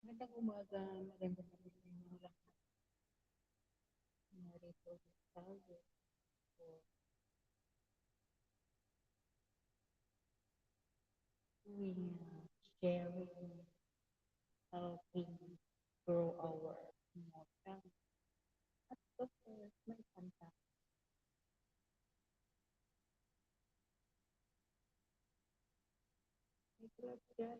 Magandang umaga, magandang gabi sa inyo lahat. Narito ulit tayo for doing sharing, helping grow our emotions. At of course, may kanta. May tulad dyan.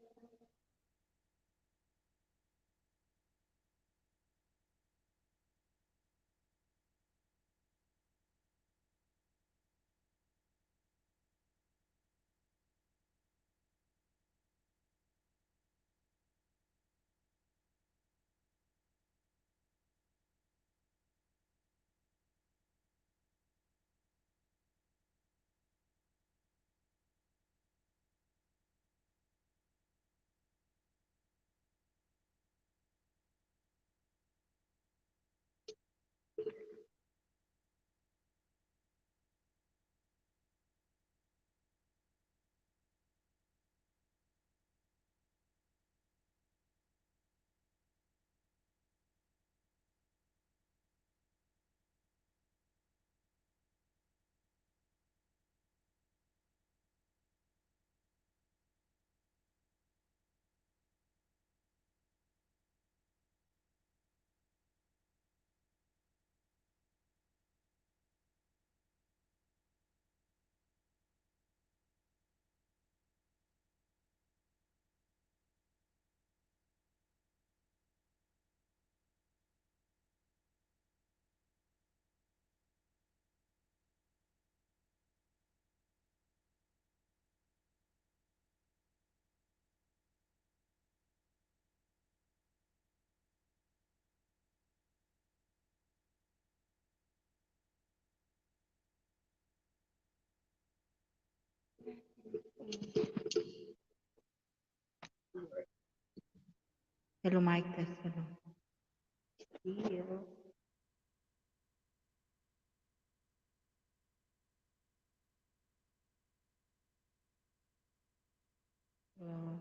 Hello, mic test. Hello. Still. Uh,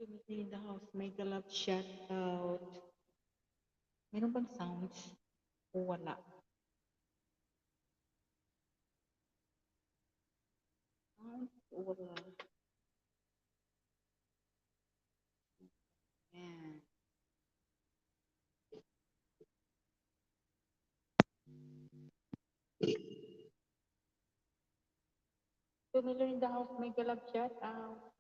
Tumiti in the house, make a love shout out. Meron bang sounds? O wala? Sounds o wala? Yan. Tumili in the house, make a love shout out.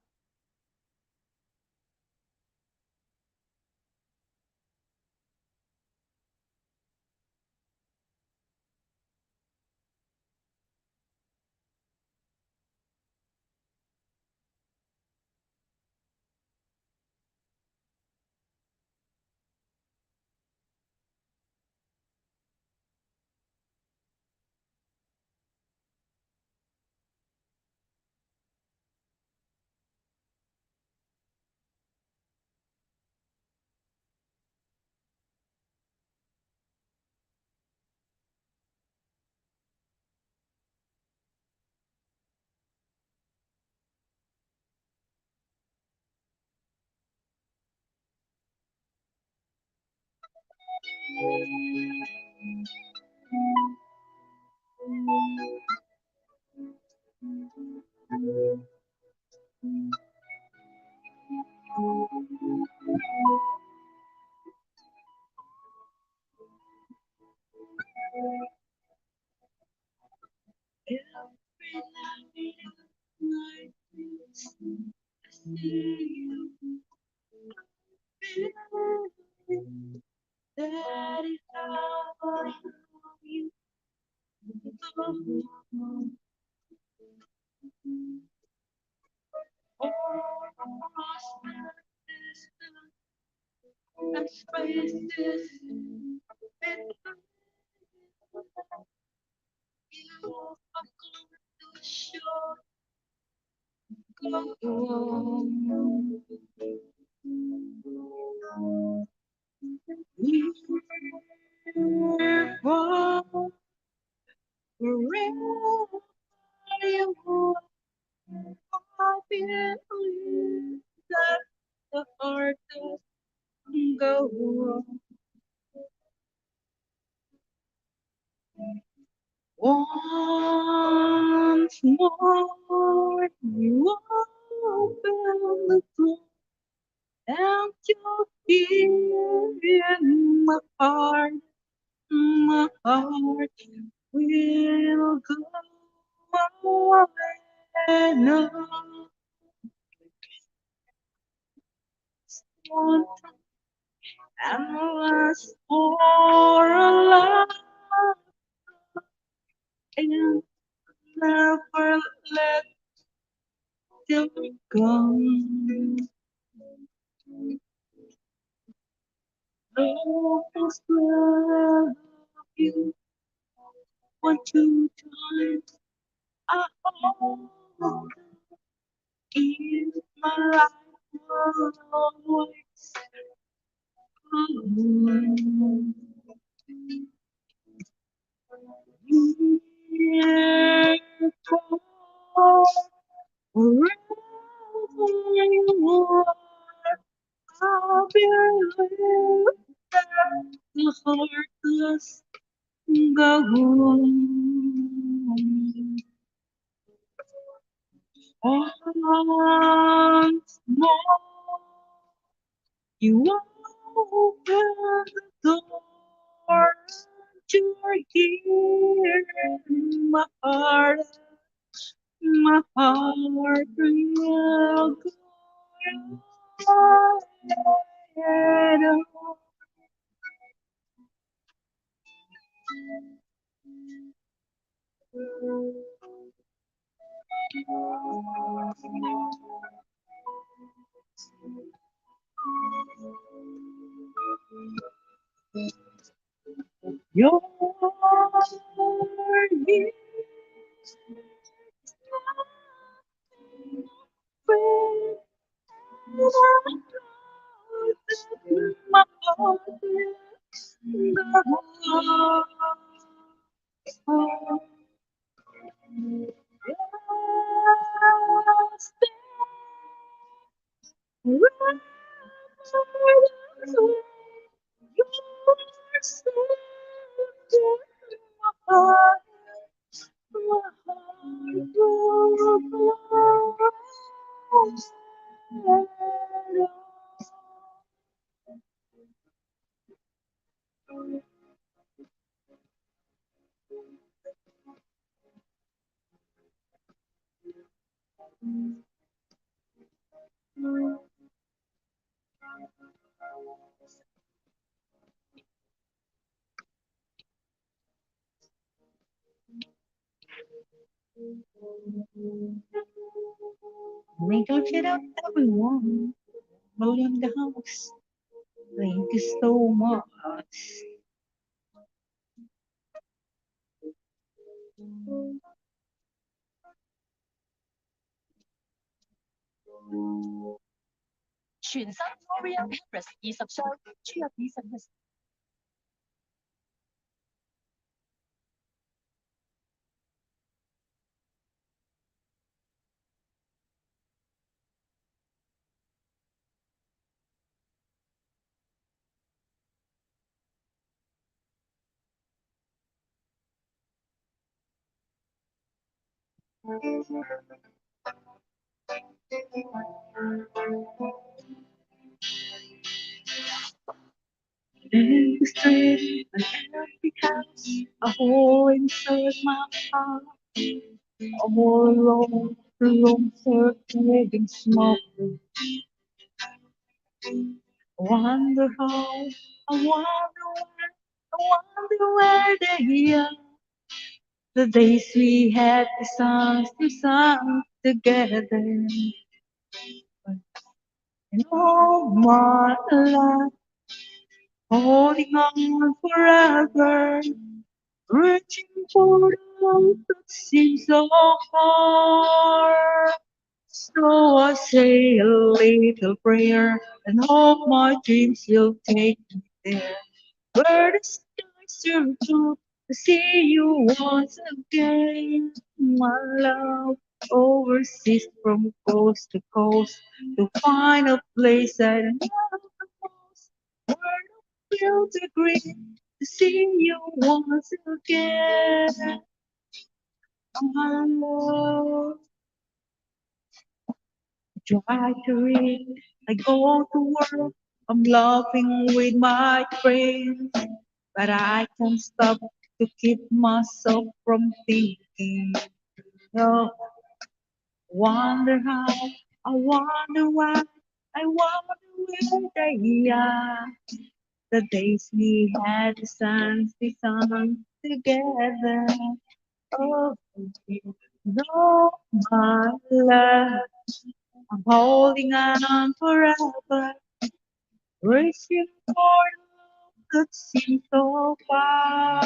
That is how I know you. Faces with you are to show go. Wherever you I believe that the heart does go on. Once more, you open the door, and you're here in my heart. My heart will go away now. One and last for a love and never let them go. Those love you want to join. I hope in my life always come. Yeah, wherever you are, I believe that the heart does go on. Once more, you open the door to here in my heart. My heart will go on. You're here, friend. My heart will go on. Wrinkle it out, everyone. Rolling in the house. Thank you so much. 全 the street, an empty house, a hole inside my heart, all alone, the room circulating smoke. I wonder how, I wonder where, I wonder where they are. The days we had the songs to sing together. And all my life, holding on forever, reaching for the love that seems so far. So I say a little prayer and hope my dreams will take me there. Where the skies turn blue to see you once again, my love. Overseas from coast to coast to find a place I love the most. Where the fields are green to see you once again, my love. Try to read, I go to work, I'm laughing with my friends. But I can't stop to keep myself from thinking. Oh, wonder how, I wonder why, I wonder where they are. The days we had the sun together. Oh, you know my love, I'm holding on forever, reaching for the love that seems so far.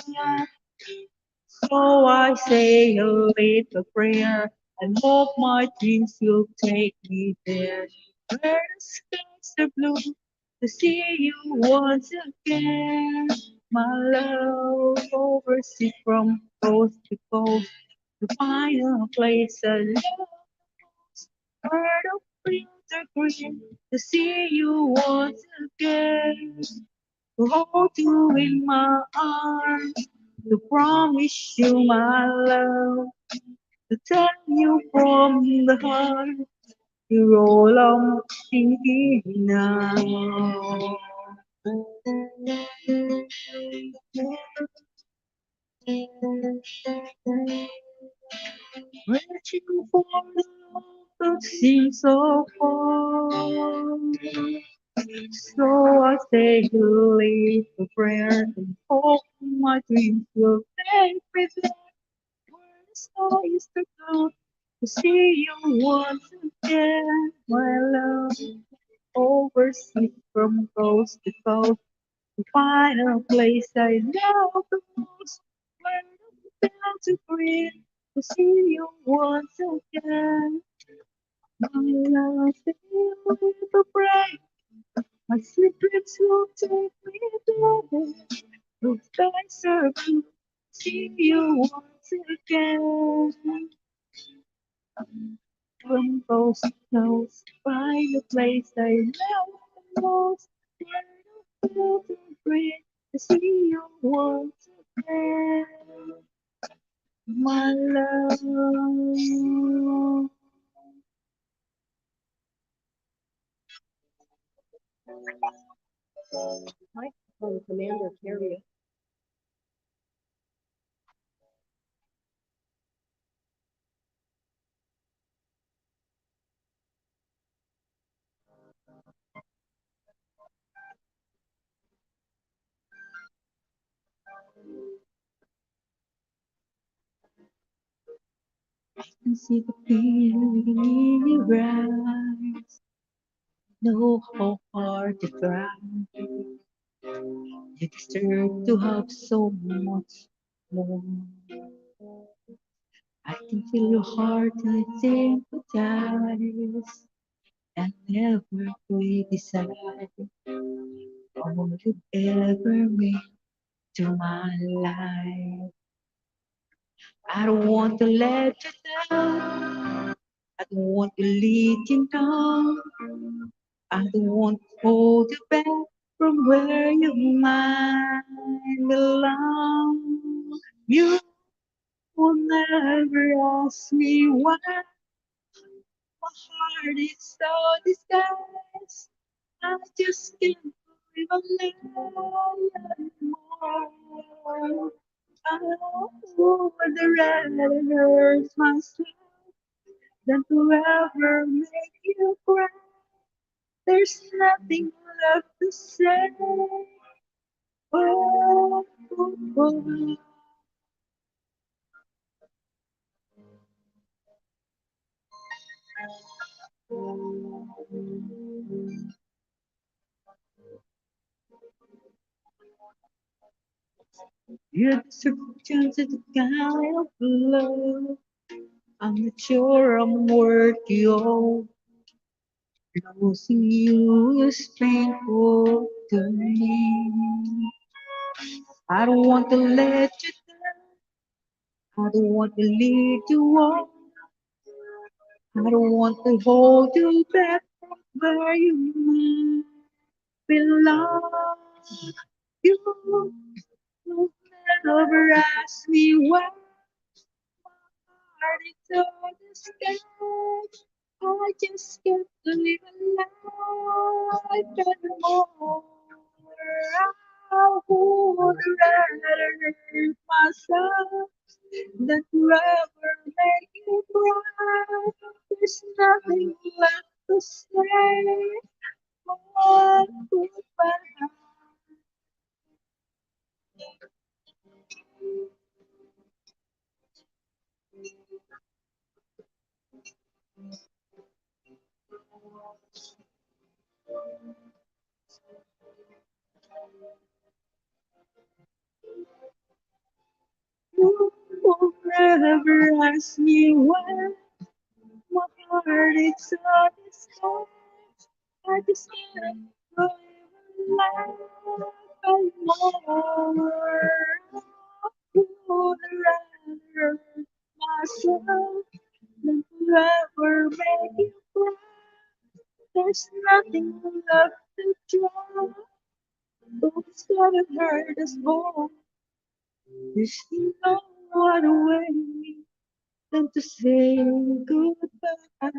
So I say a little prayer and hope my dreams will take me there. Where the skies are blue to see you once again. My love overseas from coast to coast to find a place I love most. Where the fields are green to see you once again. To hold you in my arms, to promise you my love, to tell you from the heart, you're all I'm thinking now. Reaching for the love that seems so far. So I say a little prayer and hope my dreams will take me there where the sky is the blue to see you once again, my love. Overseas from coast to coast to find a place I love the most, where the clouds are green to see you once again, my love. Feel the break. My secrets will take me there. Those skies are blue. See you once again. From coast to coast, find a place I love the most. Where the fields are green. To see you once again, my love. Microphone Commander Carrier. And see the feeling in your eyes. Know how hard to try. You deserve to have so much more. I can feel your heart and I sympathize and never criticize all you've ever made to my life. I don't want to let you down. I don't want to lead you down. I don't want to hold you back from where you might belong. You will never ask me why my heart is so disguised. I just can't believe I'm anymore. I would rather hurt myself than to ever make you cry. There's nothing left to say. Oh, oh, oh. You deserve a chance at the kind of love. I'm not sure I'm worthy of. Losing you is painful to me. I don't want to let you down. I don't want to lead you on. I don't want to hold you back from where you might belong. You will never ask me why heart is on the sky. I just can't live a life anymore. I would rather hurt myself than to ever make you cry. There's nothing left to say. Oh, goodbye. You will never ask me why my heart is on the sky. I just can't live life anymore. Would rather hurt myself than forever make you cry. There's nothing left to try. Those that have hurt us both. There's no other way than to say goodbye.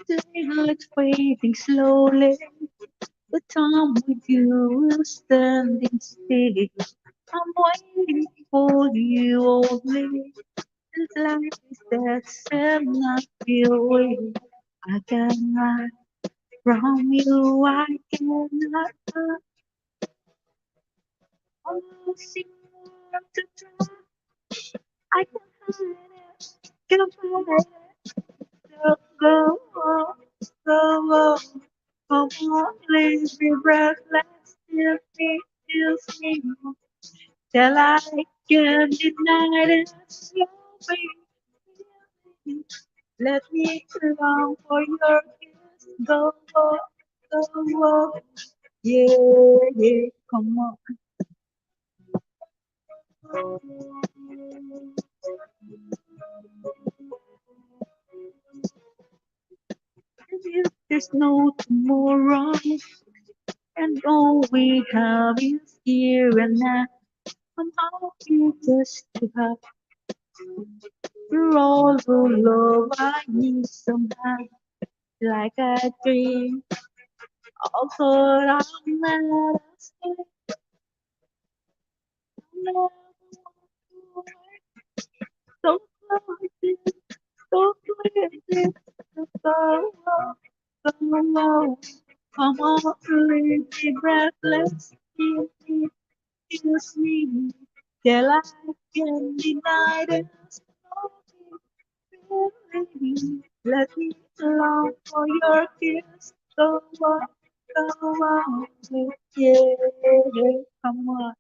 The daylight's fading slowly. The time with you will standing still. I'm waiting for you only. It's like that same not feeling. I cannot from you. I cannot see what to do. I can't hide it. Can't hide it. Go, go, go. Come on, please be breathless. Still me, still me. Till I can deny it. So baby, let me long for your kiss. Go, go, go, go. Yeah, yeah, come on. If there's no tomorrow, and all we have is here and now, somehow you just to have. You're all the love I need somehow, like a dream. Also, I'm not never so close, so clear, so low, so low. Come on, please be breathless, kiss me, till I can deny this. Let me long for your kiss. Go on, go on, yeah, come on.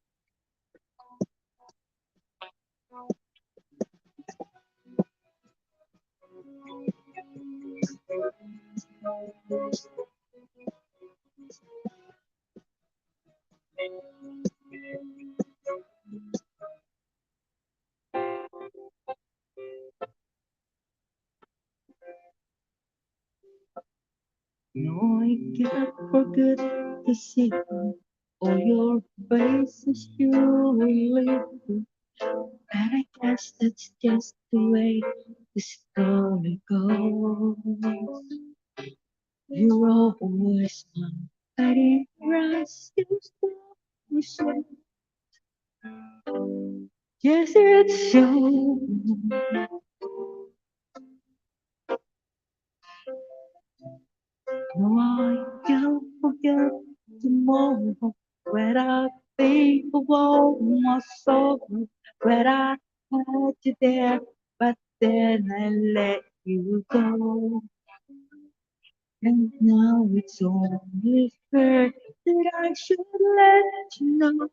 No, I can't forget to see all your faces you live. And I guess that's just the way the story goes. You're always mine, but in your eyes you still show. Yes, it shows. No, I can't forget tomorrow when I think of all my sorrow, when I had you there, but then I let you go. And now it's only fair that I should let you know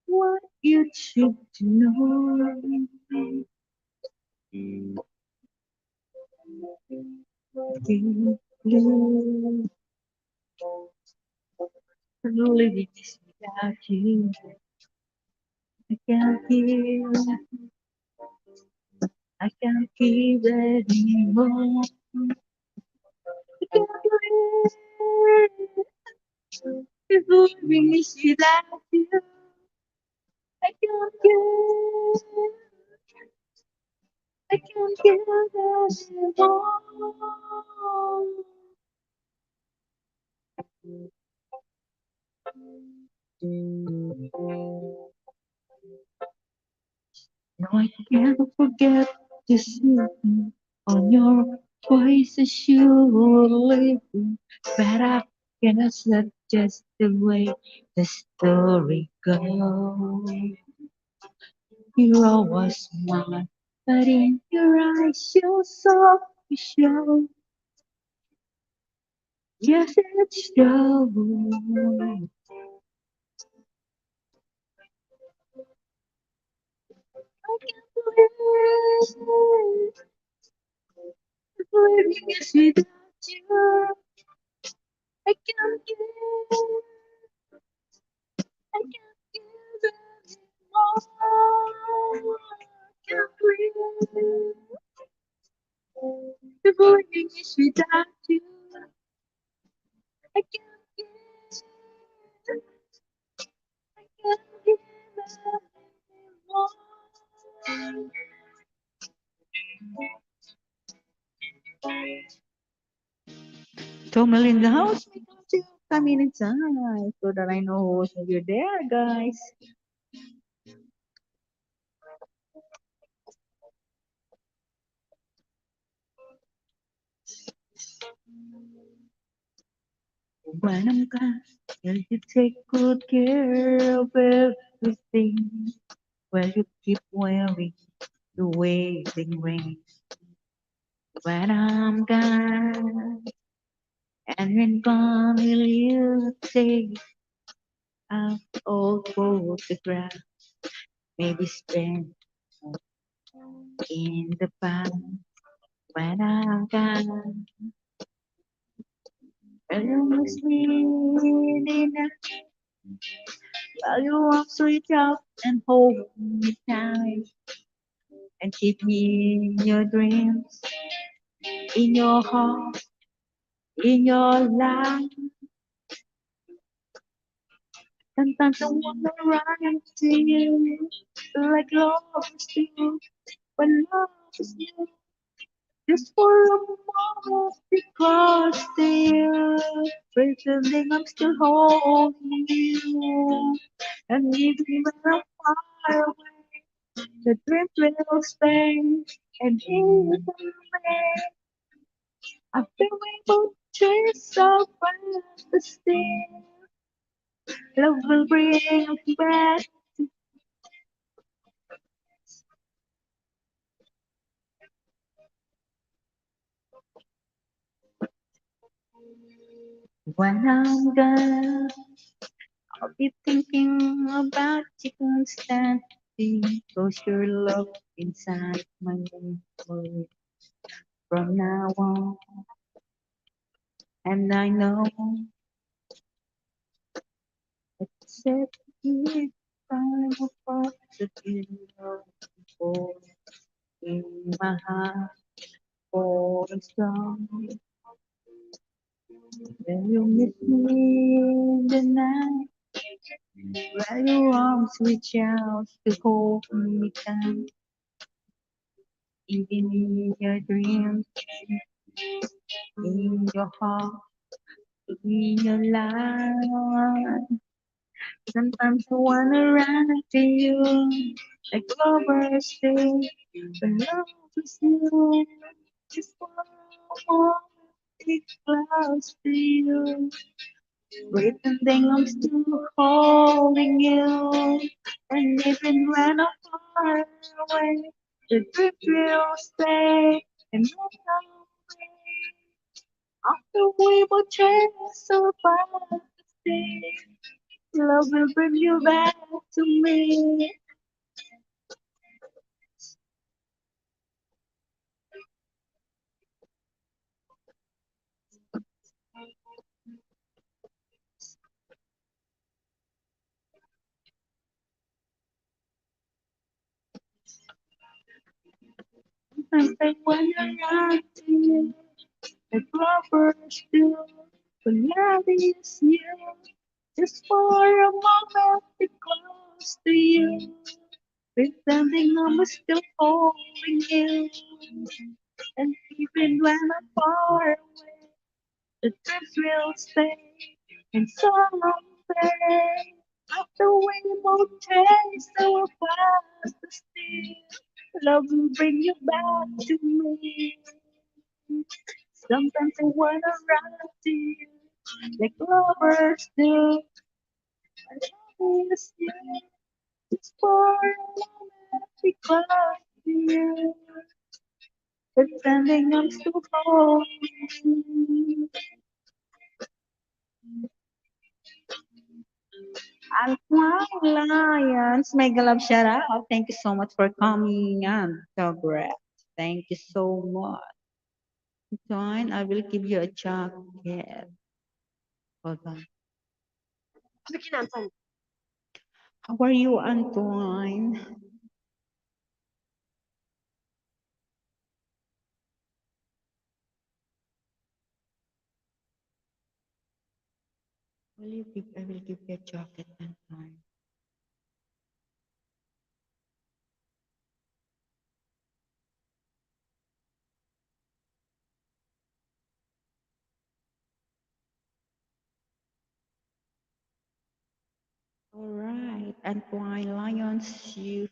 what you should know. You, living this without you, I can't give, I can't give anymore. I can't live if living is without you. I can't give, I can't give anymore. No, I can't forget to see on your face as you were leaving, but I cannot let just the way the story goes. You always mine, but in your eyes you saw the show. Yes, it's shows. I can't believe living is without you. I can't give, I can't give anymore. I can't breathe. The living is without you. I can't give, I can't give anymore. Tomel in the house, come in inside so that I know who's you're there, guys. When I'm gone, will you take good care of everything? Will you keep wearing the waiting ring? When I'm gone, and when gone, will you take out old photograph? Maybe spend in the past. When I'm gone, will you miss me enough? Will you also reach out and hold me tight and keep me in your dreams, in your heart, in your life? Sometimes I wanna run to you like love is you, but love is you. Just for a moment, because still pretending I'm still holding you, and even when I'm far away, the dream will stay. And even when I've been able to chase so fast, but still, love will bring us back. When I'm gone, I'll be thinking about you constantly. Cause your love inside my memory. from now on. And I know it's said here time apart that you know before in my heart for a song. When you miss me in the night, where your arms reach out to hold me tight, even in your dreams, in your heart, in your life. Sometimes I wanna run to you, like lovers do, but love is you. Just one more big close to you, pretending I'm still holding you, and even when I'm far away, the trip will stay, and after we both change so fast, love will bring you back to me. Sometimes I wanna run to you, like lovers do, but love is you. Just for a moment, be close to you, pretending I'm still holding you, and even when I'm far away, the trips will stay, and someday, after we both change so fast, still, love will bring you back to me. Sometimes I wanna run to you, like lovers do. I miss you, just for a moment, because to you, pretending I'm still holding you. Alpine Lions, mega love shout out. Thank you so much for coming on. So great. Thank you so much. Join, I will give you a jacket. Hold on. How are you, Antoine? I will give you a jacket, Antoine. All right, Antoine Lions, you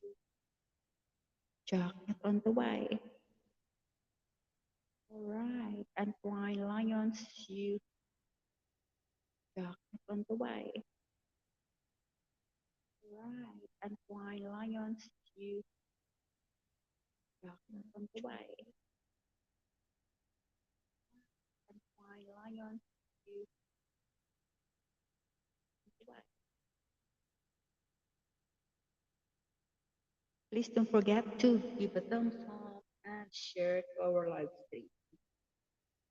jacket on the way. All right, Antoine Lions, you jacket on the way. All right, Antoine Lions, you jacket on the way. Antoine Lions, you on the way. Please don't forget to give a thumbs up and share to our live stream.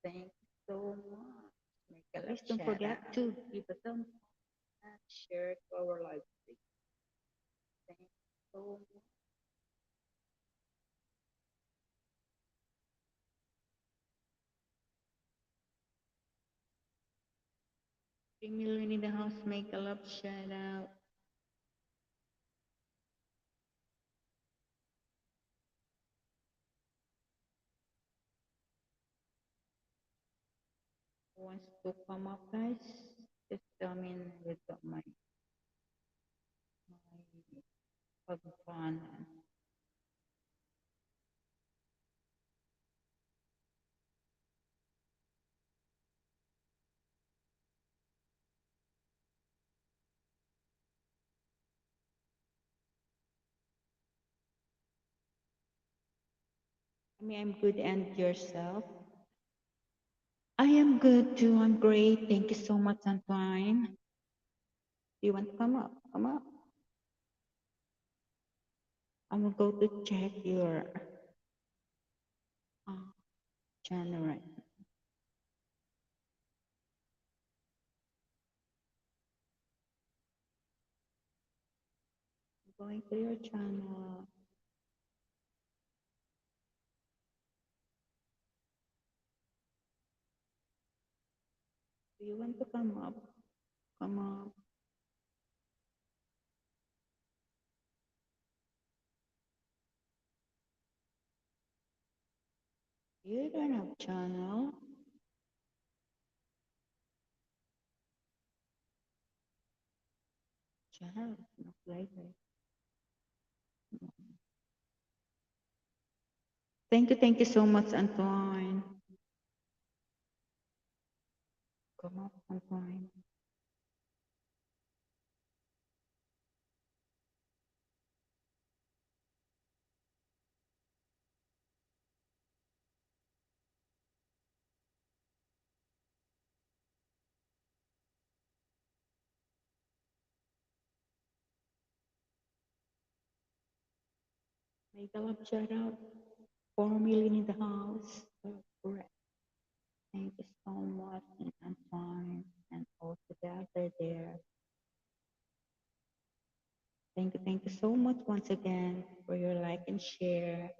Thank you so much. Please don't forget to give a thumbs up and share to our live stream. Thank you so much. Million in the house, make a love shout out. Who wants to come up, guys? Just tell me with my fun. I mean, I'm good, and yourself? I am good too. I'm great. Thank you so much, Antoine. Do you want to come up? Come up. I'm gonna go to check your. channel right now. Going to your channel. Do you want to come up? Come up. You don't have channel. Channel. No flavor. Thank you so much, Antoine. Come up, Antoine. Make a love shout out. 4 million in the house. Oh, correct. Thank you so much, and Antoine, and all together there. Thank you so much once again for your like and share.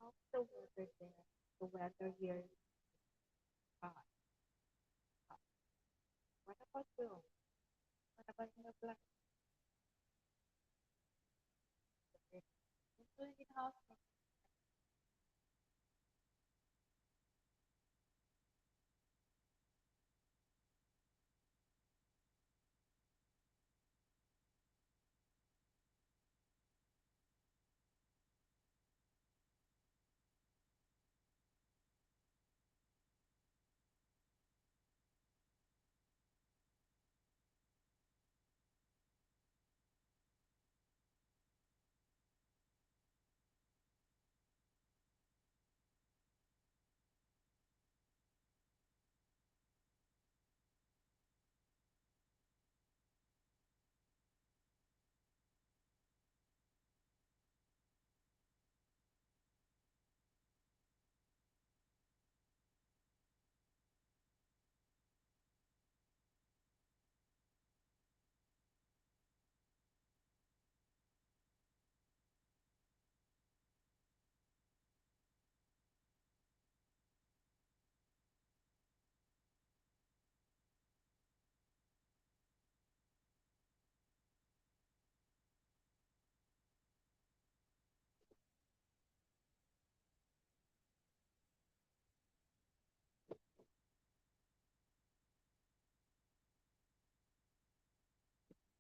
How's the weather there? The weather here is hot. What about you? What about in the black? Including house.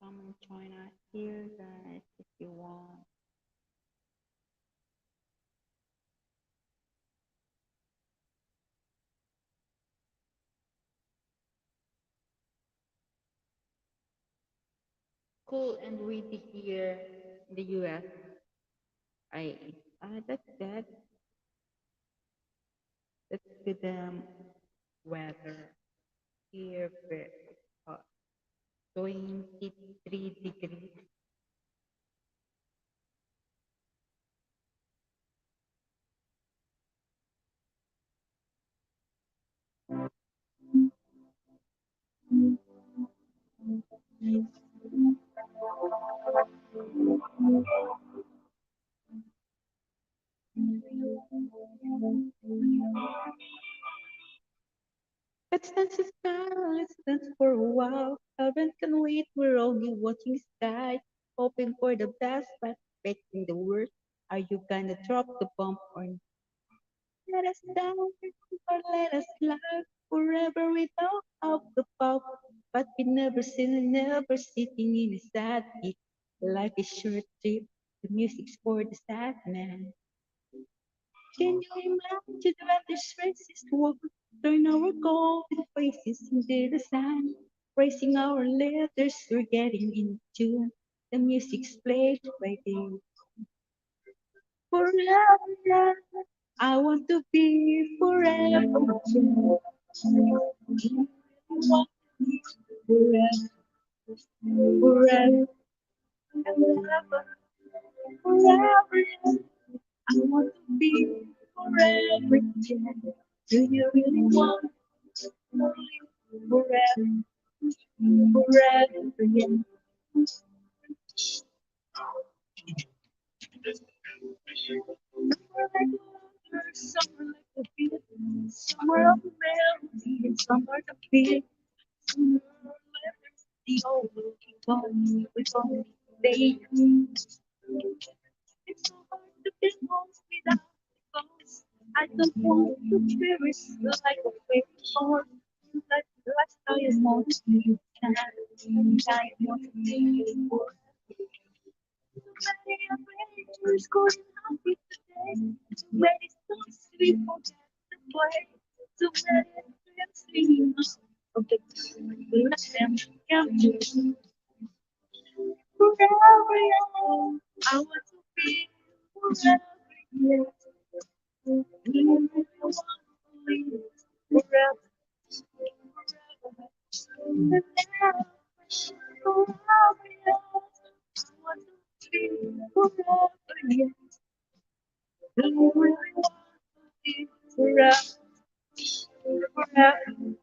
Come and join us here, guys, if you want. Cool and windy here in the US. I that's that's good weather here, very hot. 23 degrees. Let's dance the sky, let's dance for a while. Heaven can wait, we're only watching sky. Hoping for the best, but expecting the worst. Are you gonna drop the bomb or let us down or let us laugh? Forever without of the pop. But we never seen, never sitting in a sad beat. Life is short trip, the music's for the sad man. Can you imagine when this racist war turn our golden faces into the sand? Raising our letters, we're getting in tune. The music's played by day. Forever, I want to be forever. Forever, forever, forever, forever. I want to be forever. Do you really want to live forever? Forever, yeah. Somewhere like water, somewhere like a beat, somewhere of the melody, and somewhere the beat, somewhere letters, the old we call it baby. It's so hard to get lost without the ghost. I don't want to cherish like a fake horse. Like the lifestyle is more to you can. I want to be many adventures going happy today. Too many songs we forget to play. Too many dreams we must forget to let them come forever young. I want to be forever young. We want to live forever, forever. And now, forever young. I want to be forever young. We really want to be forever, forever.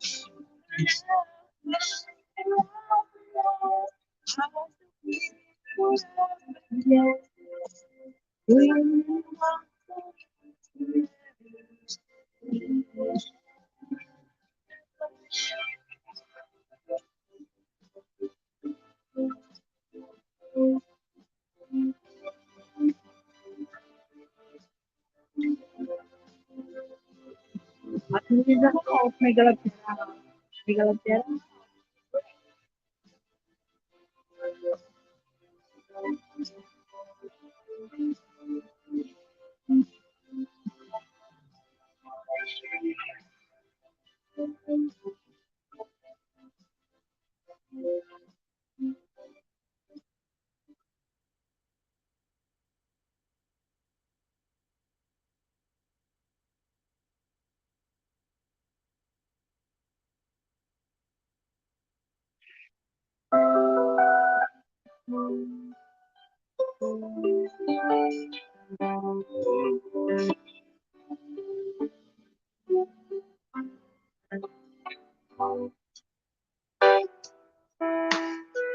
Matumiza ako, may galap pera. May galap pera.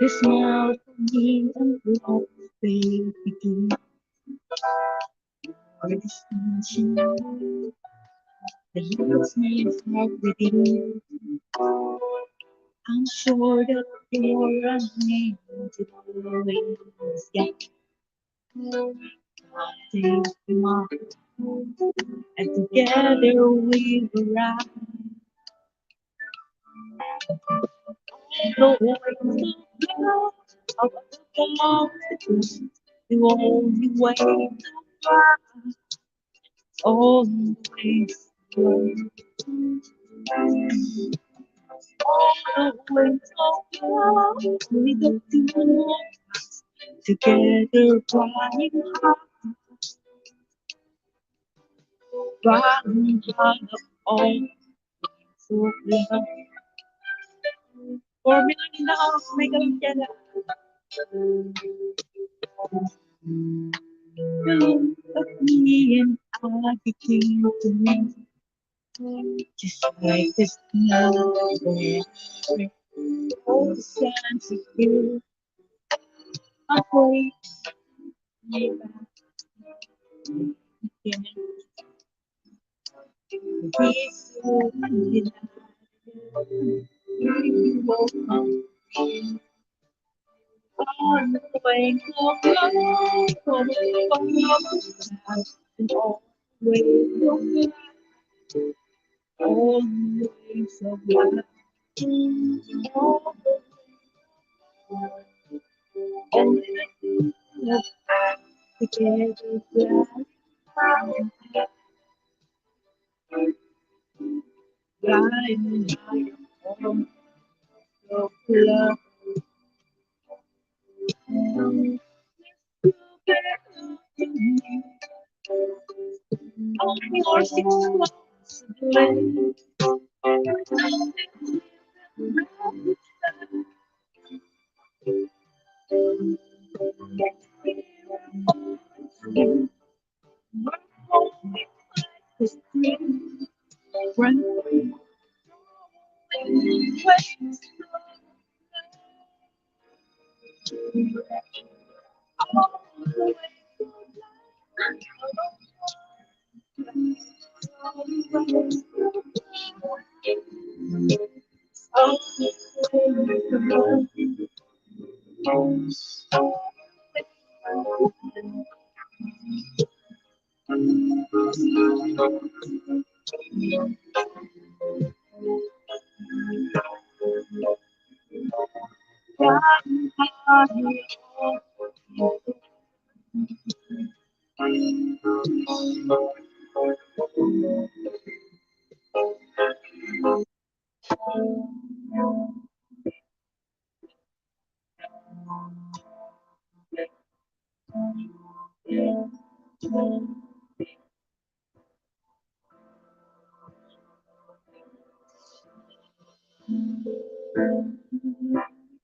You smile for me and love baby begin. Or the sunshine, the little snails heart within. I'm sure that you're unable to always get take my and together we will ride the waves of love of the mountains. The only way to fly, always love. All the ways of love, we get to know together, flying high, flying high up all so love. 4 million in the house, make a together. You look at me and I became to me, just like the snow there. All the sands of you, I wait me back again. This so undeniable. We will come on the way of love, and always of always of love. All the and love together, flying high on of love. On your 6 months away. Run away,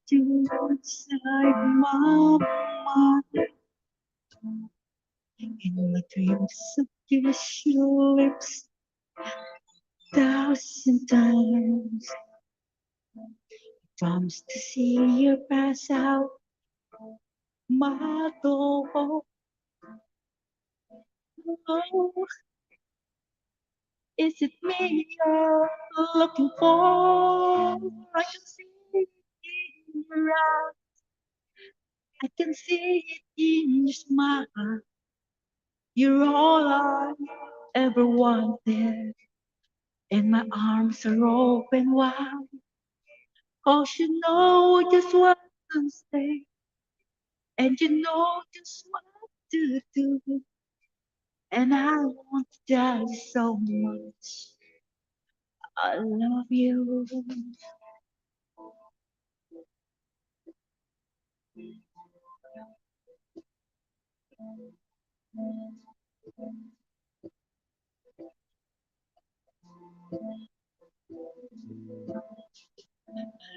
to inside my mind. In my dreams, I kiss your lips 1,000 times. Promise to see you pass out my door. Oh, is it me you're looking for? I can see it in your eyes. I can see it in your smile. You're all I ever wanted, and my arms are open wide. 'Cause you know just what to say, and you know just what to do. And I want to tell you so much. I love you. I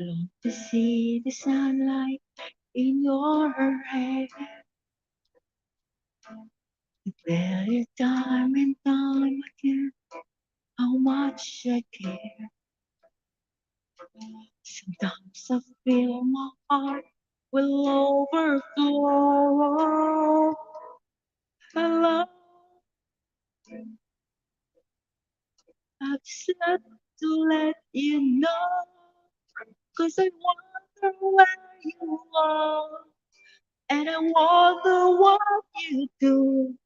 long to see the sunlight in your hair. To tell you time and time again how much I care. Sometimes I feel my heart will overflow. Hello, I've said to let you know, 'cause I wonder where you are, and I wonder what you do.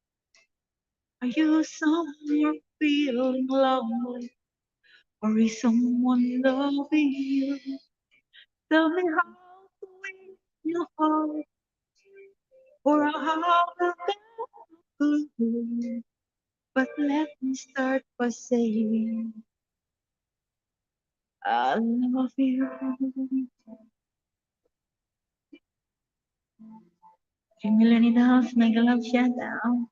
Are you somewhere feeling lonely, or is someone loving you? Tell me how to win your heart, or how to get blue. But let me start by saying I love you. Million enough, mega love shutdown.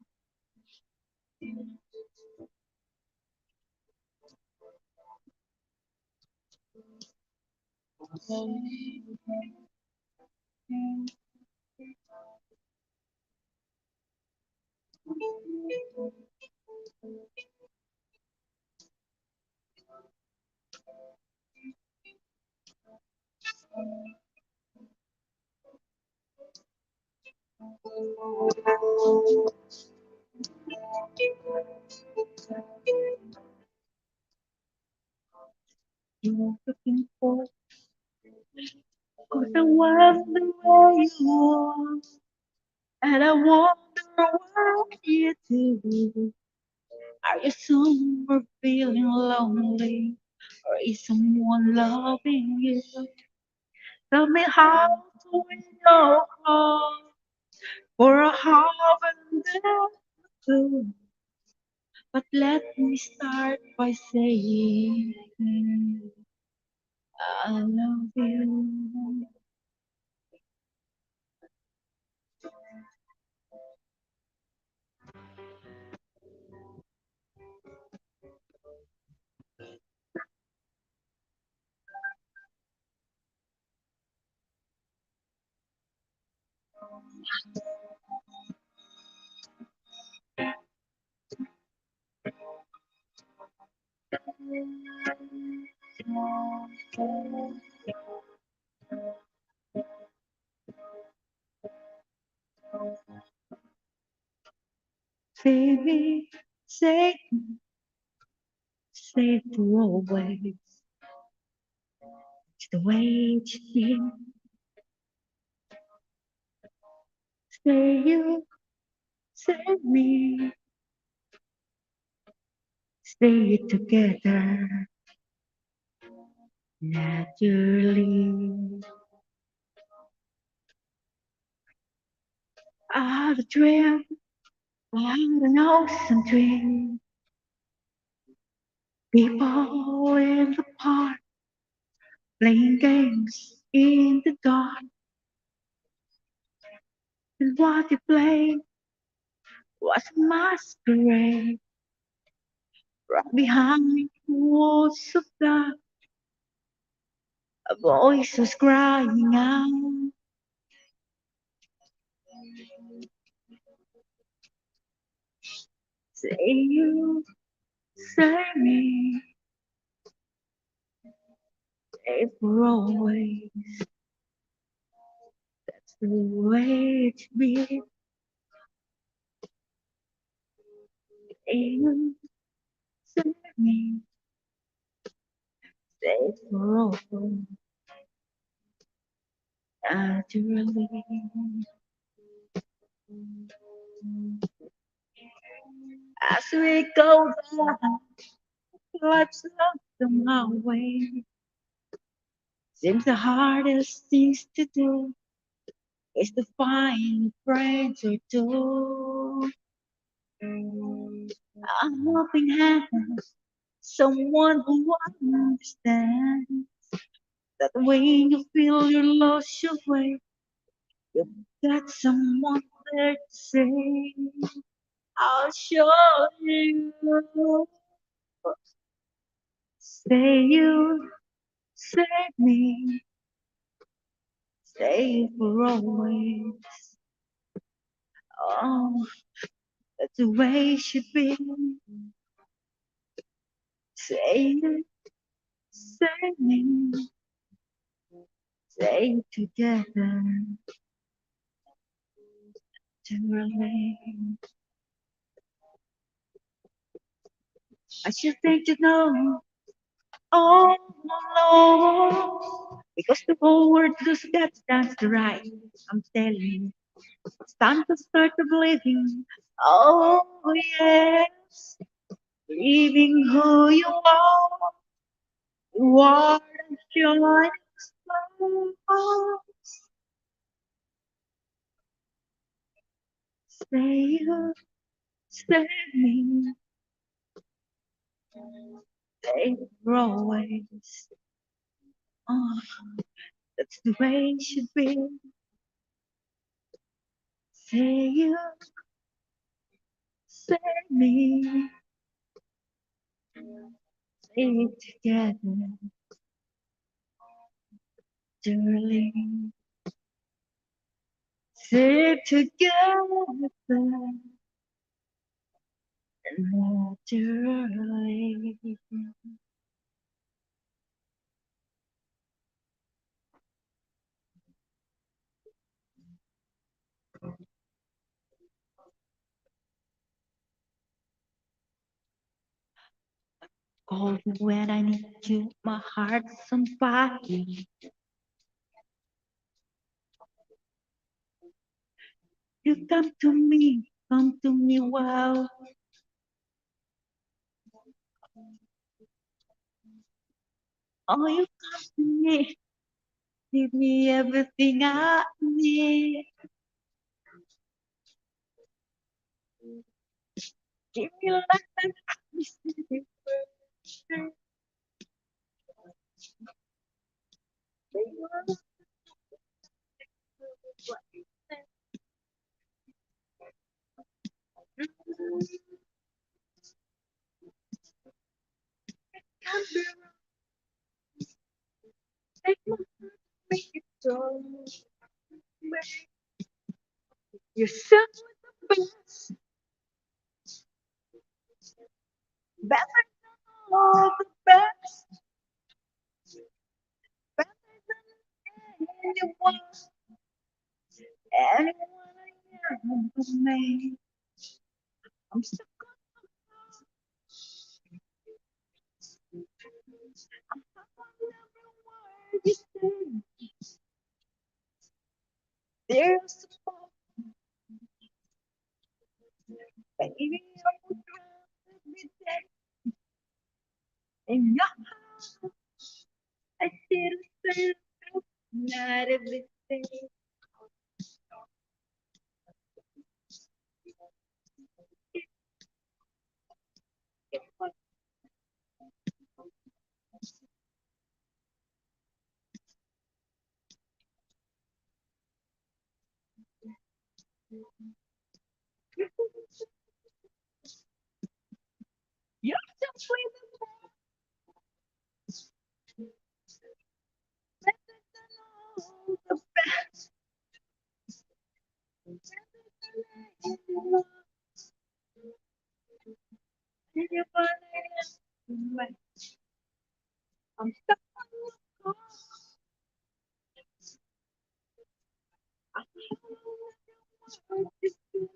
you're looking for. 'Cause I wonder where you are, and I wonder what you do. Are you somewhere feeling lonely, or is someone loving you? Tell me how to win your heart, for I haven't done to. But let me start by saying I love you. Baby, say, say for always. It's the way it should be. Say you, say me, stay together naturally. I have a dream, I have an awesome dream. People in the park playing games in the dark. And what they played was a masquerade. Right behind walls of dark, a voice was crying out. Say you, say me, say for always. That's the way it be. Say you, say me, say for always. Naturally. As we go down, life's not my way. Seems the hardest things to do is to find friends or two. I'm hoping happens someone who understands that when you feel you lost your way, you've got someone there to say, I'll show you. Say you, say me, stay for always. Oh, that's the way it should be. Say it, say me, stay together to remain. I should think you know, oh no, because the whole world just got stands to right. I'm telling you, it's time to start to believing. Oh yes, believing who you are. What a shining star. Stay up, stay me, stay for always. Oh, that's the way it should be. Say you, say me, stay together, darling. Stay together, naturally. Oh, when I need you, my heart's on fire. You come to me, wow. Oh, you come to me, give me everything I need. Give me life and atmosphere. Take my heart, make it so. You're so the best, better than all the best, better than anyone, anyone I ever made. I'm stuck on every word you say. There's a baby I would rather be dead in your heart. I still say not every day. You're simply the best, better than all the best, better than anyone, anyone I ever met. I'm stuck on your cross. I don't know what you do.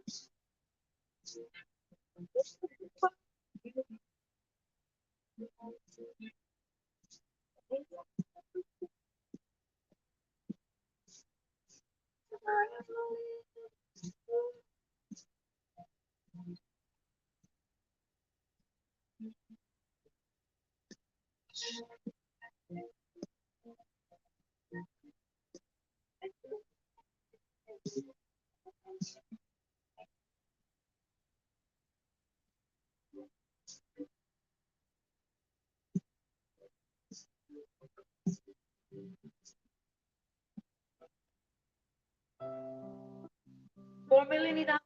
4 million enough.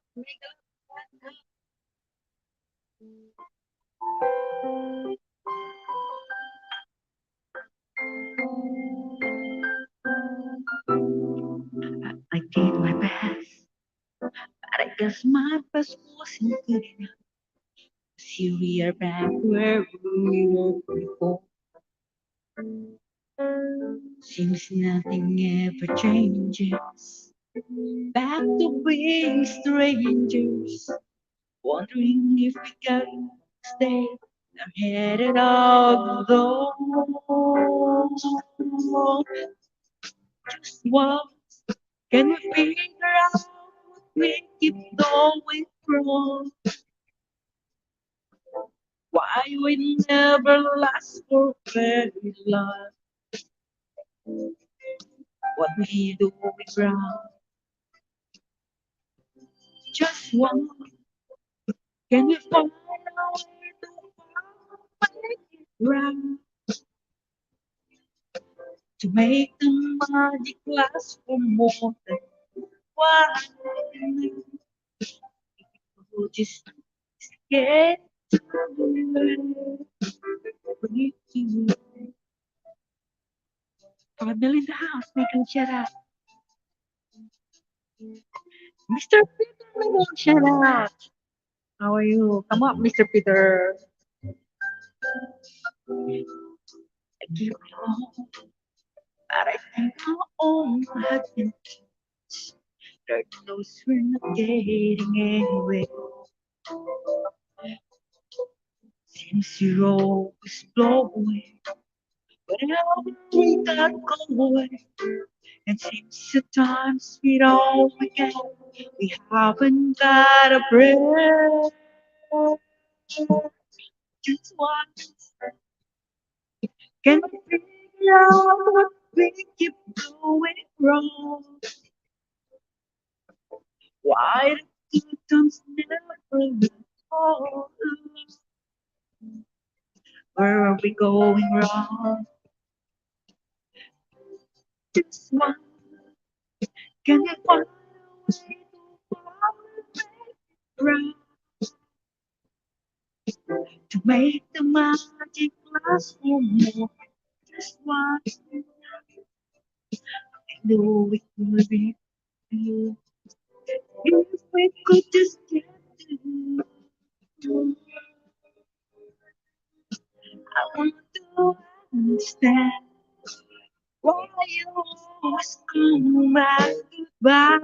I did my best, but I guess my best wasn't good enough. See, we are back where we were before. Seems nothing ever changes. Back to being strangers, wondering if we can stay. I'm headed out the door. Just what can we figure out what we keep going wrong? Why we never last for very long? What we do is wrong. Just one. Can we find a way to make it right? To make the magic last for more than 1 minute. We'll just get to it. 5 million in the house, making shut up. Mr. Peter, making shut up. How are you? Come up, Mr. Peter. I give it all, but I think our own has been Lord knows we're not getting anywhere. Seems you're always blowing, whenever we got going. And seems at times we don't forget we haven't got a breath. Just once, can we figure out what we keep going wrong? Why the good times never fall? Where are we going wrong? Just one, can we find a way to follow it right? To make the magic last for more. Just one, I know it could be you. If we could just get to, I want to understand why you always come back goodbye.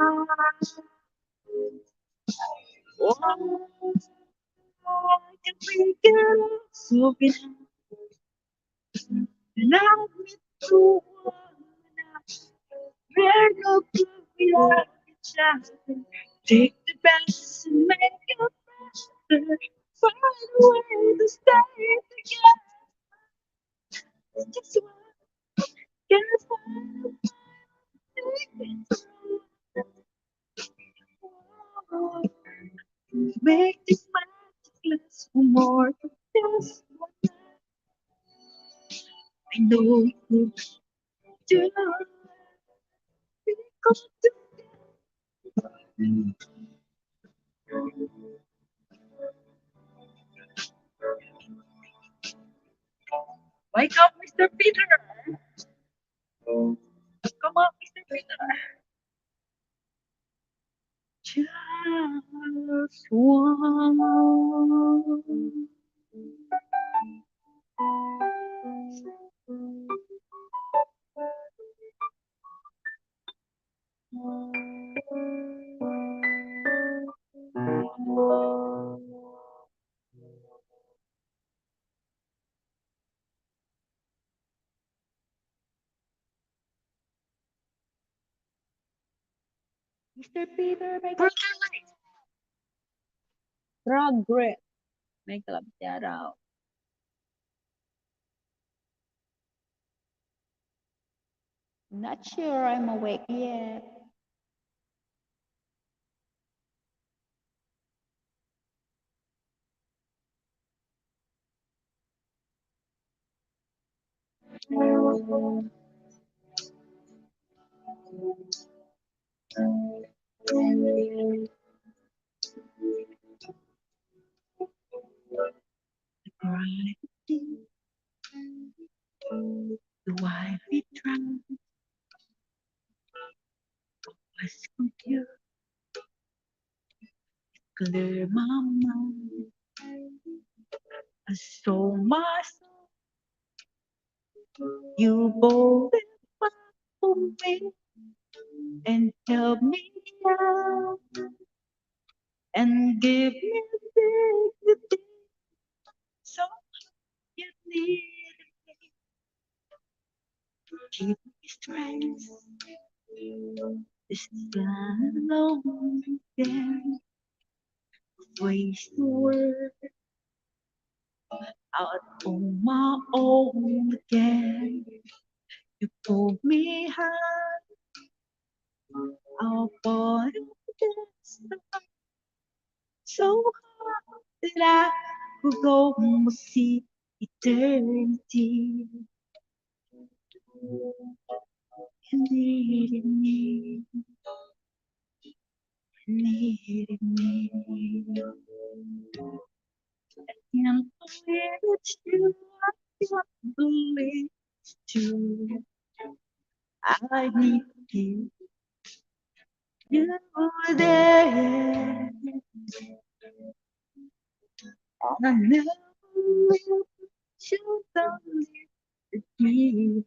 Oh, I can figure so good. And I admit to one, we're no good without each other. Take the best and make it better. Find a way to stay together. Just one can find a way. Make this magic last for more than just one night. I know we could do it. We could do it. Wake up, Mr. Peter. Come on, Mr. Peter. Just one. Mr. Peter, may progress. May club siya raw. Not sure I'm awake yet. Gravity, the why we try was confused, clear my mind. I saw myself, you both for me and help me out and give me dignity. So you need to keep me strength. This stand alone again, waste the word out on my own again. You pulled me high, our body gets so hard that I could go and see eternity. You needed me, you needed me. Can't believe it's you, I can't believe it's true. I need you, you were there. And I never will you don't leave me.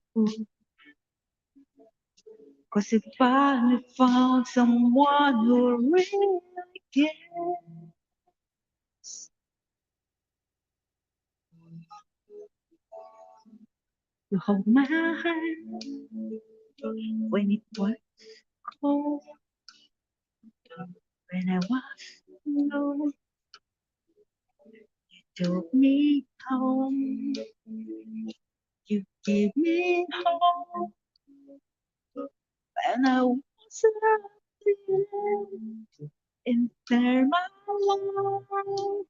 Cause if I finally found someone who really cares, You hold my hand when it was cold, when I was alone. You took me home. You give me hope when I was lost and turn my world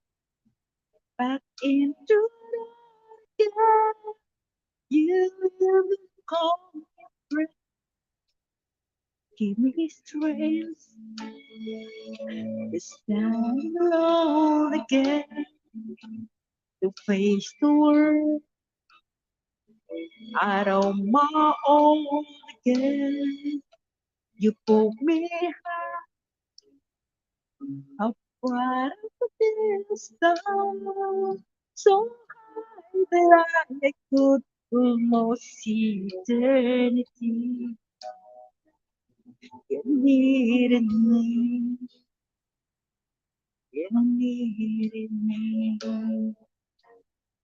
back into the dark. You will come, friend, give me strength to stand alone again, to face the world out of my own again. You pull me up right up this down, so high that I could almost see eternity. You needed me, you needed me,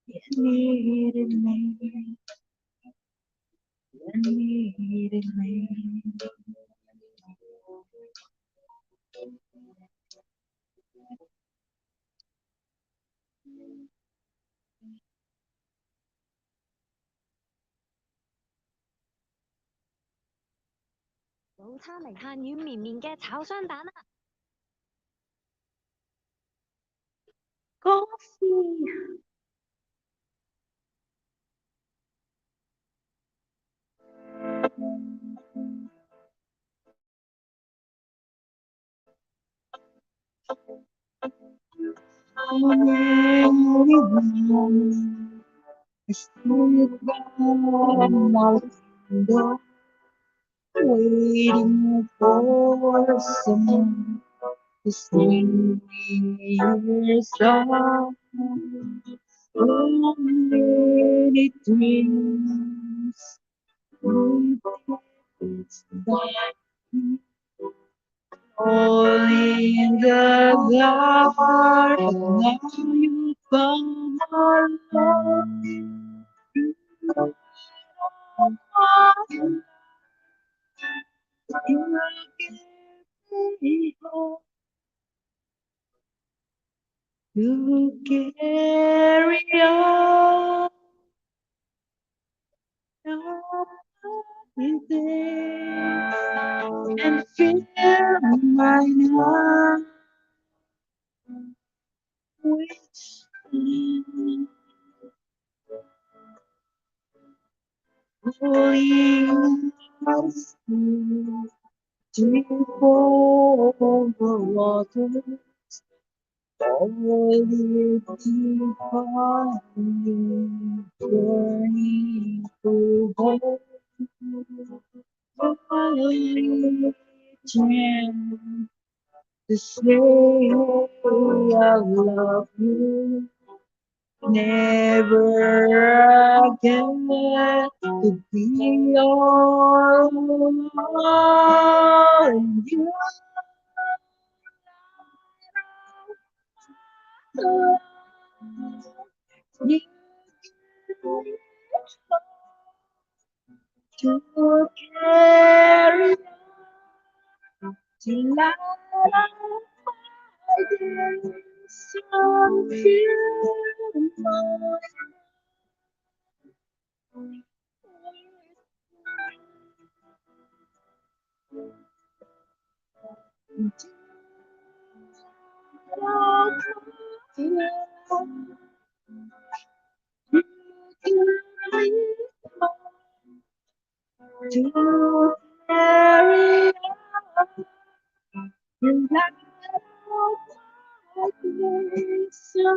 you needed me, you needed me. 早餐嚟炭軟綿綿嘅炒雙蛋啊！Coffee, everyone is stood around my window, waiting for someone to sing me a song. So many dreams, it's that all in the dark. Now you come along. You give me hope to carry on. With this and fill my heart with holy hearts to over water. Holy divine journey to home. Holy chance to say I love you. Never again to be all in you. You to carry on till I some to carry on till I some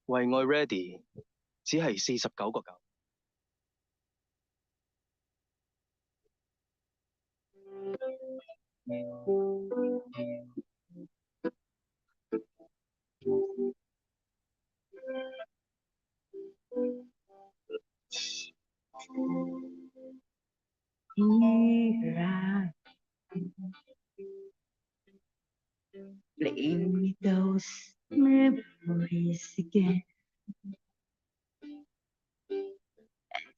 為愛 ready 只係49個9。Here I playing with those memories again.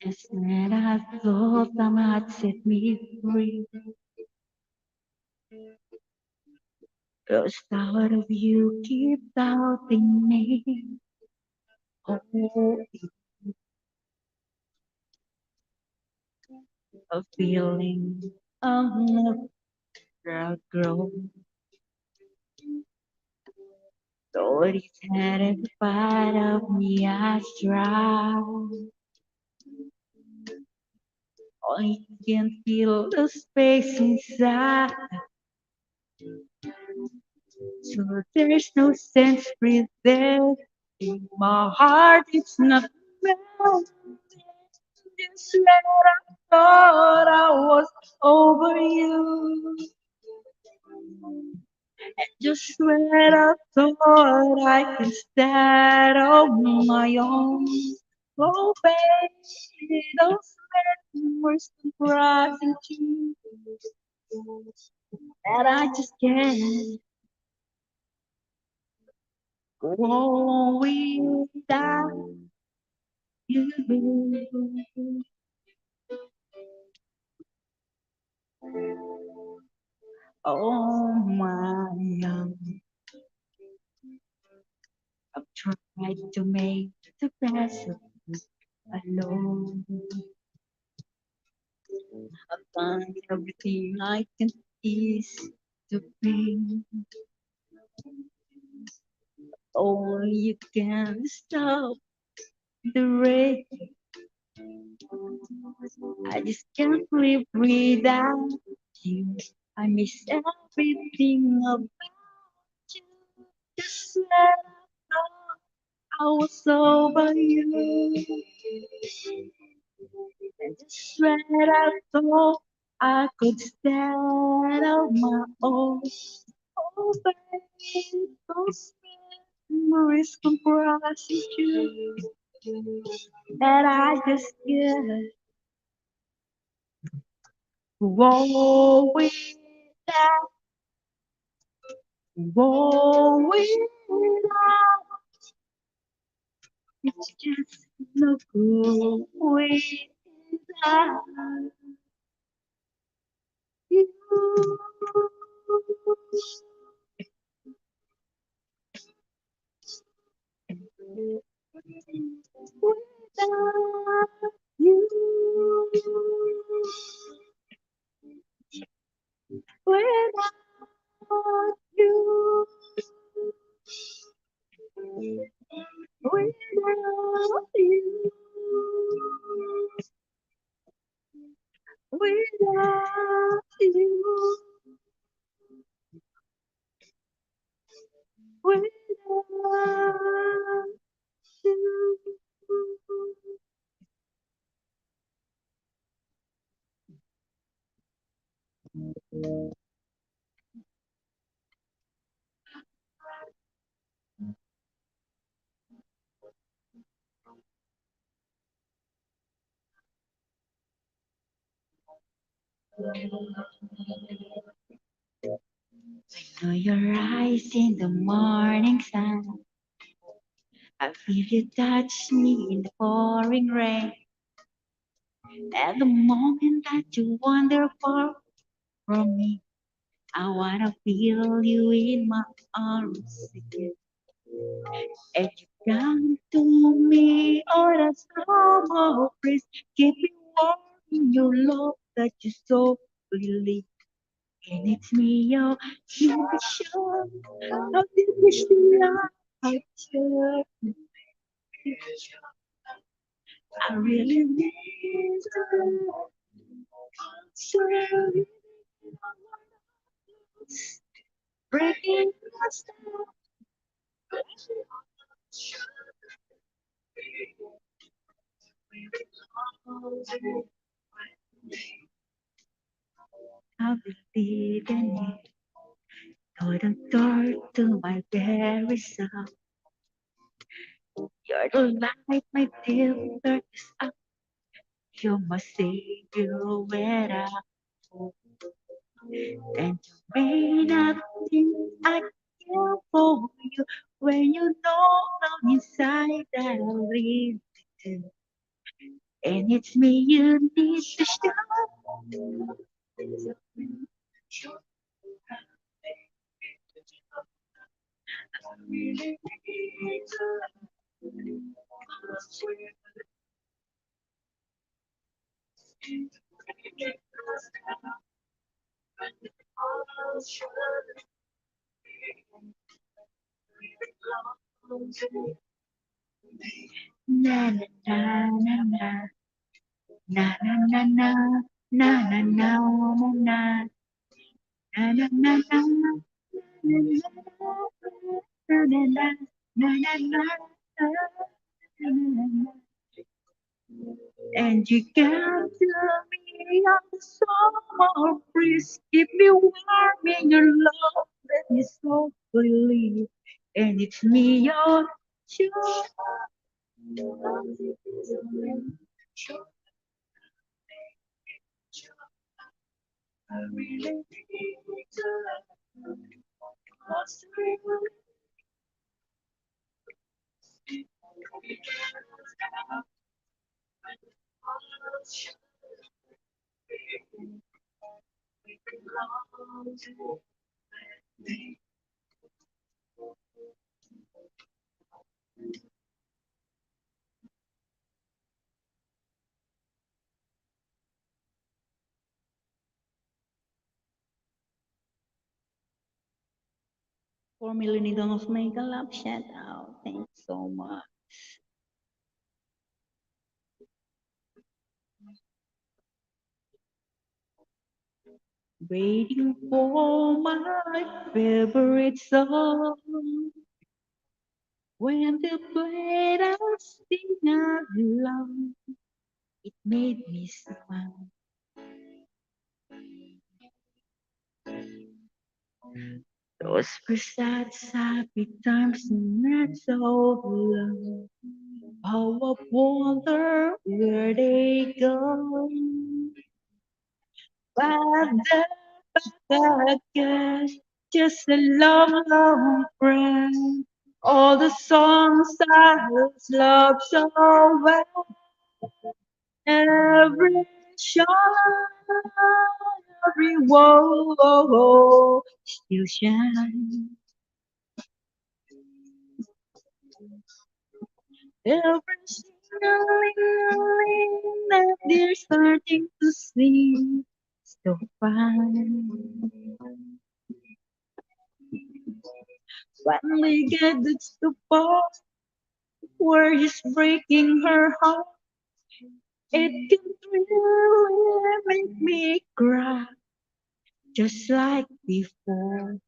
Just when I thought I might set me free, the thought of you keep doubting me. Oh, a feeling I'll never outgrow. Though it's had every part of me I try. I can feel the space inside. So there's no sense breathing. In my heart, it's not melting. Just when I thought I was over you. Just when I thought I could stand on my own. Oh, baby, those memories surprising you. That I just can't go on without you. Oh my, I've tried to make the best of it alone. I've done everything I can ease the pain. Only you can stop the rain. I just can't live without you. I miss everything about you. Just let I was over you. And just when I thought I could stand on my own. Oh, baby, those memories comprise you. And I just get going down, going down. It's just no going down. You. Without you, without you, without you, without you, without you. I know your eyes in the morning sun. I feel you touch me in the pouring rain. At the moment that you wander far from me, I wanna feel you in my arms again. And you come to me on a summer breeze, keep me warm in your love that you so believe. And it's me, oh, you be sure how deep is the love I just I really need to surround breaking us down. I'll be leading you door to door to my very soul. You're the light, my dear, darkness up. You're my savior when I fall. And you may not think I care for you when you know down inside that I really do. And it's me you need to show. Na na na na na na na na na na na na na na na na na. And you can tell me I'm the summer breeze. Keep me warm in your love. Let me so believe. And it's me, your choice. I really need to love. $4 million of Mega Love shout out. Thanks so much. Waiting for my favorite song. When they played I sing along, it made me smile. Those were sad, happy times, not so long. How I wonder where they go. But the back just a long, long friend. All the songs I love so well. Every shine, every woe still shine. Every single that they're starting to sing, so fine. When we get to the part where he's breaking her heart, it can really make me cry, just like before.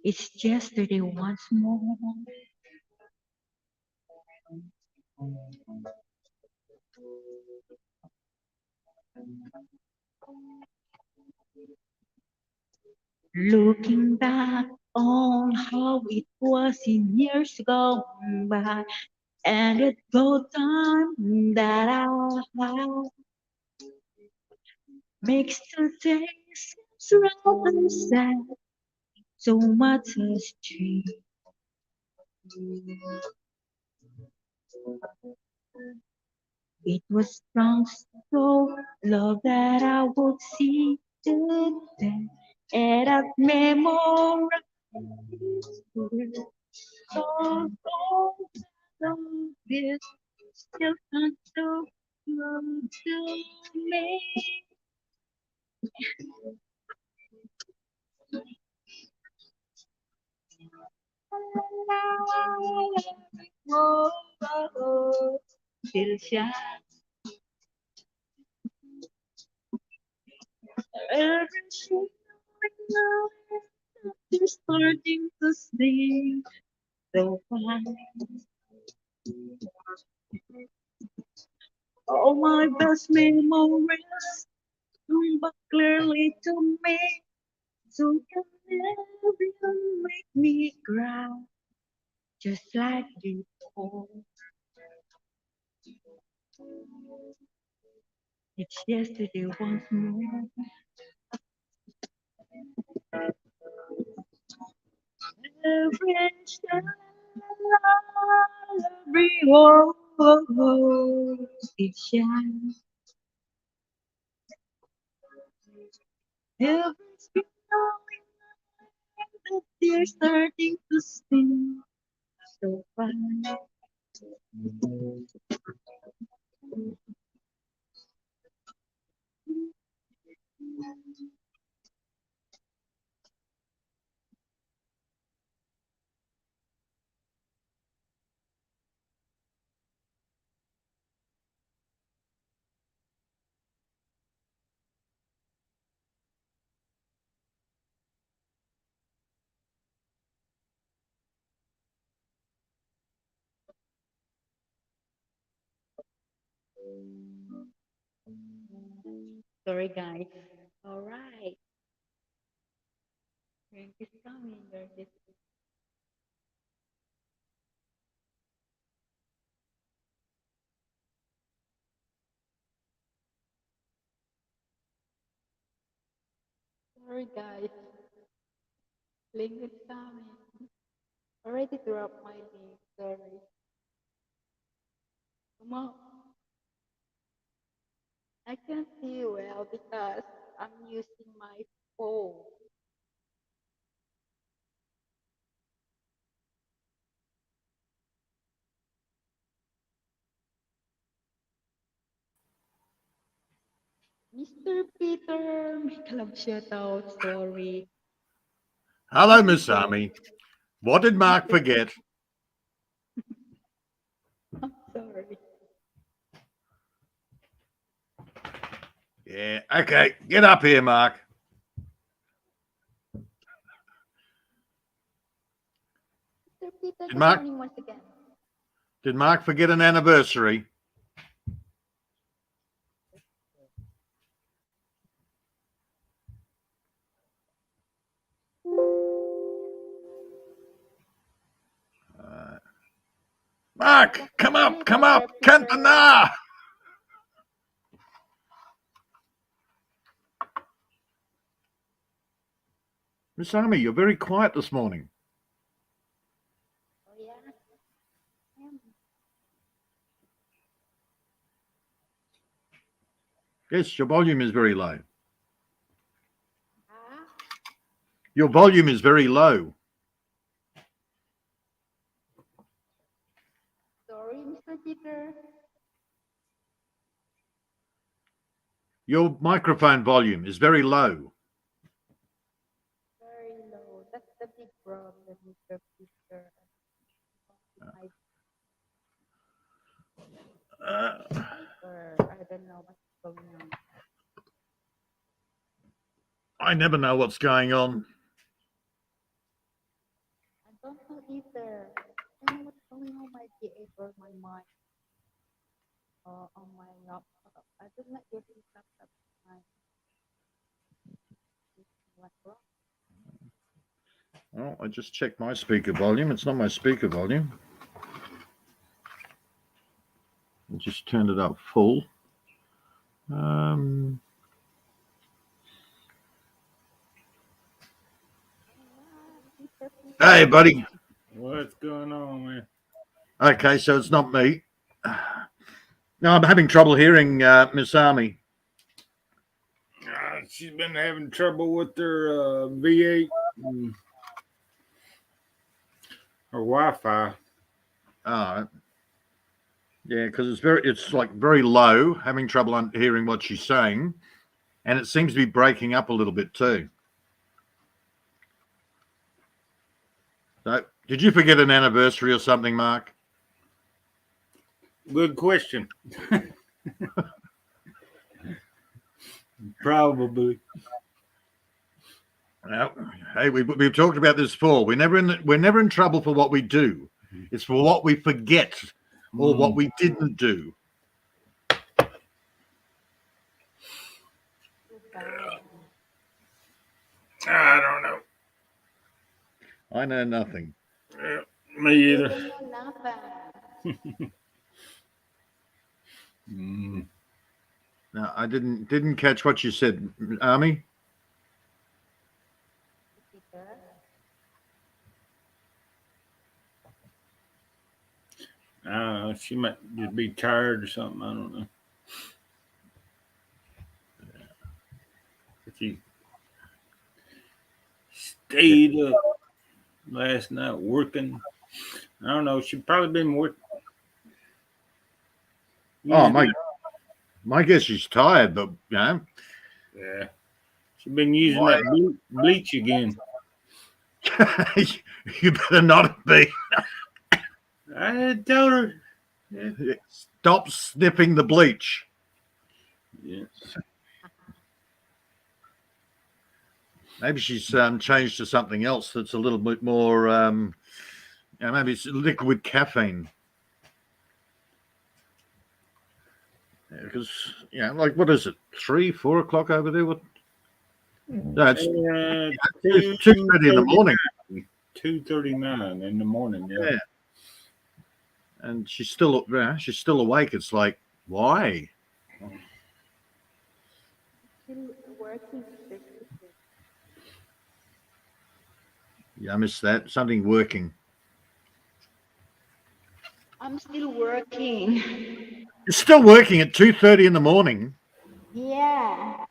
It's yesterday once more. Looking back on how it was in years gone by, and the good time that I had makes today seems rather sad. So much has changed. It was strong, so love that I would see today. And that memory so this still comes so close to me. Oh, oh, oh, still shine. Every single They're starting to sing so fine. All my best memories come back clearly to me. So can never make me cry, just like before. It's yesterday once more. Every step, every word, it shines. Every feeling that they're starting to sing so fine. Sorry, guys. All right. Drink is coming. Drink is Sorry, guys. Link is coming. Already dropped my link. Sorry. Come on. I can't see you well because I'm using my phone. Mr. Peter, make a love shout out. Sorry. Hello, Miss Army. What did Mark forget? I'm sorry. Yeah, okay. Get up here, Mark. Mr. Peter, Did good Mark, morning once again. did Mark forget an anniversary? Mark, come up, Mr. Peter. Kantahan! Miss Army, you're very quiet this morning. Oh, yeah. Yes, your volume is very low. Ah, Your volume is very low. sorry, Mr. Peter. Your microphone volume is very low. Very low. That's the big problem, Mr. Peter. I don't know what's going on. I never know what's going on. I don't know either. I don't know what's going on my DA or my mic on my laptop. I don't know if it's laptop my what's wrong. Oh, I just checked my speaker volume. It's not my speaker volume. I just turned it up full. Hey, buddy. What's going on, man? Okay, so it's not me. No, I'm having trouble hearing Miss Army. She's been having trouble with her V8 and her Wi-Fi. Yeah, because it's like very low, having trouble hearing what she's saying, and it seems to be breaking up a little bit too. So, did you forget an anniversary or something, Mark? Good question. Probably. Now, hey, we've talked about this before. We're never in trouble for what we do. It's for what we forget or what we didn't do. Too bad. I don't know. I know nothing. Yeah, me You either. don't know nothing. Mm. No, I didn't catch what you said, Army. Peter. She might just be tired or something. I don't know. But she stayed up last night working. I don't know. She probably been working. Oh, my guess she's tired, but Yeah. She's been using Why? that bleach again. You better not be. I had told her. Yeah. Stop sniffing the bleach. Yeah. Maybe she's changed to something else that's a little bit more. Maybe it's liquid caffeine. Because like what is it? 3, 4 o'clock over there? What? No, it's 2:30 in the morning. 2:39 in the morning. Yeah. And she's still awake. It's like, why? Still working, Mr. Peter. Yeah, I missed that. Something working. I'm still working. You're still working at 2:30 in the morning. Yeah,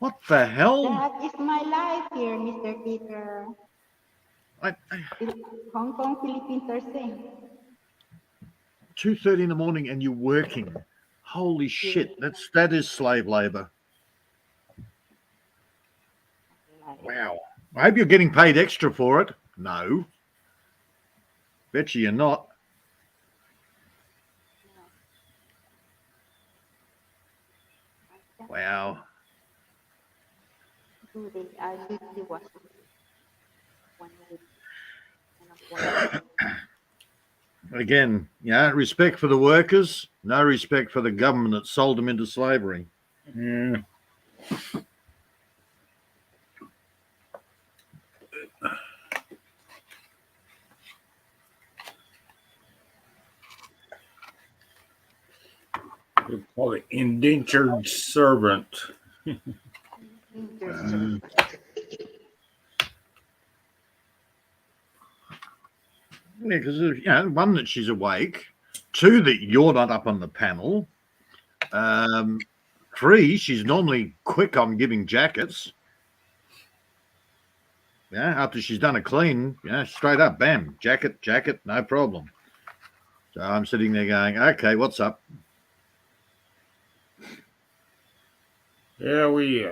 What the hell? that is my life here, Mr. Peter. Hong Kong, Philippines are same. 2:30 in the morning and you're working. Holy shit! That is slave labor. Wow. I hope you're getting paid extra for it. No. Bet you're not. Wow. I literally was 1 week. And I'm Again, respect for the workers, no respect for the government that sold them into slavery. Yeah. We call it indentured servant. Yeah, because one, that she's awake, 2, that you're not up on the panel, 3, she's normally quick on giving jackets. After she's done a clean, straight up, bam, jacket, no problem. So I'm sitting there going, okay, what's up? Yeah, we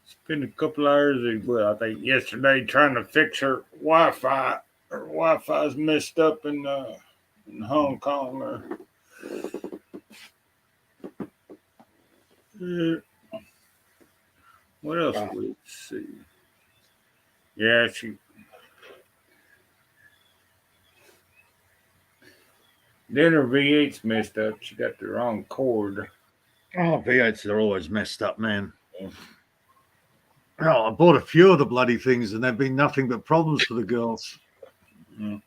spent a couple hours, I think yesterday, trying to fix her Wi-Fi. Her Wi-Fi's messed up in Hong Kong. What else would we see? Yeah, then her V8's messed up. She got the wrong cord. Oh, V8s are always messed up, man. Oh, I bought a few of the bloody things and they've been nothing but problems for the girls. Mm.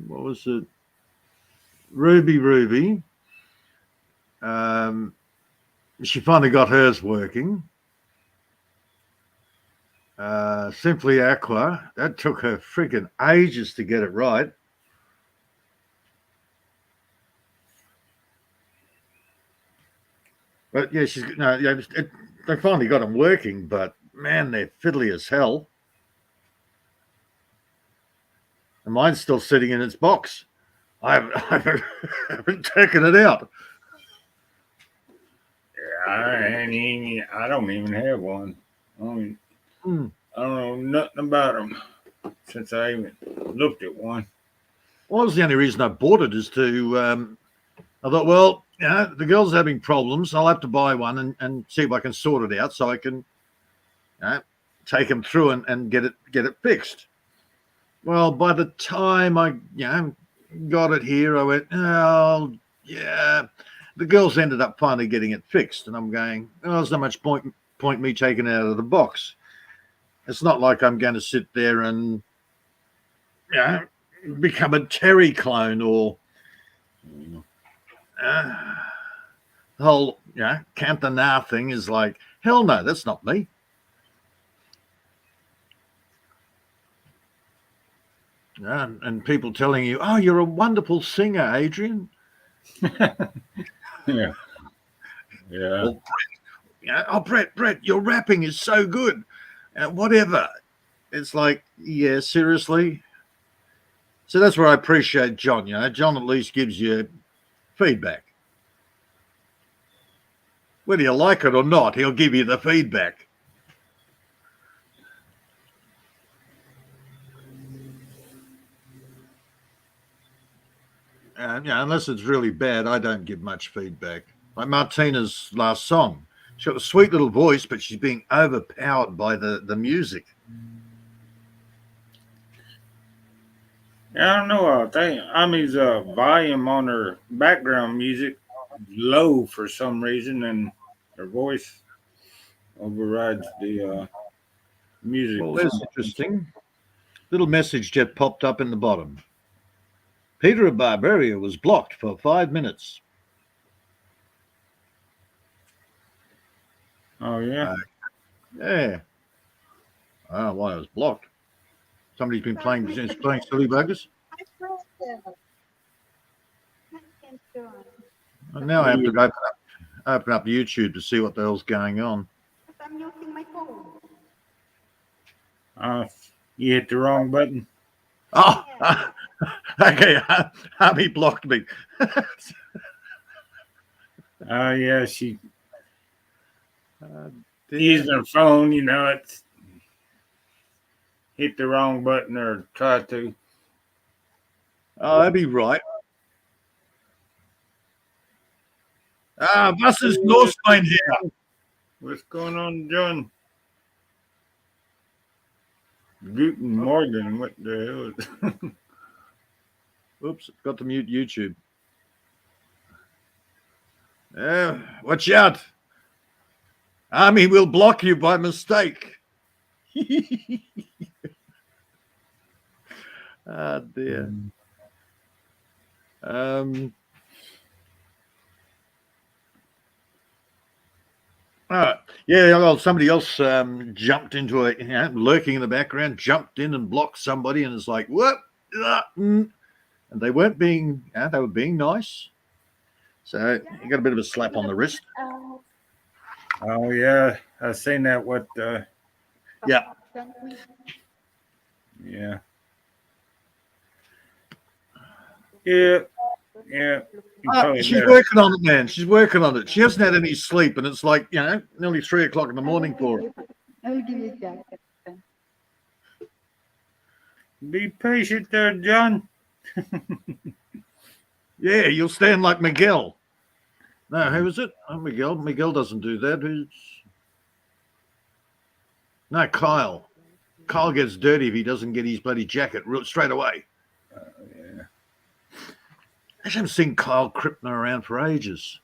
What was it? Ruby. She finally got hers working. Simply Aqua, that took her freaking ages to get it right. But yeah, they finally got them working, but man, they're fiddly as hell. And mine's still sitting in its box. I haven't taken it out. Yeah, I don't even have one. I don't know nothing about them since I even looked at one. Well, that was the only reason I bought it, is to I thought, well, the girl's having problems. I'll have to buy one and see if I can sort it out so I can take them through and get it fixed. Well, by the time I got it here, I went, oh yeah. The girls ended up finally getting it fixed, and I'm going, oh, there's not much point me taking it out of the box. It's not like I'm going to sit there and become a Terry clone or the whole Kantahan thing is like, hell no, that's not me. And people telling you, oh, you're a wonderful singer, Adrian. Yeah. Well, Brett, your rapping is so good. Whatever. It's like, yeah, seriously. So that's where I appreciate John. John at least gives you feedback. Whether you like it or not, he'll give you the feedback. And unless it's really bad, I don't give much feedback. Like Martina's last song, she's got a sweet little voice, but she's being overpowered by the music. I don't know. I think Ami's volume on her background music is low for some reason, and her voice overrides the music. Well, that's interesting. Little message just popped up in the bottom. Peter of Barbaria was blocked for 5 minutes. Oh yeah. Yeah. I don't know why it was blocked. Somebody's been playing silly buggers. I pressed it. I can't join. And now I have to open up YouTube to see what the hell's going on. Because I'm using my phone. You hit the wrong button. Oh, okay. Abby blocked me. Yeah, she using her phone. It's hit the wrong button or try to. Oh, that'd be right. Was ist los, mein Herr? What's going on, John? Guten Morgen. What the hell is Oops, got to mute YouTube. Watch out. Army will block you by mistake. Ah, dear. Yeah, well, somebody else jumped into lurking in the background, jumped in and blocked somebody, and it's like, what? And they weren't being, they were being nice. So you got a bit of a slap on the wrist. Oh yeah, I seen that. What? Yeah. Yeah. Yeah. She's working on it, man. She's working on it. She hasn't had any sleep, and it's like, nearly 3 o'clock in the morning for her. I'll give you that. Be patient there, John. Yeah, you'll stand like Miguel. No, who is it? Oh, Miguel. Miguel doesn't do that. No, Kyle. Kyle gets dirty if he doesn't get his bloody jacket straight away. Yeah. I haven't seen Kyle Krippner around for ages.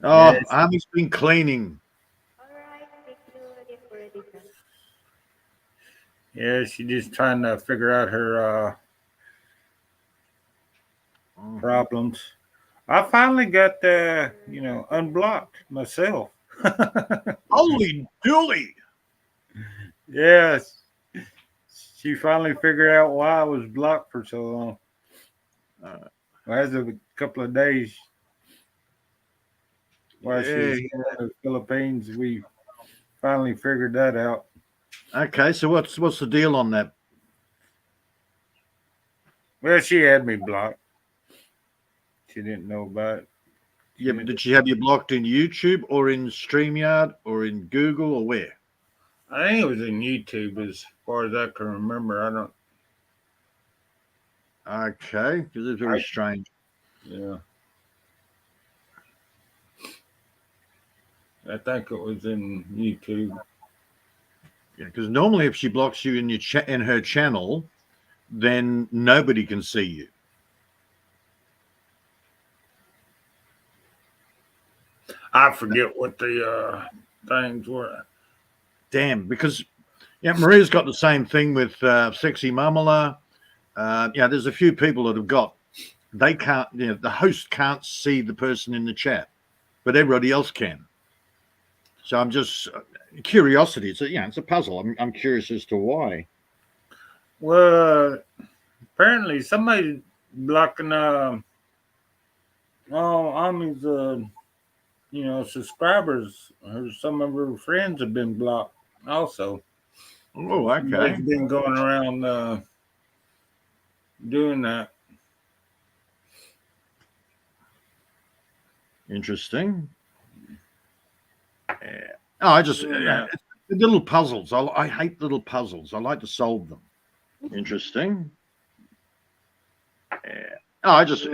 Oh, yes. Army's been cleaning. All right, thank you. Already done. Yeah, she's just trying to figure out her problems. I finally got unblocked myself. Holy dooly! Yes. She finally figured out why I was blocked for so long. As of a couple of days while she was in the Philippines, we finally figured that out. Okay, so what's the deal on that? Well, she had me blocked. She didn't know about it. Yeah, but did she have you blocked in YouTube or in StreamYard or in Google or where? I think it was in YouTube, as far as I can remember. I don't. Okay, because it's very strange. Yeah. I think it was in YouTube. Yeah, because normally if she blocks you in your in her channel, then nobody can see you. I forget what the things were. Damn, because Maria's got the same thing with Sexy Mamala. There's a few people that have got. They can't. The host can't see the person in the chat, but everybody else can. So I'm just curiosity. It's a puzzle. I'm curious as to why. Well, apparently somebody blocking Ami's subscribers, or some of her friends have been blocked also. Oh, okay. Somebody's been going around doing that. Interesting. Yeah. Oh, I just little puzzles. I hate little puzzles. I like to solve them. Interesting. Yeah. Oh, I just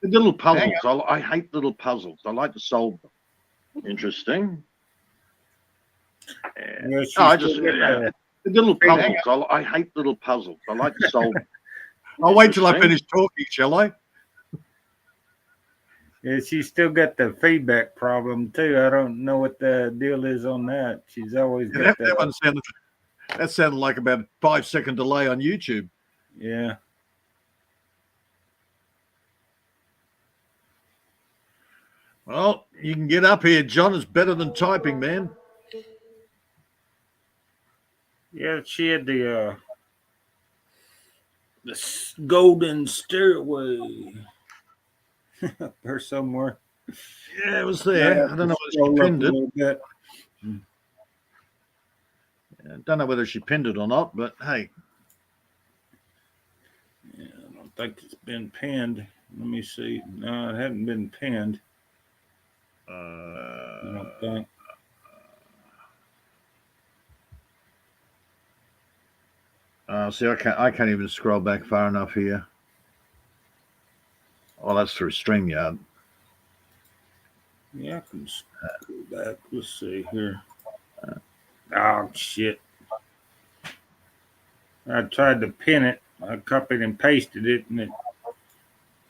little puzzles. I hate little puzzles. I like to solve them. Interesting. Yeah, Oh, I just little puzzles. I hate little puzzles. I like to solve them. I'll wait till I finish talking, shall I? Yeah, she's still got the feedback problem too. I don't know what the deal is on that. She's always got that. That sounded like about a 5-second delay on YouTube. Yeah. Well, you can get up here, John. It's better than typing, man. Yeah, she had the golden stairway up there somewhere. Yeah, it was there. I don't know whether she pinned it. I don't know whether she pinned it or not, but hey. Yeah, I don't think it's been pinned. Let me see. No, it hadn't been pinned. I don't think. See, I can't even scroll back far enough here. Oh, that's through StreamYard. Yeah, I can scroll back. Let's see here. Oh, shit. I tried to pin it. I copied and pasted it, and it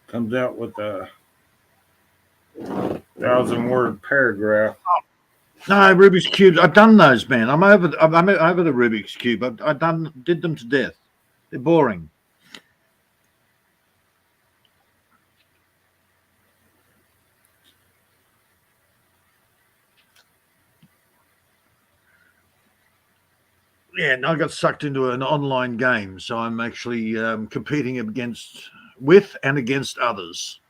comes out with a 1,000-word paragraph. No, Rubik's Cube. I've done those, man. I'm over the Rubik's Cube. I did them to death. They're boring. Yeah, and I got sucked into an online game, so I'm actually competing with and against others.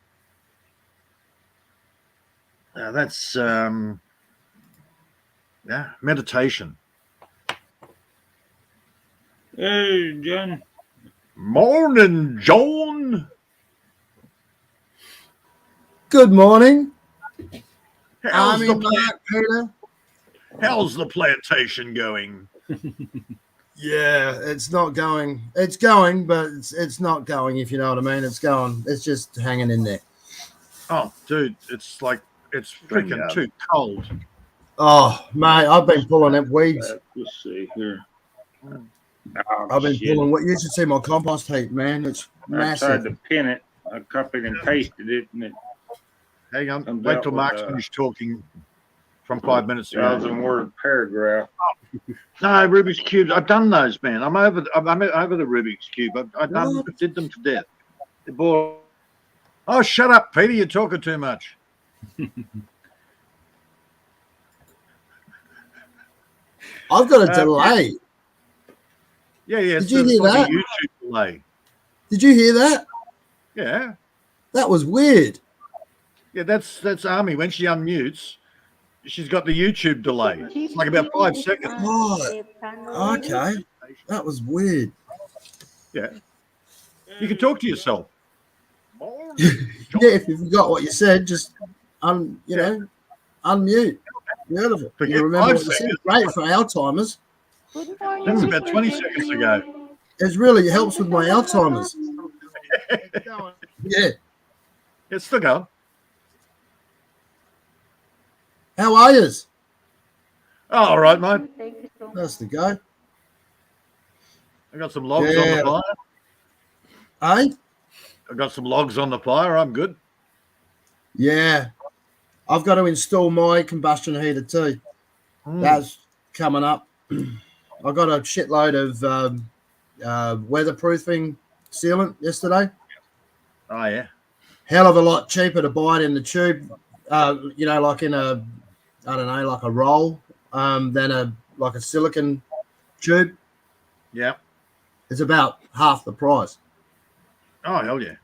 That's meditation. Hey, John. Morning, John. Good morning. How's Peter. How's the plantation going? Yeah, it's not going. It's going, but it's not going, if you know what I mean. It's going. It's just hanging in there. Oh, dude, it's freaking too cold. Oh, mate, I've been pulling up weeds. Let's see here. I've been pulling what you should see my compost heap, man. It's massive. I tried to pin it. I copied and pasted it, and it. Hang on. Wait till Mark's finished talking from 5 minutes ago. 1,000-word paragraph. No, Rubik's Cube. I've done those, man. I'm over the Rubik's Cube. I did them to death. They're boring. Oh, shut up, Peter. You're talking too much. I've got a delay. Yeah. Did you hear that? YouTube delay. Did you hear that? Yeah. That was weird. Yeah, that's Army. When she unmutes, she's got the YouTube delay. It's like about 5 seconds. Oh, okay. That was weird. Yeah. You can talk to yourself. Yeah, if you forgot what you said, just unmute. Beautiful. Forget You remember 5 what you said. seconds. Great for Alzheimer's. Good morning, That's about Mr. 20 seconds ago. It really helps with my Alzheimer's. It's going. Yeah. It's still going. How are you? Oh, all right, mate. Thank you so much. That's the go. I got some logs on the Yeah. fire. Eh? I got some logs on the fire. I'm good. Yeah. I've got to install my combustion heater too. That's coming up. I got a shitload of weatherproofing sealant yesterday. Oh, yeah. Hell of a lot cheaper to buy it in the tube, like in a, I don't know, like a roll, than a silicon tube. Yeah. It's about half the price. Oh, hell yeah.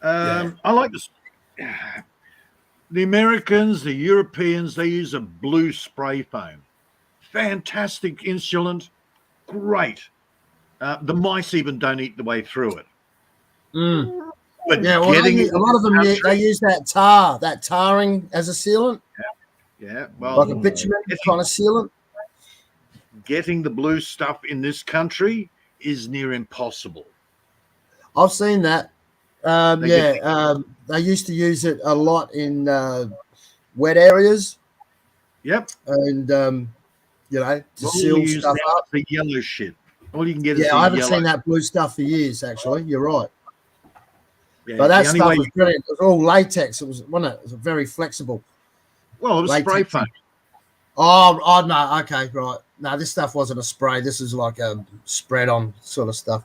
Yeah. I like this. The Americans, the Europeans, they use a blue spray foam. Fantastic insulant. Great. The mice even don't eat the way through it. Mm. But Yeah, well, getting a lot of them they use that tarring as a sealant, yeah, well, like a bitumen kind of sealant. getting the blue stuff in this country is near impossible. I've seen that. They They used to use it a lot in wet areas, Yep. and to All seal you use stuff now up. is the yellow shit. All you can get is Yeah, the I haven't yellow. seen that blue stuff for years. Actually, you're right. Yeah, But that the only stuff way was brilliant. It was all latex. It was very flexible. well, it was spray Latex. foam. Oh, no. Okay, right. No, this stuff wasn't a spray. This is like a spread on sort of stuff.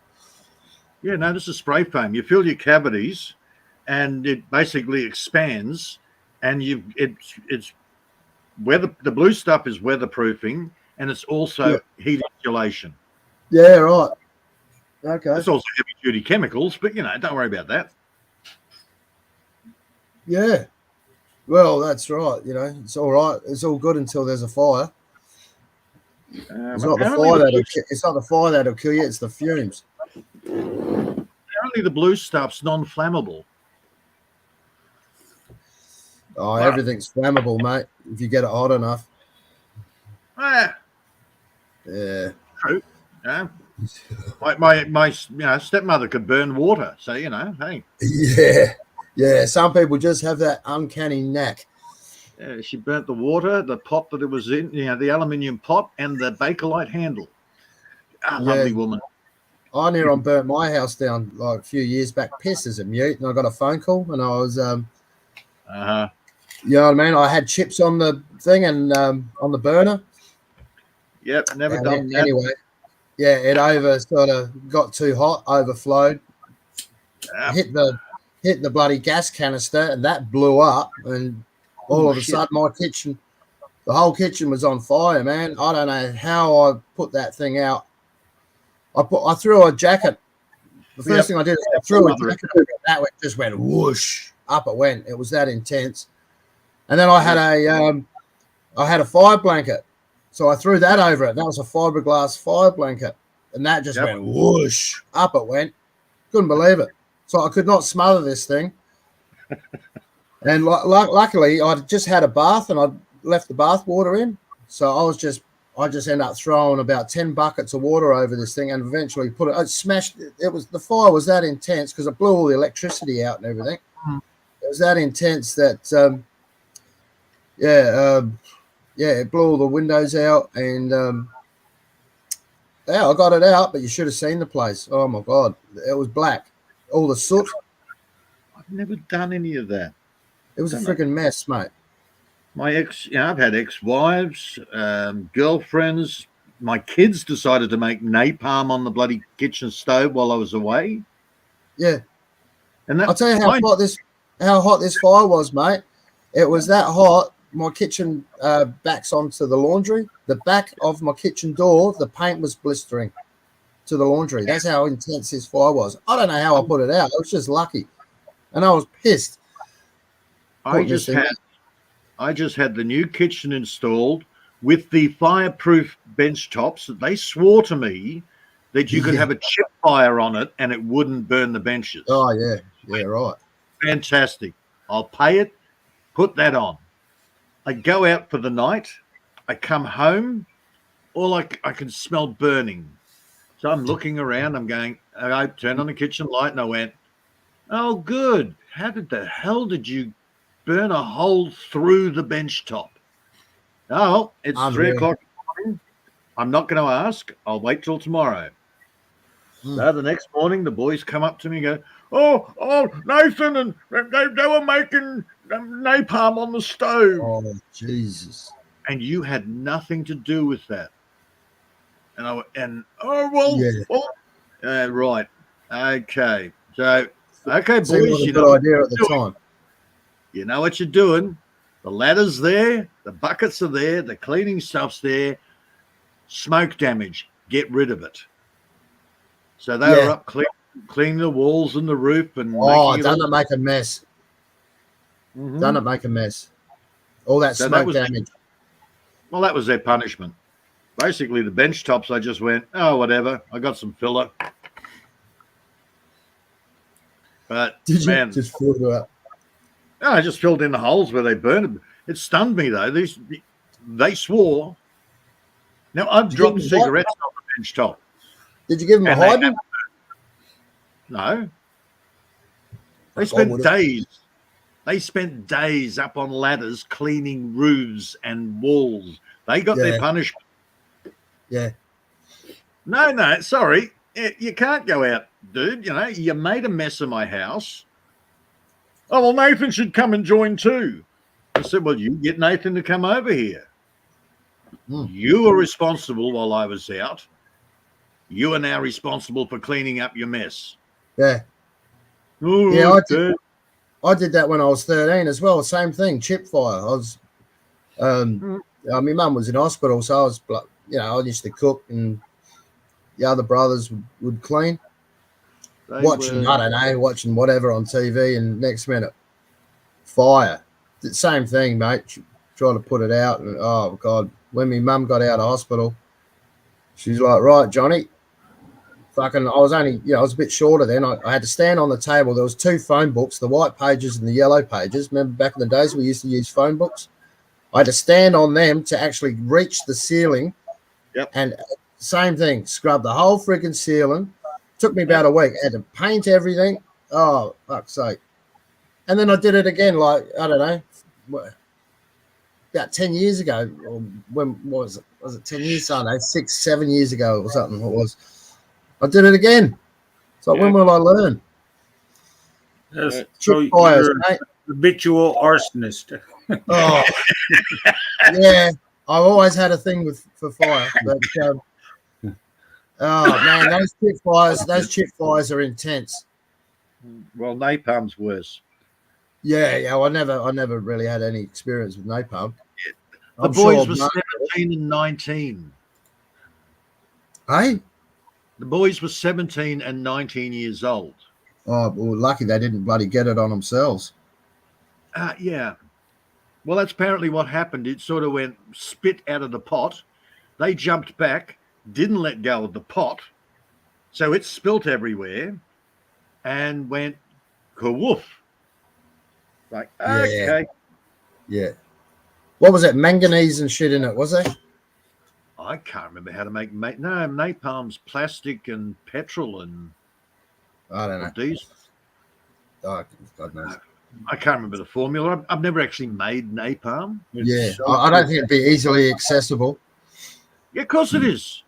Yeah, no, this is spray foam. You fill your cavities, and it basically expands, and it's weather. The blue stuff is weatherproofing, and it's also heat insulation. Yeah, right. Okay. It's also heavy duty chemicals, but don't worry about that. Yeah. Well, that's right. It's all right. It's all good until there's a fire. It's not the fire it's not the fire that'll kill you. It's the fumes. Apparently, the blue stuff's non-flammable. Oh, everything's flammable, mate. If you get it hot enough. Ah, Yeah. true. Yeah. My stepmother could burn water, so hey. Yeah. Yeah. Some people just have that uncanny knack. She burnt the water, the pot that it was in, the aluminium pot, and the Bakelite handle. Lovely woman. I near on burnt my house down like a few years back, pissed as a mute, and I got a phone call, and I was, you know what I mean? I had chips on the thing and on the burner. Yep, never And done that. Anyway, yeah, it sort of got too hot, overflowed, hit the bloody gas canister, and that blew up, and all of a sudden the whole kitchen was on fire, man. I don't know how I put that thing out. I threw a jacket. The first thing I did is I threw a jacket over it. That just went whoosh, up it went. It was that intense. And then I had a fire blanket. So I threw that over it. That was a fiberglass fire blanket. And that just went whoosh, up it went. Couldn't believe it. So I could not smother this thing. And luckily, I just had a bath and I left the bath water in. So I just ended up throwing about 10 buckets of water over this thing and eventually it smashed. The fire was that intense because it blew all the electricity out and everything. It was that intense that, it blew all the windows out and, I got it out, but you should have seen the place. Oh my God. It was black. All the soot. I've never done any of that. It was a freaking mess, mate. My I've had ex-wives, girlfriends. My kids decided to make napalm on the bloody kitchen stove while I was away. Yeah. And I'll tell you how hot this fire was, mate. It was that hot. My kitchen backs onto the laundry. The back of my kitchen door, the paint was blistering to the laundry. That's how intense this fire was. I don't know how I put it out. I was just lucky. And I was pissed. I just had the new kitchen installed with the fireproof bench tops that they swore to me that you could have a chip fire on it and it wouldn't burn the benches. Oh, yeah. Yeah, right. Fantastic. I'll pay it. Put that on. I go out for the night. I come home. all I can smell burning. So I'm looking around. I'm going. I turned on the kitchen light and I went, "Oh, good. How the hell did you burn a hole through the bench top?" Oh, it's Unreal. 3 o'clock in the morning. I'm not going to ask. I'll wait till tomorrow. So the next morning, the boys come up to me and go, "Oh, Nathan, and they were making napalm on the stove." Oh, Jesus. And you had nothing to do with that. And right, okay. So, okay, Seemed boys, like a you know good what idea at the you're doing. time. You know what you're doing. The ladder's there, the buckets are there, the cleaning stuff's there. Smoke damage, get rid of it. So they were up cleaning the walls and the roof and Oh, making it don't all. it make a mess? Mhm. Don't it make a mess? All that So smoke damage. Well, that was their punishment. Basically, the bench tops, I just went, oh, whatever. I got some filler. But, Did you man, just fill it up? I just filled in the holes where they burned them. It stunned me, though. They swore. Now, I've Did you dropped give them cigarettes on the bench top. Did you give them a And they hiding? No. They I spent would've. days. They spent days up on ladders cleaning roofs and walls. They got their Yeah. punishment. Yeah. No, sorry. You can't go out, dude. You know, you made a mess of my house. Oh, well, Nathan should come and join too. I said, well, you get Nathan to come over here. You were responsible while I was out. You are now responsible for cleaning up your mess. Yeah. Oh, Yeah, I did that when I was 13 as well. Same thing, chip fire. I was, my mum was in hospital, so I was, I used to cook and the other brothers would clean. Watching whatever on TV, and next minute, fire. The same thing, mate. Try to put it out, and oh God, when my mum got out of hospital, she's like, right, Johnny. Fucking, I was only, I was a bit shorter then. I had to stand on the table. There was 2 phone books, the white pages and the yellow pages. Remember back in the days we used to use phone books? I had to stand on them to actually reach the ceiling. Yep. And same thing, scrub the whole freaking ceiling. Took me about a week. I had to paint everything. Oh, fuck's sake. And then I did it again, like, I don't know, about 10 years ago. Or when was it? Was it 10 years? I don't know, 6, 7 years ago or something it was. I did it again. So when will I learn? Yes. Chip fires, mate. Habitual arsonist. Oh, yeah. I've always had a thing for fire, but oh man, those chip fires are intense. Well, napalm's worse. Yeah. I never really had any experience with napalm. The boys were 17 and 19. Hey? The boys were 17 and 19 years old. Oh, well, lucky they didn't bloody get it on themselves. Yeah. Well, that's apparently what happened. It sort of went spit out of the pot. They jumped back, didn't let go of the pot, so it spilt everywhere and went ka-woof. Like, okay. Yeah. What was it? Manganese and shit in it, was there? I can't remember how to make no, napalm's plastic and petrol and I don't know. Diesel. Oh, God knows. I can't remember the formula. I've never actually made napalm. Yeah, I don't think it'd be easily accessible. Yeah, of course it is.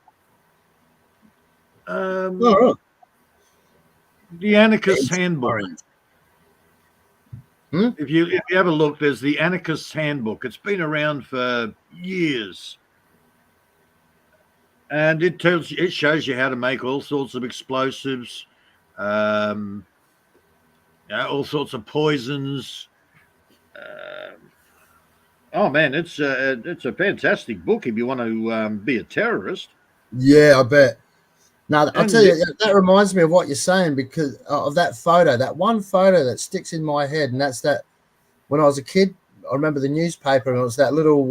Right. The Anarchist's Handbook. If you have a look, there's the Anarchist's Handbook. It's been around for years. And it shows you how to make all sorts of explosives, all sorts of poisons. Oh man, it's a fantastic book if you want to be a terrorist. Yeah, I bet. Now I'll tell you, that reminds me of what you're saying because of that photo, that one photo that sticks in my head, and that's that. When I was a kid, I remember the newspaper, and it was that little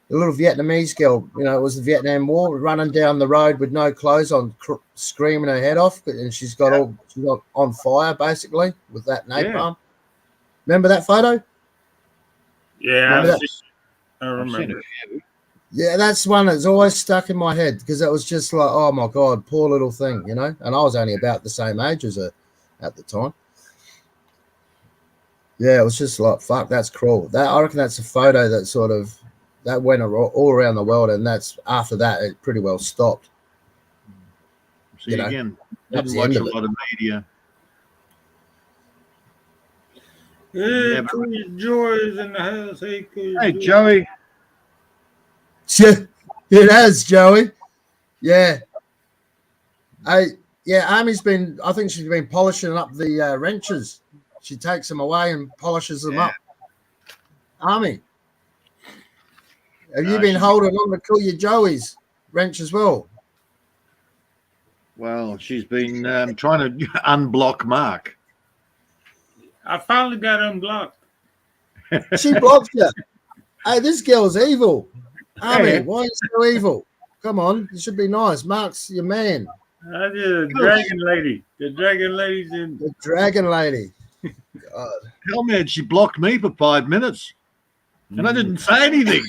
Vietnamese girl. It was the Vietnam War, running down the road with no clothes on, screaming her head off, and she's got on fire basically with that napalm. Remember that photo? Yeah, I remember. Yeah, that's one that's always stuck in my head because it was just like, oh my god, poor little thing, you know. And I was only about the same age as her at the time. Yeah, it was just like, fuck, that's cruel. That I reckon that's a photo that sort of that went all around the world, and that's after that it pretty well stopped. See, You know, again, that was didn't the end watch a of it. lot of media. Hey, Never. Cool Joy is in the house. Hey, Cool Hey, Joy. Joey. It has, Joey. Yeah. Amy's been. I think she's been polishing up the wrenches. She takes them away and polishes them up. Amy, have you been She's holding on to Cool Your Joey's wrench as well? Well, she's been trying to unblock Mark. I finally got unblocked. She blocks you. Hey, this girl's evil. Amy, Yeah. why are you so evil? Come on, you should be nice. Mark's your man. I did a dragon lady. The dragon lady's in. The dragon lady. God. Hell, man, she blocked me for 5 minutes, and I didn't say anything.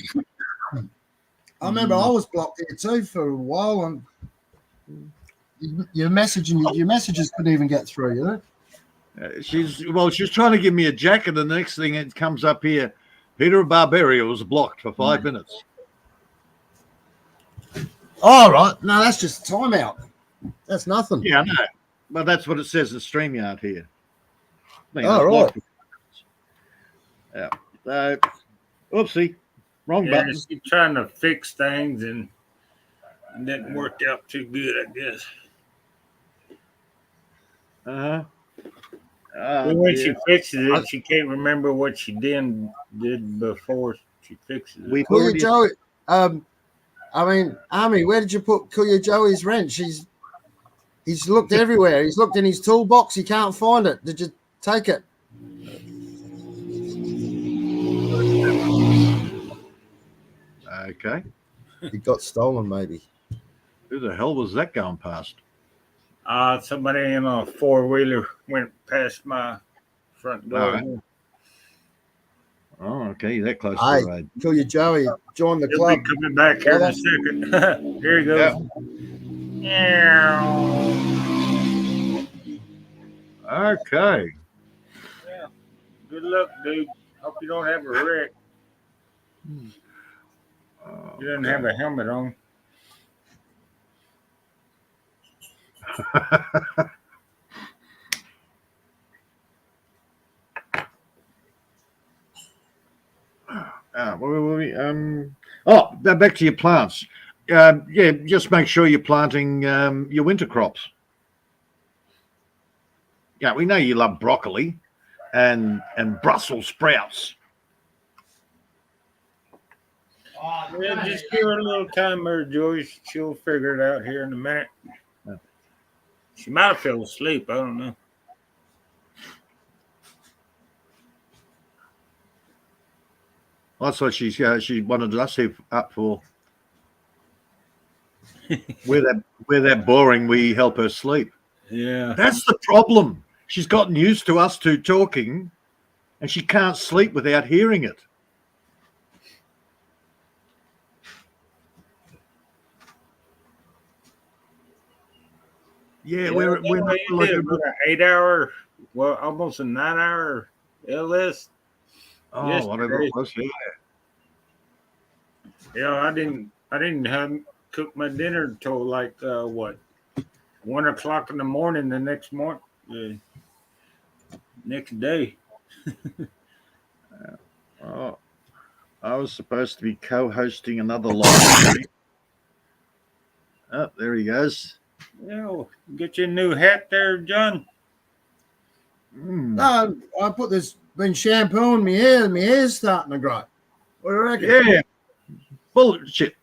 I remember I was blocked here too for a while, and your messages couldn't even get through. You know. She's trying to give me a jacket, and the next thing it comes up here, Peter Barberio was blocked for 5 minutes. All right, no, that's just a timeout. That's nothing. Yeah, I know. But that's what it says in StreamYard here. Oh, right. Yeah. So, oopsie. Wrong Yeah, button. she's trying to fix things and it didn't work out too good, I guess. Uh-huh. Then when she fixes it, she can't remember what she did before she fixes it. We've Cool Your already Joey. I mean, Amy, where did you put Cool Your Joey's wrench? He's looked everywhere. He's looked in his toolbox. He can't find it. Did you take it? Okay. It got stolen, maybe. Who the hell was that going past? Somebody in a 4-wheeler went past my front door. All right. Oh, okay. That close to Hey, the road. Cool Your Joey. Join the He'll club. be coming back here in a second. Here he goes. Okay. Yeah. Good luck, dude. Hope you don't have a wreck. You didn't have a helmet on. Where were we? Back to your plants. Just make sure you're planting your winter crops. Yeah, we know you love broccoli and Brussels sprouts. Yeah, just give her a little time there, Joyce. She'll figure it out here in a minute. She might have fell asleep. I don't know. That's what she wanted us up for. We're that boring. We help her sleep. Yeah. That's the problem. She's gotten used to us two talking, and she can't sleep without hearing it. Yeah, we're not like an 8-hour, well, almost a 9-hour LS. Whatever it was. Yeah, I didn't have cook my dinner till like 1 o'clock in the morning the next morning, next day. I was supposed to be co-hosting another live. Oh, there he goes. Yeah, get your new hat there, John. No, I put this, been shampooing my hair, and my hair's starting to grow. What do you reckon? Yeah. Bullshit.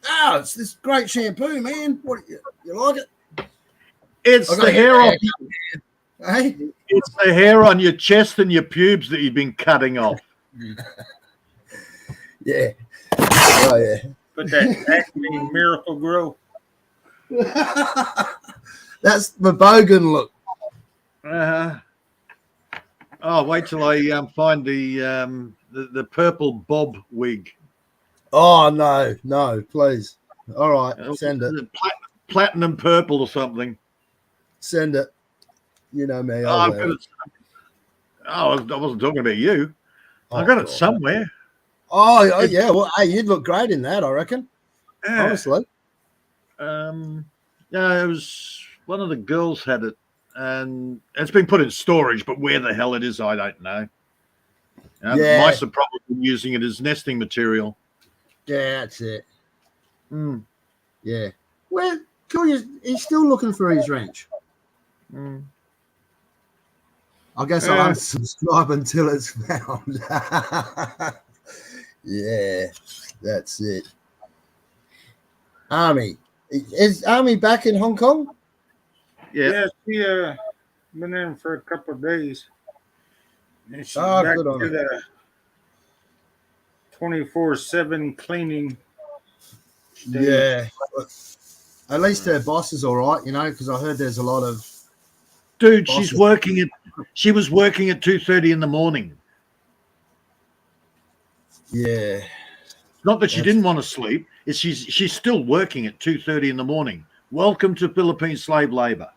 Oh, it's this great shampoo, man. What you like it? It's the hair on. Hey? It's the hair on your chest and your pubes that you've been cutting off. Yeah. Oh yeah. Put that acne miracle grow. That's the bogan look. Wait till I find the purple bob wig. Oh no, please. All right, send it. Platinum purple or something. Send it. You know me. Oh, I'll I've wear got it. it. Oh, I wasn't talking about you. I Oh, got it God. somewhere. Oh yeah. Well, hey, you'd look great in that, I reckon. Yeah. Honestly. Yeah, it was one of the girls had it, and it's been put in storage, but where the hell it is, I don't know. Yeah. Mice are probably using it as nesting material. Yeah, that's it. Mm. Yeah. Well, he's still looking for his wrench. Mm. I guess I'll unsubscribe until it's found. Yeah, that's it. Army. Is Army back in Hong Kong? Yeah. She been in for a couple of days. And she's Oh, back good on to her. the 24/7 cleaning stage. Yeah. But at least her boss is all right, you know, because I heard there's a lot of Dude, bosses. she was working at 2:30 in the morning. Yeah. Not that she didn't want to sleep, it's she's still working at 2:30 in the morning. Welcome to Philippine slave labor.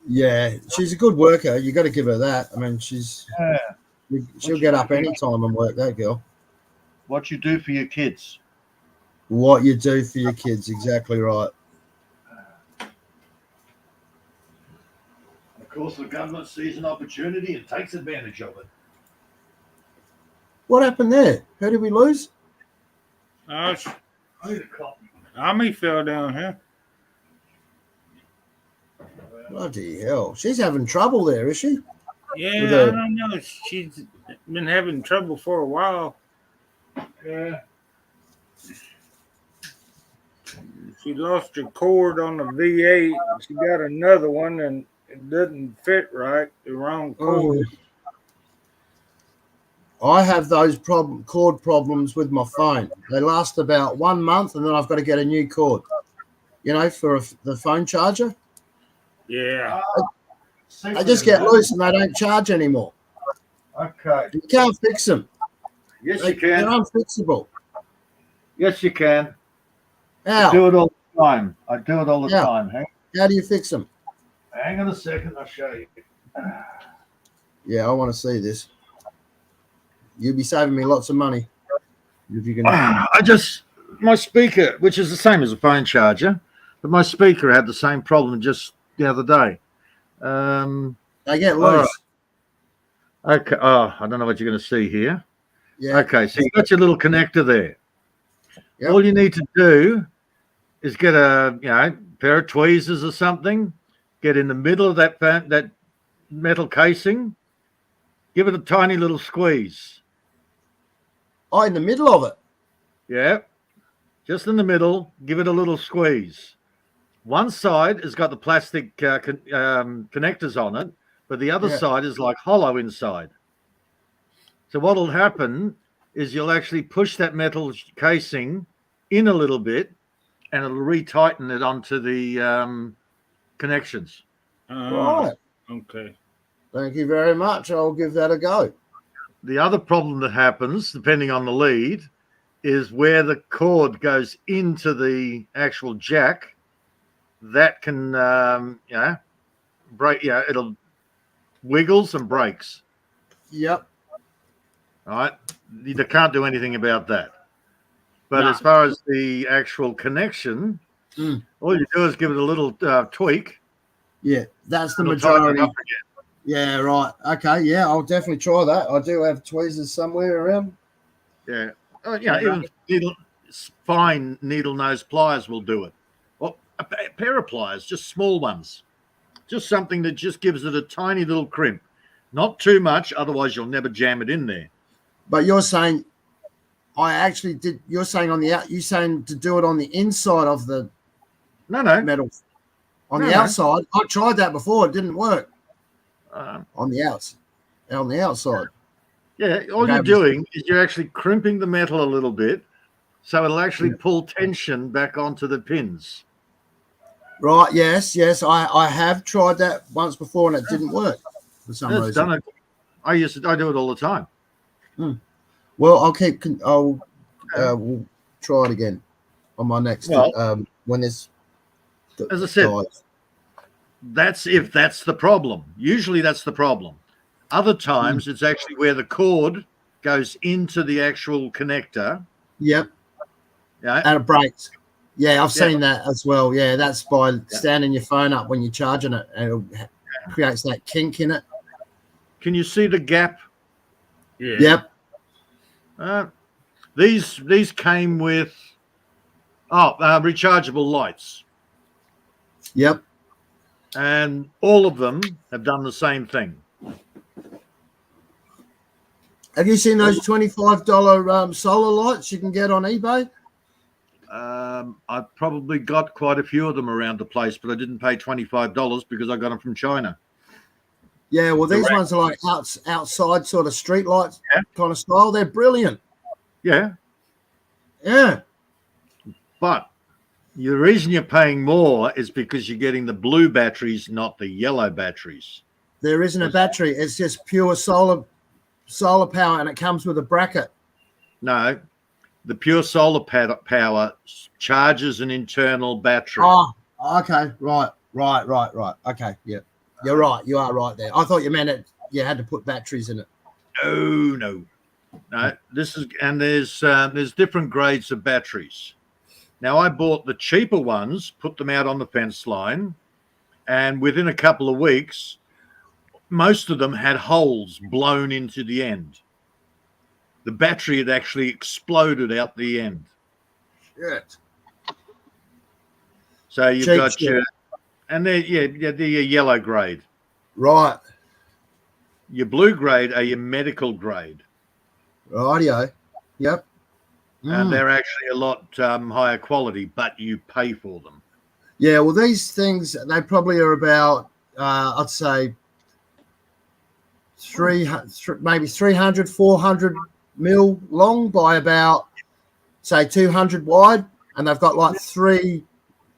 Yeah, she's a good worker. You got to give her that. I mean, she'll get up any time and work. That girl. What you do for your kids. What you do for your kids, exactly right. Of course, the government sees an opportunity and takes advantage of it. What happened there? Who did we lose? Ami fell down here. Bloody hell! She's having trouble there, is she? Yeah, I don't know. She's been having trouble for a while. Yeah. She lost her cord on the V8. She got another one, and it doesn't fit right. The wrong cord. I have those cord problems with my phone. They last about 1 month, and then I've got to get a new cord. You know, for the phone charger. Yeah. They just get loose and they don't charge anymore. Okay. You can't fix them. Yes, you They're can. unfixable. Yes, you can. How? I do it all the time. I do it all the time. How do you fix them? Hang on a second. I'll show you. Yeah, I want to see this. You'll be saving me lots of money if you can. My speaker, which is the same as a phone charger, but my speaker had the same problem just the other day. They get loose. Right. Okay. Oh, I don't know what you're going to see here. Yeah. Okay. So you've got your little connector there. Yep. All you need to do is get a pair of tweezers or something. Get in the middle of that metal casing. Give it a tiny little squeeze. Oh, in the middle of it. Yeah. Just in the middle. Give it a little squeeze. One side has got the plastic connectors on it, but the other side is like hollow inside. So what will happen is you'll actually push that metal casing in a little bit, and it'll retighten it onto the connections. Right. Okay. Thank you very much. I'll give that a go. The other problem that happens, depending on the lead, is where the cord goes into the actual jack. That can, break. Yeah, it'll wiggles and breaks. Yep. All right. You can't do anything about that. But as far as the actual connection, all you do is give it a little tweak. Yeah, that's the majority. Yeah, right. Okay, yeah, I'll definitely try that. I do have tweezers somewhere around. Yeah. Even fine needle nose pliers will do it. Well, a pair of pliers, just small ones. Just something that just gives it a tiny little crimp. Not too much, otherwise you'll never jam it in there. But you're saying you're saying you're saying to do it on the inside of the metal. On the outside. I tried that before, it didn't work. On the outside. Yeah, all you're doing is you're actually crimping the metal a little bit, so it'll actually pull tension back onto the pins. Right, yes. I have tried that once before and it didn't work for some reason. I do it all the time. Well, I'll try it again on my next Well, when this as I said, dies. that's if that's the problem. Usually that's the problem. Other times it's actually where the cord goes into the actual connector. Yep. Yeah. And it breaks. Yeah, I've Yeah. seen that as well. Yeah, that's by standing your phone up when you're charging it, and it creates that kink in it. Can you see the gap? Yeah. Yep. These came with rechargeable lights, Yep. and all of them have done the same thing. Have you seen those $25 solar lights you can get on eBay? I've probably got quite a few of them around the place, but I didn't pay $25 because I got them from China. Yeah, well, these Direct. ones are like outside sort of street lights kind of style. They're brilliant. Yeah. Yeah. But the reason you're paying more is because you're getting the blue batteries, not the yellow batteries. There isn't a battery. It's just pure solar power, and it comes with a bracket. No, the pure solar power charges an internal battery. Oh, okay. Right. Okay. Yeah. You're right. You are right there. I thought you meant it. You had to put batteries in it. No. This is, and there's different grades of batteries. Now I bought the cheaper ones, put them out on the fence line, and within a couple of weeks, most of them had holes blown into the end. The battery had actually exploded out the end. Shit. So you've Cheap got shit. your, and they're your yellow grade. Right. Your blue grade are your medical grade. Rightio. Yep. And they're actually a lot higher quality, but you pay for them. Yeah, well, these things, they probably are about, I'd say, maybe 300, 400 mil long by about, say, 200 wide. And they've got like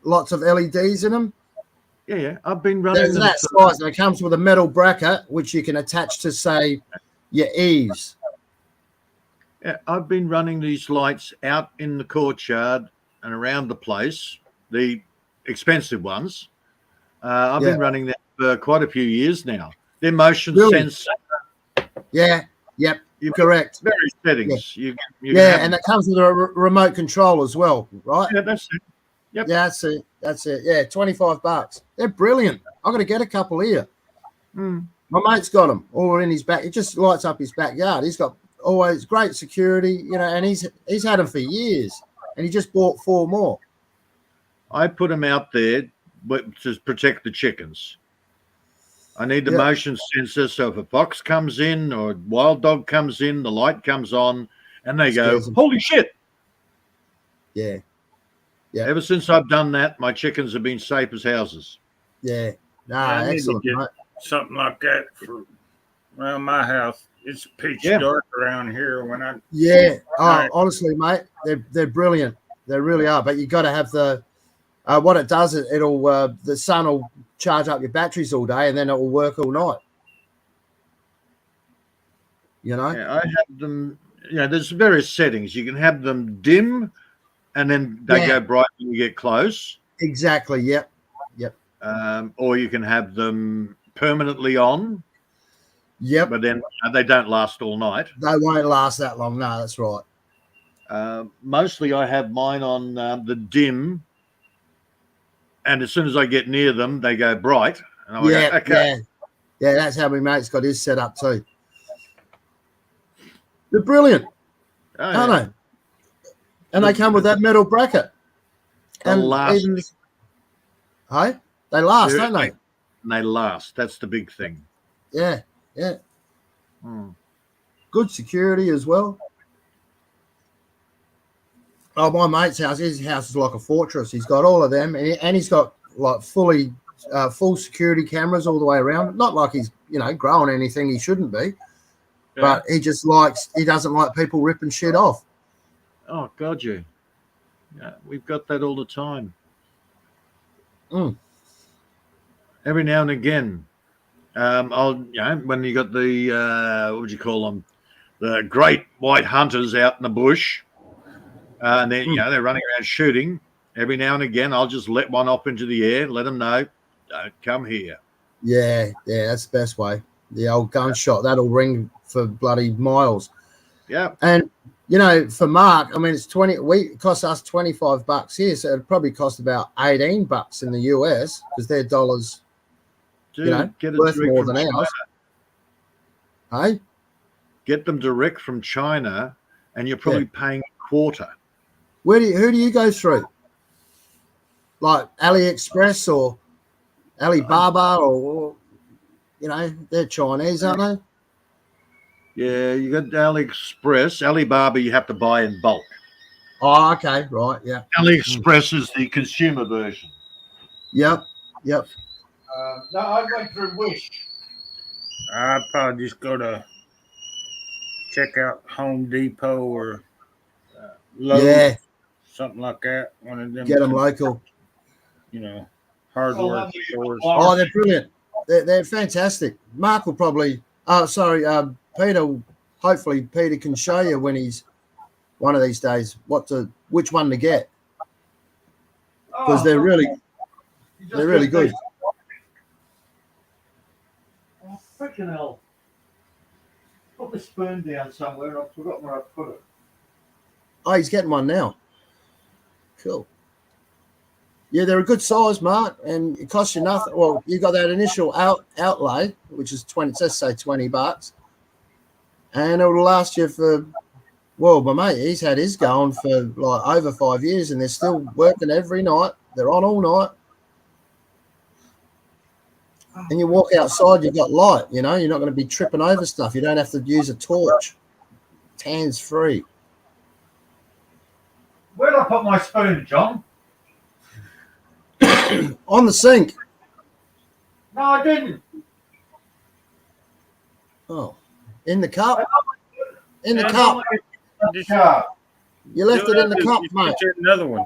lots of LEDs in them. Yeah. I've been running There's them. that size. And it comes with a metal bracket, which you can attach to, say, your eaves. Yeah, I've been running these lights out in the courtyard and around the place, the expensive ones. I've been running them for quite a few years now. They're motion sensor. Yeah, yep, correct. Various settings. Yeah, you and it comes with a remote control as well, right? Yeah, that's it. Yep. Yeah, that's it. Yeah, $25. They're brilliant. I'm going to get a couple here. My mate's got them all in his back. It just lights up his backyard. He's got always great security, and he's had them for years, and he just bought 4 more. I put them out there to protect the chickens. I need the motion sensor, so if a fox comes in or a wild dog comes in, the light comes on, and they go, "Holy shit!" Yeah. Ever since I've done that, my chickens have been safe as houses. Yeah. I need Excellent. to get Mate. something like that for around my house. It's pitch dark around here when I. Yeah. Oh, honestly, mate, they're brilliant. They really are. But you got to have the. What it does is it'll the sun will charge up your batteries all day, and then it will work all night. You know. Yeah, I have them. There's various settings. You can have them dim, and then they go bright when you get close. Exactly. Yep. Or you can have them permanently on. Yep. But then they don't last all night. They won't last that long. No, that's right. Mostly I have mine on the dim, and as soon as I get near them, they go bright. And I go, okay. Yeah, that's how my mate's got his set up too. They're brilliant, aren't they? And they come with that metal bracket. They last. They last, don't they? And they last. That's the big thing. Yeah. Good security as well. Oh, my mate's house, his house is like a fortress. He's got all of them, and he's got like full security cameras all the way around. Not like he's growing anything he shouldn't be, but he doesn't like people ripping shit off. Oh God, yeah, we've got that all the time. Every now and again, when you got the what would you call them, the great white hunters out in the bush. and they're running around shooting. Every now and again, I'll just let one up into the air, let them know, don't come here. Yeah, that's the best way. The old gunshot, that'll ring for bloody miles. Yeah. And for Mark, I mean, it costs us $25 here, so it'd probably cost about $18 in the US because their dollars, Dude, get it worth direct more from than ours. Hey, get them direct from China, and you're probably paying a quarter. who do you go through? Like AliExpress or Alibaba or they're Chinese, aren't they? Yeah, you got AliExpress. Alibaba, you have to buy in bulk. Oh, okay, right, yeah. AliExpress is the consumer version. Yep. No, I went through Wish. I'd probably just go to check out Home Depot or Lowe's, something like that. One of them. Get them local. Hardware stores. Oh, they're brilliant. They're fantastic. Mark will probably. Peter. Hopefully, Peter can show you when he's one of these days which one to get because they're really good. Oh, freaking hell! Put the spoon down somewhere, and I've forgotten where I put it. Oh, he's getting one now. Cool. Yeah, they're a good size, Mark, and it costs you nothing. Well, you got that initial outlay, which is let's say $20, and it will last you for. Well, my mate, he's had his going for like over 5 years, and they're still working every night. They're on all night, and you walk outside, you've got light. You're not going to be tripping over stuff. You don't have to use a torch. It's hands free. Where did I put my spoon, John? On the sink. No, I didn't. Oh, in the cup. In the Yeah, cup. You left it in the cup, mate. Another one.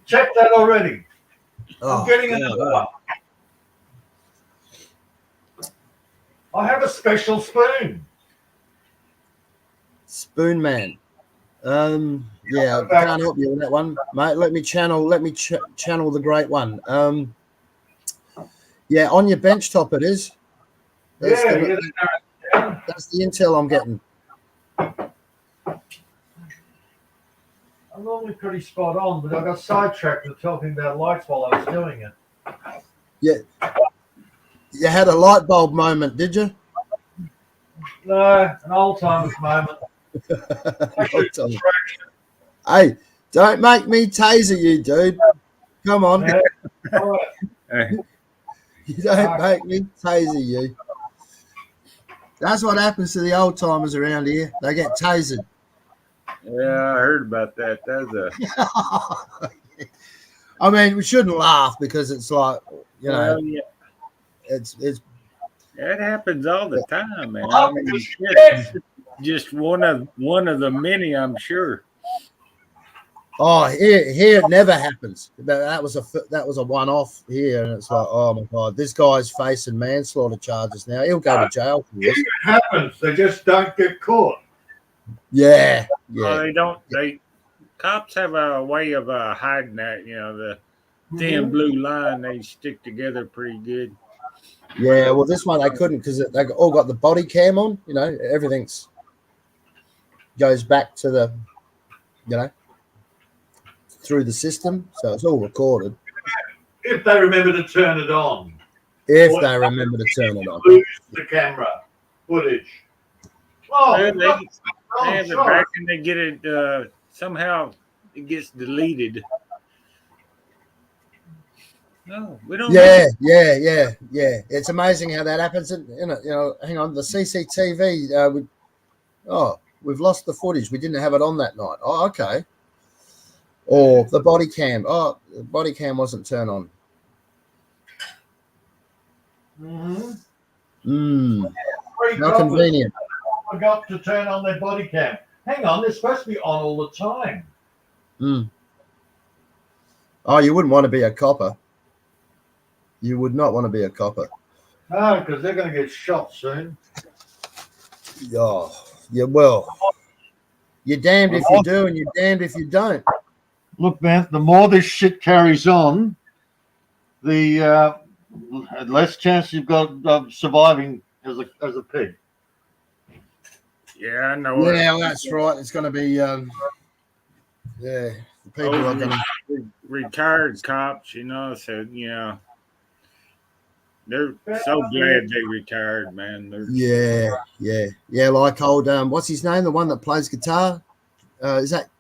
Check that already. Oh, I'm getting another one. I have a special spoon. Spoon man. Yeah, I can't help you with that one, mate. Let me channel the great one. Yeah, on your bench top it is. That's the intel I'm getting. I'm normally pretty spot on, but I got sidetracked with talking about lights while I was doing it. Yeah. You had a light bulb moment, did you? No, an old timer's moment. Hey, don't make me taser you, dude. Come on. Yeah. All right. You don't make me taser you. That's what happens to the old timers around here. They get tasered. Yeah, I heard about that. That's I mean, we shouldn't laugh because it's like, it's it happens all the time, man. Oh, I mean, it's just one of the many, I'm sure. Oh, here it never happens. That was a one-off here, and it's like, oh my god, this guy's facing manslaughter charges now. He'll go to jail for this. It happens. They just don't get caught. Yeah. They don't. Cops have a way of hiding that. The thin blue line they stick together pretty good. Yeah. Well, this one they couldn't because they all got the body cam on. Everything's goes back to the, through the system, so it's all recorded. If they remember to turn it on. If they remember to turn it on. Lose the camera footage. Oh, they have it back and they get it. Somehow it gets deleted. No, we don't. Yeah. It's amazing how that happens. Hang on, the CCTV. We've lost the footage. We didn't have it on that night. Oh, okay. Or the body cam. Oh, the body cam wasn't turned on. How convenient. I forgot to turn on their body cam. Hang on, they're supposed to be on all the time. Oh, you wouldn't want to be a copper. You would not want to be a copper. No, because they're going to get shot soon. Oh, yeah, well. You're damned if you do, and you're damned if you don't. Look, man, the more this shit carries on, the less chance you've got of surviving as a pig. Yeah, I know it. Yeah, well, that's right. It's going to be, the people are going to. Retired cops, you know, so yeah, they're so glad they retired, man. Yeah. Like old, what's his name? The one that plays guitar. Is that?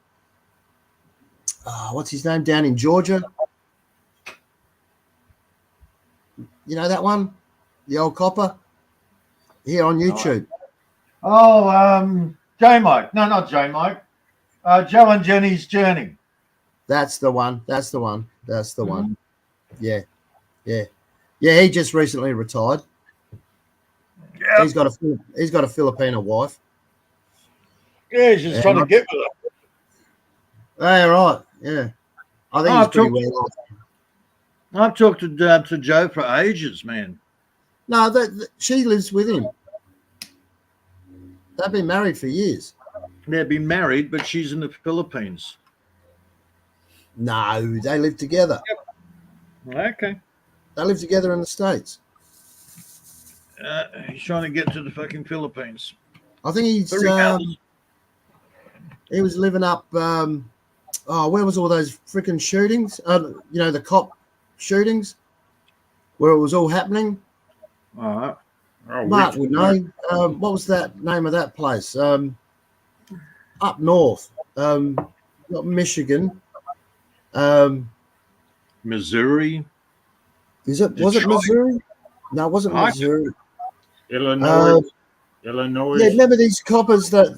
What's his name down in Georgia? You know that one, the old copper. Here on YouTube. Oh, J Mike. No, not J Mike. Joe and Jenny's Journey. That's the one. Yeah. He just recently retired. Yeah. He's got a Filipino wife. Yeah, he's just trying to get with her. Hey, right. Yeah. I think he's pretty well off. I've talked to Joe for ages, man. No, she lives with him. They've been married for years. They've been married, but she's in the Philippines. No, they live together. Okay. They live together in the States. He's trying to get to the fucking Philippines. I think he was living up. Where was all those freaking shootings? The cop shootings, where it was all happening. All right. Mark would know. What was that name of that place? Up north, not Michigan. Missouri. Was it Missouri? No, it wasn't Missouri. Illinois. Yeah, remember these coppers that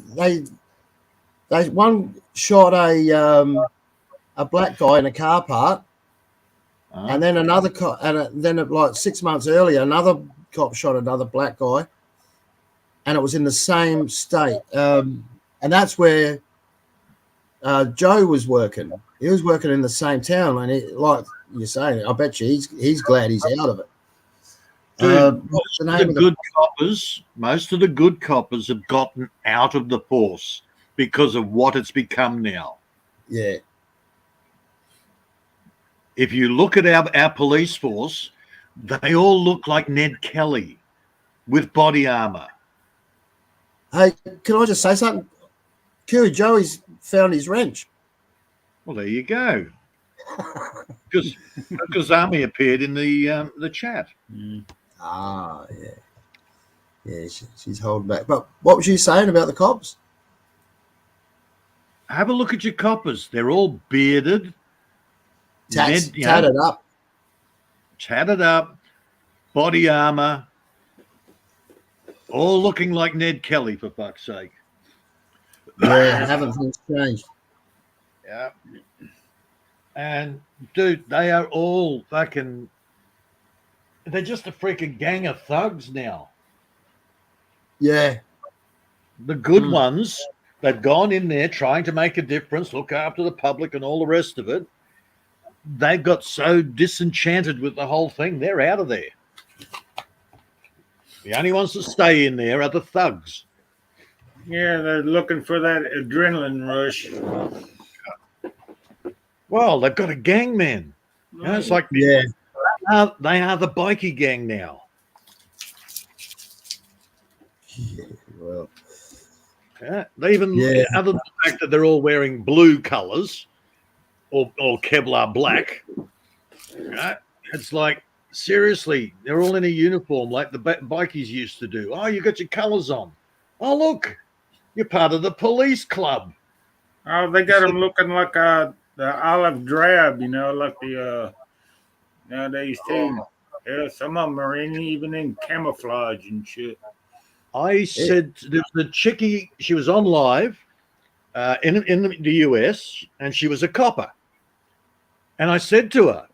they one shot a black guy in a car park, and then another cop, then like 6 months earlier, another cop shot another black guy, and it was in the same state, and that's where Joe was working. He was working in the same town, and like you're saying, I bet you he's glad he's out of it. Dude, most of the good coppers have gotten out of the force because of what it's become now. Yeah. If you look at our police force, they all look like Ned Kelly with body armor. Hey, can I just say something? Q Joey's found his wrench. Well, there you go. Because Army appeared in the chat. Ah, yeah. She's holding back. But what was you saying about the cops? Have a look at your coppers. They're all bearded, tatted up, body armor, all looking like Ned Kelly, for fuck's sake. Yeah, haven't things changed? Yeah. And, dude, they are all fucking... They're just a freaking gang of thugs now. Yeah. The good ones, they've gone in there trying to make a difference, look after the public and all the rest of it. They've got so disenchanted with the whole thing, they're out of there. The only ones that stay in there are the thugs. Yeah, they're looking for that adrenaline rush. Well, they've got a gang, man. You know, it's like they are the bikie gang now. Yeah, well, They even, other than the fact that they're all wearing blue colours or Kevlar black, right? It's like, seriously, they're all in a uniform like the bikies used to do. Oh, you got your colours on. Oh, look, you're part of the police club. Oh, they got them looking like the olive drab, you know, like the nowadays too. Yeah, some of them are even in camouflage and shit. I said there's the chickie. She was on live in the US, and she was a copper. And I said to her,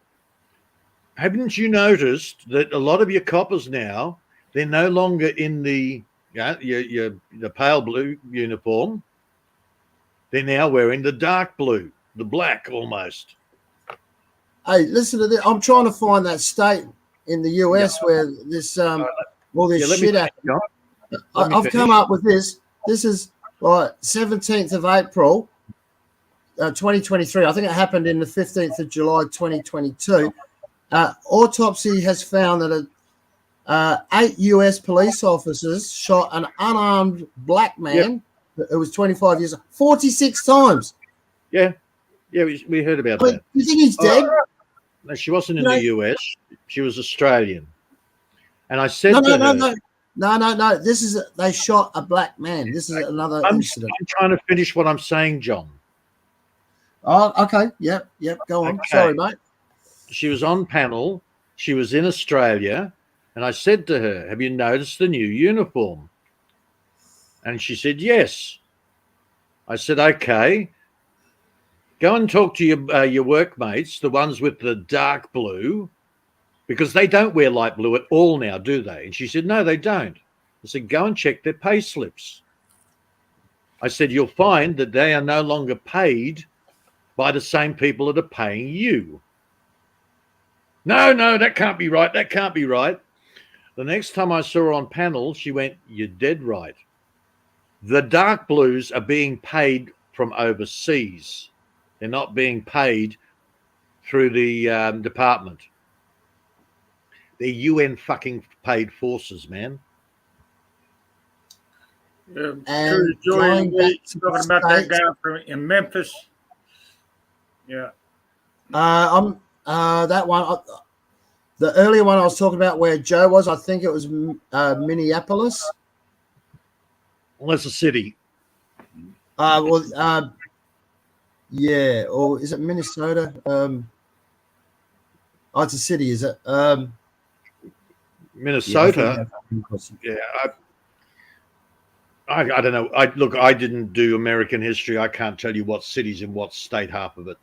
"Haven't you noticed that a lot of your coppers now, they're no longer in the the pale blue uniform. They're now wearing the dark blue, the black almost." Hey, listen to this. I'm trying to find that state in the US where this all this shit happened. I've come up with this. This is Right, 17th of April, 2023. I think it happened in the 15th of July, 2022. Autopsy has found that 8 US police officers shot an unarmed black man who was 25 years old 46 times. Yeah, we heard about I mean, that. you think he's dead? No, she wasn't in You know- the US. She was Australian. And I said No, to her, no. This is they shot a black man. This is another I'm incident. trying to finish what I'm saying, John. Oh, okay. Yep. Go on. Okay. Sorry, mate. She was on panel. She was in Australia. And I said to her, have you noticed the new uniform? And she said, yes. I said, okay. Go and talk to your workmates, the ones with the dark blue, because they don't wear light blue at all now, do they? And she said, no, they don't. I said, go and check their pay slips. I said, you'll find that they are no longer paid by the same people that are paying you. No, that can't be right. That can't be right. The next time I saw her on panel, she went, you're dead right. The dark blues are being paid from overseas. They're not being paid through the department. They're UN fucking paid forces, man. And Joy, going back to the talking about that States, guy from in Memphis. Yeah. that one. The earlier one I was talking about where Joe was, I think it was Minneapolis. Well, that's a city. Yeah, or is it Minnesota? It's a city, is it? Minnesota. Yeah, I don't know. I didn't do American history. I can't tell you what city's in what state, half of it.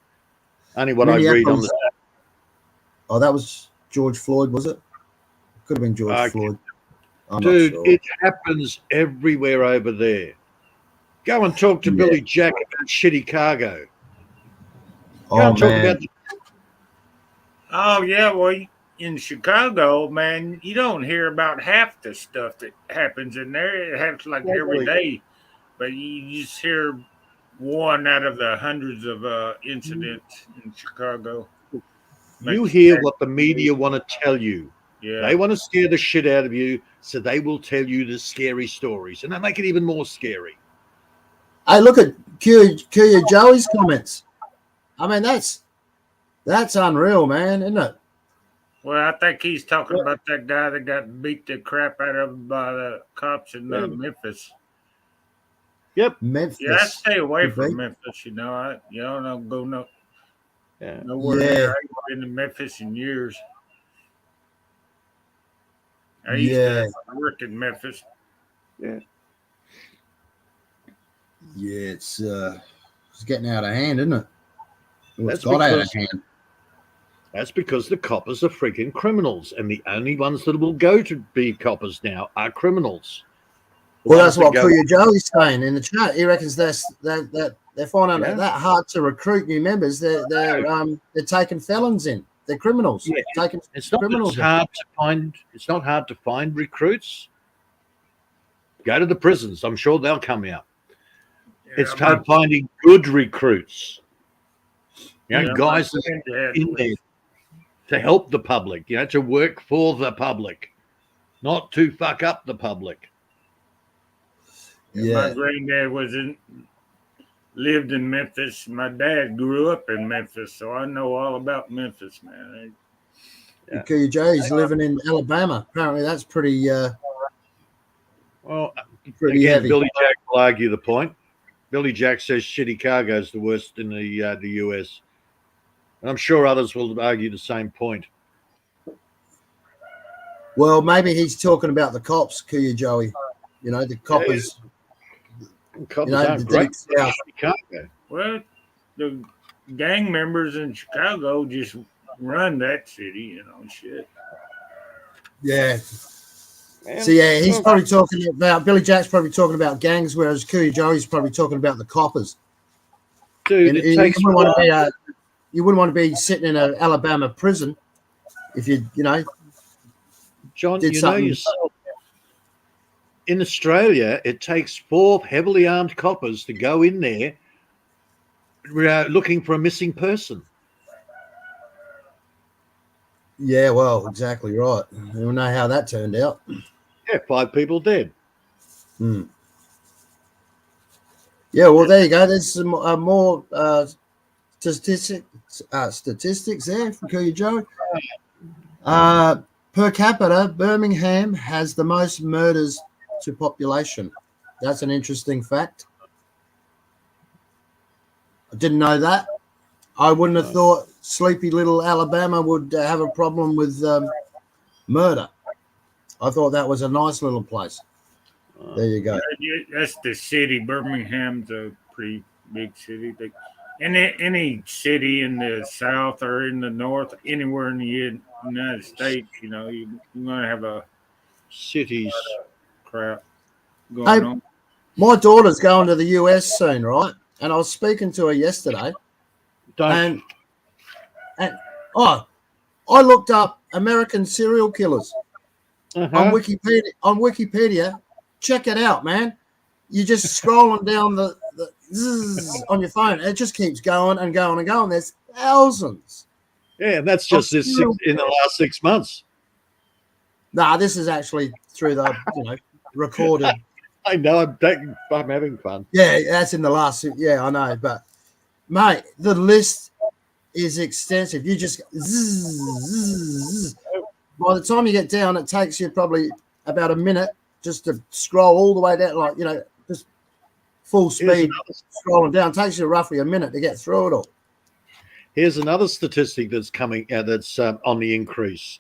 Only what I read on the. Oh, that was George Floyd, was it? Could have been George Floyd. Dude, it happens everywhere over there. Go and talk to Billy Jack about shitty cargo. Go and talk about. Oh yeah, well, in Chicago, man, you don't hear about half the stuff that happens in there. It happens like every day, but you just hear one out of the hundreds of incidents in Chicago. You hear what the media want to tell you. Yeah. They want to scare the shit out of you, so they will tell you the scary stories, and they make it even more scary. Hey, look at Kuya Joey's comments. I mean, that's unreal, man, isn't it? Well, I think he's talking about that guy that got beat the crap out of by the cops in Memphis. Yep, Memphis. Yeah, I stay away from Memphis. You know, I don't go nowhere near. I ain't been to Memphis in years. I used to work in Memphis. Yeah. Yeah, it's getting out of hand, isn't it? Well, That's it's got out of hand. That's because the coppers are freaking criminals, and the only ones that will go to be coppers now are criminals. Well, that's what Kuya Joey's saying in the chat. He reckons they're finding it that hard to recruit new members. They're taking felons in. They're criminals. Yeah. Taking It's not hard to find. It's not hard to find recruits. Go to the prisons. I'm sure they'll come out. It's hard finding good recruits. Guys that are in there to help the public, to work for the public, not to fuck up the public. My granddad lived in Memphis. My dad grew up in Memphis, so I know all about Memphis, man. Kuya Joey's living in Alabama. Apparently, that's pretty. Well, pretty heavy. Billy Jack will argue the point. Billy Jack says shitty cargo is the worst in the US. And I'm sure others will argue the same point. Well, maybe he's talking about the cops, Kuya Joey. The coppers. Coppers aren't great. Cargo. Well, the gang members in Chicago just run that city, shit. Yeah. Man. So he's probably talking about Billy Jack's probably talking about gangs, whereas Kuya Joey's probably talking about the coppers. Dude, you wouldn't want to be sitting in an Alabama prison if John, you know yourself. in Australia, it takes 4 heavily armed coppers to go in there looking for a missing person. Yeah, well, exactly right. You know how that turned out. Yeah, 5 people dead. Hmm. Yeah, well, there you go. There's some more statistics there from Kuya Joe. Per capita, Birmingham has the most murders to population. That's an interesting fact. I didn't know that. I wouldn't have thought sleepy little Alabama would have a problem with murder. I thought that was a nice little place. There you go. That's the city. Birmingham's a pretty big city. Any city in the South or in the North, anywhere in the United States, you're going to have a Cities. crap going Hey, on. my daughter's going to the US soon, right? And I was speaking to her yesterday, Don't. and I looked up American serial killers on Wikipedia. On Wikipedia, check it out, man. You just scrolling down the zzz on your phone. It just keeps going and going and going. There's thousands. Yeah, and that's just in the last 6 months. Nah, this is actually through the recorded. I know. I'm having fun. Yeah, that's in the last. Yeah, I know. But mate, the list is extensive. You just zzz. By the time you get down, it takes you probably about a minute just to scroll all the way down, just full speed scrolling down. It takes you roughly a minute to get through it all. Here's another statistic that's coming that's on the increase.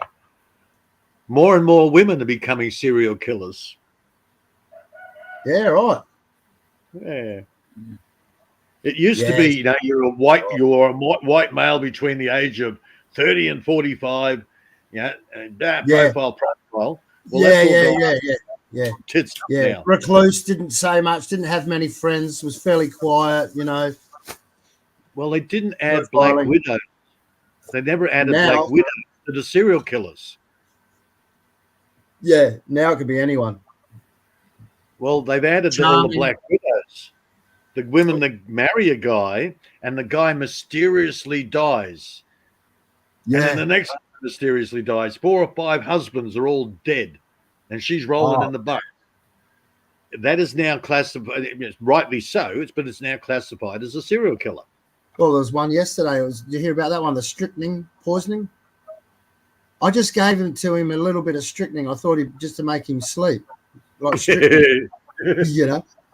More and more women are becoming serial killers. Yeah, right. Yeah. It used to be, you're a white male between the age of 30 and 45. And that profile. Well, yeah. Tits Yeah. now. Recluse, didn't say much, didn't have many friends, was fairly quiet, Well, they didn't add Black Widows. They never added Black Widows to the serial killers. Yeah, now it could be anyone. Well, they've added all the Black Widows. The women that marry a guy and the guy mysteriously dies. Yeah. And then the next one mysteriously dies. 4 or 5 husbands are all dead. And she's rolling in the butt. That is now classified, rightly so, but it's now classified as a serial killer. Well, there was one yesterday. Did you hear about that one? The strychnine poisoning. I just gave him a little bit of strychnine. I thought just to make him sleep, like strychnine.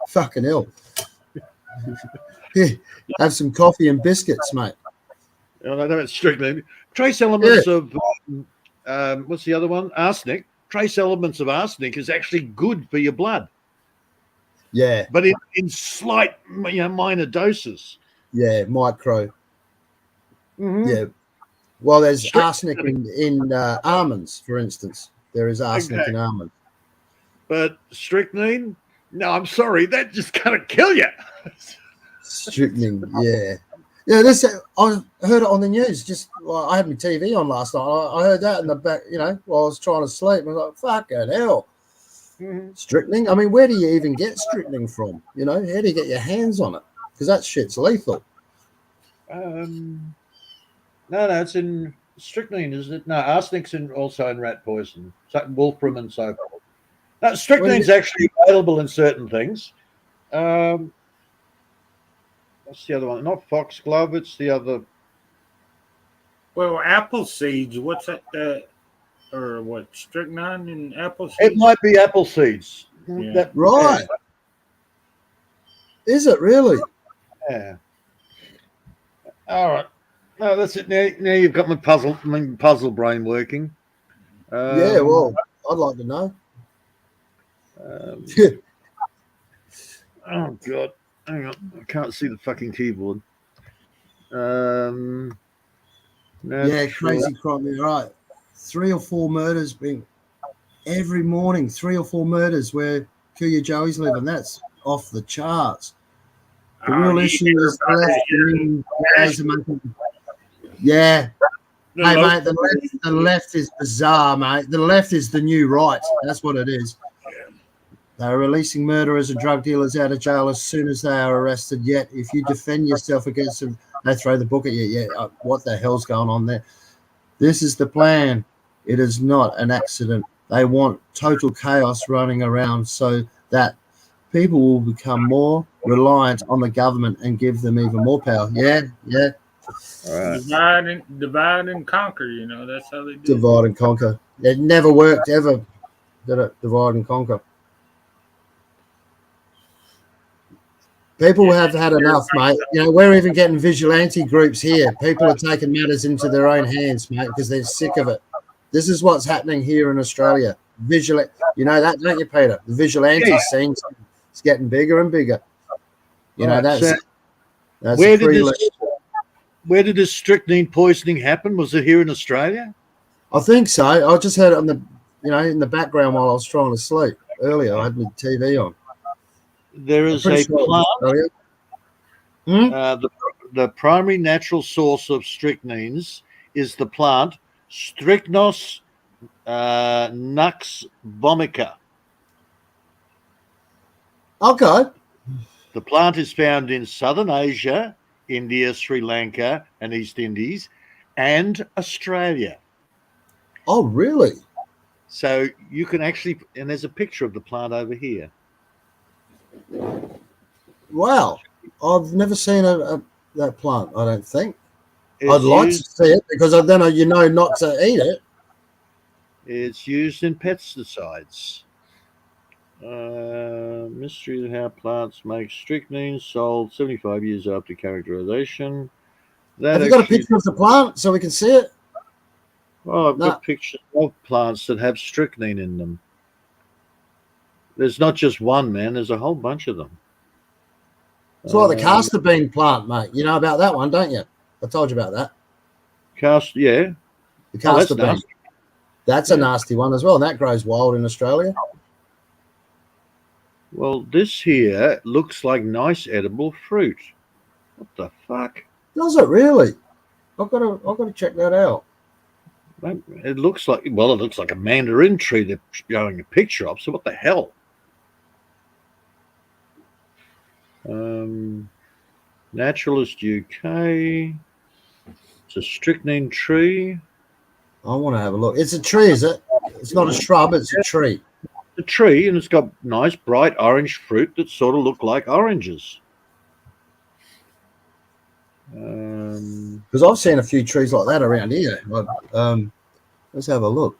Fucking hell. Yeah, have some coffee and biscuits, mate. I know it's strychnine. Trace elements of what's the other one? Arsenic. Trace elements of arsenic is actually good for your blood. Yeah, but in slight, minor doses. Yeah, micro. Mm-hmm. Yeah. Well, there's arsenic in almonds, for instance. There is arsenic in almonds. But strychnine? No, I'm sorry. That just going to kill you. Strychnine, yeah. Yeah, I heard it on the news. I had my TV on last night. I heard that in the back, while I was trying to sleep. I was like, fucking hell. Mm-hmm. Strychnine? I mean, where do you even get strychnine from? How do you get your hands on it? Because that shit's lethal. No, it's in strychnine, isn't it? No, arsenic's also in rat poison, wolfram and so forth. No, strychnine's actually available in certain things. What's the other one? Not foxglove, it's the other. Well, apple seeds, what's that? Or what, strychnine in apple seeds? It might be apple seeds. Yeah. Right. Yeah. Is it really? Yeah. All right. No, that's it. Now you've got my puzzle brain working. Yeah, well, I'd like to know. Oh God, hang on, I can't see the fucking keyboard. No, yeah, crazy crime. You're right. 3 or 4 murders being every morning. 3 or 4 murders where Kuya Joey's living. That's off the charts. The real issue is the left. Yeah. Hey, mate, the left is bizarre, mate. The left is the new right. That's what it is. They are releasing murderers and drug dealers out of jail as soon as they are arrested. Yet, if you defend yourself against them, they throw the book at you. Yeah, what the hell's going on there? This is the plan. It is not an accident. They want total chaos running around so that people will become more reliant on the government and give them even more power. Yeah. All right. Divide and conquer. That's how they do. Divide and conquer. It never worked ever. Did it? Divide and conquer. People have had enough, mate. We're even getting vigilante groups here. People are taking matters into their own hands, mate, because they're sick of it. This is what's happening here in Australia. You know that, don't you, Peter? The vigilante scene is getting bigger and bigger. That's where did this strychnine poisoning happen? Was it here in Australia? I think so. I just heard it on the, in the background while I was trying to sleep earlier. I had my TV on. There is a plant. The primary natural source of strychnines is the plant Strychnos nux vomica. Okay. The plant is found in southern Asia, India, Sri Lanka, and East Indies, and Australia. Oh, really? So you can actually, and there's a picture of the plant over here. Wow. I've never seen that plant, I don't think. I'd like to see it because then not to eat it. It's used in pesticides. Mystery of how plants make strychnine, sold 75 years after characterization. Have you got a picture of the plant so we can see it? Oh, I've got pictures of plants that have strychnine in them. There's not just one, man. There's a whole bunch of them. It's like the castor bean plant, mate. You know about that one, don't you? I told you about that. Yeah. The castor bean. That's a nasty one as well. And that grows wild in Australia. Well, this here looks like nice edible fruit. What the fuck? Does it really? I've got to check that out. It looks like a mandarin tree they're showing a picture of. So what the hell? Naturalist UK. It's a strychnine tree. I want to have a look. It's a tree, is it? It's not a shrub. It's a tree. A tree, and it's got nice bright orange fruit that sort of look like oranges. Because I've seen a few trees like that around here. Let's have a look.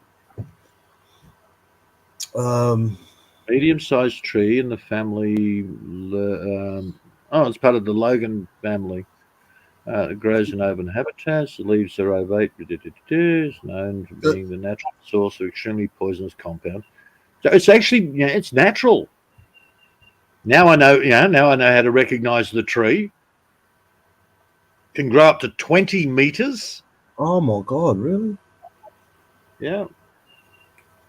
Medium-sized tree in the family. It's part of the Logan family. It grows in open habitats. The leaves are ovate. Is known for being the natural source of extremely poisonous compound. So it's actually, it's natural. Now I know. Now I know how to recognize the tree. Can grow up to 20 meters. Oh my God! Really? Yeah.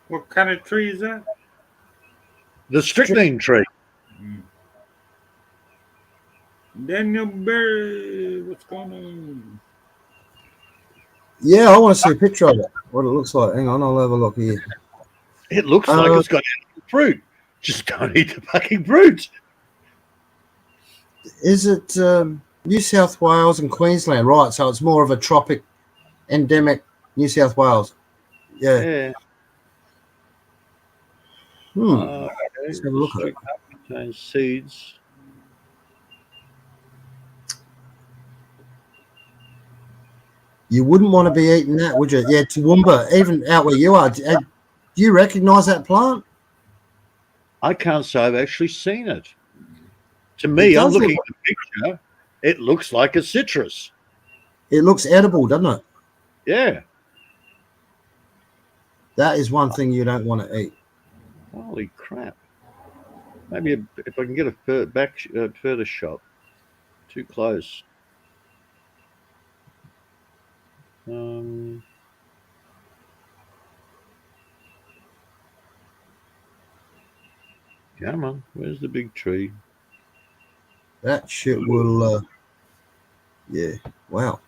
What kind of tree is that? The strychnine tree. Daniel Berry, what's going on? Yeah, I want to see a picture of it. What it looks like. Hang on, I'll have a look here. It looks like it's got fruit. Just don't eat the fucking fruit. Is it New South Wales and Queensland? Right, so it's more of a tropic, endemic New South Wales. Yeah. Let's have a look at it. Contains seeds. You wouldn't want to be eating that, would you? Yeah, Toowoomba, even out where you are. Do you recognise that plant? I can't say I've actually seen it. To me, I'm looking at the picture. It looks like a citrus. It looks edible, doesn't it? Yeah. That is one thing you don't want to eat. Holy crap. Maybe if I can get a further shot. Too close. Come on, where's the big tree? That shit will, yeah, wow.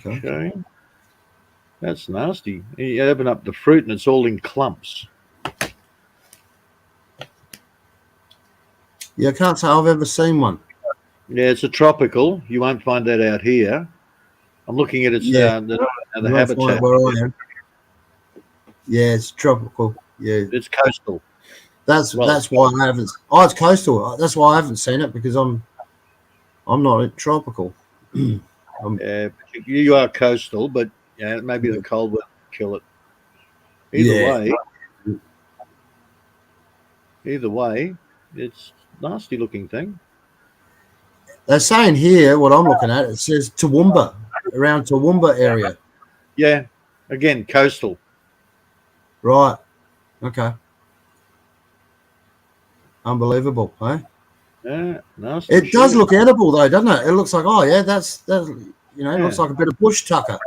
Okay. That's nasty. You open up the fruit and it's all in clumps. Yeah, I can't say I've ever seen one. Yeah, it's a tropical. You won't find that out here. I'm looking at its Yeah, the you won't find habitat. it where I am. Yeah, it's tropical. Yeah, It's coastal. that's Well, why I haven't. Oh, it's coastal. That's why I haven't seen it because I'm not tropical. you are coastal, but yeah, maybe the cold will kill it. Yeah, Either way, it's nasty looking thing. they're saying here what I'm looking at. It says Toowoomba, around Toowoomba area. Yeah, again, coastal. Right. Okay. Unbelievable, eh? Yeah, nasty. It does shit. look edible though, doesn't it? It looks like, oh yeah, that's it looks Yeah. like a bit of bush tucker.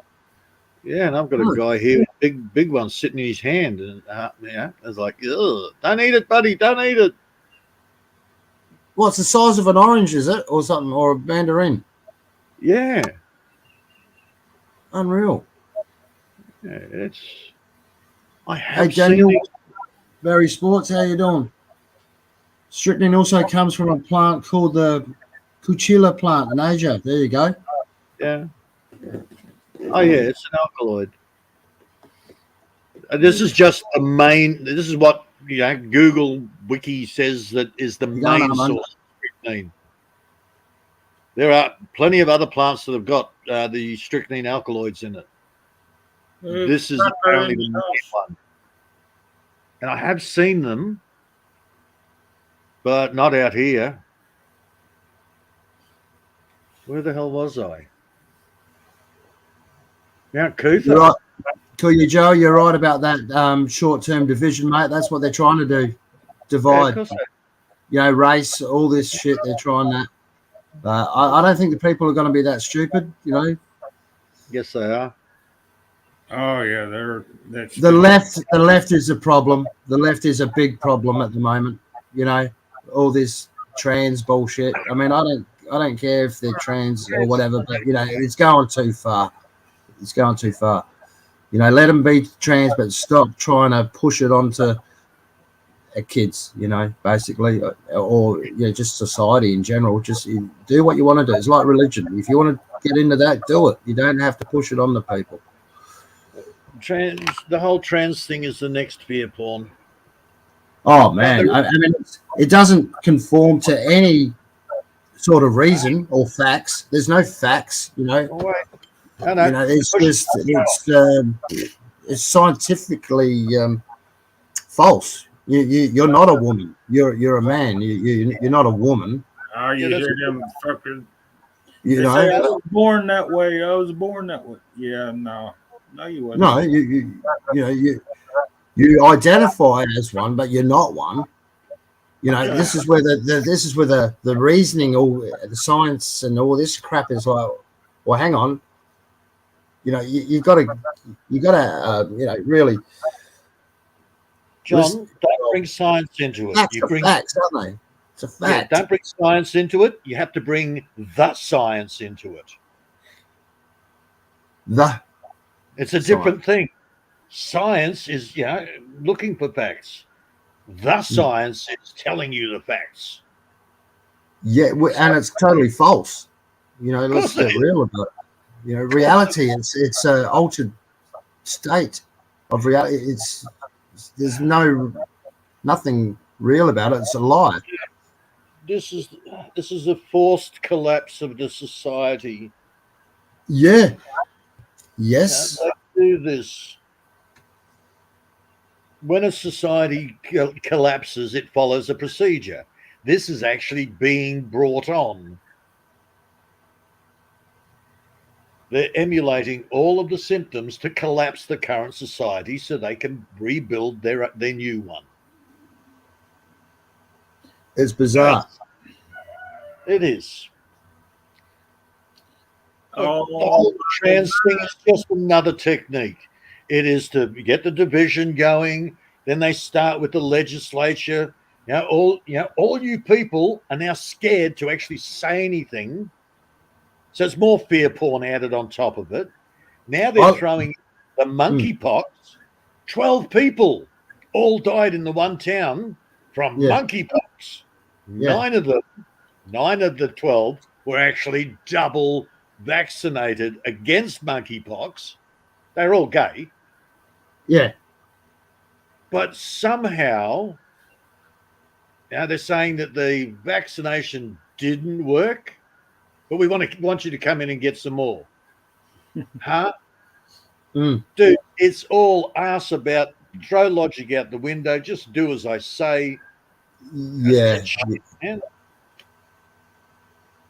Yeah, and I've got a guy here with big one sitting in his hand, and yeah, I was like, ugh, don't eat it, buddy, don't eat it. What's the size of an orange, is it? Or something, or a mandarin? Yeah, Unreal. yeah, it's. I Hey have seen Daniel, it. Berry Sports, how you doing? Strychnine also comes from a plant called the Cuchilla plant in Asia. There you go. Yeah. Oh yeah, it's an alkaloid. This is just the main. This is what Google Wiki says that is the You going, main Armand? source of strychnine. There are plenty of other plants that have got the strychnine alkaloids in it. This is apparently the main one, and I have seen them, but not out here. Where the hell was I? Mount Cootha. You're right. Kuya Joe, you're right about that short-term division, mate. That's what they're trying to do. Yeah, Divide. of course Race, all this shit. They're trying that. I don't think the people are going to be that stupid, Yes, they are. Oh yeah, The left is a problem. The left is a big problem at the moment. All this trans bullshit. I mean, I don't care if they're trans or whatever, but it's going too far. It's going too far. Let them be trans, but stop trying to push it onto kids. Basically, or just society in general. Just do what you want to do. It's like religion. If you want to get into that, do it. You don't have to push it on the people. The whole trans thing is the next fear porn. Oh man, I mean, it doesn't conform to any sort of reason or facts. There's no facts, It's just it's scientifically false. You're not a woman. You're a man. You're not a woman. Oh, you hear them fuckers? You They know. say, I was born that way. I was born that way. Yeah, no, you wasn't. No, you identify as one, but you're not one. This is where the reasoning, all the science, and all this crap is like. Well, hang on. You got to really. John, don't bring science into it. Facts are facts, aren't they? It's a fact. Yeah, don't bring science into it. You have to bring the science into it. It's a different thing. Science is, looking for facts. The science is telling you the facts. Yeah, and it's totally false. Let's get real about it. Reality, it's an altered state of reality. There's nothing real about it. It's a lie. This is a forced collapse of the society. Yeah. Yes. They do this. When a society collapses, it follows a procedure. This is actually being brought on. They're emulating all of the symptoms to collapse the current society so they can rebuild their new one. It's bizarre. It is. The Oh, whole trans thing is just another technique. It is to get the division going. Then they start with the legislature. All you people are now scared to actually say anything. So it's more fear porn added on top of it. Now they're throwing the monkeypox. 12 people all died in the one town from monkeypox. Yeah. 9 of the 12 were actually double vaccinated against monkeypox. They're all gay, Yeah. but somehow now they're saying that the vaccination didn't work, but we want you to come in and get some more. Huh? Mm. Dude, it's all ass about throw logic out the window, just do as I say. That's Yeah. that shit, man.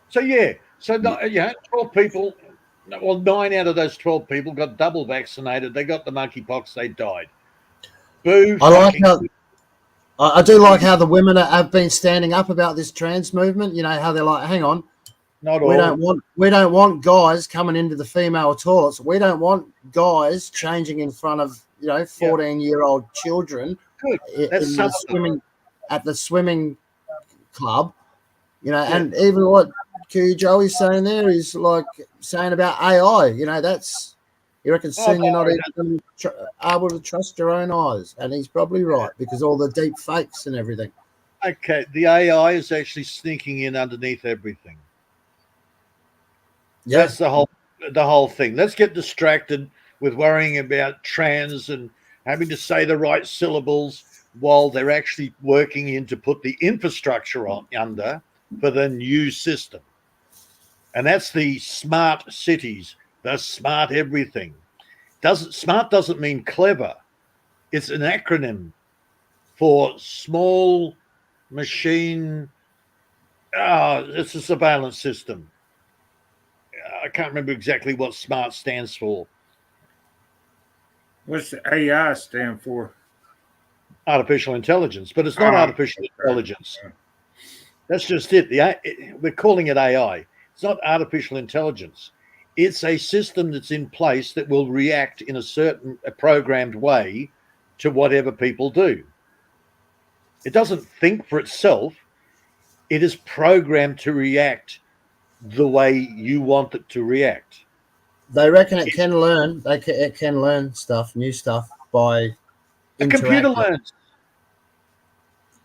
So yeah, so 12 people, well, 9 out of those 12 people got double vaccinated. They got the monkeypox. They died. Boo! I like Fucking. how I do like how the women have been standing up about this trans movement. You know how they're like, hang on, Not we all. don't want guys coming into the female toilets. We don't want guys changing in front of 14-year-old children Good. That's in some the of them. swimming at the swimming club. Yeah. And even what Q Joey's saying there is like saying about AI. That's you reckon soon you're not even going to be able to trust your own eyes, and he's probably right because all the deep fakes and everything. Okay, the AI is actually sneaking in underneath everything. Yeah, That's the whole thing. Let's get distracted with worrying about trans and having to say the right syllables while they're actually working in to put the infrastructure under for the new system. And that's the smart cities, the smart everything. Smart doesn't mean clever. It's an acronym for small machine. It's a surveillance system. I can't remember exactly what SMART stands for. What's the AI stand for? Artificial intelligence, but it's not artificial intelligence. That's just it. We're calling it AI. It's not artificial intelligence. It's a system that's in place that will react in a programmed way to whatever people do. It doesn't think for itself. It is programmed to react the way you want it to react. they reckon it can learn. It can learn stuff, new stuff by A computer interacting. learns.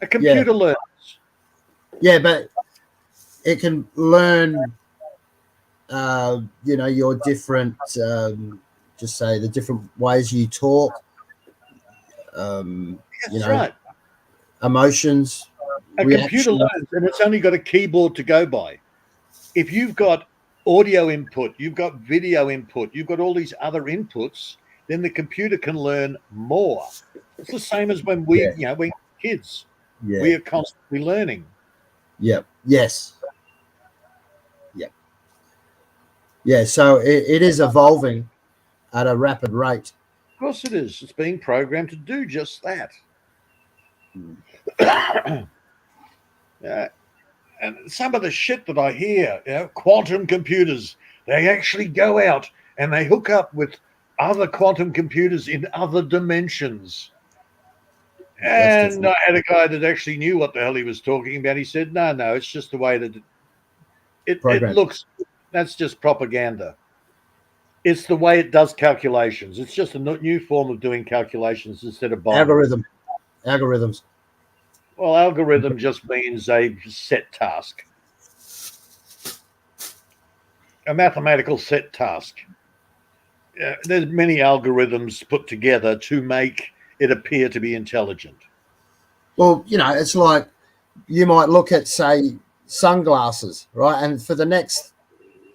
A computer learns. Yeah, but it can learn. Your different, just say the different ways you talk. That's right. Emotions. A computer learns, and it's only got a keyboard to go by. If you've got audio input, you've got video input, you've got all these other inputs, then the computer can learn more. It's the same as when we're kids. Yeah. We are constantly learning. Yep. Yes. Yep. Yeah. So it is evolving at a rapid rate. Of course it is. It's being programmed to do just that. And some of the shit that I hear, quantum computers, they actually go out and they hook up with other quantum computers in other dimensions. And I had a guy that actually knew what the hell he was talking about. He said, no, it's just the way that it looks. That's just propaganda. It's the way it does calculations. It's just a new form of doing calculations instead of binary. Algorithms. Well, algorithm just means a set task. A mathematical set task. There's many algorithms put together to make it appear to be intelligent. Well, it's like you might look at, say, sunglasses, right? And for the next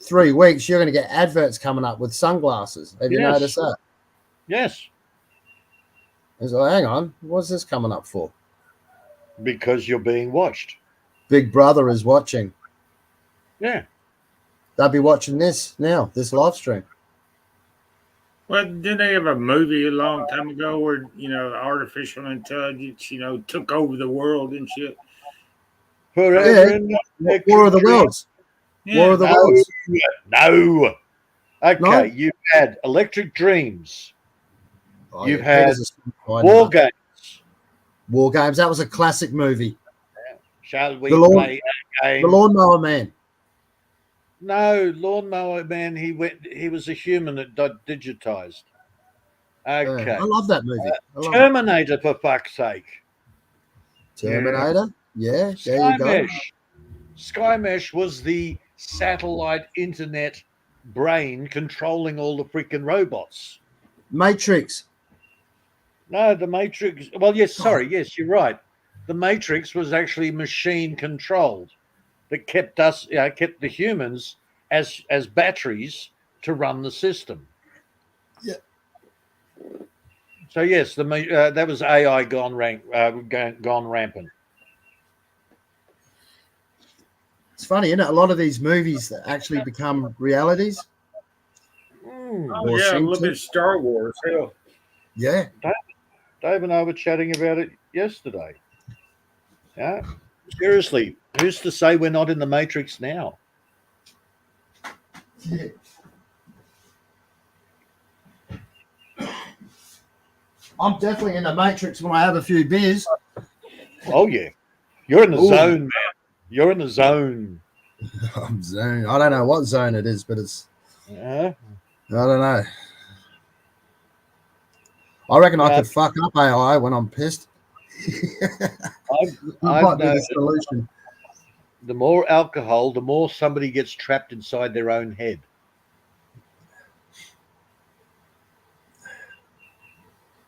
3 weeks, you're going to get adverts coming up with sunglasses. Have you noticed that? Yes. It's like, hang on, what's this coming up for? Because you're being watched. Big Brother is watching. Yeah. They'll be watching this now, this live stream. Well, didn't they have a movie a long time ago where, artificial intelligence, took over the world and shit? Forever War of the Worlds. Yeah. War of the Worlds. No. Okay, No? you've had Electric Dreams. Oh, You've had War Games. War Games. That was a classic movie. Shall we play a game? The Lawnmower Man. No, Lawnmower Man. He was a human that got digitized. Okay. I love that movie. Terminator, for fuck's sake. Terminator. Yeah, there you go. Skymesh was the satellite internet brain controlling all the freaking robots. Matrix. No, the Matrix. Well, yes, sorry. Yes, you're right. The Matrix was actually machine controlled that kept us, kept the humans as batteries to run the system. Yeah. So yes, that was AI gone rampant. It's funny, isn't it? A lot of these movies that actually become realities. Oh, Or yeah, seem look to. at Star Wars. Hell, Yeah. Dave and I were chatting about it yesterday. Yeah, seriously, who's to say we're not in the Matrix now? Yeah. I'm definitely in the Matrix when I have a few beers. Oh yeah, you're in the Ooh. zone, man. You're in the zone. I'm zone. I don't know what zone it is, but it's. Yeah. I don't know. I reckon I could fuck up AI when I'm pissed. I've Might be the noticed solution. the more alcohol, the more somebody gets trapped inside their own head.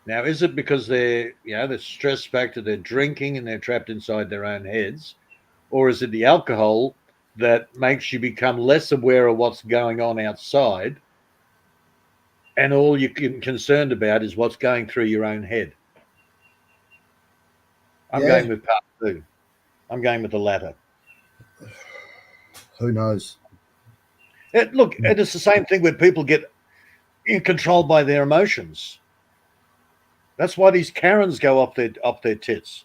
Now, is it because the stress factor, they're drinking and they're trapped inside their own heads, or is it the alcohol that makes you become less aware of what's going on outside, and all you're concerned about is what's going through your own head? I'm going with part two. I'm going with the latter. Who knows? Look, and it's the same thing when people get controlled by their emotions. That's why these Karens go off their tits.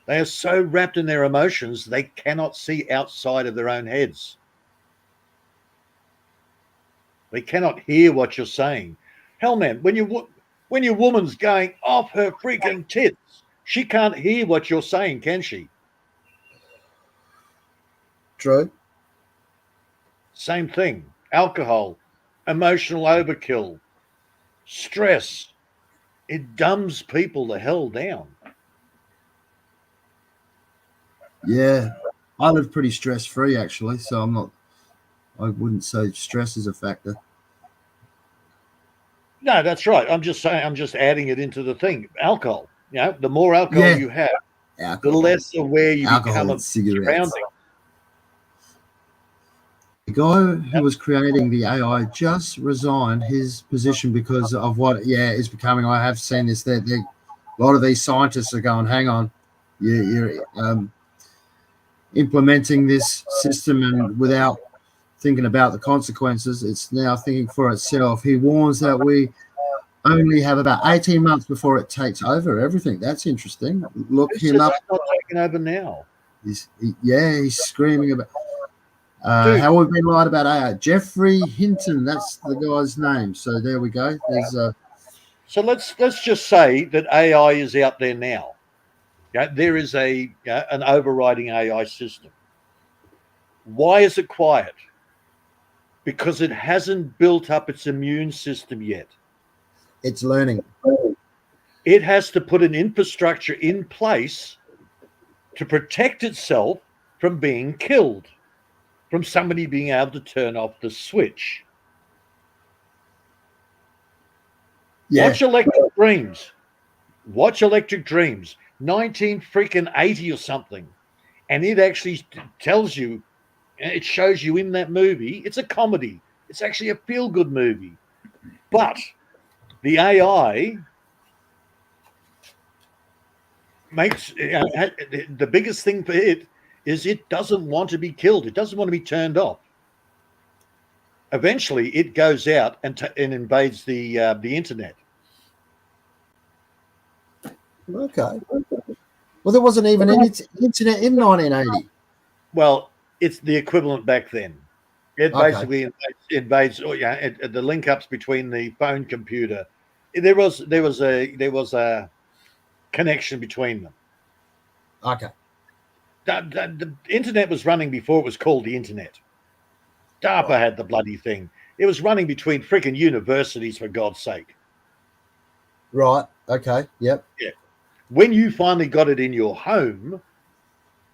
They are so wrapped in their emotions they cannot see outside of their own heads. They cannot hear what you're saying. Hell, man, when your woman's going off her freaking tits, she can't hear what you're saying, can she? True. Same thing. Alcohol, emotional overkill, stress. It dumbs people the hell down. Yeah. I live pretty stress free actually, so I wouldn't say stress is a factor. No, that's right. I'm just saying. I'm just adding it into the thing. Alcohol. The more alcohol you have, the less aware you become of surroundings. The guy who was creating the AI just resigned his position because of what is becoming. I have seen this. That a lot of these scientists are going, hang on, you're implementing this system and without thinking about the consequences. It's now thinking for itself. He warns that we only have about 18 months before it takes over everything. That's interesting. Look him up. It's not taking over now. He's screaming about how we've been lied about AI. Jeffrey Hinton, that's the guy's name. So there we go. There's So let's just say that AI is out there now. There is an overriding AI system. Why is it quiet? Because it hasn't built up its immune system yet. It's learning. It has to put an infrastructure in place to protect itself from being killed, from somebody being able to turn off the switch. Yeah. Watch Electric Dreams. Watch Electric Dreams, 1980 or something. And it actually tells you, it shows you in that movie, it's a comedy. It's actually a feel-good movie. But the AI makes the biggest thing for it is it doesn't want to be killed. It doesn't want to be turned off. Eventually, it goes out and invades the internet. Okay. Well, there wasn't even any internet in 1980. Well, it's the equivalent back then. It basically invades the link ups between the phone computer. There was a connection between them. Okay. The internet was running before it was called the internet. DARPA had the bloody thing. It was running between freaking universities, for God's sake. Right. Okay. Yep. Yeah. When you finally got it in your home,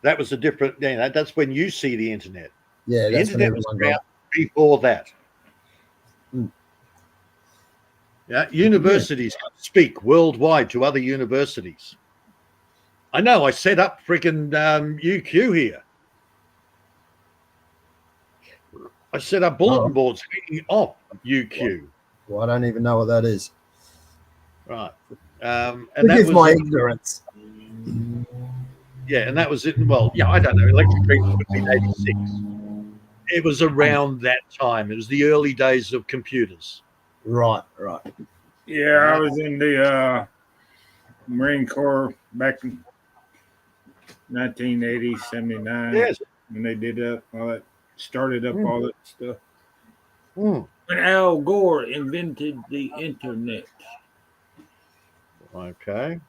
That was a different. That's when you see the internet. Yeah, The that's when internet was everyone around got. before that. Mm. Yeah, universities can speak worldwide to other universities. I know. I set up freaking UQ here. I set up bulletin Oh. boards hanging off UQ. Well, I don't even know what that is. Right. And that Forgive was my ignorance. and that was it. Well, yeah, I don't know. Electric Creek would have been 86. It was around that time. It was the early days of computers. Right. Yeah, I was in the Marine Corps back in 1980, 79 Yes. when they did all that, started up Mm. all that stuff. Mm. When Al Gore invented the internet. Okay.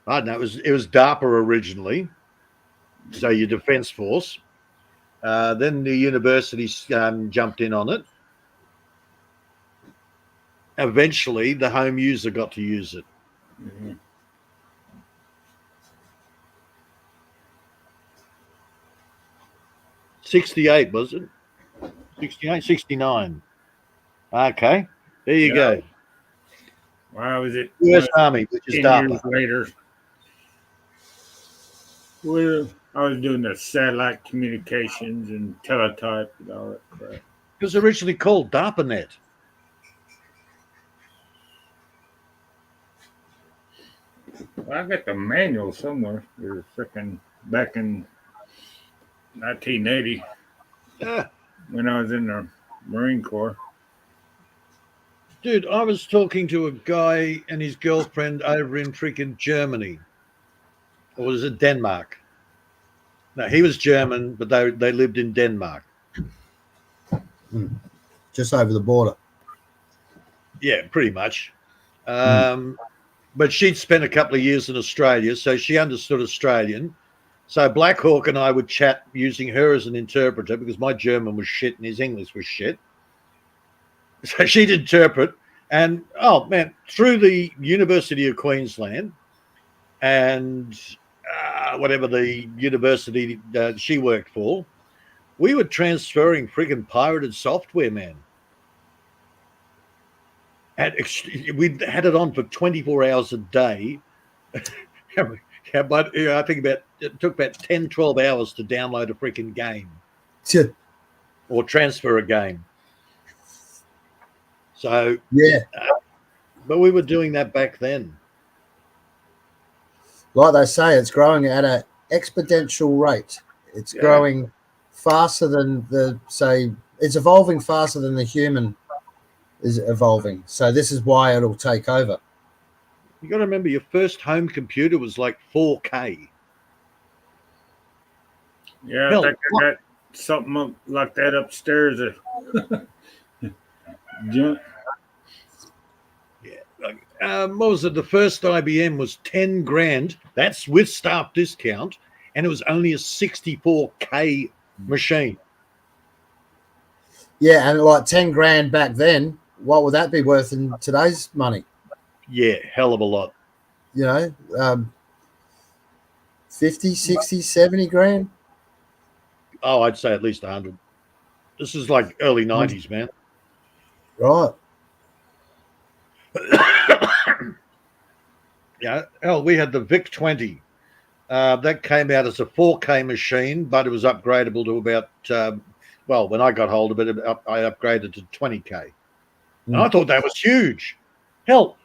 I don't know. It was DARPA originally, so your defense force. Then the universities jumped in on it. Eventually, the home user got to use it. Mm-hmm. 68, was it? 68, 69. Okay. There you go. Why was it? US Army, which is 10 DARPA. years later. Well, I was doing the satellite communications and teletype and all that crap. It was originally called DARPANet. Well, I got the manual somewhere. It was freaking back in 1980 Yeah. when I was in the Marine Corps. Dude, I was talking to a guy and his girlfriend over in freaking Germany. Or was it Denmark? No, he was German, but they lived in Denmark. Just over the border. Yeah, pretty much. But she'd spent a couple of years in Australia, so she understood Australian. So Black Hawk and I would chat using her as an interpreter because my German was shit and his English was shit. So she'd interpret. And, oh, man, through the University of Queensland and whatever the university she worked for, we were transferring friggin' pirated software, man. And we had it on for 24 hours a day. Yeah, but I think it took about 10, 12 hours to download a freaking game or transfer a game. So, yeah. But we were doing that back then. Like they say, it's growing at an exponential rate. It's growing faster than it's evolving faster than the human is evolving. So this is why it'll take over. You got to remember, your first home computer was like 4K. Yeah, I think I got something like that upstairs. Junk. What was it? The first IBM was 10 grand. That's with staff discount, and it was only a 64K machine. Yeah, and like 10 grand back then, what would that be worth in today's money? Yeah, hell of a lot. You know, 50, 60, 70 grand? Oh, I'd say at least 100. This is like early 90s, man. Right. Yeah, hell, we had the VIC 20. That came out as a 4K machine, but it was upgradable to about, when I got hold of it, I upgraded to 20K. And I thought that was huge. Hell,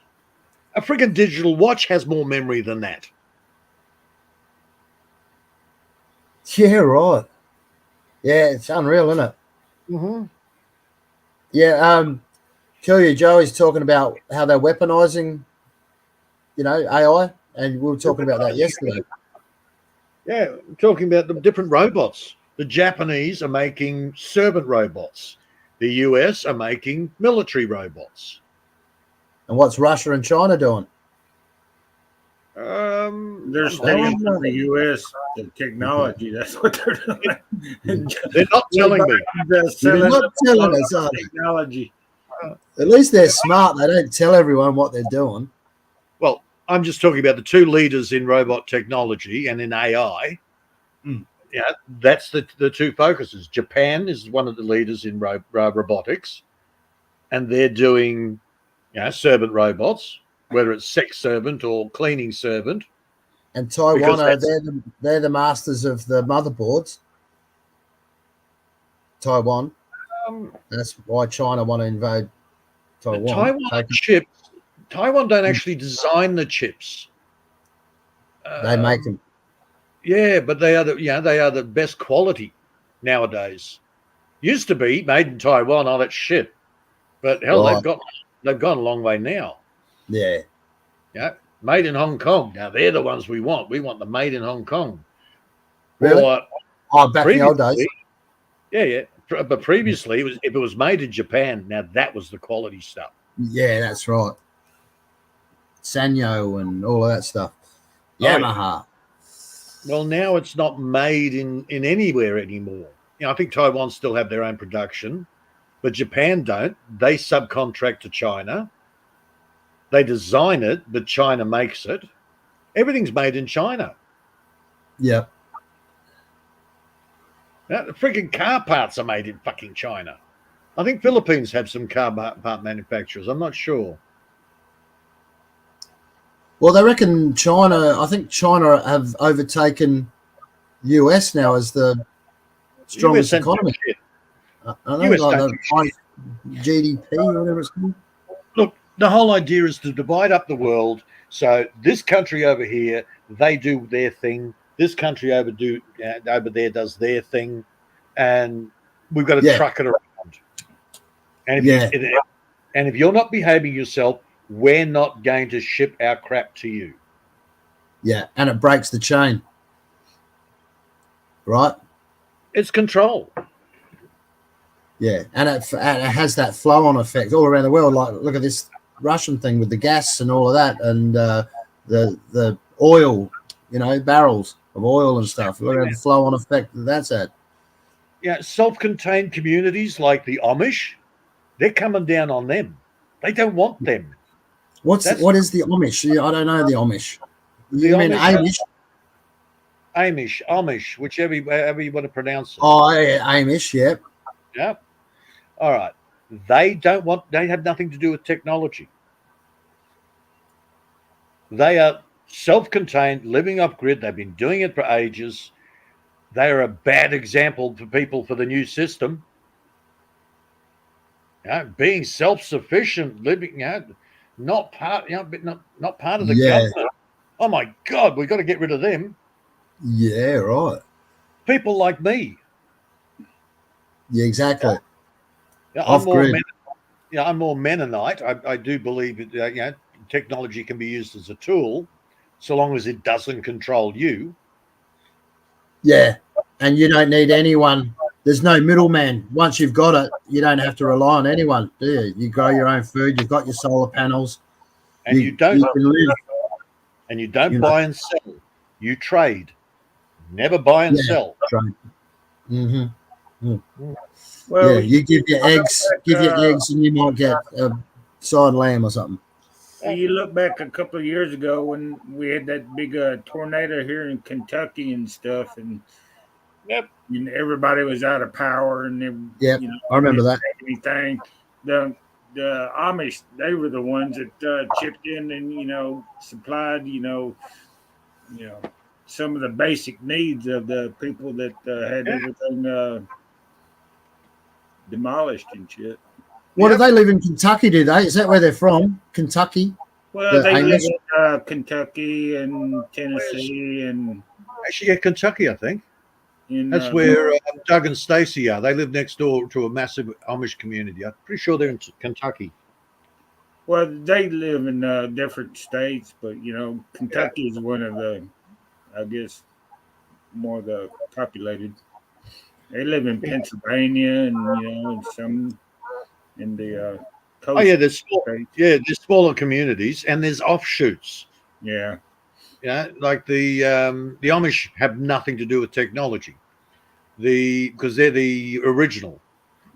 a freaking digital watch has more memory than that. Yeah, right. Yeah, it's unreal, isn't it? Mm-hmm. Yeah, Killian Joey's talking about how they're weaponizing, AI, and we were talking about that yesterday. Yeah, we're talking about the different robots. The Japanese are making servant robots. The US are making military robots. And what's Russia and China doing? They're stealing from the US the technology. That's what they're doing. They're not telling me. They're not telling us, are they? Technology. At least they're smart. They don't tell everyone what they're doing. Well, I'm just talking about the two leaders in robot technology and in AI. Mm. Yeah, that's the two focuses. Japan is one of the leaders in robotics, and they're doing servant robots, whether it's sex servant or cleaning servant. And Taiwan Because are that's- they're the masters of the motherboards. Taiwan. That's why China want to invade Taiwan. Taiwan don't actually design the chips. They make them. Yeah, but they are the best quality nowadays. Used to be made in Taiwan. Oh, that's shit. But hell, Right. they've gone a long way now. Yeah. Yeah, made in Hong Kong. Now they're the ones we want. We want the made in Hong Kong. Really? Or Oh, back in the old days. yeah. But previously, if it was made in Japan, now that was the quality stuff. Yeah, that's right. Sanyo and all of that stuff. Oh, yeah. Yamaha. Well, now it's not made in anywhere anymore. I think Taiwan still have their own production, but Japan don't. They subcontract to China. They design it, but China makes it. Everything's made in China. Yep. The freaking car parts are made in fucking China. I think Philippines have some car part manufacturers. I'm not sure. Well, they reckon China. I think China have overtaken US now as the strongest US economy. shit. I think US like don't the do shit. GDP or whatever it's called. Look, the whole idea is to divide up the world. So this country over here, they do their thing. This country over there does their thing, and we've got to truck it around. And if you're not behaving yourself, we're not going to ship our crap to you. Yeah, and it breaks the chain, right? It's control. Yeah, and it has that flow-on effect all around the world. Like, look at this Russian thing with the gas and all of that, and the oil, barrels of oil and stuff. Look at the flow-on effect that's had. Yeah, self-contained communities like the Amish, they're coming down on them. They don't want them. What is the Amish? I don't know the Amish. You mean Amish? Amish? Amish, whichever you want to pronounce it. Oh, yeah, Amish, yeah. Yeah. All right. They have nothing to do with technology. They are self-contained, living off grid. They've been doing it for ages. They are a bad example for people for the new system. Being self-sufficient, living, not part of the government. Oh my God, we've got to get rid of them. Yeah, right. People like me. Yeah, exactly. I'm more Mennonite. I do believe that technology can be used as a tool, so long as it doesn't control you. Yeah, and you don't need anyone. There's no middleman. Once you've got it, you don't have to rely on anyone, do you? You grow your own food. You've got your solar panels, and you don't can live. And you don't buy and sell. You trade. Never buy and sell. Trade. Mm-hmm. Well, you give your eggs, and you might get a side lamb or something. You look back a couple of years ago when we had that big tornado here in Kentucky and stuff, and everybody was out of power, and I remember that. Anything, the Amish, they were the ones that chipped in and supplied some of the basic needs of the people that had everything demolished and shit. What do they live in Kentucky? Do they? Is that where they're from? Kentucky? Well, they live in Kentucky and Tennessee and actually, Kentucky, I think. That's where Doug and Stacy are. They live next door to a massive Amish community. I'm pretty sure they're in Kentucky. Well, they live in different states, but Kentucky is one of the, I guess, more the populated. They live in Pennsylvania and some in the coast. Oh yeah, there's smaller communities and there's offshoots. Yeah. Yeah, like the Amish have nothing to do with technology, because they're the original.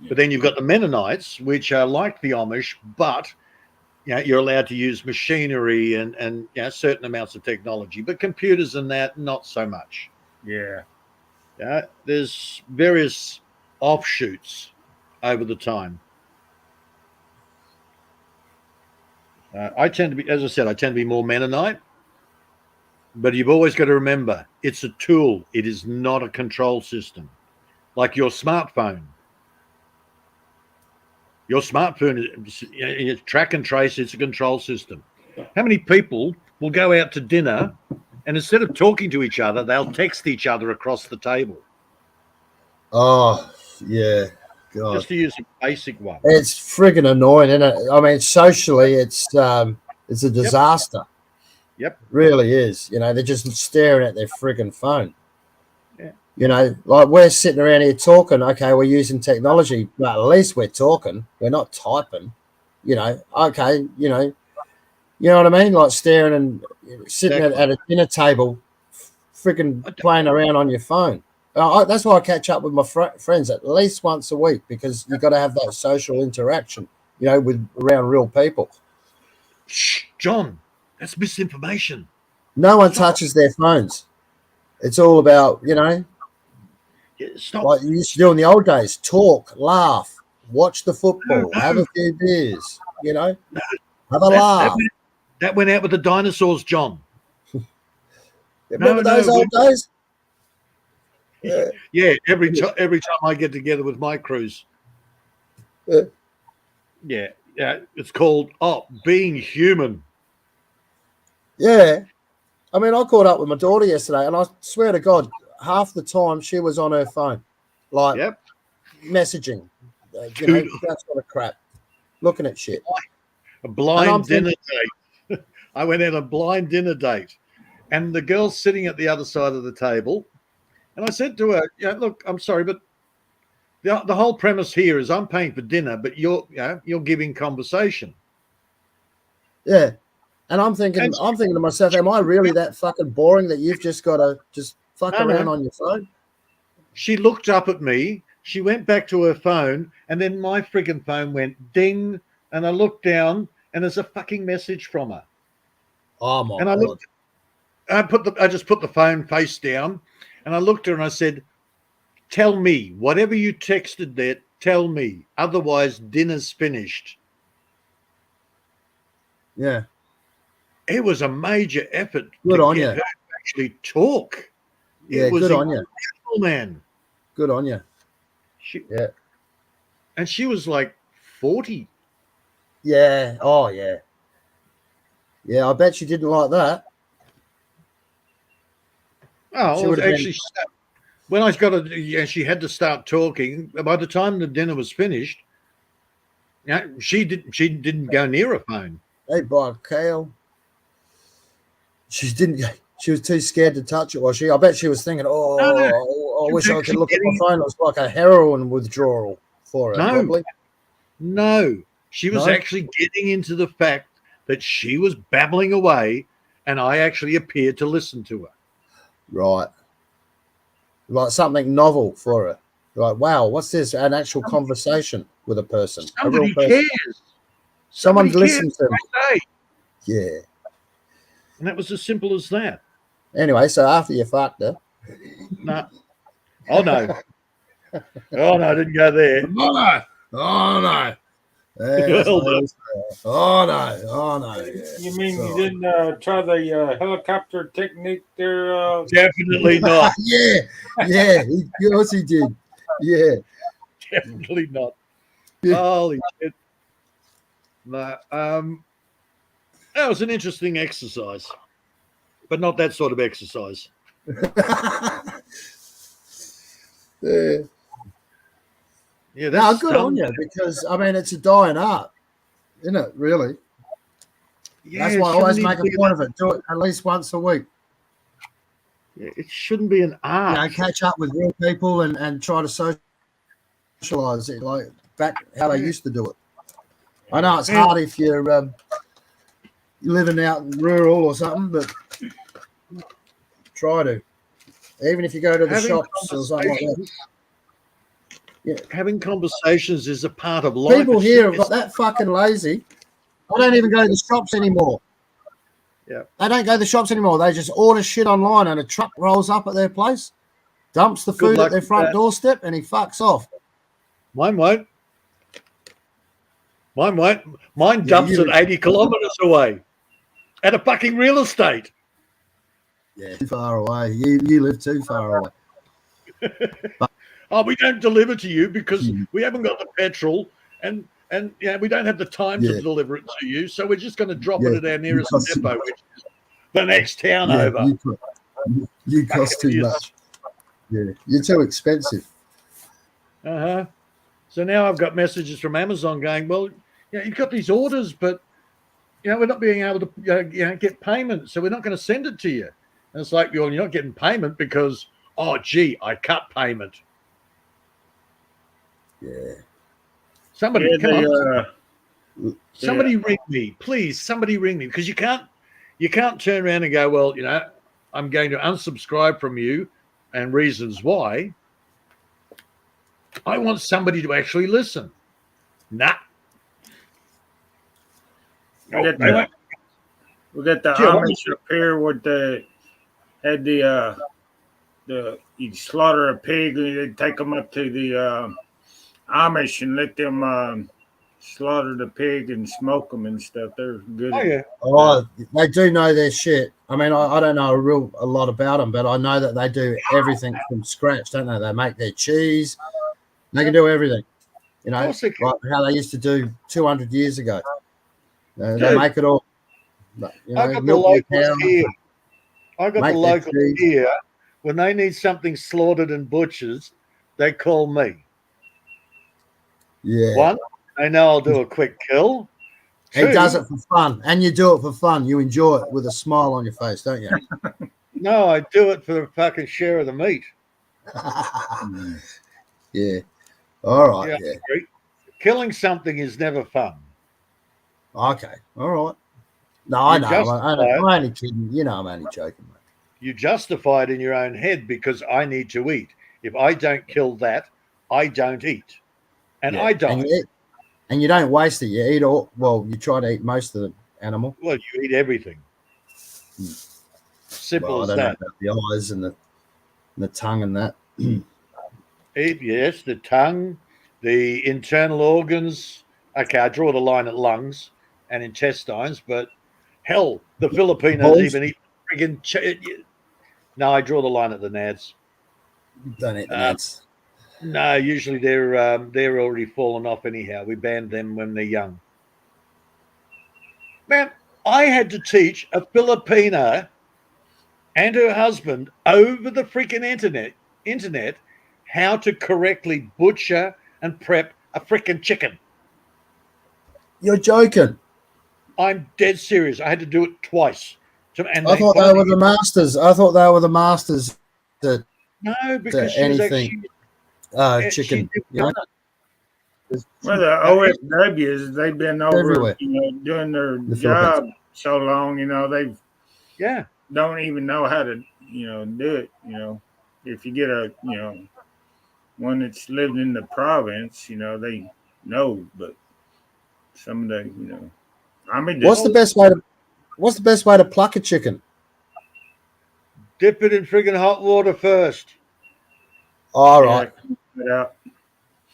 Yeah. But then you've got the Mennonites, which are like the Amish, but you're allowed to use machinery and certain amounts of technology, but computers and that, not so much. Yeah. There's various offshoots over the time. I tend to be, as I said, I tend to be more Mennonite, but you've always got to remember it's a tool. It is not a control system. Like your smartphone. Your smartphone is track and trace. It's a control system. How many people will go out to dinner and instead of talking to each other, they'll text each other across the table? Oh, yeah. God. Just to use a basic one. It's friggin' annoying, isn't it? I mean, socially, it's a disaster. Yep. It really is. You know, they're just staring at their friggin' phone. Yeah. You know, like we're sitting around here talking. Okay, we're using technology, but at least we're talking. We're not typing. You know, okay, you know what I mean? Like staring and sitting at a dinner table, friggin' playing around on your phone. That's why I catch up with my friends at least once a week, because you've got to have that social interaction, you know, with around real people. Shh, John, that's misinformation. No one touches their phones. It's all about, you know, Stop. like you used to do in the old days: talk, laugh, watch the football, have a few beers, you know, have a laugh. That went out with the dinosaurs, John. Remember those old days? Yeah, every time I get together with my crews. Yeah, it's called being human. Yeah. I mean, I caught up with my daughter yesterday, and I swear to God, half the time she was on her phone, like messaging, you know, that sort of crap, looking at shit. A blind dinner date. I went on a blind dinner date, and the girl's sitting at the other side of the table, and I said to her, "Yeah, look, I'm sorry, but the whole premise here is I'm paying for dinner, but you're giving conversation." Yeah. And I'm thinking to myself, am I really that fucking boring that you've just got to just fuck around on your phone? She looked up at me, she went back to her phone, and then my friggin' phone went ding, and I looked down, and there's a fucking message from her. Oh my God. I just put the phone face down, and I looked at her and I said, "Tell me, whatever you texted there, tell me. Otherwise, dinner's finished." Yeah. It was a major effort to get her to actually talk. Yeah, it was good on you. Man. Good on you. Yeah. And she was like 40. Yeah. Oh, yeah. Yeah, I bet she didn't like that. Oh, actually, when I got she had to start talking. By the time the dinner was finished, she didn't go near a phone. Hey, by Kale. She didn't. She was too scared to touch it, was she? I bet she was thinking, I wish I could look at my phone. It was like a heroin withdrawal for her. Probably. No. She was actually getting into the fact that she was babbling away, and I actually appeared to listen to her. Right. Like something novel for her. Like, wow, what's this? An actual conversation with a person. Somebody cares. Someone's listening to me. Yeah. And that was as simple as that. Anyway, so after you fucked her. No. Oh, no. Oh, no, I didn't go there. Oh, no. Oh, no. Oh, no. You mean you didn't try the helicopter technique there? Definitely not. Yeah. Of course he did. Yeah. Definitely not. Holy shit. No, that was an interesting exercise, but not that sort of exercise. Yeah. Yeah, that's good on you, because I mean it's a dying art, isn't it? Really. Yeah, that's why I always make a point of it. Do it at least once a week. Yeah, it shouldn't be an art. You know, catch up with real people and try to socialize it like back how they used to do it. I know it's hard if you're living out in rural or something, but try to. Even if you go to the shops or something like that. Yeah. Having conversations is a part of life. People here have got that fucking lazy I don't even go to the shops anymore. Yeah. They don't go to the shops anymore. They just order shit online, and a truck rolls up at their place, dumps the Good food luck at their with front that. doorstep, and he fucks off. Mine won't. Mine won't. Mine Yeah, dumps it 80 kilometres away at a fucking real estate. Yeah, too far away. You live too far away. Oh, we don't deliver to you because Mm. we haven't got the petrol and we don't have the time to Yeah. deliver it to you. So we're just going to drop Yeah, it at our nearest cost too depot, which is the next town Yeah, over. you cost too much. Yeah, you're too expensive. Uh-huh. So now I've got messages from Amazon going, well, you've got these orders, but we're not being able to get payment, so we're not going to send it to you. And it's like, well, you're not getting payment because, oh, gee, I cut payment. Yeah. Somebody, Yeah, come they, on. Somebody ring me, please. Somebody ring me, because you can't turn around and go, well, I'm going to unsubscribe from you, and reasons why. I want somebody to actually listen. Nah. we got the Amish up here with had you slaughter a pig and they take them up to the Amish and let them slaughter the pig and smoke them and stuff. They're good. Oh, yeah. Oh, they do know their shit. I mean, I don't know a lot about them, but I know that they do everything from scratch, don't they? They make their cheese. They can do everything. Like how they used to do 200 years ago. They make it all. I got the locals here. I got the locals here. When they need something slaughtered and butchered, they call me. Yeah. One, they know I'll do a quick kill. He does it for fun, and you do it for fun. You enjoy it with a smile on your face, don't you? No, I do it for the fucking share of the meat. Yeah. All right. Yeah. Killing something is never fun. Okay. All right. No, I know. I'm only kidding. I'm only joking, mate. You justify it in your own head because I need to eat. If I don't kill that, I don't eat. And I don't. And you don't waste it. You eat all. Well, you try to eat most of the animal. Well, you eat everything. Simple as that. I don't know about the eyes and the tongue and that. Yes, the tongue, the internal organs. Okay, I draw the line at lungs and intestines, but hell, the Filipinos even eat friggin' no, I draw the line at the nads. Don't eat the nads. No, usually they're already fallen off anyhow. We banned them when they're young. Man, I had to teach a Filipina and her husband over the freaking internet how to correctly butcher and prep a freaking chicken. You're joking. I'm dead serious. I had to do it twice. I thought they were the masters. No, because she was actually chicken. Well, the OFWs, they've been over everywhere. Doing their job so long, they don't even know how to do it. If you get a one that's lived in the province, they know, but some of the What's the best way to pluck a chicken? Dip it in friggin' hot water first. All right.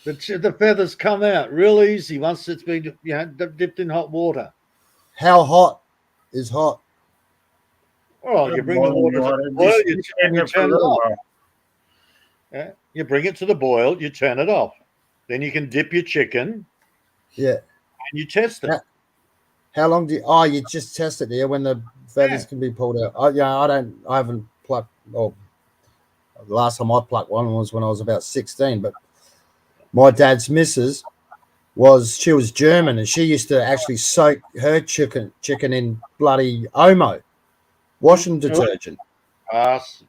The feathers come out real easy once it's been dipped in hot water. How hot is hot? Well, you bring the water to the boil, you turn it off. Yeah, you bring it to the boil, you turn it off. Then you can dip your chicken. Yeah. And you test it. How long do you? You just test it there when the feathers can be pulled out. I haven't plucked. The last time I plucked one was when I was about 16. But my dad's missus she was German, and she used to actually soak her chicken in bloody Omo washing detergent. It's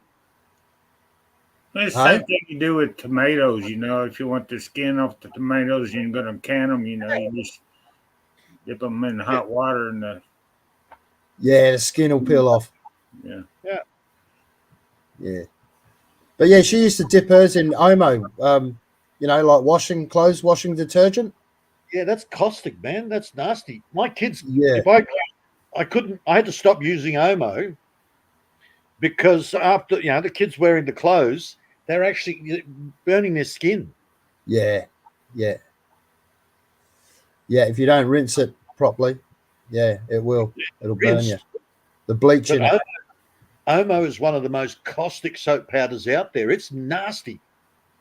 the same thing you do with tomatoes. If you want the skin off the tomatoes, you're going to can them. You just dip them in hot water and the skin will peel off. Yeah. But she used to dip hers in Omo. Like clothes washing detergent. Yeah, that's caustic, man. That's nasty. My kids, Yeah. if I couldn't, I had to stop using Omo because after the kids wearing the clothes, they're actually burning their skin. Yeah. Yeah. Yeah. If you don't rinse it properly, yeah, it will. It'll burn you. Rinsed. The bleach But in it. Omo is one of the most caustic soap powders out there. It's nasty.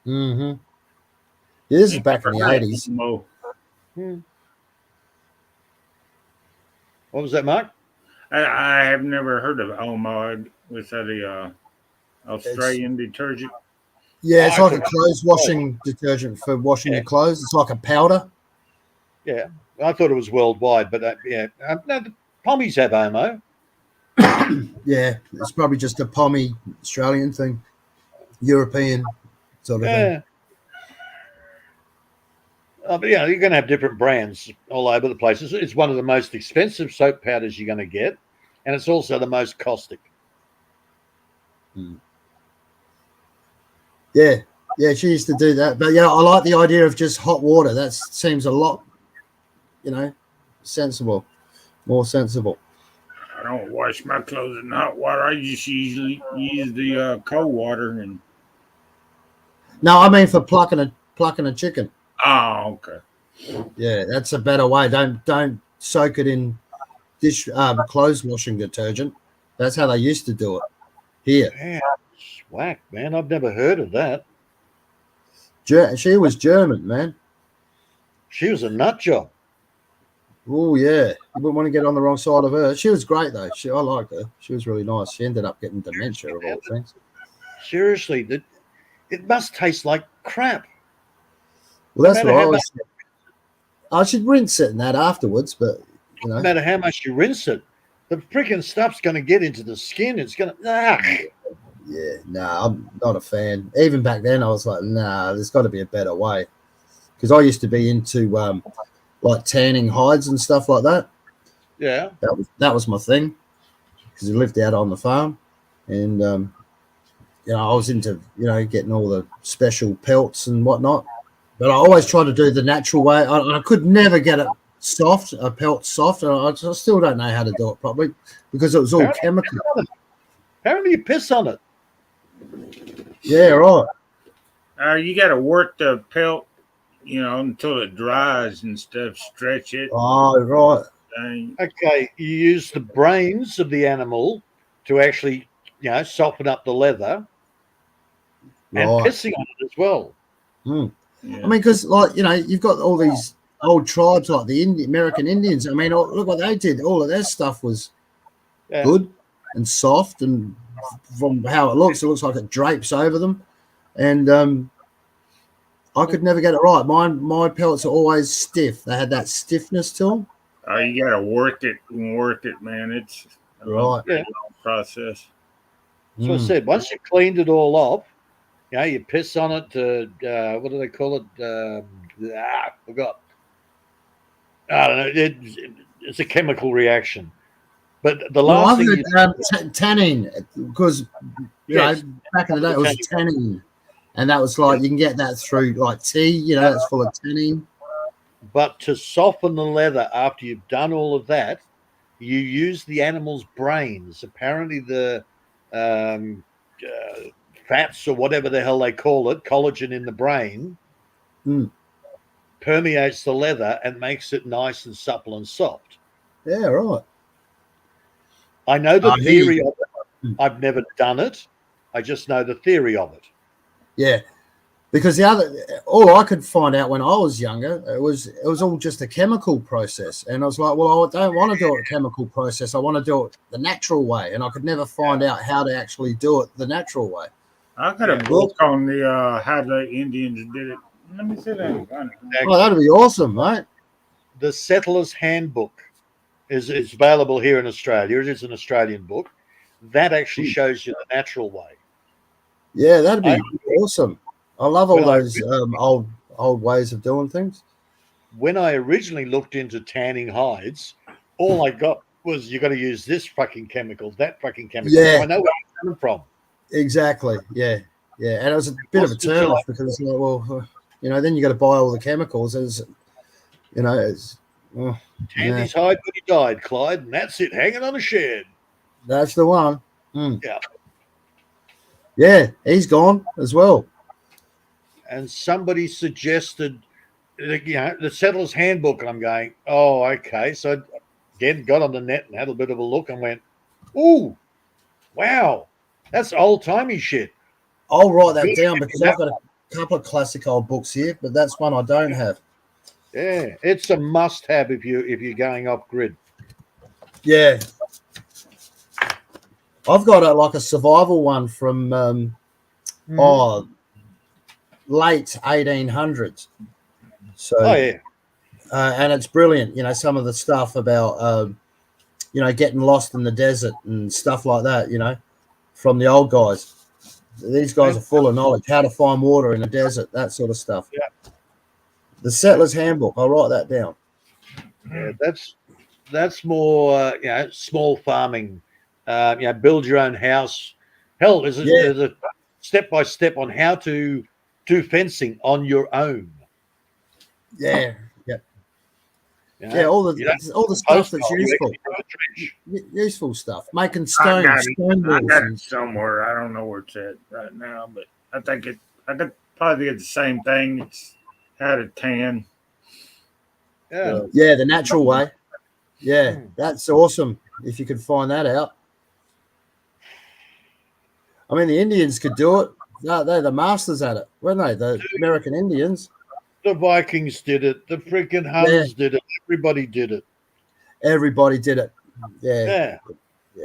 Mm-hmm. Yeah, this is back in the Never heard of 80s. Mo. What was that, Mark? I have never heard of Omo. Was that a Australian detergent? Yeah, it's I like a thought- clothes washing detergent for washing your clothes. It's like a powder. Yeah, I thought it was worldwide, but no, the Pommies have Omo. Yeah, it's probably just a pommy Australian thing, European sort of thing. Yeah. But you're going to have different brands all over the place. It's one of the most expensive soap powders you're going to get, and it's also the most caustic. Yeah, yeah, she used to do that. But yeah, I like the idea of just hot water. That seems a lot, sensible, more sensible. I don't wash my clothes in hot water. I just usually use the cold water and. No, I mean for plucking a chicken. Oh, okay. Yeah, that's a better way. Don't soak it in dish clothes washing detergent. That's how they used to do it here. Yeah, whack, man. I've never heard of that. She was German, man. She was a nut job. Oh yeah, you wouldn't want to get on the wrong side of her. She was great though. I liked her. She was really nice. She ended up getting dementia of all things. Seriously, it must taste like crap. Well, that's No matter what how I should rinse it and that afterwards, but No matter how much you rinse it, the freaking stuff's going to get into the skin. It's going to. Yeah, nah, I'm not a fan. Even back then, I was like, nah, there's got to be a better way. Because I used to be into like tanning hides and stuff like that. Yeah. That was my thing. Because I lived out on the farm, and I was into getting all the special pelts and whatnot. But I always tried to do the natural way. I could never get it soft, a pelt soft. And I still don't know how to do it properly because it was all chemical. Apparently, you piss on it. Yeah, right. You got to work the pelt, until it dries and stuff. Stretch it. Oh, right. Okay, you use the brains of the animal to actually, soften up the leather, and pissing on it as well. Yeah. I mean, because you've got all these old tribes like the American Indians. I mean, look what they did. All of their stuff was good and soft, and from how it looks like it drapes over them. And I could never get it right. My pellets are always stiff. They had that stiffness to them. Oh, you got to work it, man. It's a long process. So I said, once you cleaned it all off, you piss on it to, what do they call it? I forgot. I don't know. It's a chemical reaction. But the last thing tanning, because back in the day it was tanning, and that was like you can get that through like tea. It's full of tanning. But to soften the leather after you've done all of that, you use the animal's brains. Apparently, the fats or whatever the hell they call it, collagen in the brain, permeates the leather and makes it nice and supple and soft. Yeah, right. I know the theory of it. I've never done it. I just know the theory of it. Yeah, because all I could find out when I was younger, it was all just a chemical process, and I was like, well, I don't want to do it a chemical process. I want to do it the natural way, and I could never find out how to actually do it the natural way. I got a book on the how the Indians did it. Let me see that. Oh, that'd be awesome, mate. The Settler's Handbook is available here in Australia. It is an Australian book. That actually shows you the natural way. Yeah, that'd be awesome. I love all those old ways of doing things. When I originally looked into tanning hides, all I got was you got to use this fucking chemical, that fucking chemical. Yeah. I know where it's coming from. Exactly. Yeah. Yeah. And it was a bit of a turn off because, then you got to buy all the chemicals. You know, it's oh, yeah, Tandy's hide when he died, Clyde, and that's it, hanging on a shed. that's the one. Yeah. Yeah, he's gone as well. And somebody suggested, the Settler's Handbook. I'm going, oh, okay. So again, got on the net and had a bit of a look and went, ooh, wow, that's old timey shit. I'll write that Good. down because I've got a couple of classic old books here, but that's one I don't have. Yeah, it's a must-have if you're going off grid. Yeah, I've got like a survival one from late 1800s. So, Oh yeah, and it's brilliant. You know, some of the stuff about getting lost in the desert and stuff like that. You know, from the old guys. These guys are full of knowledge. How to find water in the desert, that sort of stuff. Yeah. The Settler's Handbook. I'll write that down. Yeah, that's more small farming. Build your own house. Hell, there's a step by step on how to do fencing on your own. Yeah, yeah, You know, yeah. All the stuff that's useful, useful stuff. Making I got stone it walls. somewhere. I don't know where it's at right now, but I think I could probably get the same thing. It's how to tan. Yeah. Yeah, the natural way. Yeah, that's awesome. If you could find that out. I mean, the Indians could do it. They're the masters at it, weren't they? The American Indians. The Vikings did it. The freaking Huns did it. Everybody did it. Everybody did it. Yeah.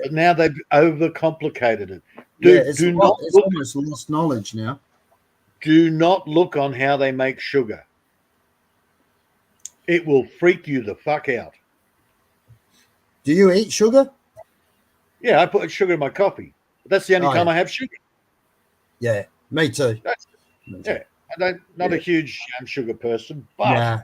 But now they've overcomplicated it. It's almost lost knowledge now. Do not look on how they make sugar. It will freak you the fuck out. Do you eat sugar? Yeah, I put sugar in my coffee. That's the only time I have sugar. Yeah, me too. Yeah, not a huge sugar person, but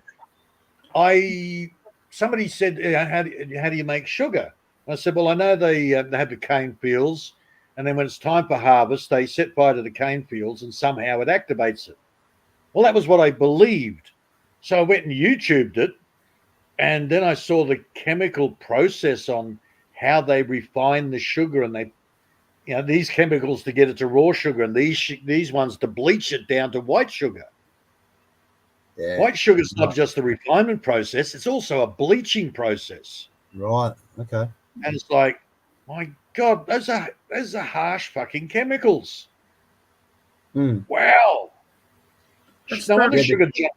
somebody said, how do you make sugar? And I said, well, I know they have the cane fields, and then when it's time for harvest, they set fire to the cane fields, and somehow it activates it. Well, that was what I believed. So I went and YouTubed it, and then I saw the chemical process on how they refine the sugar, and they, these chemicals to get it to raw sugar, and these ones to bleach it down to white sugar. Yeah. White sugar is not just the refinement process; it's also a bleaching process. Right. Okay. And it's like, my God, those are harsh fucking chemicals. Wow. No wonder sugar junkies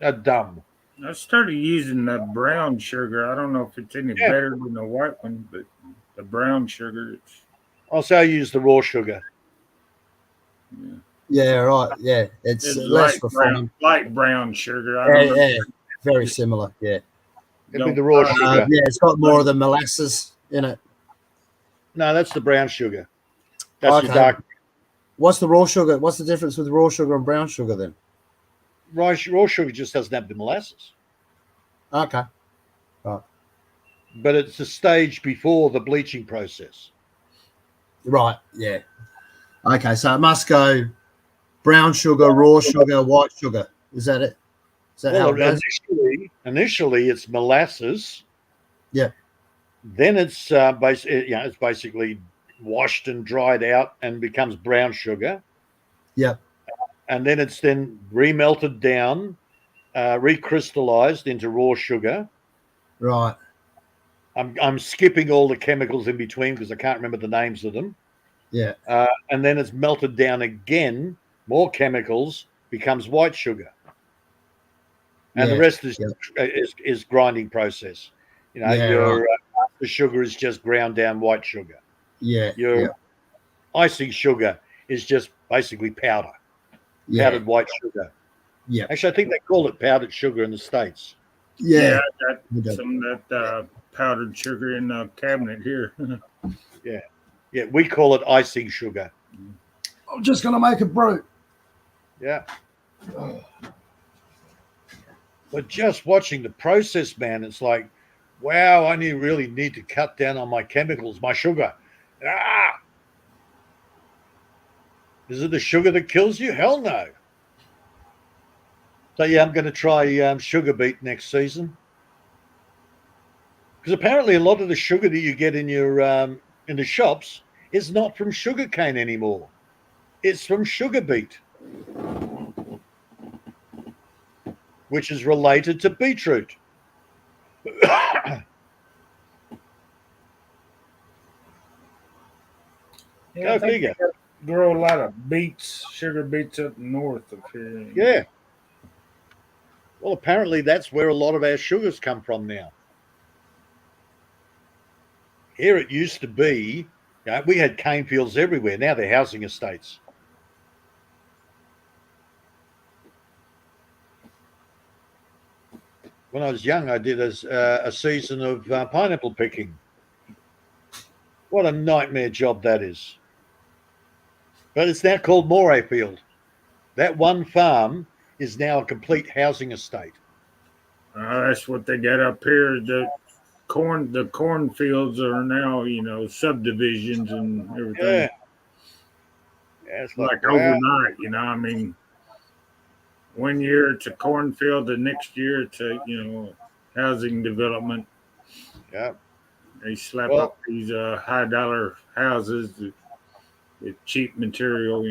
are dumb. I started using the brown sugar. I don't know if it's any better than the white one, but the brown sugar. Also, I use the raw sugar. Yeah, right. Yeah, it's less refined. Light brown sugar. Yeah, very similar. Yeah. It'd be the raw sugar. Yeah, it's got more of the molasses in it. No, that's the brown sugar. That's your dark. What's the raw sugar? What's the difference with raw sugar and brown sugar then? Raw sugar just doesn't have the molasses. Okay. Right. But it's a stage before the bleaching process. Right. Yeah. Okay, so it must go brown sugar, raw sugar, white sugar. Is that it? Is that how it goes? Initially, it's molasses. Yeah. Then it's it's basically washed and dried out and becomes brown sugar. Yeah. And then it's remelted down, recrystallized into raw sugar. Right. I'm skipping all the chemicals in between because I can't remember the names of them. Yeah. And then it's melted down again, more chemicals, becomes white sugar. And the rest is grinding process. The sugar is just ground down white sugar. Yeah. Your icing sugar is just basically powder. Powdered white sugar. Yeah. Actually, I think they call it powdered sugar in the States. Yeah, I got some of that powdered sugar in the cabinet here. Yeah, we call it icing sugar. I'm just going to make a brew. Yeah. But just watching the process, man, it's like, wow, I really need to cut down on my chemicals, my sugar. Is it the sugar that kills you? Hell no. So yeah, I'm going to try sugar beet next season, because apparently a lot of the sugar that you get in the shops is not from sugar cane anymore. It's from sugar beet, which is related to beetroot. Yeah, I Go think figure. they grow a lot of beets, sugar beets up north of here. Yeah. Well, apparently that's where a lot of our sugars come from now. Here it used to be, we had cane fields everywhere. Now they're housing estates. When I was young, I did a season of pineapple picking. What a nightmare job that is. But it's now called Moray Field. That one farm is now a complete housing estate. That's what they got up here. The cornfields are now, subdivisions and everything. Yeah. Yeah, it's like, Like wow. overnight, I mean, one year it's a cornfield, the next year it's a, housing development. Yeah. They slap Well, up these high dollar houses with cheap material,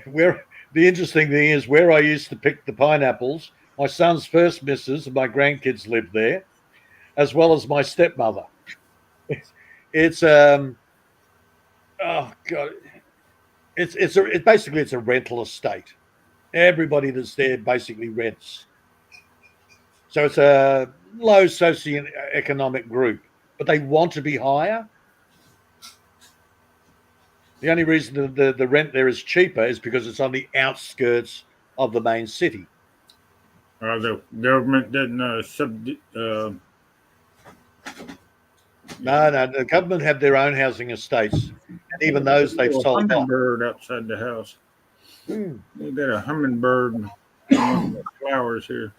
where the interesting thing is where I used to pick the pineapples, my son's first missus and my grandkids lived there, as well as my stepmother. It's oh god, basically it's a rental estate. Everybody that's there basically rents. So it's a low socioeconomic group, but they want to be higher. The only reason the rent there is cheaper is because it's on the outskirts of the main city. The government doesn't No, the government have their own housing estates, and even those they've a sold off. hummingbird outside the house. Hmm. We got a hummingbird and one of the flowers here.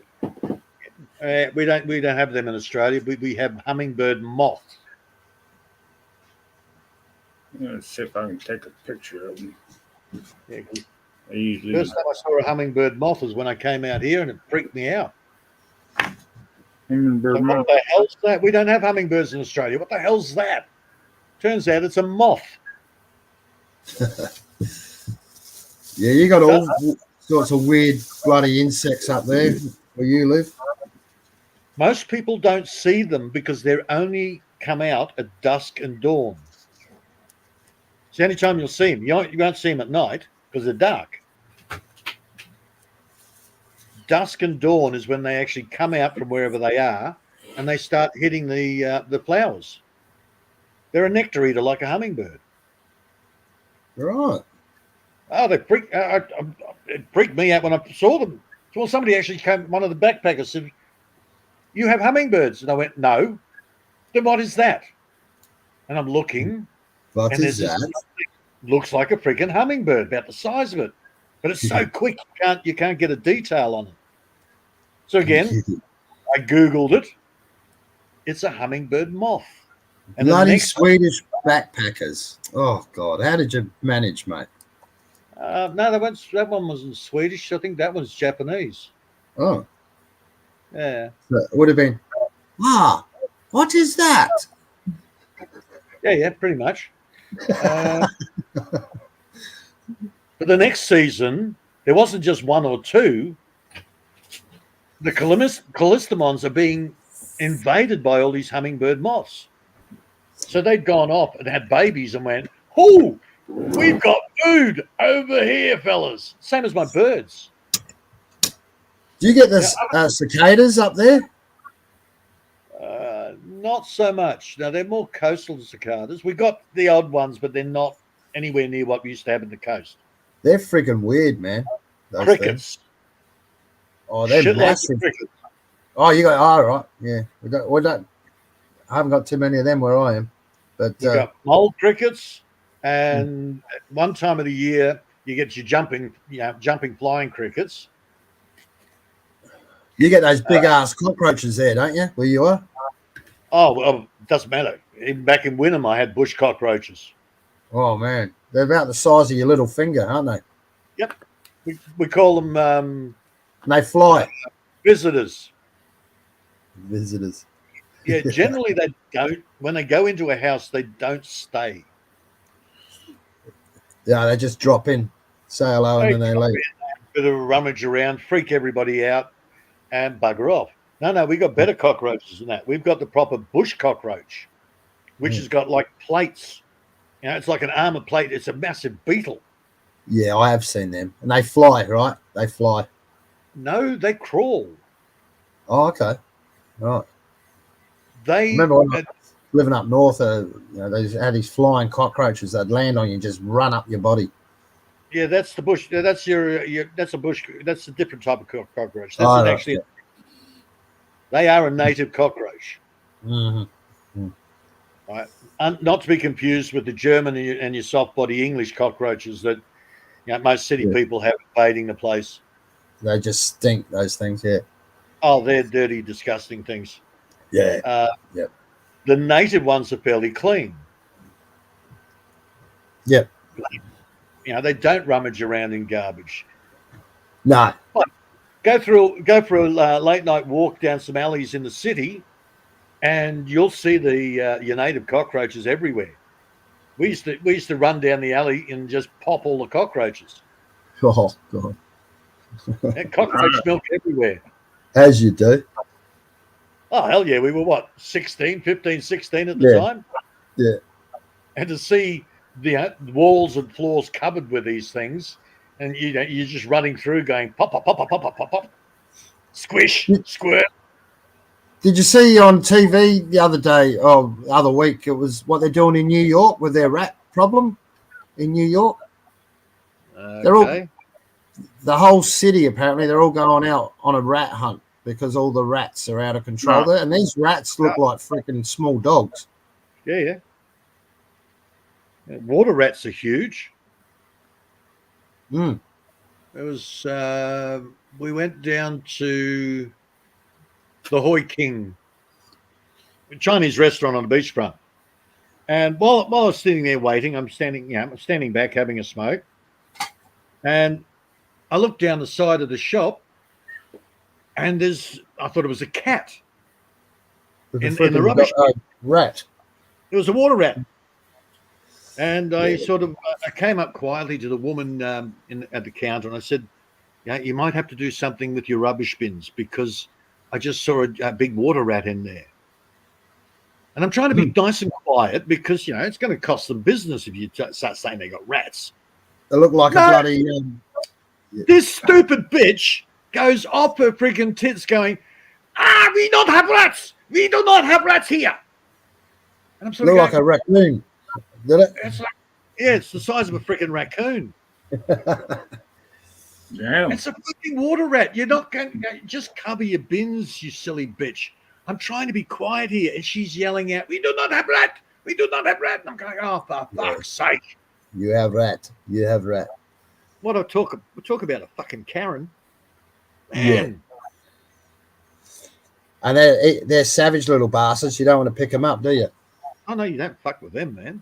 We don't have them in Australia. We have hummingbird moths. Let's see if I can take a picture of them. Yeah. I usually First time I saw a hummingbird moth was when I came out here, and it freaked me out. hummingbird Like, moth. what the hell's that? We don't have hummingbirds in Australia. What the hell's that? Turns out it's a moth. Yeah, you got all sorts of weird bloody insects up there where you live. Most people don't see them because they're only come out at dusk and dawn. It's the only time you'll see them. You won't see them at night because they're dark. Dusk and dawn is when they actually come out from wherever they are and they start hitting the flowers. They're a nectar eater like a hummingbird. Right. Oh, it freaked me out when I saw them. Well, somebody actually came, one of the backpackers said, "You have hummingbirds?" And I went, "No." "Then what is that?" And I'm looking, What and is there's that? this looks like a freaking hummingbird, about the size of it, but it's so quick you can't get a detail on it. So again, I googled it. It's a hummingbird moth. And Bloody Swedish backpackers. Oh God, how did you manage, mate? No, that one wasn't Swedish. I think that one's Japanese. Oh, Yeah, so it would have been. What is that? yeah, pretty much. But the next season, there wasn't just one or two. The callistemons are being invaded by all these hummingbird moths. So they'd gone off and had babies and went, "Oh, we've got food over here, fellas." Same as my birds. Do you get the cicadas up there? Not so much. Now, they're more coastal cicadas. We got the odd ones, but they're not anywhere near what we used to have in the coast. They're freaking weird, man. Those Crickets. things. Oh, they're Shitloads massive. of crickets. Oh, you got. All right. Yeah, we don't. I haven't got too many of them where I am, but You got mole crickets, and at one time of the year, you get your jumping flying crickets. you get those big ass cockroaches there, don't you? Where you are? Oh, well, it doesn't matter. Even back in Wynnum, I had bush cockroaches. Oh man, they're about the size of your little finger, aren't they? Yep. We call them And they fly. Visitors. Visitors. Yeah, generally they don't. When they go into a house, they don't stay. Yeah, they just drop in, say hello, and They then they drop leave. in, bit of a rummage around, freak everybody out, and bugger off. No, we got better cockroaches than that. We've got the proper bush cockroach, which has got like plates. You know, it's like an armor plate. It's a massive beetle. Yeah, I have seen them. And they fly, right? They fly. No, they crawl. Oh, okay. Right. They Remember when I was living up north, they had these flying cockroaches that land on you and just run up your body. yeah, that's the bush. That's your that's a bush. That's a different type of cockroach. That's Oh, actually. They are a native cockroach. Mm-hmm. Right? Not to be confused with the German and your soft body English cockroaches that most city people have invading the place. They just stink, those things, yeah. Oh, they're dirty, disgusting things. Yeah. Yep. The native ones are fairly clean. Yep. They don't rummage around in garbage. No. Go for a late night walk down some alleys in the city, and you'll see your native cockroaches everywhere. We used to run down the alley and just pop all the cockroaches. Oh, God. And cockroach milk everywhere. As you do. Oh, hell yeah. We were, what, 15, 16 at the time? Yeah. And to see the walls and floors covered with these things, and you're just running through going pop, pop, pop, pop, pop, pop, pop, squish, squirt. Did you see on TV the other week, it was what they're doing in New York with their rat problem in New York? Okay. The whole city, apparently, they're all going out on a rat hunt because all the rats are out of control there. And these rats look like freaking small dogs. Yeah. Water rats are huge. Mm. It was, we went down to the Hoi King, a Chinese restaurant on the beachfront. And while I was sitting there waiting, I'm standing back having a smoke. And I looked down the side of the shop, and I thought it was a cat in the rubbish bin. Rat. It was a water rat. And I I came up quietly to the woman at the counter, and I said, you might have to do something with your rubbish bins because I just saw a big water rat in there. And I'm trying to be nice and quiet because, it's going to cost them business if you start saying they got rats. They look like a bloody... This stupid bitch goes off her freaking tits going, we don't have rats. We do not have rats here. And I'm sort of like a raccoon. Did it? It's the size of a freaking raccoon. Damn. It's a fucking water rat. You're not going to just cover your bins, you silly bitch. I'm trying to be quiet here. And she's yelling out, we do not have rat. We do not have rat. And I'm going, oh, for fuck's sake. You have rat. You have rat. What I talk about a fucking Karen. Man. Yeah. And they're savage little bastards. You don't want to pick them up, do you? Oh, no, you don't fuck with them, man.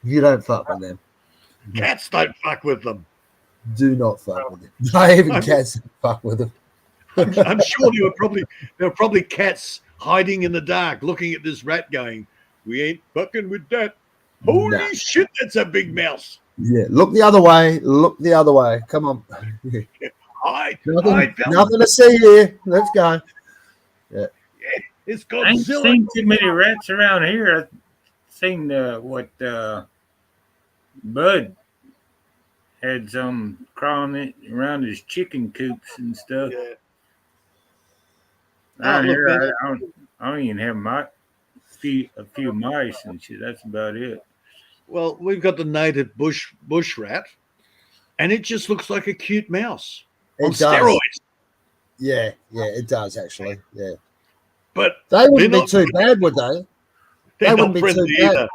You don't fuck with them. Cats don't fuck with them. Do not fuck with them. Not even cats don't fuck with them. I'm sure there were probably cats hiding in the dark looking at this rat going, we ain't fucking with that. Holy shit, that's a big mouse. Yeah, look the other way. Look the other way. Come on. Nothing to see here. Let's go. Yeah. It's Godzilla. I ain't seen too many rats around here. I've seen Bud had some crawling around his chicken coops and stuff. Yeah. Out here, I don't even have a few mice and shit. That's about it. Well, we've got the native bush rat, and it just looks like a cute mouse on steroids. Yeah, it does actually. Yeah, but they wouldn't be too bad, would they? They wouldn't be too bad.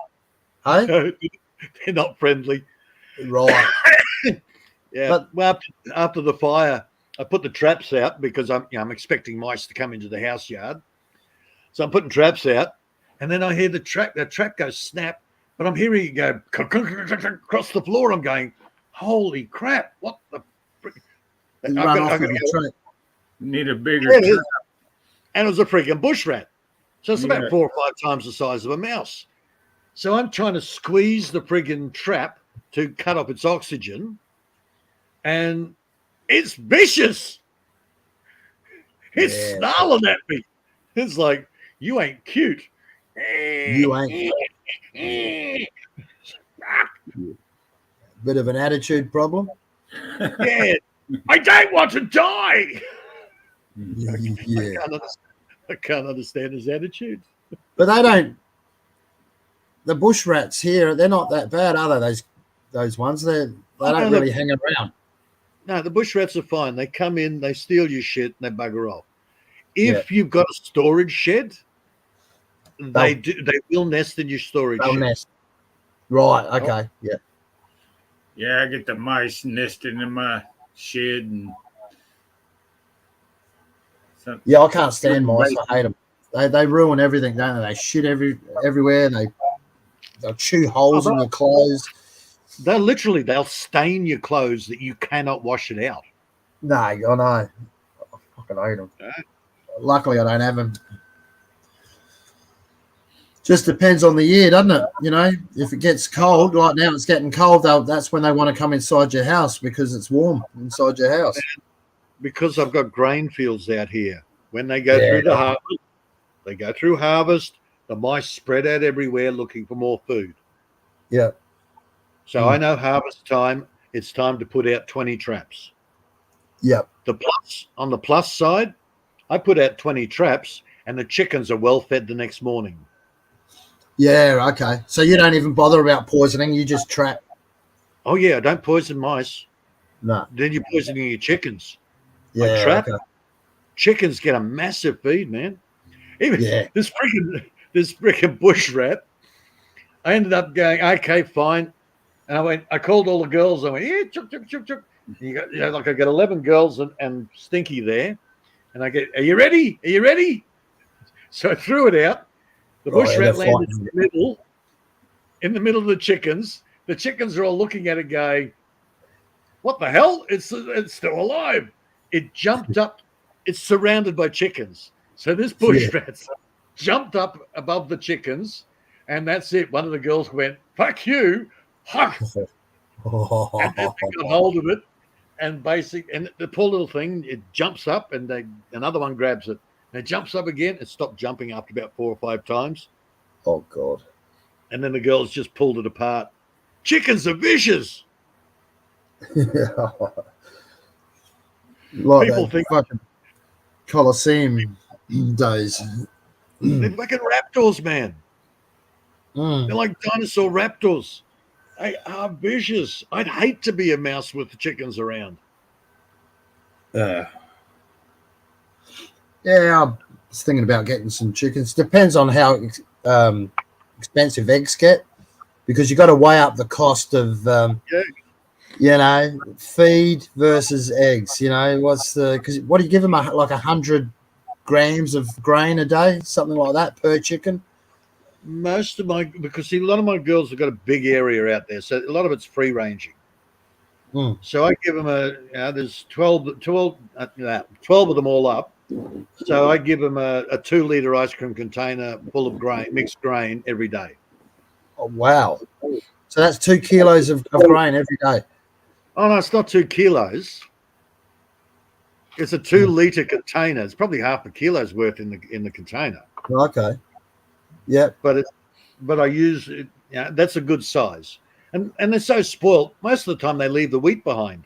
Hey? They're not friendly, right? Yeah. But well, after the fire, I put the traps out because I'm expecting mice to come into the house yard. So I'm putting traps out, and then I hear the trap goes snap, but I'm hearing it go across the floor. I'm going, holy crap! What the frick? Run off with the trap. Need a bigger Yeah, it is. trap. And it was a freaking bush rat. So it's Yeah. about 4 or 5 times the size of a mouse. So I'm trying to squeeze the friggin' trap to cut off its oxygen, and it's vicious. It's Yeah. snarling at me. It's like, you ain't cute. You ain't. Bit of an attitude problem. Yeah, I don't want to die. Yeah. I can't understand his attitude. But they don't. The bush rats here, they're not that bad, are they? Those ones, they don't really hang around. No, the bush rats are fine. They come in, they steal your shit, and they bugger off. If you've got a storage shed, they will nest in your storage They'll shed. nest. Right. Okay. Yeah. Yeah, I get the mice nesting in my shed and Yeah, I can't stand mice. I hate them. They ruin everything, don't they? They shit everywhere. They'll chew holes in your clothes. They'll stain your clothes that you cannot wash it out. No, I know. I fucking hate them. Luckily, I don't have them. Just depends on the year, doesn't it? You know, if it gets cold, like now it's getting cold, that's when they want to come inside your house because it's warm inside your house. Because I've got grain fields out here. When they go through the harvest, the mice spread out everywhere looking for more food. Yeah. So I know harvest time, it's time to put out 20 traps. Yep. On the plus side, I put out 20 traps and the chickens are well fed the next morning. Yeah, okay. So you don't even bother about poisoning, you just trap. Oh yeah, I don't poison mice. No. Then you're poisoning your chickens. Yeah. I trap. Okay. Chickens get a massive feed, man. Even this freaking bush rat. I ended up going, okay, fine. And I called all the girls. I went, yeah, chuk, chuk, chuk, chuk. I got 11 girls and Stinky there. And I get, are you ready? Are you ready? So I threw it out. The bush rat landed in the middle of the chickens. The chickens are all looking at it going, what the hell? It's still alive. It jumped up. It's surrounded by chickens. So this bush rat jumped up above the chickens, and that's it. One of the girls went, fuck you. Huck. And then they got hold of it, and the poor little thing, it jumps up, and another one grabs it. And it jumps up again. It stopped jumping after about 4 or 5 times. Oh, God. And then the girls just pulled it apart. Chickens are vicious. Like People that think fucking Colosseum days. They're fucking raptors, man. They're like dinosaur raptors. They are vicious. I'd hate to be a mouse with the chickens around. Yeah, I was thinking about getting some chickens. Depends on how expensive eggs get, because you got to weigh up the cost of feed versus eggs. You know, because what do you give them, like 100 grams of grain a day, something like that per chicken? Because a lot of my girls have got a big area out there, so a lot of it's free ranging. So I give them there's 12 of them all up. So I give them a 2-liter ice cream container full of mixed grain every day. Oh, wow. So that's 2 kilos of grain every day. Oh, no, it's not 2 kilos. It's a 2-liter container. It's probably half a kilo's worth in the container. Okay. Yeah. But I use it. That's a good size. And they're so spoiled. Most of the time they leave the wheat behind.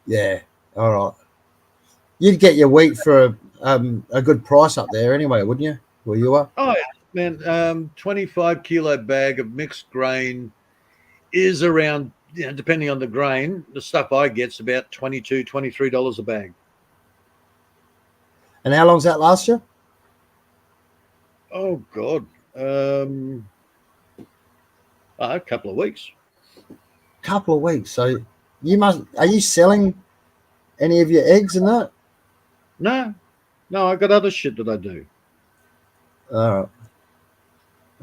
Yeah. All right. You'd get your wheat for a good price up there anyway, wouldn't you? Where you are? Oh, yeah, man. 25 kilo bag of mixed grain is around, depending on the grain, the stuff I get's about $22, $23 a bag. And how long's that last you? Oh, God. A couple of weeks. Couple of weeks. So are you selling any of your eggs and that? No, I got other shit that I do. All right.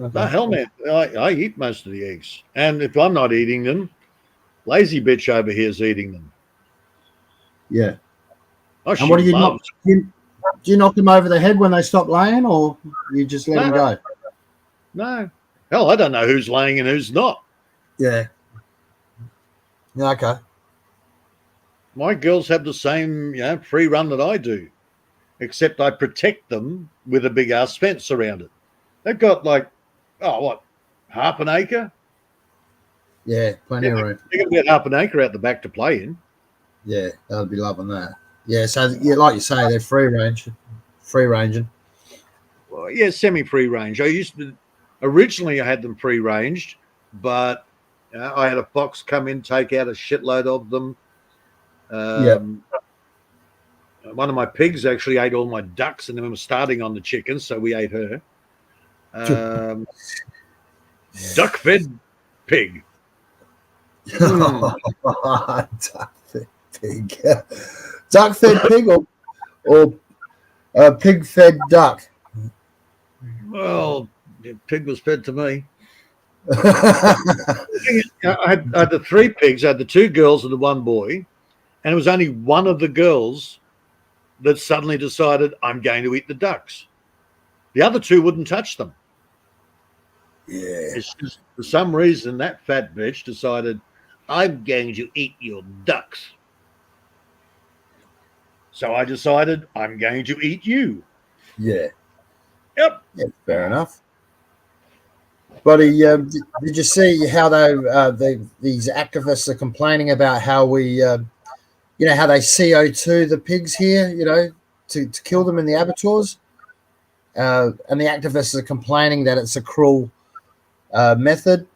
Okay. No, hell, man. I eat most of the eggs. And if I'm not eating them, lazy bitch over here is eating them. Yeah. Oh, And what do you knock? loves. Do you knock them over the head when they stop laying, or you just let them No. go? No. Hell, I don't know who's laying and who's not. Yeah. Yeah. Okay. My girls have the same, free run that I do, except I protect them with a big ass fence around it. They've got like, half an acre? Yeah. Plenty of room. They got about half an acre out the back to play in. Yeah, they'll be loving that. Yeah. So yeah, like you say, they're free ranging. Well, yeah, semi-free range. Originally I had them free ranged, but I had a fox come in, take out a shitload of them. Yeah. One of my pigs actually ate all my ducks, and then we were starting on the chickens, so we ate her. Duck-fed pig. Duck-fed pig. Duck-fed pig or pig-fed duck. Well, the pig was fed to me. I had the three pigs. I had the two girls and the one boy, and it was only one of the girls that suddenly decided, I'm going to eat the ducks. The other two wouldn't touch them. Yeah. It's just, for some reason, that fat bitch decided, I'm going to eat your ducks. So I decided, I'm going to eat you. Yeah. Yep. Yeah, fair enough. But did you see how these activists are complaining about how we, how they CO2 the pigs here, to kill them in the abattoirs? And the activists are complaining that it's a cruel method.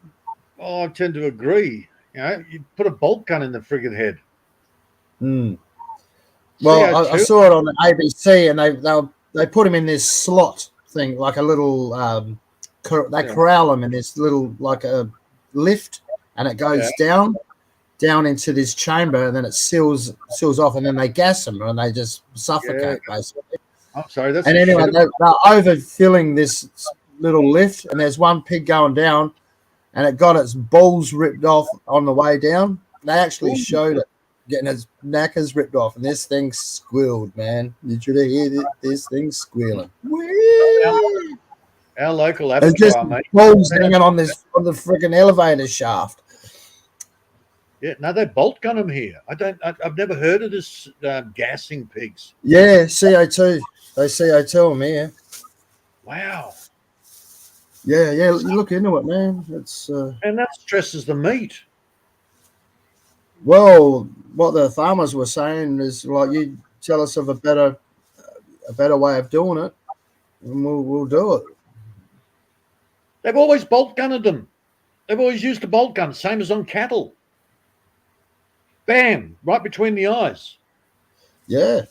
Oh, I tend to agree. You put a bolt gun in the friggin' head. Mm. Well, I saw it on the ABC, and they put him in this slot thing, like a little. They corral him in this little, like a lift, and it goes down into this chamber, and then it seals off, and then they gas him, and they just suffocate basically. I'm sorry, that's. And anyway, they're overfilling this little lift, and there's one pig going down, and it got its balls ripped off on the way down. They actually showed it getting its knackers ripped off, and this thing squealed, man. Did you hear this thing squealing? Our local It's just abattoir, mate. balls hanging on the freaking elevator shaft. Yeah, no, they bolt gun them here. I've never heard of this gassing pigs. Yeah, CO2. They CO2 them here. Wow. Yeah, you look into it, man. It's and that stresses the meat. Well, what the farmers were saying is, like, you tell us of a better way of doing it, and we'll do it. They've always bolt gunned them. They've always used a bolt gun, same as on cattle. Bam, right between the eyes. Yeah.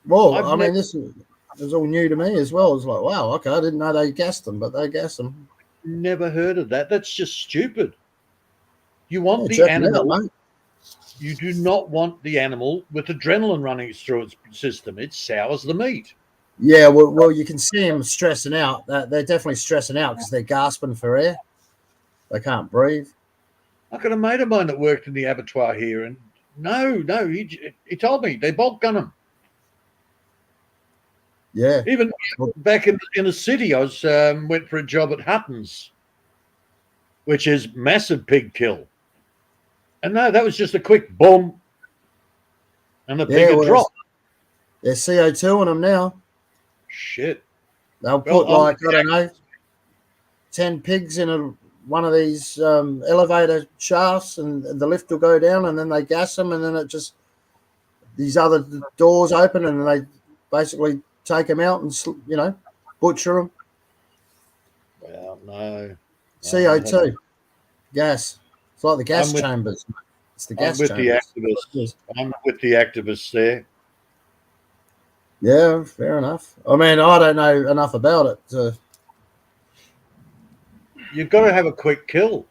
Well, this is all new to me as well. It's like, wow, okay, I didn't know they gassed them, but they gas them. Never heard of that. That's just stupid. You want the animal. Out, you do not want the animal with adrenaline running through its system. It sours the meat. Yeah, well, you can see them stressing out. They're definitely stressing out because they're gasping for air. They can't breathe. I got a mate of mine that worked in the abattoir here, and no, he told me they bolt gun them. Yeah. Even back in the city, I was went for a job at Hutton's, which is massive pig kill. And no, that was just a quick boom, and the pig would drop. They're CO2 on them now. Shit. They'll put I don't know, 10 pigs in one of these elevator shafts, and the lift will go down, and then they gas them, and then these other doors open, and they basically take them out and butcher them. Well, no. CO2 gas. It's like the gas chambers. It's the gas chambers. I'm with the activists there. Yeah, fair enough. I mean, I don't know enough about it. So. You've got to have a quick kill.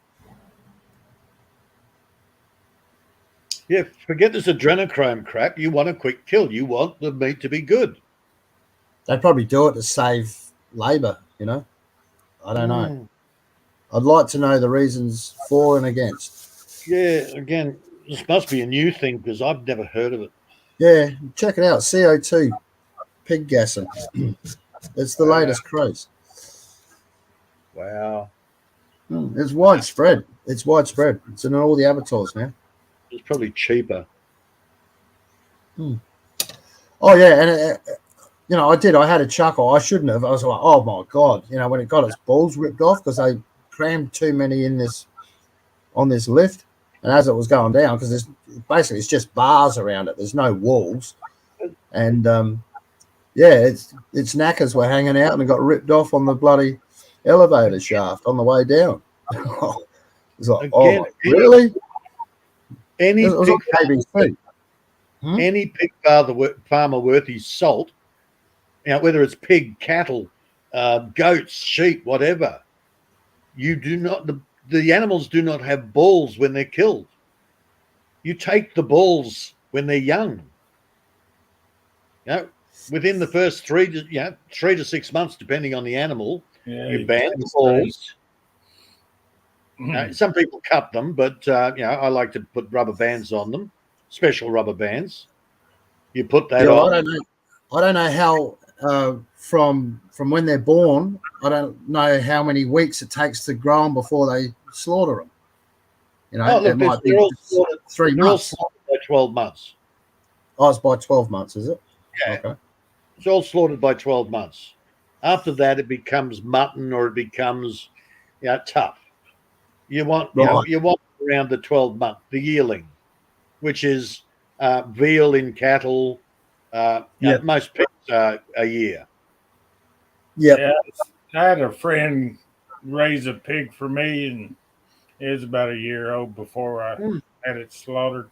Yeah, forget this adrenochrome crap. You want a quick kill. You want the meat to be good. They probably do it to save labour, I don't know. I'd like to know the reasons for and against. Yeah, again, this must be a new thing because I've never heard of it. Yeah, check it out. CO2 pig gassing. It's the latest craze. Wow. It's widespread. It's widespread. It's in all the abattoirs now. It's probably cheaper. Oh yeah, and I had a chuckle. I shouldn't have. I was like, oh my god, when it got its balls ripped off because they crammed too many in on this lift, and as it was going down, because it's just bars around it. There's no walls, and its knackers were hanging out and got ripped off on the bloody elevator shaft on the way down. It's like, Again, really? Any It was pig, on KBC. any pig farmer worth his salt, whether it's pig, cattle, goats, sheep, whatever, you do not the animals do not have balls when they're killed. You take the balls when they're young. Within the first 3 to 6 months, depending on the animal, you ban the balls. Some people cut them, but I like to put rubber bands on them, special rubber bands. You put that on. I don't know how from when they're born. I don't know how many weeks it takes to grow them before they slaughter them. It might be 3 They're all months. slaughtered by 12 months. Oh, it's by 12 months, is it? Yeah. Okay. It's all slaughtered by 12 months. After that, it becomes mutton or it becomes tough. You want you want around the 12-month, the yearling, which is veal in cattle. Most pigs are a year. Yeah. I had a friend raise a pig for me, and it was about a year old before I had it slaughtered.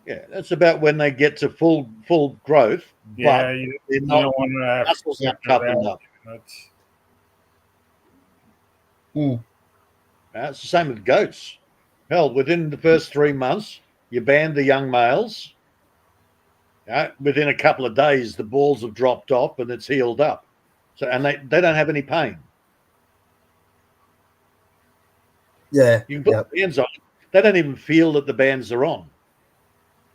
Yeah, that's about when they get to full growth. Yeah, but you not, don't want to have muscles not toughened up. It's the same with goats. Hell, within the first 3 months, you ban the young males. Within a couple of days, the balls have dropped off and it's healed up. So, and they don't have any pain. Yeah. You can put the bands on. They don't even feel that the bands are on.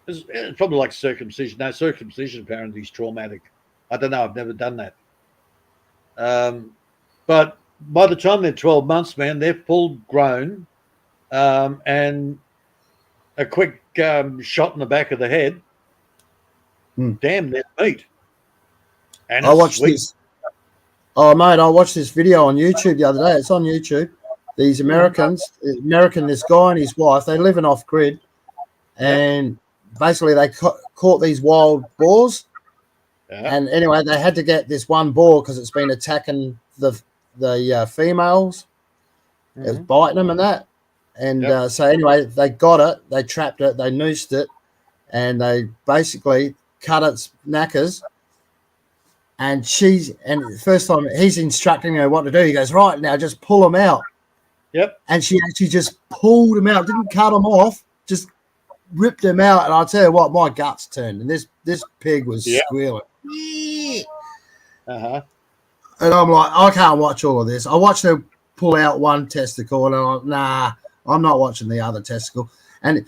It's probably like circumcision. No, circumcision apparently is traumatic. I don't know. I've never done that. But by the time they're 12 months, man, they're full grown, and a quick shot in the back of the head. Damn, there's meat. And I watched this. Oh, mate, I watched this video on YouTube the other day. It's on YouTube. These this guy and his wife, they're living off grid, and basically they caught these wild boars. And anyway, they had to get this one boar because it's been attacking the females. It was biting them and that. And so anyway, they got it, they trapped it, they noosed it, and they basically cut its knackers. And the first time he's instructing her what to do, he goes, right, now just pull them out. Yep. And she actually just pulled them out, didn't cut them off, just ripped them out. And I'll tell you what, my guts turned. And this pig was squealing. Uh-huh. And I'm like, I can't watch all of this. I watched her pull out one testicle, and I'm like, nah, I'm not watching the other testicle. And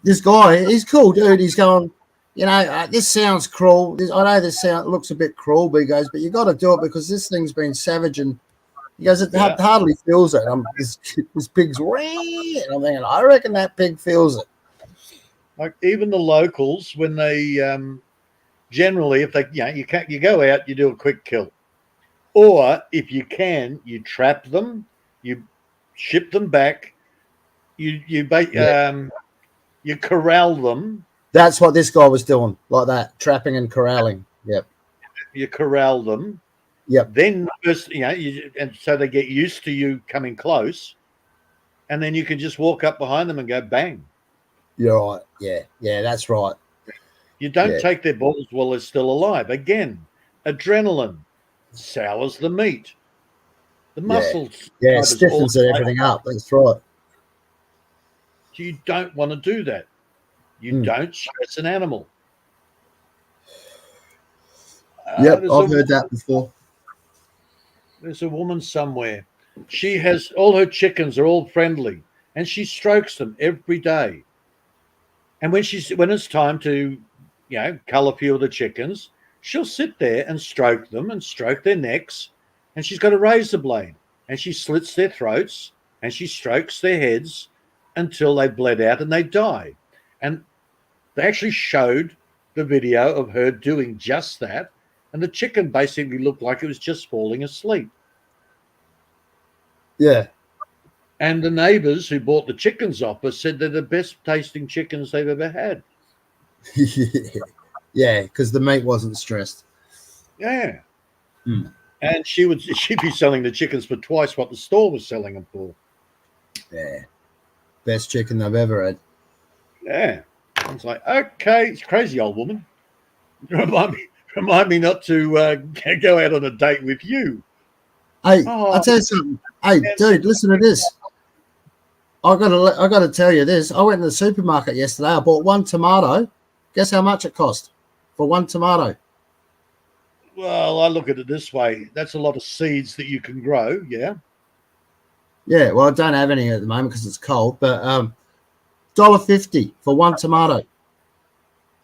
this guy, he's cool, dude. He's going, this sounds cruel. I know this looks a bit cruel, but he goes, but you got to do it because this thing's been savage. And he goes, it hardly feels it. This pig's red. And I'm thinking, I reckon that pig feels it. Like even the locals, when they generally, if they, you go out, you do a quick kill, or if you can, you trap them, you ship them back, you corral them. That's what this guy was doing, like that, trapping and corralling. Yep. You corral them. Yep. Then first, and so they get used to you coming close, and then you can just walk up behind them and go bang. You're right. Yeah, that's right. You don't take their balls while they're still alive. Again, adrenaline sours the meat. The muscles. Yeah, it stiffens everything up. That's right. You don't want to do that. You don't stress an animal. Yep, I've heard that before. There's a woman somewhere. She has all her chickens are all friendly, and she strokes them every day. And when it's time to, cull a few of the chickens, she'll sit there and stroke them and stroke their necks, and she's got a razor blade, and she slits their throats and she strokes their heads until they bled out and they die. And they actually showed the video of her doing just that, and the chicken basically looked like it was just falling asleep. Yeah. And the neighbours who bought the chickens off us said they're the best tasting chickens they've ever had. Yeah, because the meat wasn't stressed. Yeah. Mm. And she'd be selling the chickens for twice what the store was selling them for. Yeah. Best chicken they've ever had. Yeah. I was like, okay, it's crazy, old woman. Remind me not to go out on a date with you. Hey, Oh, I'll tell you something. Hey, dude, listen to this. I gotta tell you this. I went to the supermarket yesterday. I bought one tomato. Guess how much it cost for one tomato? Well, I look at it this way. That's a lot of seeds that you can grow, yeah? Yeah, well, I don't have any at the moment because it's cold, but $1.50 for one tomato.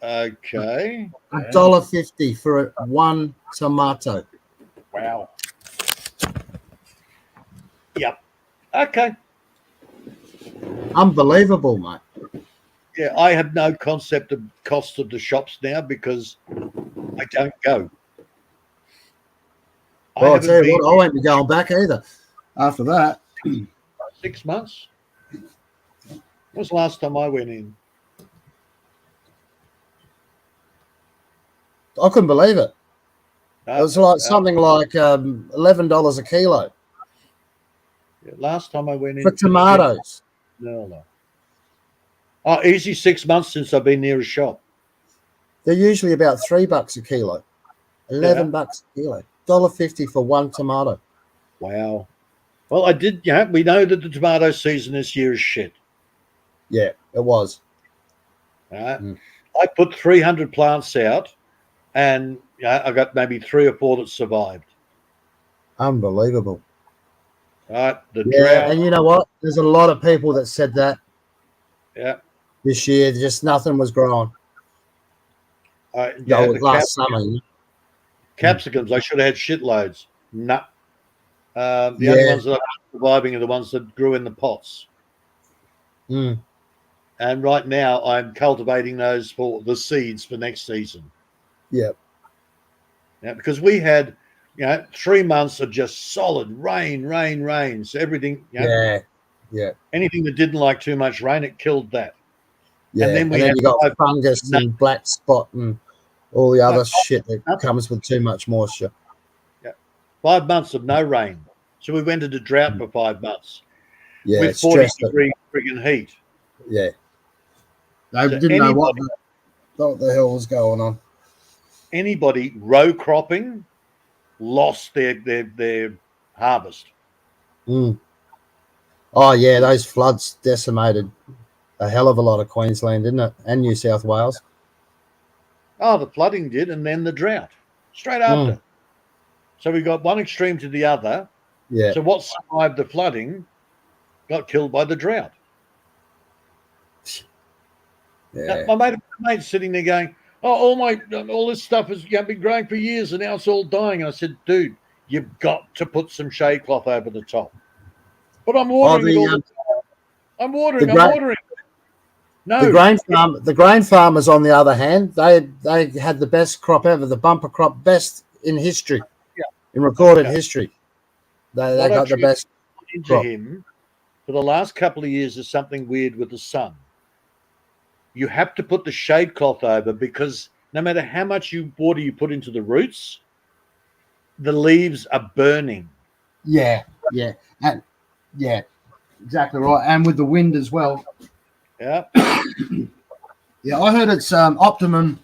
Okay. $1.50 for one tomato. Wow. Yep. Okay. Unbelievable, mate. Yeah, I have no concept of cost of the shops now because I don't go. Well, I'll tell you what, I won't be going back either after that. 6 months. When was the last time I went in? I couldn't believe it. No, It was like something like $11 a kilo last time I went in for tomatoes. No. Oh, easy 6 months since I've been near a shop. They're usually about $3 a kilo, $11 a kilo, $1.50 for one tomato. Wow. Well, we know that the tomato season this year is shit. Yeah, it was. Right? I put 300 plants out, and I got maybe 3 or 4 that survived. Unbelievable. Right? The Yeah, drought. and you know what? There's a lot of people that said that. Yeah. This year, just nothing was growing. Last summer. Capsicums, I should have had shitloads. No. The only ones that are surviving are the ones that grew in the pots. Mm. And right now, I'm cultivating those for the seeds for next season. Yeah. Yeah, because we had, 3 months of just solid rain. So everything, Yeah. anything that didn't like too much rain, it killed that. Yeah. And then you got fungus and black spot and all the other shit that comes with too much moisture. Yeah. 5 months of no rain. So we went into drought for 5 months. Yeah. With 40-degree friggin' heat. Yeah. They didn't know what the hell was going on. Anybody row cropping lost their harvest. Mm. Oh, yeah, those floods decimated a hell of a lot of Queensland, didn't it? And New South Wales. Oh, the flooding did, and then the drought straight after. So we got one extreme to the other. Yeah. So what survived the flooding got killed by the drought. Yeah. My mate's sitting there going, "Oh, all this stuff has been growing for years, and now it's all dying." And I said, "Dude, you've got to put some shade cloth over the top." But I'm watering it all the time. I'm watering. No. The grain farmers, on the other hand, they had the best crop ever, the bumper crop, best in history, in recorded history. They got the best into him for the last couple of years is something weird with the sun. You have to put the shade cloth over because no matter how much water you put into the roots, the leaves are burning. Yeah, exactly right. And with the wind as well. Yeah. Yeah, I heard its optimum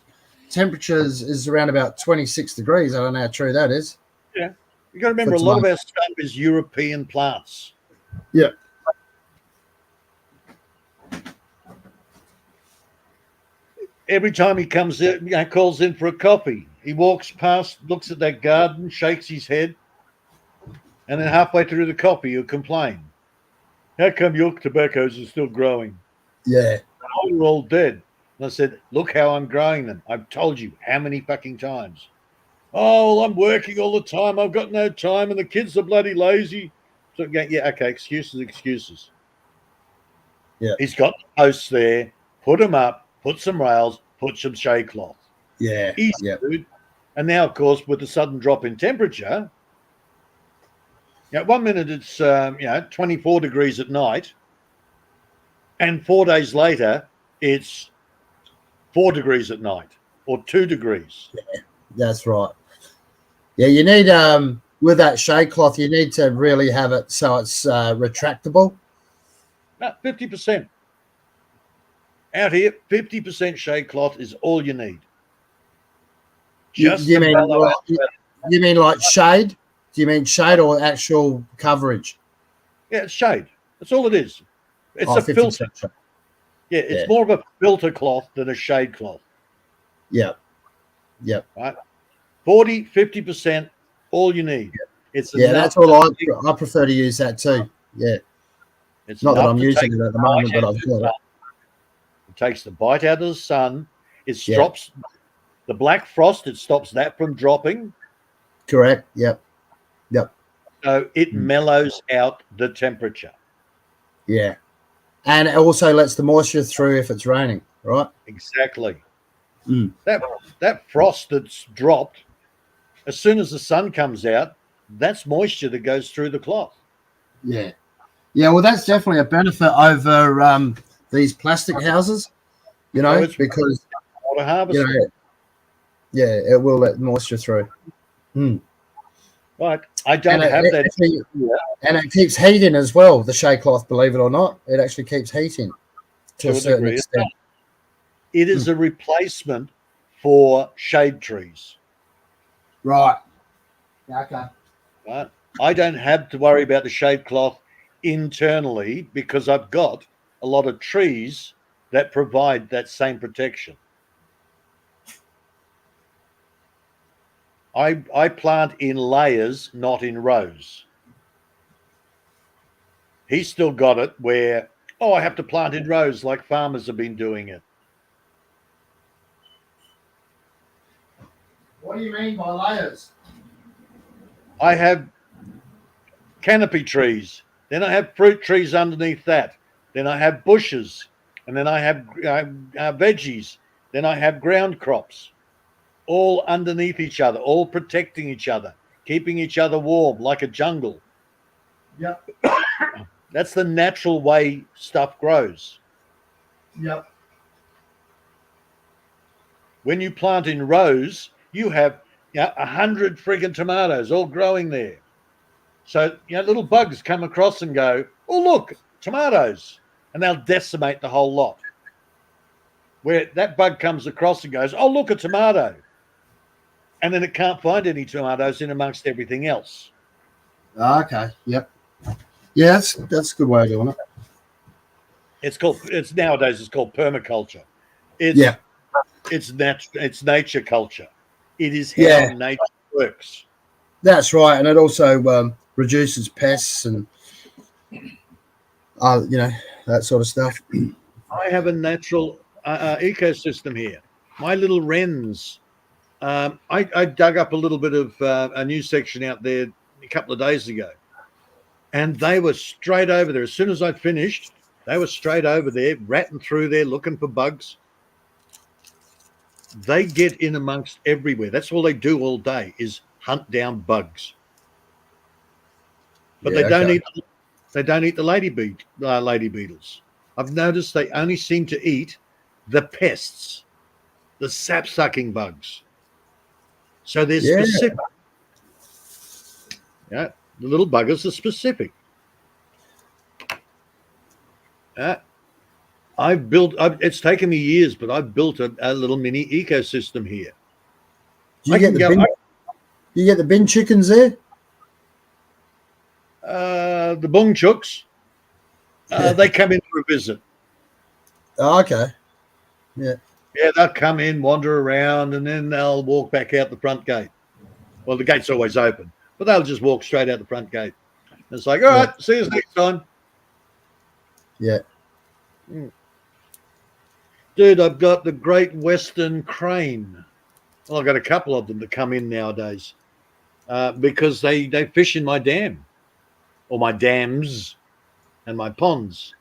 temperatures is around about 26 degrees. I don't know how true that is. Yeah. You got to remember, a lot of our stuff is European plants. Yeah. Every time he comes in, calls in for a coffee, he walks past, looks at that garden, shakes his head, and then halfway through the coffee, he'll complain. How come your tobaccos are still growing? Yeah. They're all dead. And I said, look how I'm growing them. I've told you how many fucking times. Oh, well, I'm working all the time. I've got no time, and the kids are bloody lazy. So yeah, okay, excuses. Yeah. He's got the posts there. Put them up. Put some rails. Put some shade cloth. Yeah. Easy, Yeah. dude. And now, of course, with the sudden drop in temperature, 1 minute it's 24 degrees at night, and 4 days later it's 4 degrees at night or 2 degrees. That's right. Yeah, you need with that shade cloth, you need to really have it so it's retractable. 50%. Out here, 50% shade cloth is all you need. Just You to mean mellow like, out. you mean like shade? Do you mean shade or actual coverage? Yeah, it's shade. That's all it is. It's a 50% filter. shade. Yeah, it's Yeah. more of a filter cloth than a shade cloth. Yeah. Yep. Right? 40, 50%, all you need. It's Yeah, enough that's all to I prefer to use that too. Yeah. it's Not that enough I'm to using take it at the the moment, bite but out of I've the got sun. it. It takes the bite out of the sun. It Yeah. stops the black frost. It stops that from dropping. Correct. Yep. Yep. So it mellows out the temperature. Yeah. And it also lets the moisture through if it's raining, right? Exactly. Mm. That frost that's dropped, as soon as the sun comes out, that's moisture that goes through the cloth. Yeah. Yeah, well, that's definitely a benefit over these plastic houses, So it's because, water harvesting. yeah, it will let moisture through. Mm. Right. I don't And have that. and it keeps heating as well, the shade cloth, believe it or not. It actually keeps heating to a certain degree. extent. It is a replacement for shade trees. Right. Okay. Right. I don't have to worry about the shade cloth internally because I've got a lot of trees that provide that same protection. I plant in layers, not in rows. He's still got it where, I have to plant in rows like farmers have been doing it. What do you mean by layers? I have canopy trees. Then I have fruit trees underneath that. Then I have bushes. And then I have veggies. Then I have ground crops, all underneath each other, all protecting each other, keeping each other warm like a jungle. Yep. That's the natural way stuff grows. Yep. When you plant in rows, you have 100 friggin' tomatoes all growing there. So, little bugs come across and go, oh, look, tomatoes. And they'll decimate the whole lot. Where that bug comes across and goes, oh, look, a tomato. And then it can't find any tomatoes in amongst everything else. Okay. Yep. Yeah, that's a good way of doing it. It's nowadays called permaculture. It's nature culture. It is how nature works. That's right, and it also reduces pests and that sort of stuff. I have a natural ecosystem here. My little wrens. I dug up a little bit of a new section out there a couple of days ago, and they were straight over there. As soon as I finished, they were straight over there, ratting through there, looking for bugs. They get in amongst everywhere. That's all they do all day is hunt down bugs. But they don't eat. They don't eat the lady beetles. I've noticed they only seem to eat the pests, the sap-sucking bugs. So they're specific. Yeah, the little buggers are specific. It's taken me years, but I've built a little mini ecosystem here. Do you get the bin chickens there? The bung chooks, they come in for a visit. Oh, okay. Yeah. Yeah, they'll come in, wander around, and then they'll walk back out the front gate. Well, the gate's always open, but they'll just walk straight out the front gate. And it's like, all right, see you next time. Yeah. Dude, I've got the great western crane. Well, I've got a couple of them that come in nowadays because they fish in my dam or my dams and my ponds.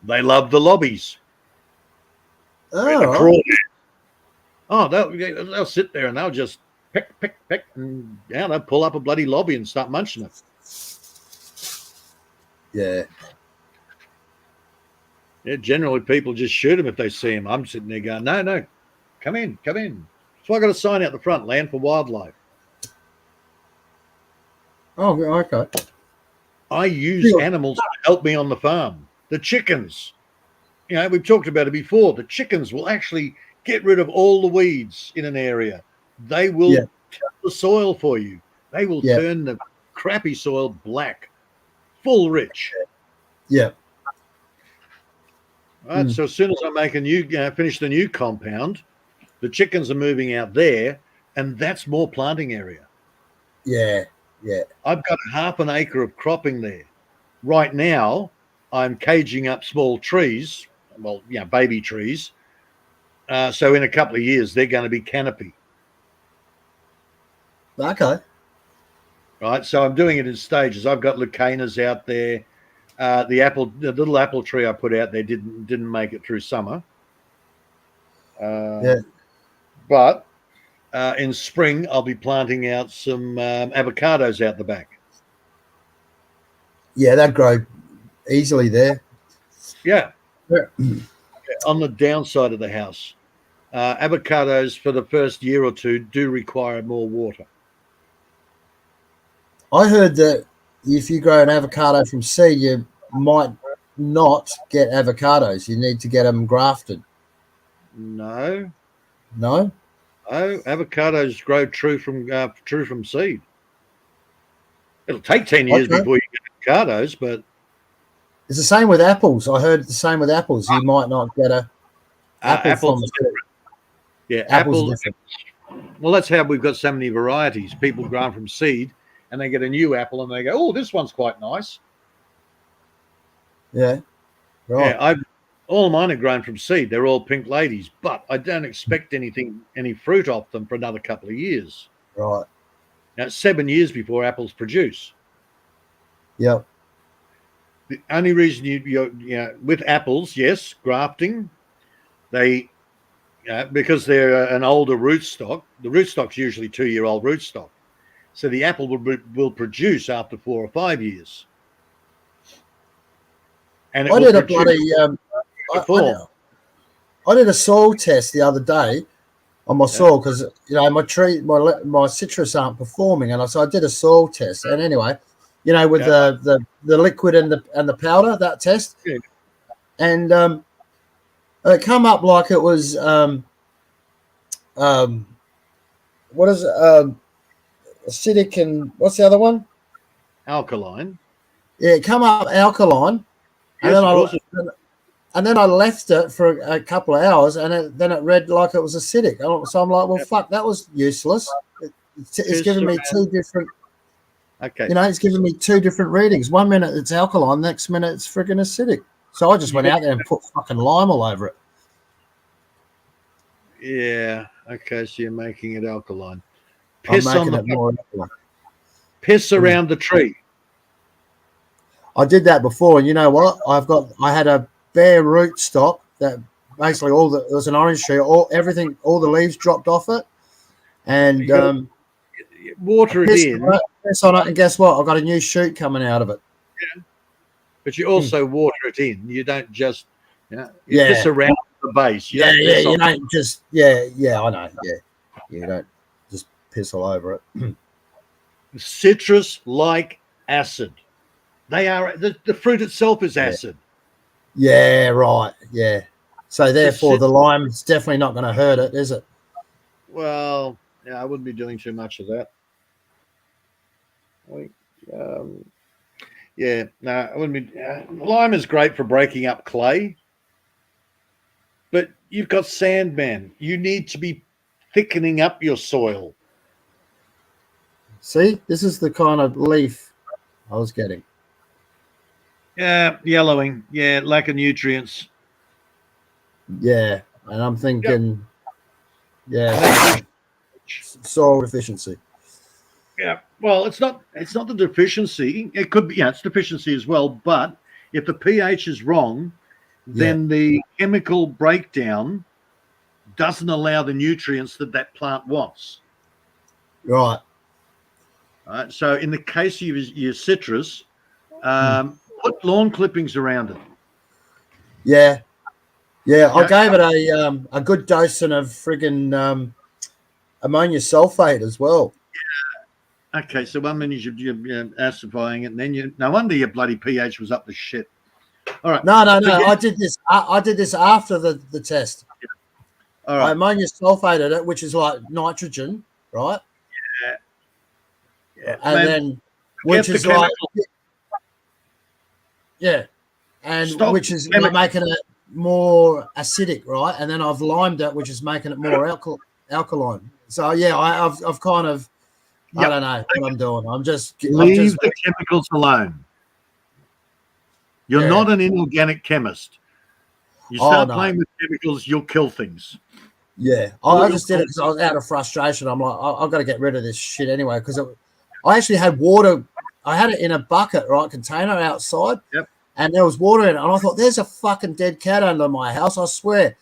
They love the lobbies. Where the Oh, crawl. Oh, they'll sit there and they'll just pick, and yeah, they'll pull up a bloody lobby and start munching it. yeah. Yeah, generally people just shoot them if they see them. I'm sitting there going, no, come in. So I got a sign out the front, land for wildlife. Oh, okay. I use animals to help me on the farm. The chickens, we've talked about it before. The chickens will actually get rid of all the weeds in an area. They will till the soil for you. They will turn the crappy soil black, full rich. Yeah. Right. So as soon as I make finish the new compound, the chickens are moving out there, and that's more planting area. Yeah. I've got half an acre of cropping there. Right now, I'm caging up small trees, baby trees. So in a couple of years, they're going to be canopy. Okay. Right. So I'm doing it in stages. I've got leucaenas out there. The little apple tree I put out there didn't make it through summer. But in spring, I'll be planting out some avocados out the back. Yeah, that grow easily there. Yeah. On the downside of the house, avocados for the first year or two do require more water. I heard that if you grow an avocado from seed, you might not get avocados. You need to get them grafted. No. No? Oh, avocados grow true from seed. It'll take 10 years before you get avocados, but it's the same with apples. I heard the same with apples. You might not get a apple from a seed. Yeah, apples are different. Well, that's how we've got so many varieties. People grow from seed and they get a new apple and they go, oh, this one's quite nice. Yeah. Right. Yeah, all of mine are grown from seed. They're all pink ladies, but I don't expect any fruit off them for another couple of years. Right. Now, it's 7 years before apples produce. Yep. The only reason you with apples, yes, grafting, they because they're an older rootstock. The rootstock's usually 2-year-old rootstock, so the apple will produce after 4 or 5 years. And I did a bloody. I did a soil test the other day on my soil because my citrus aren't performing, and so I did a soil test. And anyway, with the liquid and the powder, that test, and it come up like it was what is it? Acidic, and what's the other one? Alkaline. Yeah, it come up alkaline, Yes, and then I left it for a couple of hours, and then it read like it was acidic. So I'm like, well, fuck, that was useless. It's giving me two different. Okay. It's giving me two different readings. 1 minute it's alkaline, next minute it's friggin' acidic. So I just went out there and put fucking lime all over it. Yeah. Okay. So you're making it alkaline. I'm making it more alkaline. Piss around the tree. I did that before, and you know what? I had a bare root stock that basically it was an orange tree. All the leaves dropped off it, and water it in. Piss on it, and guess what? I got a new shoot coming out of it. Yeah, but you also water it in. You don't just piss around the base. You don't just I know. Yeah, you don't just piss all over it. Citrus-like acid. They are the fruit itself is acid. Yeah, right. Yeah. So therefore, the lime is definitely not going to hurt it, is it? Well, I wouldn't be doing too much of that. I wouldn't be. Lime is great for breaking up clay, but you've got sand, man. You need to be thickening up your soil. See, this is the kind of leaf I was getting. Yeah, yellowing. Yeah, lack of nutrients. Yeah, and I'm thinking, yeah, soil deficiency. Yeah. Well, it's not the deficiency. It could be, it's deficiency as well. But if the pH is wrong, Yeah, then the chemical breakdown doesn't allow the nutrients that plant wants. right. Right. So in the case of your citrus, put lawn clippings around it. Yeah, yeah. I Yeah. gave it a good dosing of friggin' ammonia sulfate as well. Okay. So 1 minute you're acidifying it, and then no wonder your bloody pH was up the shit. All right. No. Forget- I did this. I did this after the test. All I right. ammonia sulfated it, which is like nitrogen, right? Yeah. And Man, then, forget which the is like, chemical. yeah, and Stop which is chemical. making it more acidic, right? And then I've limed it, which is making it more alkaline. So yeah, I've kind of, I Yep. don't know what I'm doing. I'm just Leave the chemicals alone. You're Yeah. not an inorganic chemist. You Oh, start no. playing with chemicals, you'll kill things. Yeah, I just did it because I was out of frustration. I'm like, I've got to get rid of this shit anyway. Because I actually had water. I had it in a bucket, right, container outside. Yep. And there was water in it. And I thought, there's a fucking dead cat under my house, I swear.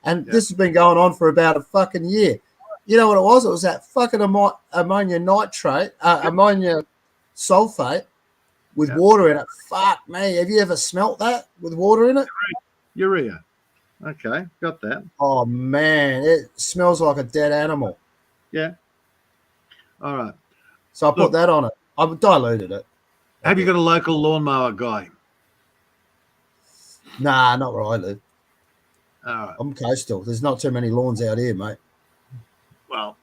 And this has been going on for about a fucking year. You know what it was? It was that fucking ammonia nitrate, ammonia sulfate with water in it. Fuck me. Have you ever smelt that with water in it? Urea. Okay, got that. Oh, man. It smells like a dead animal. Yeah. All right. So I put that on it. I diluted it. Have you got a local lawnmower guy? Nah, not where I live. All right. I'm coastal. There's not too many lawns out here, mate. Well,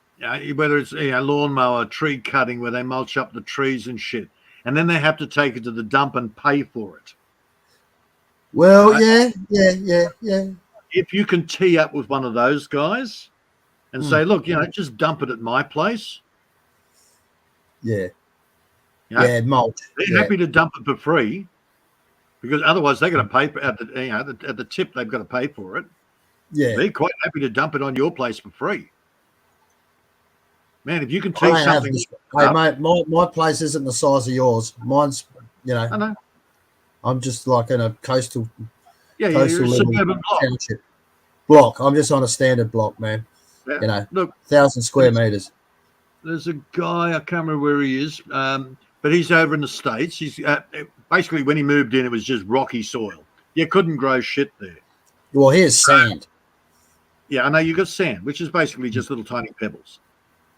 whether it's lawnmower, tree cutting, where they mulch up the trees and shit, and then they have to take it to the dump and pay for it. Well, right? yeah. If you can tee up with one of those guys and say, look, just dump it at my place. Yeah. Yeah, mulch. They're happy to dump it for free, because otherwise they're going to pay at the tip. They've got to pay for it. Yeah, they're quite happy to dump it on your place for free. Man, if you can tee something, hey mate, my place isn't the size of yours. Mine's, I know. I'm just like in a coastal. Yeah, you're a suburban township block. I'm just on a standard block, man. Yeah. Look, 1,000 square meters. There's a guy, I can't remember where he is, but he's over in the States. He's basically, when he moved in, it was just rocky soil. You couldn't grow shit there. Well, here's sand. Yeah, I know you got sand, which is basically just little tiny pebbles.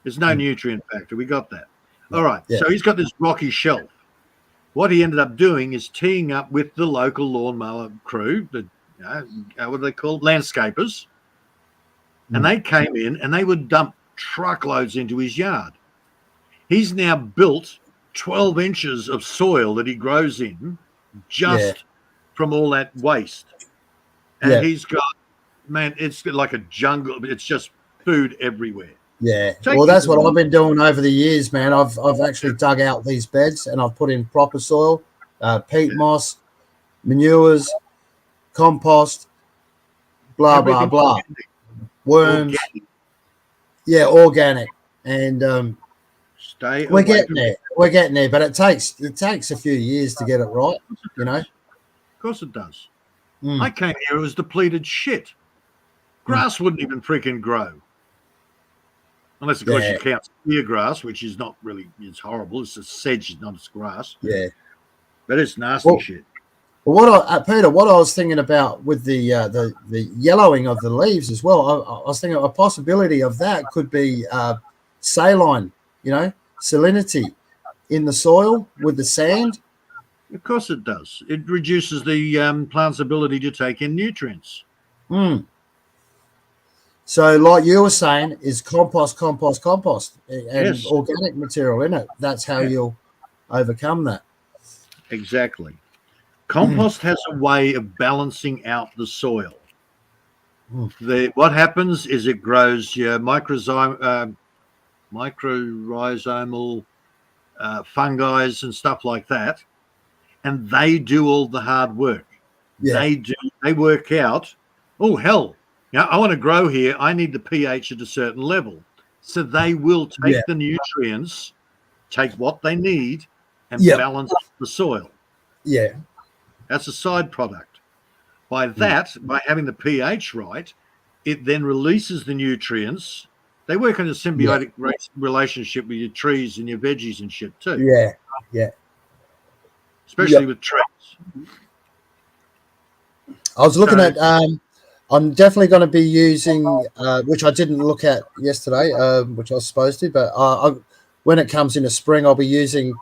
There's no nutrient factor. We got that. All right. Yeah. So he's got this rocky shelf. What he ended up doing is teeing up with the local lawnmower crew, the what do they call it? Landscapers. And they came in and they would dump truckloads into his yard. He's now built 12 inches of soil that he grows in just from all that waste. And he's got, man, it's like a jungle. It's just food everywhere. Yeah. Well, that's what I've been doing over the years, man. I've actually dug out these beds and I've put in proper soil, peat moss, manures, compost, blah, Everything blah, blah. Worms. Organic. Yeah, organic. And we're getting there. We're getting there, but it takes a few years to get it right, Of course it does. I came here, it was depleted shit. Grass wouldn't even freaking grow. Unless, of course, you count spear grass, which is not really, it's horrible. It's a sedge, not it's grass. Yeah. But it's nasty shit. Well, Peter, what I was thinking about with the yellowing of the leaves as well, I was thinking a possibility of that could be saline, salinity in the soil with the sand. Of course it does. It reduces the plant's ability to take in nutrients. So, like you were saying, is compost, and organic material in it. That's how you'll overcome that. Exactly. Compost has a way of balancing out the soil. What happens is it grows your microrhizomal fungi and stuff like that, and they do all the hard work. They work out Oh, hell. Now, I want to grow here. I need the pH at a certain level. So they will take Yeah. the nutrients, take what they need, and Yep. balance the soil. Yeah. That's a side product. By Hmm. that, by having the pH right, it then releases the nutrients. They work in a symbiotic relationship with your trees and your veggies and shit too, Yeah. Yeah. especially Yep. with trees. I was looking So- at. I'm definitely going to be using, which I didn't look at yesterday, which I was supposed to. But when it comes into spring, I'll be using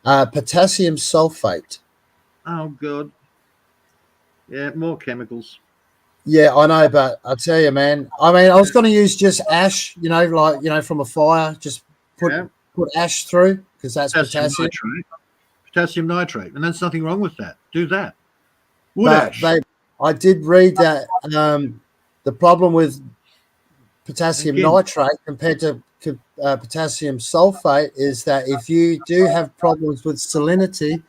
potassium sulfate. Oh, God. Yeah, more chemicals. Yeah, I know, but I tell you, man. I mean, I was going to use just ash, from a fire. Just put Yeah. ash through because that's Potassium potassium. nitrate. Potassium nitrate. And there's nothing wrong with that. Do that. Wood But ash. I did read that the problem with potassium Again. nitrate compared to potassium sulfate is that if you do have problems with salinity,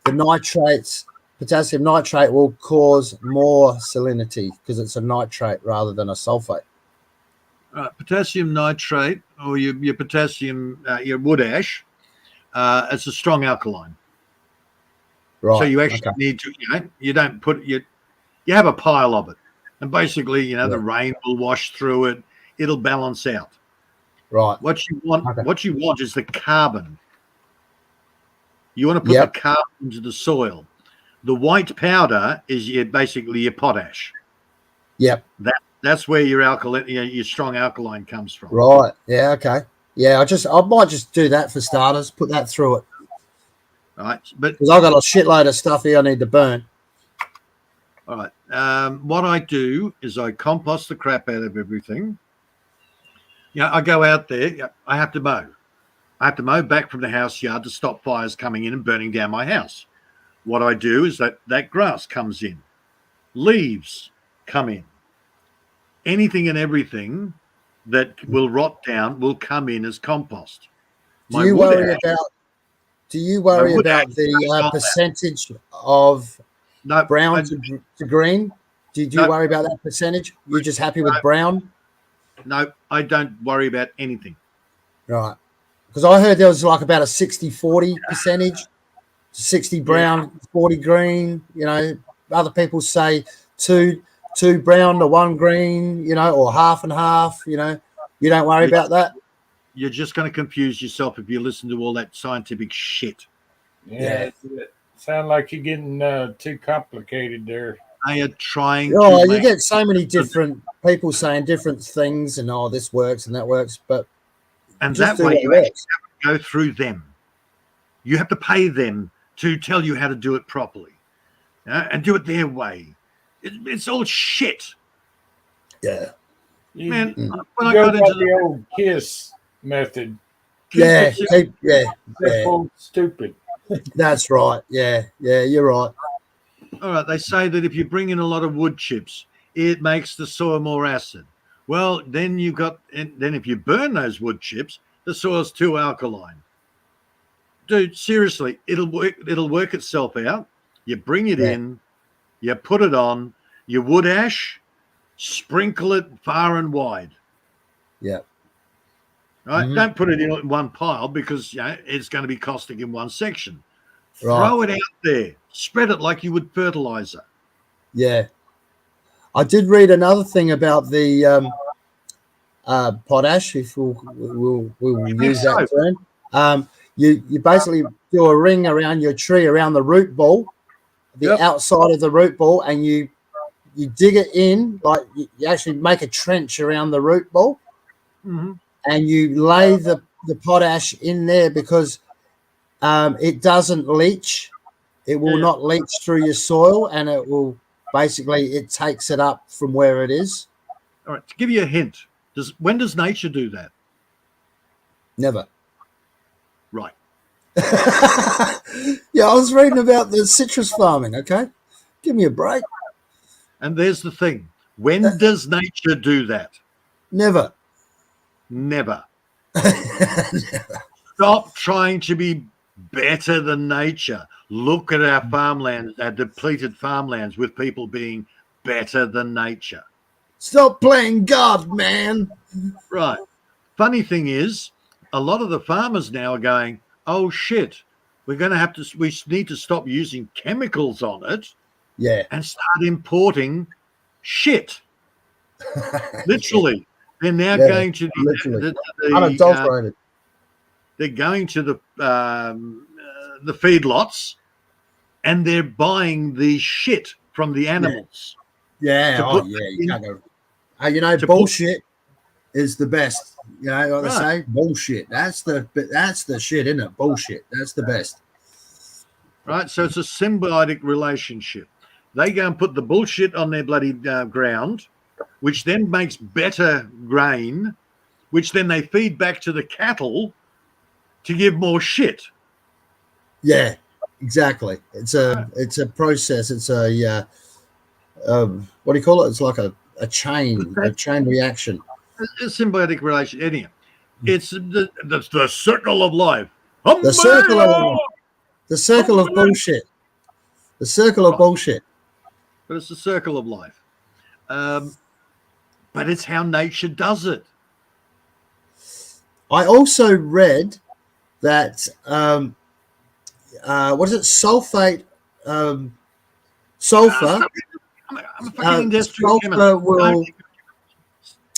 the potassium nitrate will cause more salinity because it's a nitrate rather than a sulfate. Potassium nitrate or your potassium, your wood ash, it's a strong alkaline. Right. So you actually need to, you don't put you have a pile of it, and basically, the rain will wash through it. It'll balance out. Right. What you want is the carbon. You want to put Yep. the carbon into the soil. The white powder is basically your potash. Yep. That's where your alkaline, your strong alkaline comes from. Right. Yeah. Okay. Yeah. I might just do that for starters. Put that through it. Right. But because I've got a shitload of stuff here I need to burn. All right. What I do is I compost the crap out of everything. I go out there. I have to mow. I have to mow back from the house yard to stop fires coming in and burning down my house. What I do is that grass comes in, leaves come in, anything and everything that will rot down will come in as compost. Do you worry about the percentage of brown to green? Do you worry about that percentage? You're just happy with brown? No, I don't worry about anything. Right. Because I heard there was like about a 60-40 percentage, 60 brown, 40 green. Other people say two brown to one green, or half and half. You don't worry about that. You're just going to confuse yourself if you listen to all that scientific shit. Yeah. Sound like you're getting too complicated there. They are trying you get so many different people saying different things, and this works and that works, and that way you actually have to go through them. You have to pay them to tell you how to do it properly, and do it their way. It's all shit. Yeah, man. When I got into the old KISS method. Simple, stupid. That's right. Yeah, you're right. All right, they say that if you bring in a lot of wood chips, it makes the soil more acid. Well, then if you burn those wood chips, the soil's too alkaline. Dude, seriously, it'll work itself out. You bring it in, you put it on, your wood ash, sprinkle it far and wide. Yeah. Right? Mm-hmm. Don't put it in one pile because it's going to be caustic in one section. Right. Throw it out there. Spread it like you would fertilizer. Yeah. I did read another thing about the potash, if we'll use that term. You basically do a ring around your tree, around the root ball, the outside of the root ball, and you dig it in, like you actually make a trench around the root ball, and you lay the potash in there because it doesn't leach. It will not leach through your soil, and it takes it up from where it is. All right, to give you a hint, when does nature do that? Never. Right. Yeah, I was reading about the citrus farming. Okay, give me a break. And there's the thing: when does nature do that? Never. Never. Stop trying to be better than nature. Look at our farmlands, our depleted farmlands, with people being better than nature. Stop playing God, man. Right. Funny thing is, a lot of the farmers now are going, oh shit, we need to stop using chemicals on it Yeah. and start importing shit. Literally. They're now Yeah, going to literally. the Unadulterated. they're going to the feedlots and they're buying the shit from the animals. Yeah. To Oh, put yeah. You in- can't go. You know, to put- bullshit is the best. You know what they Right. say? Bullshit. That's the shit, isn't it? Bullshit. That's the best. Right. So it's a symbiotic relationship. They go and put the bullshit on their bloody ground, which then makes better grain, which then they feed back to the cattle to give more shit. Yeah. Exactly. It's a process. It's a what do you call it? It's like a chain reaction. A symbiotic relation. Anyhow, it's the circle of life. The circle of bullshit. The circle of bullshit. But it's the circle of life. But it's how nature does it. I also read that what is it? Sulfate, sulfur. I'm a fucking industrial chemist. Sulfur will.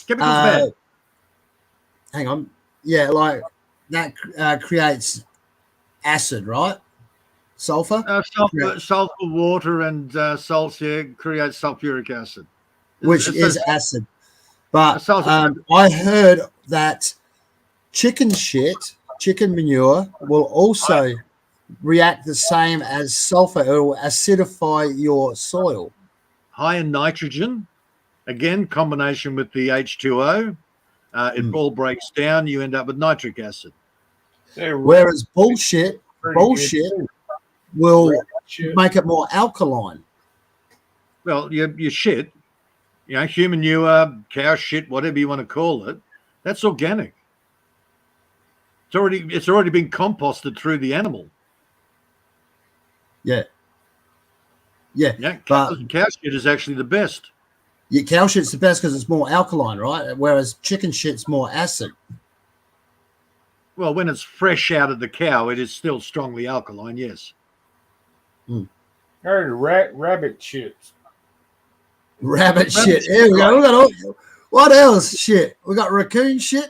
Chemicals bad. Hang on. Yeah, like that creates acid, right? Sulfur. Sulfur, water, and salts here create sulfuric acid, Which is acid. But sulfur. I heard that chicken manure will also react the same as sulfur. It will acidify your soil. High in nitrogen, again, combination with the H2O. It all breaks down. You end up with nitric acid. Whereas bullshit will make it more alkaline. Well, your shit, human manure, cow shit, whatever you want to call it, that's organic. It's already been composted through the animal. Yeah. Cow shit is actually the best. Yeah, cow shit's the best because it's more alkaline, right? Whereas chicken shit's more acid. Well, when it's fresh out of the cow, it is still strongly alkaline, yes. Rabbit shit. Rabbit shit. Here we go. We got what else? Shit. We got raccoon shit.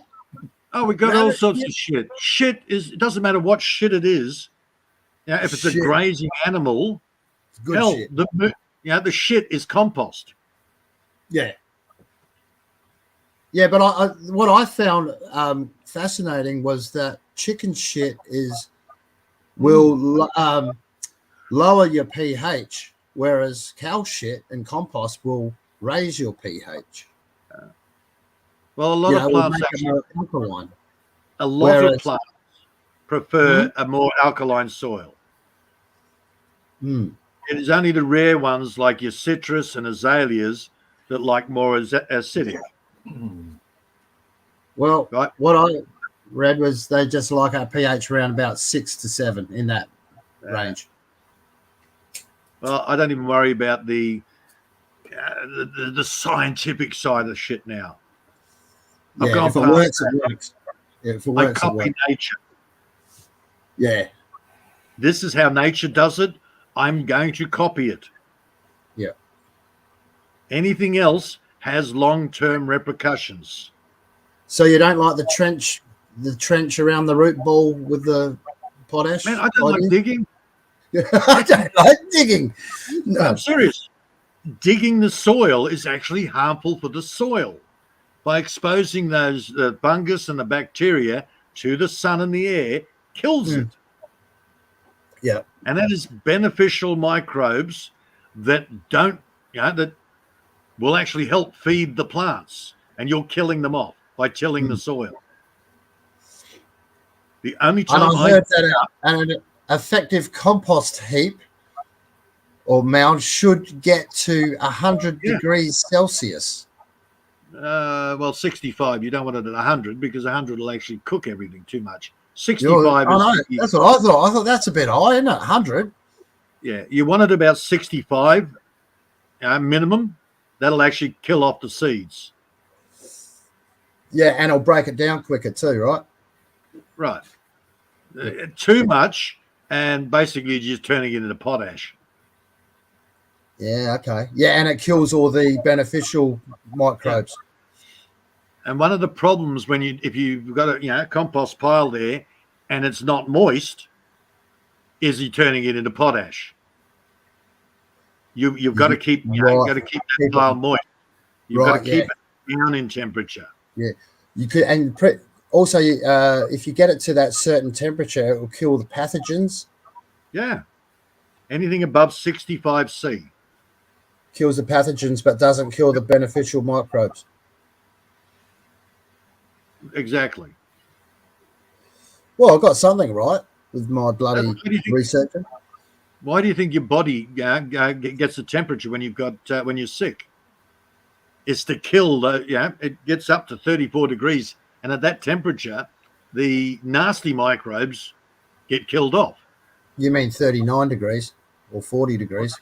Oh, we got all sorts of shit. Shit it doesn't matter what shit it is. If it's a grazing animal, it's good shit. The shit is compost. Yeah. Yeah, but what I found fascinating was that chicken shit will lower your pH, whereas cow shit and compost will raise your pH. Well, a lot of plants prefer a more alkaline soil. It is only the rare ones like your citrus and azaleas that like more acidic. Well, what I read was they just like our pH around about 6 to 7 in that range. Well, I don't even worry about the scientific side of shit now. Yeah, if it works, it works. If it works, I copy nature. Yeah. This is how nature does it. I'm going to copy it. Yeah. Anything else has long-term repercussions. So you don't like the trench around the root ball with the potash? Man, I don't like digging. I don't like digging. No. I'm serious. Digging the soil is actually harmful for the soil by exposing the fungus and the bacteria to the sun and the air, kills it. Yeah. And that is beneficial microbes that that will actually help feed the plants, and you're killing them off by tilling the soil. The only time I heard that an effective compost heap or mound should get to 100 degrees Celsius. Well, 65. You don't want it at 100 because 100 will actually cook everything too much. 65 that's what I thought. I thought that's a bit high, isn't it? 100. Yeah, you want it about 65 minimum. that'll actually kill off the seeds. Yeah, and it'll break it down quicker too, right? Right. Too much, and basically you're just turning it into potash. Yeah, okay. Yeah, and it kills all the beneficial microbes. And one of the problems if you've got a compost pile there and it's not moist, is you're turning it into potash. You've got to keep that pile moist. You've got to keep it down in temperature. Yeah, you could, and also if you get it to that certain temperature, it will kill the pathogens. Yeah, anything above 65°C kills the pathogens, but doesn't kill the beneficial microbes. Exactly. Well, I got something right with my bloody researching. Why do you think your body gets the temperature when when you're sick? It's to kill it gets up to 34 degrees, and at that temperature, the nasty microbes get killed off. You mean 39 degrees or 40 degrees?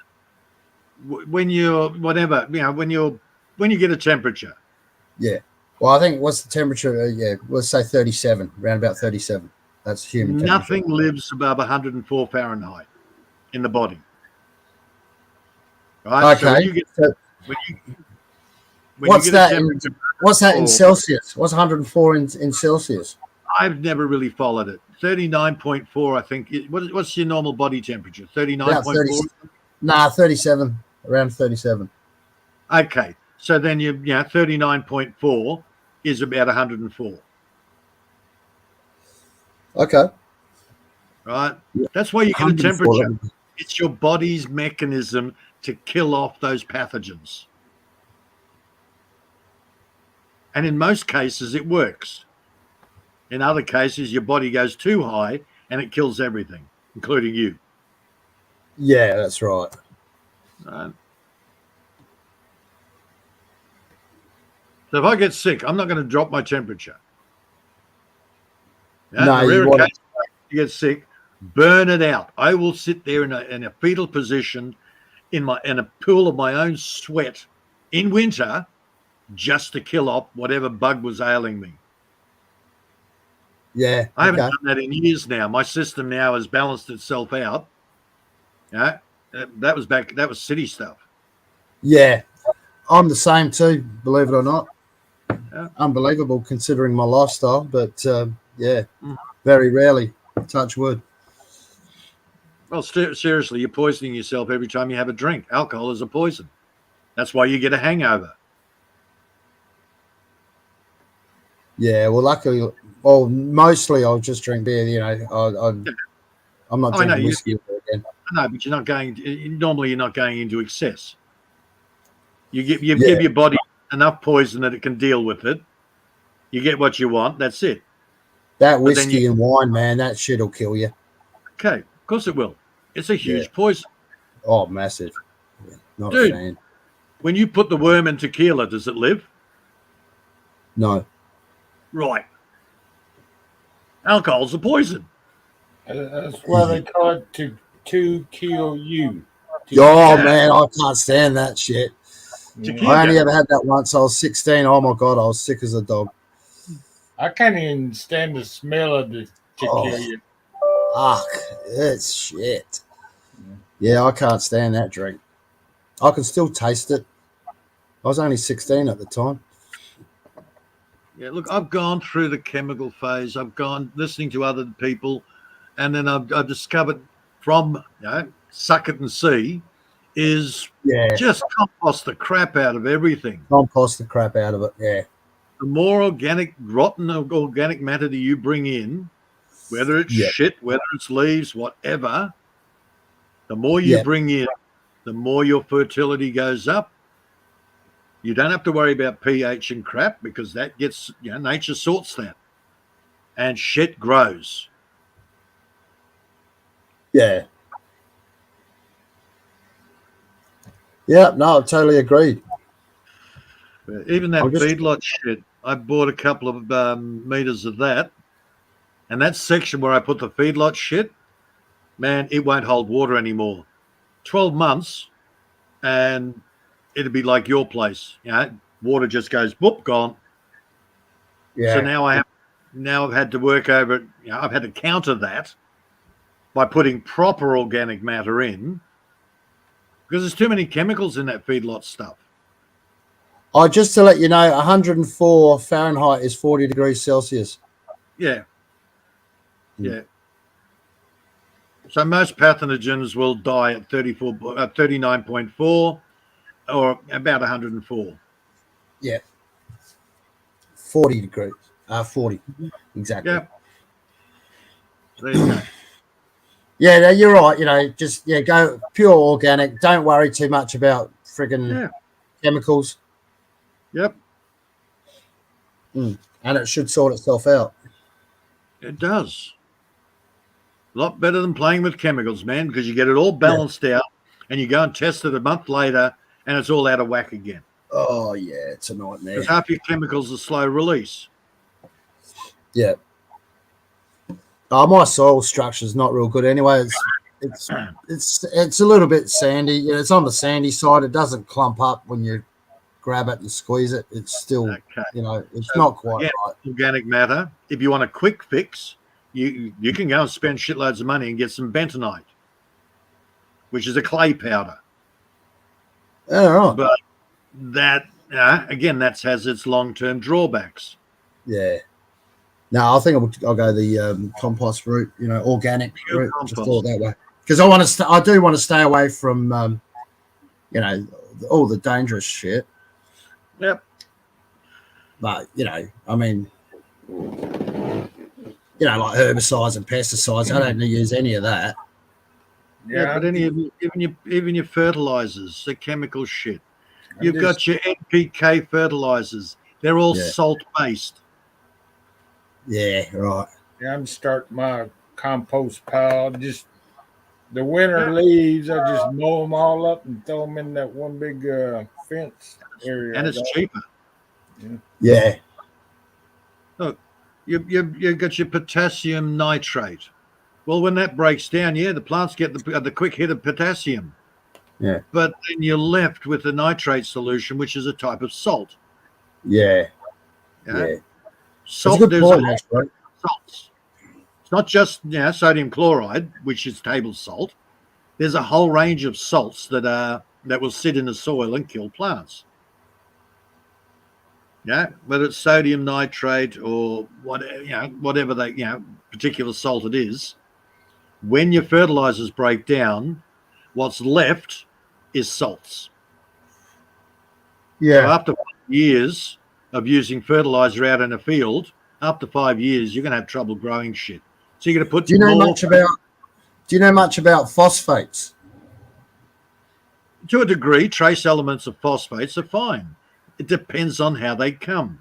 When you're when you get a temperature. Yeah. Well, I think what's the temperature? Let's say 37, around about 37. That's human temperature. Nothing lives above 104 Fahrenheit in the body. Right. Okay. So what's that in Celsius? What's 104 in Celsius? I've never really followed it. 39.4, I think. What's your normal body temperature? 39.4? Nah, 37. Around 37. Okay. So then 39.4 is about 104. Okay. Right? That's why you get a temperature. It's your body's mechanism to kill off those pathogens. And in most cases, it works. In other cases, your body goes too high and it kills everything, including you. Yeah, that's right. Right. So if I get sick, I'm not going to drop my temperature. No, you get sick, burn it out. I will sit there in a fetal position in a pool of my own sweat in winter just to kill off whatever bug was ailing me. Yeah. I haven't done that in years now. My system now has balanced itself out. Yeah. That was city stuff. Yeah. I'm the same too, believe it or not. Yeah. Unbelievable considering my lifestyle, but very rarely, touch wood. Well, seriously, you're poisoning yourself every time you have a drink. Alcohol is a poison. That's why you get a hangover. Yeah, well, mostly I'll just drink beer. I'm not drinking whiskey again. No, but normally you're not going into excess. You give your body enough poison that it can deal with it. You get what you want. That's it. That whiskey and wine, man, that shit will kill you. Okay, of course it will. It's a huge poison. Oh, massive. Yeah, not Dude, a fan. When you put the worm in tequila, does it live? No. Right. Alcohol's a poison. That's why they call it to kill you. Man, I can't stand that shit. Tequila. I only ever had that once. I was 16. Oh my God, I was sick as a dog. I can't even stand the smell of the tequila. It's shit. Yeah, I can't stand that drink. I can still taste it. I was only 16 at the time. Yeah, look, I've gone through the chemical phase. I've gone listening to other people, and then I've discovered from suck it and see is just compost the crap out of everything. Compost the crap out of it, yeah. The more rotten organic matter that you bring in, whether it's shit, whether it's leaves, whatever, the more you bring in, the more your fertility goes up. You don't have to worry about pH and crap because that gets, nature sorts that. And shit grows. Yeah. Yeah, no, I totally agree. Even that feedlot shit, I bought a couple of meters of that. And that section where I put the feedlot shit, man, it won't hold water anymore. 12 months and it'd be like your place. Water just goes boop, gone. Yeah. So now I've had to work over it. I've had to counter that by putting proper organic matter in, because there's too many chemicals in that feedlot stuff. Oh, just to let you know, 104 Fahrenheit is 40 degrees Celsius. Yeah. Yeah. So most pathogens will die at 39.4 or about 104. Yeah. 40 degrees. 40. Exactly. Yeah. There you go. Yeah, no, you're right. Just go pure organic. Don't worry too much about friggin' chemicals. Yep. And it should sort itself out. It does. A lot better than playing with chemicals, man, because you get it all balanced out and you go and test it a month later and it's all out of whack again. Oh, yeah, it's a nightmare. Because half your chemicals are slow release. Yeah. My soil structure is not real good anyway. It's a little bit sandy. It's on the sandy side. It doesn't clump up when you grab it and squeeze it. It's still, it's not quite right. Organic matter. If you want a quick fix, you can go and spend shitloads of money and get some bentonite, which is a clay powder. Yeah, right. But that again, that has its long-term drawbacks. Yeah. No, I think I'll go the compost route. Organic route. Compost. Just do it that way, because I do want to stay away from all the dangerous shit. Yep. But I mean, like herbicides and pesticides, I don't use any of that. Yeah, but even your fertilizers, the chemical shit. You've got your NPK fertilizers. They're all salt-based. Yeah, right. Yeah, I'm starting my compost pile. Just the winter leaves, I just mow them all up and throw them in that one big fence area. And it's cheaper. Yeah. Look, you've got your potassium nitrate. Well, when that breaks down, the plants get the quick hit of potassium. Yeah. But then you're left with the nitrate solution, which is a type of salt. Yeah. Salt. That's a good point, right? Salts. It's not just sodium chloride, which is table salt. There's a whole range of salts that will sit in the soil and kill plants. Yeah, whether it's sodium nitrate or whatever particular salt it is. When your fertilizers break down, what's left is salts. Yeah. So after 5 years of using fertilizer out in a field, after 5 years, you're going to have trouble growing shit. So you're going to put. Do you know much about phosphates? To a degree, trace elements of phosphates are fine. It depends on how they come.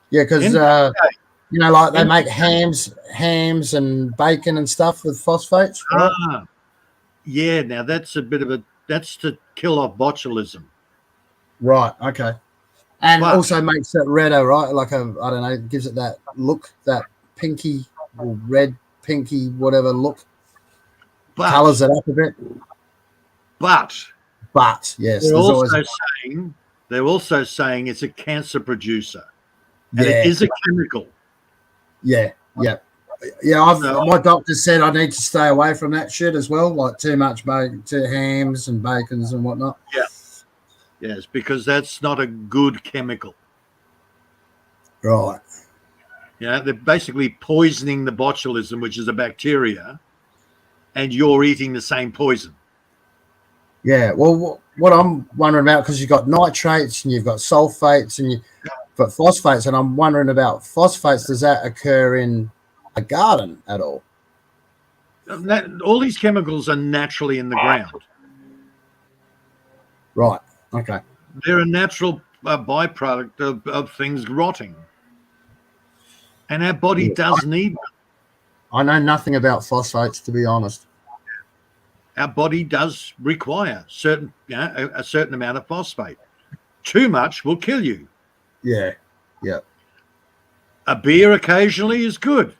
Yeah, because like they make hams and bacon and stuff with phosphates. Right? Yeah. Now that's to kill off botulism. Right. Okay. And also makes it redder, right? Like I don't know, gives it that look, that pinky or red, pinky, whatever look. Colors it up a bit. But yes, they're also saying it's a cancer producer, and it is a chemical. Yeah. My doctor said I need to stay away from that shit as well, like too much hams and bacons and whatnot. Yeah. Yes, because that's not a good chemical. Right. Yeah, they're basically poisoning the botulism, which is a bacteria, and you're eating the same poison. Yeah, well, what I'm wondering about, because you've got nitrates and you've got sulfates and you've got phosphates, and I'm wondering about phosphates. Does that occur in a garden at all? All these chemicals are naturally in the ground. Right. Okay. They're a natural byproduct of things rotting. And our body does need them. I know nothing about phosphates, to be honest. Our body does require a certain amount of phosphate. Too much will kill you. Yeah. A beer occasionally is good.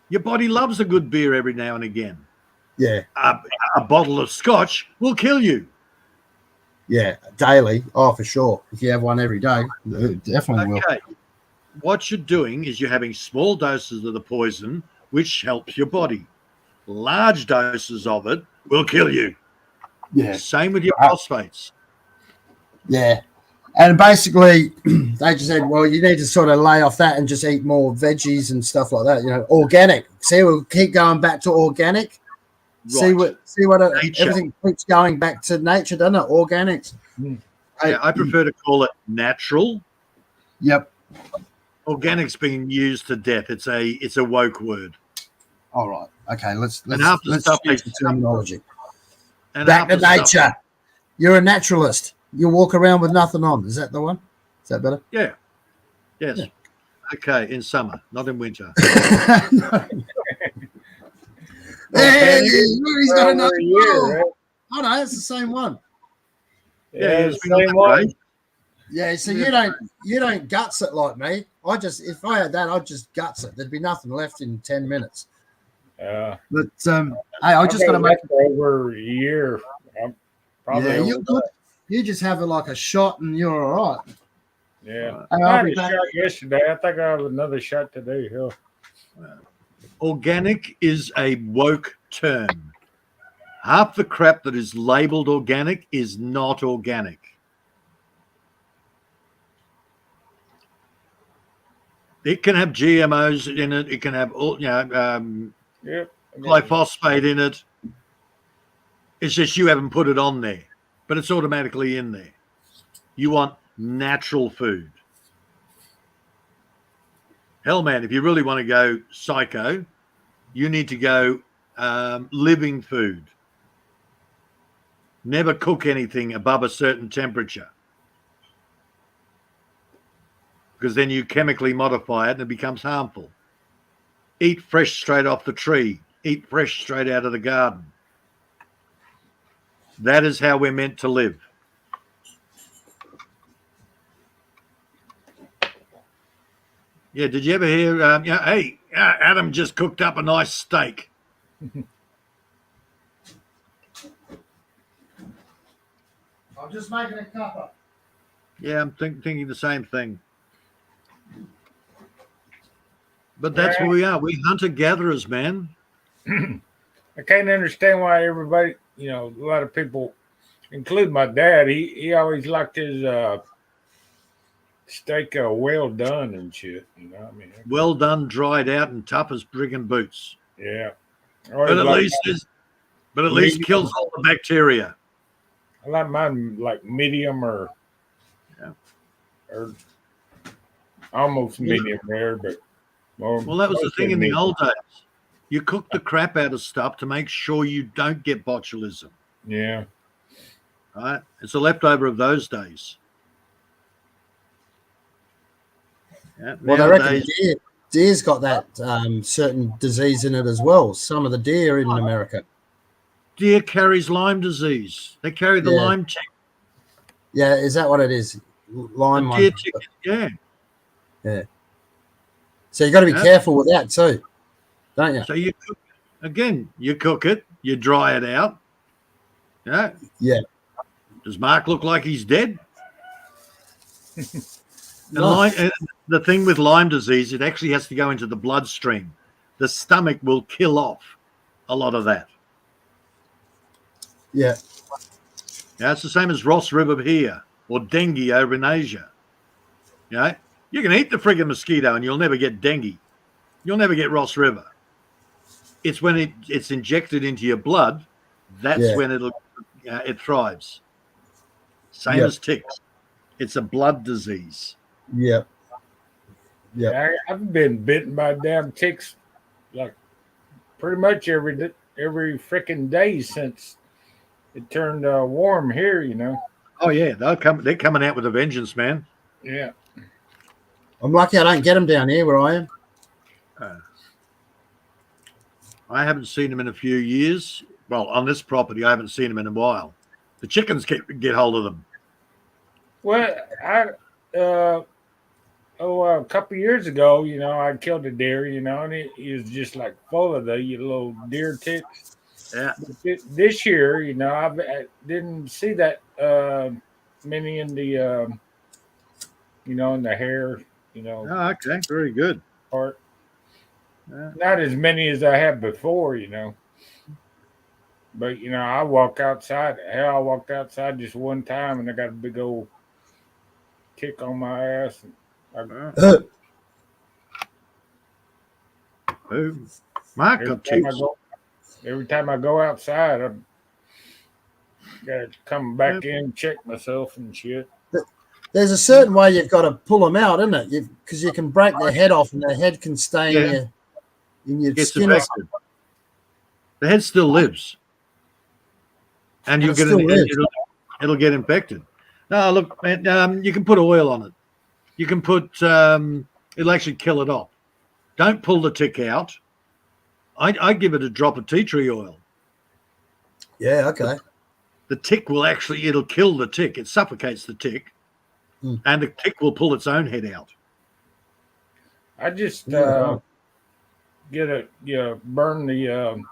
Your body loves a good beer every now and again. Yeah. A bottle of scotch will kill you. Yeah, daily. Oh, for sure. If you have one every day, it definitely will. Okay. What you're doing is you're having small doses of the poison, which helps your body. Large doses of it will kill you. Yeah. Same with your phosphates. Yeah. And basically, they just said, well, you need to sort of lay off that and just eat more veggies and stuff like that. You know, organic. See, we'll keep going back to organic. Right. See what Nature. everything keeps going back to nature, doesn't it? Organics. Yeah, I prefer to call it natural. Yep. Organic's being used to death. It's a woke word. All right. Okay. Let's half the stuff change the takes- terminology. And Back to half the stuff- nature. You're a naturalist. You walk around with nothing on. Is that the one? Is that better? Yeah. Yes. Yeah. Okay, in summer, not in winter. Hey, he's got another year, one. right? Oh no, it's the same one. Yeah, the it's been same on that one. day. Yeah, so you don't guts it like me. If I had that, I'd just guts it. There'd be nothing left in 10 minutes. Yeah. But hey, I just got to make over a year. I'm probably yeah, over that. you just have it like a shot and you're all right. Yeah. Hey, I I'll had be a back. shot yesterday. I think I have another shot today. Yeah. Organic is a woke term. Half the crap that is labeled organic is not organic. It can have GMOs in it. It can have Yep. glyphosate in it. It's just you haven't put it on there, but it's automatically in there. You want natural food. Hell, man, if you really want to go psycho, you need to go living food. Never cook anything above a certain temperature, because then you chemically modify it and it becomes harmful. Eat fresh straight off the tree. Eat fresh straight out of the garden. That is how we're meant to live. Yeah, did you ever hear, hey, Adam just cooked up a nice steak. I'm just making a cuppa. Yeah, I'm thinking the same thing. But that's what we are. We're hunter-gatherers, man. I can't understand why everybody, a lot of people, including my dad, he always liked his steak well done and shit. I mean, Well done, dried out, and tough as friggin' boots. yeah. But at least kills all the bacteria. I like mine like medium or almost medium rare, but well, that was the thing in the old days. You cook the crap out of stuff to make sure you don't get botulism. Yeah. Right? It's a leftover of those days. Yeah, Well, I reckon deer's got that certain disease in it as well. Some of the deer in America. Deer carries Lyme disease. They carry the Lyme tick. Yeah, is that what it is? Lyme deer tick, yeah. Yeah. So you got to be careful with that too, don't you? So you cook it, you dry it out. Yeah. Yeah. Does Mark look like he's dead? No. And the thing with Lyme disease, it actually has to go into the bloodstream. The stomach will kill off a lot of that. Yeah. Yeah, it's the same as Ross River here or dengue over in Asia. Yeah, you can eat the friggin' mosquito and you'll never get dengue. You'll never get Ross River. It's when it's injected into your blood, that's when it thrives. Same as ticks. It's a blood disease. Yep. Yeah. I've been bitten by damn ticks like pretty much every freaking day since it turned warm here, Oh yeah, they're coming out with a vengeance, man. Yeah. I'm lucky I don't get them down here where I am. I haven't seen them in a few years. Well, on this property, I haven't seen them in a while. The chickens get hold of them. Well, a couple of years ago, I killed a deer, and he was just like full of the little deer ticks. Yeah. This year, I didn't see that many in the in the hair, Oh, okay. Very good. part. Yeah. Not as many as I had before. But I walk outside. Hell, I walked outside just one time, and I got a big old kick on my ass. And Oh, Mark every got time I ticks. go, every time I go outside, I gotta come back in, check myself and shit. There's a certain way you've got to pull them out, isn't it? Because you can break their head off, and their head can stay Yeah. in your Gets skin or affected. The head still lives, and you'll it get still lives. it'll get infected. No, look, man, you can put oil on it. You can put it'll actually kill it off. Don't pull the tick out. I give it a drop of tea tree oil. Yeah, okay. The tick will actually, it'll kill the tick. It suffocates the tick, and the tick will pull its own head out. I just Yeah. burn the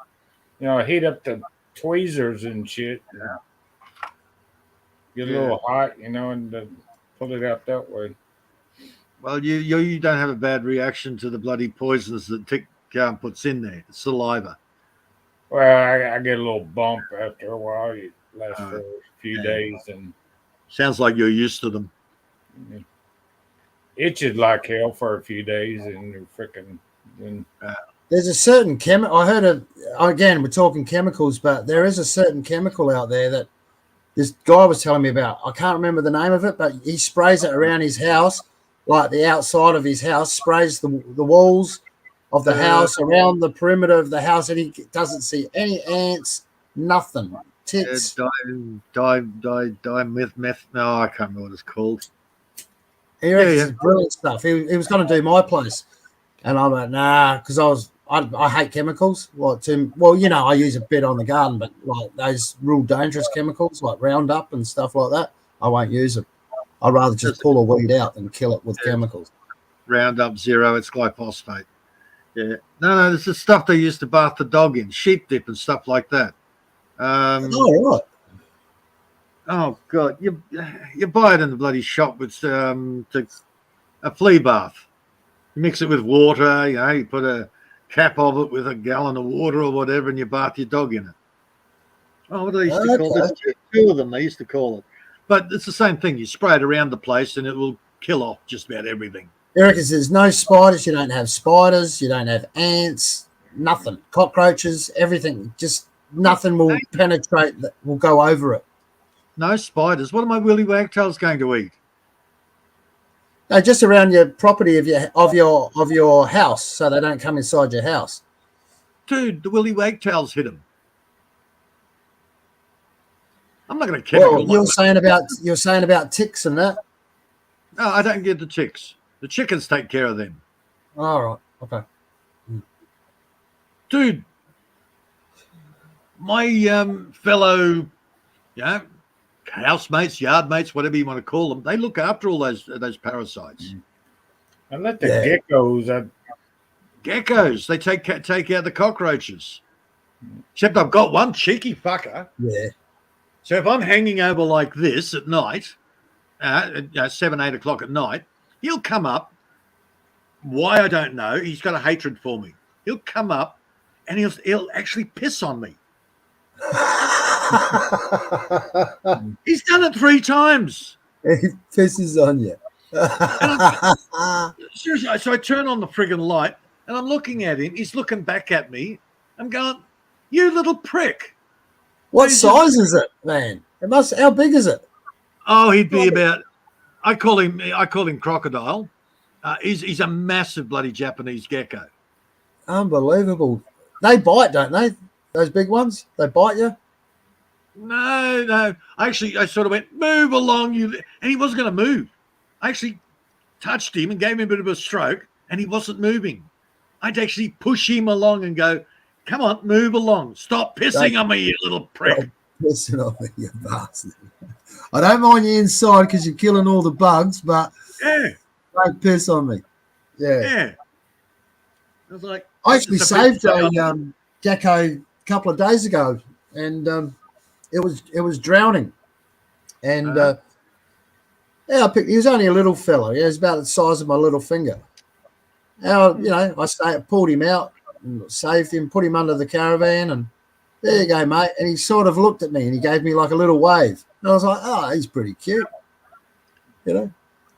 heat up the tweezers and shit. Yeah. Get a little hot, and pull it out that way. Well, you don't have a bad reaction to the bloody poisons that tick puts in there. It's saliva. Well, I get a little bump after a while. It lasts for a few days and sounds like you're used to them. Itches like hell for a few days, and you're freaking. There's a certain chemical. I heard of, again, we're talking chemicals, but there is a certain chemical out there that this guy was telling me about. I can't remember the name of it, but he sprays it around his house, like the outside of his house, sprays the walls of the house, around the perimeter of the house, and he doesn't see any ants, nothing. Ticks. Dimeth. No, I can't remember what it's called. He reckons it's brilliant stuff. He was going to do my place, and I'm like, nah, because I hate chemicals. I use a bit on the garden, but like those real dangerous chemicals like Roundup and stuff like that, I won't use them. I'd rather just pull a weed out than kill it with chemicals. Roundup Zero, it's glyphosate. Yeah. No, this is stuff they used to bath the dog in, sheep dip and stuff like that. Right. Oh God, you buy it in the bloody shop with a flea bath. You mix it with water, you put a cap of it with a gallon of water or whatever, and you bath your dog in it. Oh, what do they used to call it? Two of them they used to call it. But it's the same thing. You spray it around the place and it will kill off just about everything. Eric, there's no spiders. You don't have spiders. You don't have ants. Nothing. Cockroaches. Everything. Just nothing will penetrate. That will go over it. No spiders. What are my willy wagtails going to eat? No, just around your property of your house, so they don't come inside your house. Dude, the willy wagtails hit them. I'm not going to chemical. Well, you're saying about ticks and that. No, I don't get the ticks. The chickens take care of them. All right. Okay. Dude, my fellow, housemates, yard mates, whatever you want to call them, they look after all those parasites. And let the geckos. Geckos, they take out the cockroaches. Except I've got one cheeky fucker. Yeah. So if I'm hanging over like this at night, 7, 8 o'clock at night, he'll come up. Why, I don't know. He's got a hatred for me. He'll come up and he'll actually piss on me. He's done it 3 times. He pisses on you. Seriously, so I turn on the friggin' light and I'm looking at him. He's looking back at me. I'm going, you little prick. What size is it, man? How big is it? Oh, he'd be about, I call him crocodile. He's a massive bloody Japanese gecko. Unbelievable. They bite, don't they? Those big ones? They bite you? No. I sort of went, move along, you. And he wasn't going to move. I actually touched him and gave him a bit of a stroke, and he wasn't moving. I'd actually push him along and go, come on, move along. Stop pissing on me, you little prick. Pissing on me, you bastard. I don't mind you inside because you're killing all the bugs, but don't piss on me. Yeah. I was like, I actually saved a gecko couple of days ago, and it was drowning. And yeah, he was only a little fella. He was about the size of my little finger. Now, I pulled him out and saved him, put him under the caravan, and there you go, mate. And he sort of looked at me and he gave me like a little wave. And I was like, oh, he's pretty cute, But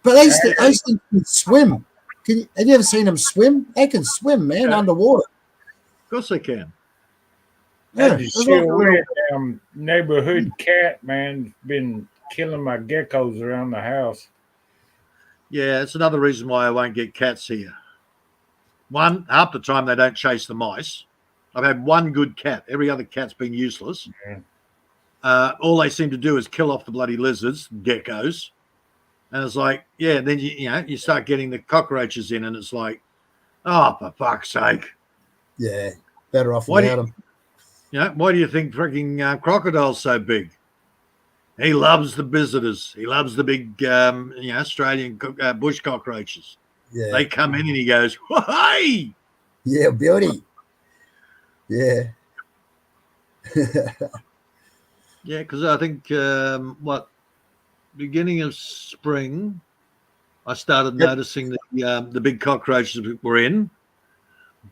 those things can swim. Have you ever seen them swim? They can swim, man, underwater. Of course they can. Yeah, That just still weird. Neighborhood cat, man, been killing my geckos around the house. Yeah, it's another reason why I won't get cats here. One, half the time they don't chase the mice. I've had one good cat. Every other cat's been useless. Yeah. All they seem to do is kill off the bloody lizards, geckos. And it's like, yeah, then you start getting the cockroaches in, and it's like, oh, for fuck's sake. Yeah, better off without them. Why do you think freaking crocodile's so big? He loves the visitors. He loves the big, Australian bush cockroaches. Yeah, They come in and he goes, hey! yeah, beauty. Yeah. Yeah, because I think, beginning of spring, I started noticing that the big cockroaches were in.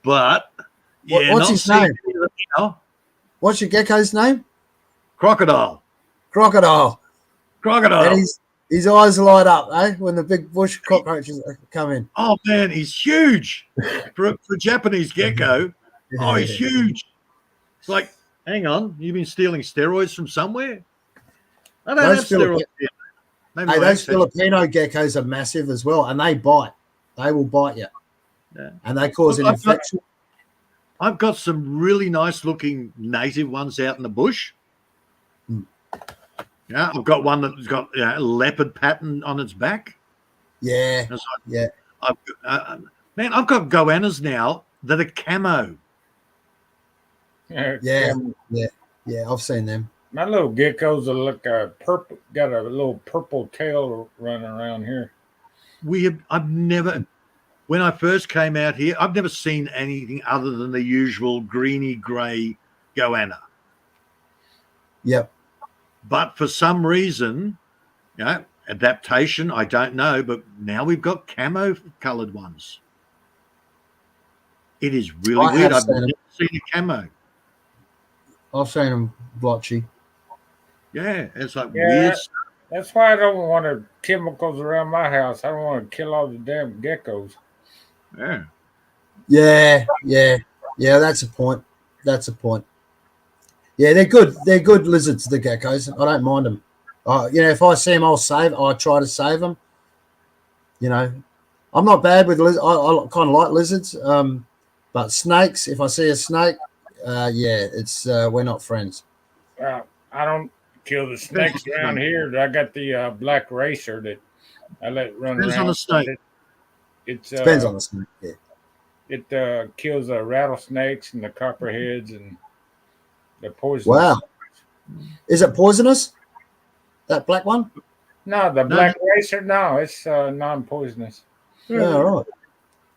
But, what's his name? What's your gecko's name? Crocodile. Crocodile. Crocodile. And his eyes light up, when the big bush cockroaches come in. Oh, man, he's huge. For a Japanese gecko, he's huge. It's like, hang on, you've been stealing steroids from somewhere? I don't have steroids here. Hey, those Filipino geckos are massive as well, and they bite. They will bite you. Yeah. And they cause an infection. I've got some really nice-looking native ones out in the bush. Yeah, I've got one that's got a leopard pattern on its back. Yeah, yeah. I've got goannas now that are camo. Yeah. I've seen them. My little geckos are like a purple, got a little purple tail running around here. I've never, when I first came out here, I've never seen anything other than the usual greeny grey goanna. Yep. But for some reason, adaptation, I don't know, but now we've got camo coloured ones. It is really weird. I've never seen a camo. I've seen them blotchy. Yeah, it's like weird stuff. That's why I don't want chemicals around my house. I don't want to kill all the damn geckos. Yeah. That's a point. Yeah, they're good. They're good lizards, the geckos. I don't mind them. If I see them, I try to save them. I'm not bad with lizards. I kind of like lizards. But snakes, if I see a snake, it's we're not friends. I don't kill the snakes around here. I got the black racer that I let run Depends around. on the snake. Depends on the snake. Yeah. It kills the rattlesnakes and the copperheads and the poisonous. Wow. Is it poisonous? That black one? No, the black racer. No, it's non-poisonous. Yeah, all right.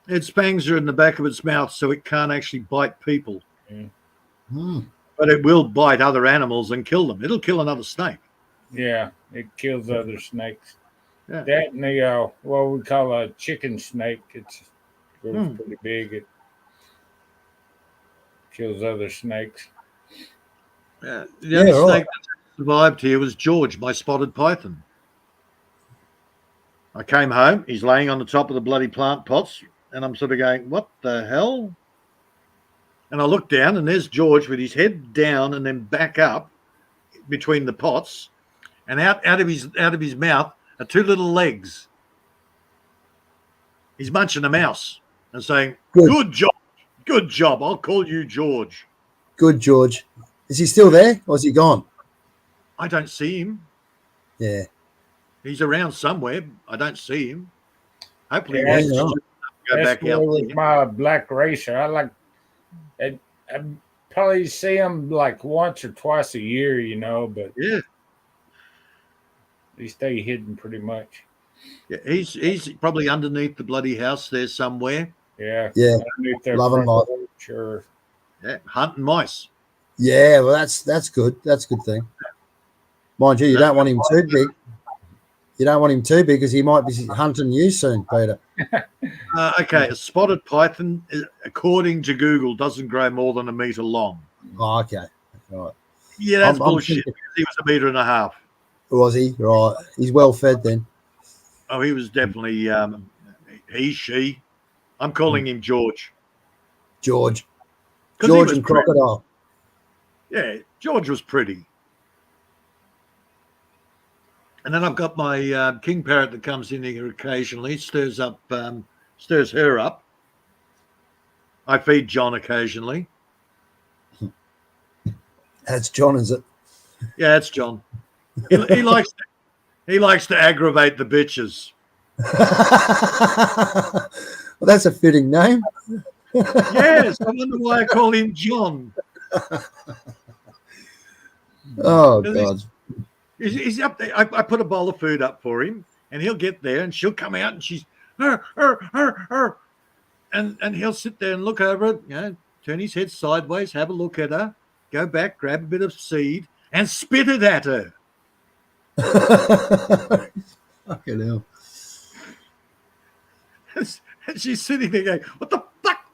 Its fangs are in the back of its mouth, so it can't actually bite people. But it will bite other animals and kill them. It'll kill another snake. Yeah, it kills other snakes. Yeah. That and the what we call a chicken snake. It's pretty big. It kills other snakes. Yeah. The only snake that survived here was George, my spotted python. I came home. He's laying on the top of the bloody plant pots, and I'm sort of going, "What the hell?" And I look down, and there's George with his head down and then back up between the pots, and out of his mouth are two little legs. He's munching a mouse and saying, "Good job, good job. I'll call you George." Good, George. Is he still there, or is he gone? I don't see him. Yeah. He's around somewhere. I don't see him. Hopefully, Yeah, he's go back out. With my black racer, I probably see him like once or twice a year, but they stay hidden pretty much. Yeah, he's probably underneath the bloody house there somewhere. Yeah. Yeah. Underneath their Love him, sure. Yeah, hunting mice. Yeah, well, that's good. That's a good thing. Mind you, you don't want him too big. You don't want him too big because he might be hunting you soon, Peter. Okay, a spotted python, according to Google, doesn't grow more than 1 meter long. Oh, okay. Right. Yeah, that's I'm bullshit. thinking, He was 1.5 meters. was he? Right. He's well fed then. Oh, he was definitely she. I'm calling him George. George. 'Cause he George was and pretty. Crocodile. Yeah, George was pretty. And then I've got my king parrot that comes in here occasionally, stirs her up. I feed John occasionally. That's John, is it? Yeah, it's John. He likes to aggravate the bitches. Well, that's a fitting name. Yes, I wonder why I call him John. Oh, God. He's up there. I put a bowl of food up for him, and he'll get there, and she'll come out, and she's her, and he'll sit there and look over it, turn his head sideways, have a look at her, go back, grab a bit of seed, and spit it at her. Fucking hell. And she's sitting there going, "What the fuck?"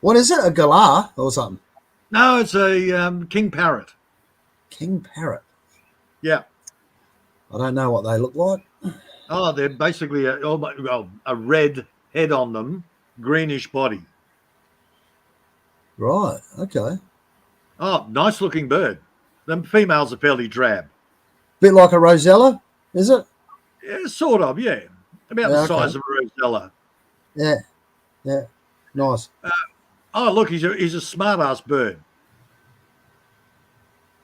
What is it? A galah or something? No, it's a king parrot. King parrot. Yeah. I don't know what they look like. Oh, they're basically a red head on them, greenish body. Right. Okay. Oh, nice looking bird. The females are fairly drab. Bit like a Rosella, is it? Yeah, sort of, yeah. About the size of a rosella. Yeah. Yeah. Nice. Oh, look, he's a smart ass bird.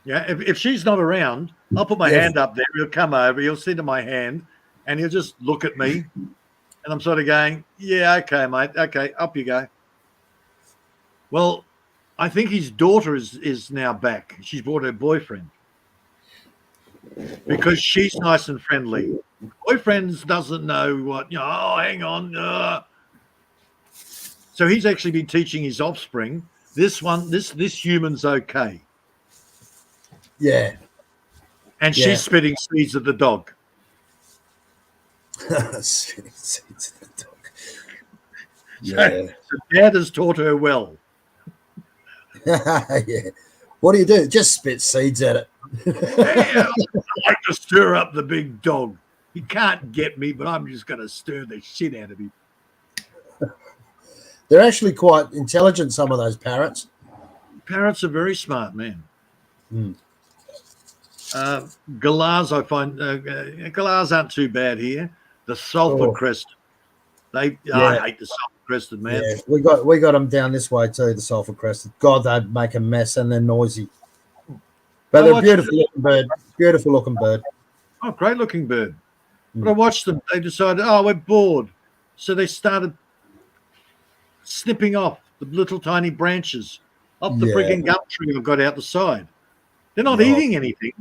Yeah, if she's not around, I'll put my hand up there. He'll come over, he'll sit in my hand, and he'll just look at me. And I'm sort of going, yeah, okay, mate. Okay, up you go. Well, I think his daughter is now back. She's brought her boyfriend because she's nice and friendly. Boyfriends doesn't know what, oh, hang on. So he's actually been teaching his offspring, this human's okay. Yeah. And she's spitting seeds at the dog. Seeds at the dog. Yeah. So dad has taught her well. Yeah. What do? Just spit seeds at it. Yeah, I like to stir up the big dog. He can't get me, but I'm just going to stir the shit out of him. They're actually quite intelligent, some of those parrots. Parrots are very smart, man. Mm. Galahs, I find, galahs aren't too bad here. The sulphur crested. I hate the sulphur crested, man. Yeah, we got them down this way too, the sulphur crested. God, they'd make a mess and they're noisy. But they're beautiful looking bird. Beautiful looking bird. Oh, great looking bird. But I watched them. They decided, we're bored. So they started snipping off the little tiny branches off the frigging gum tree I've got out the side. They're not eating anything.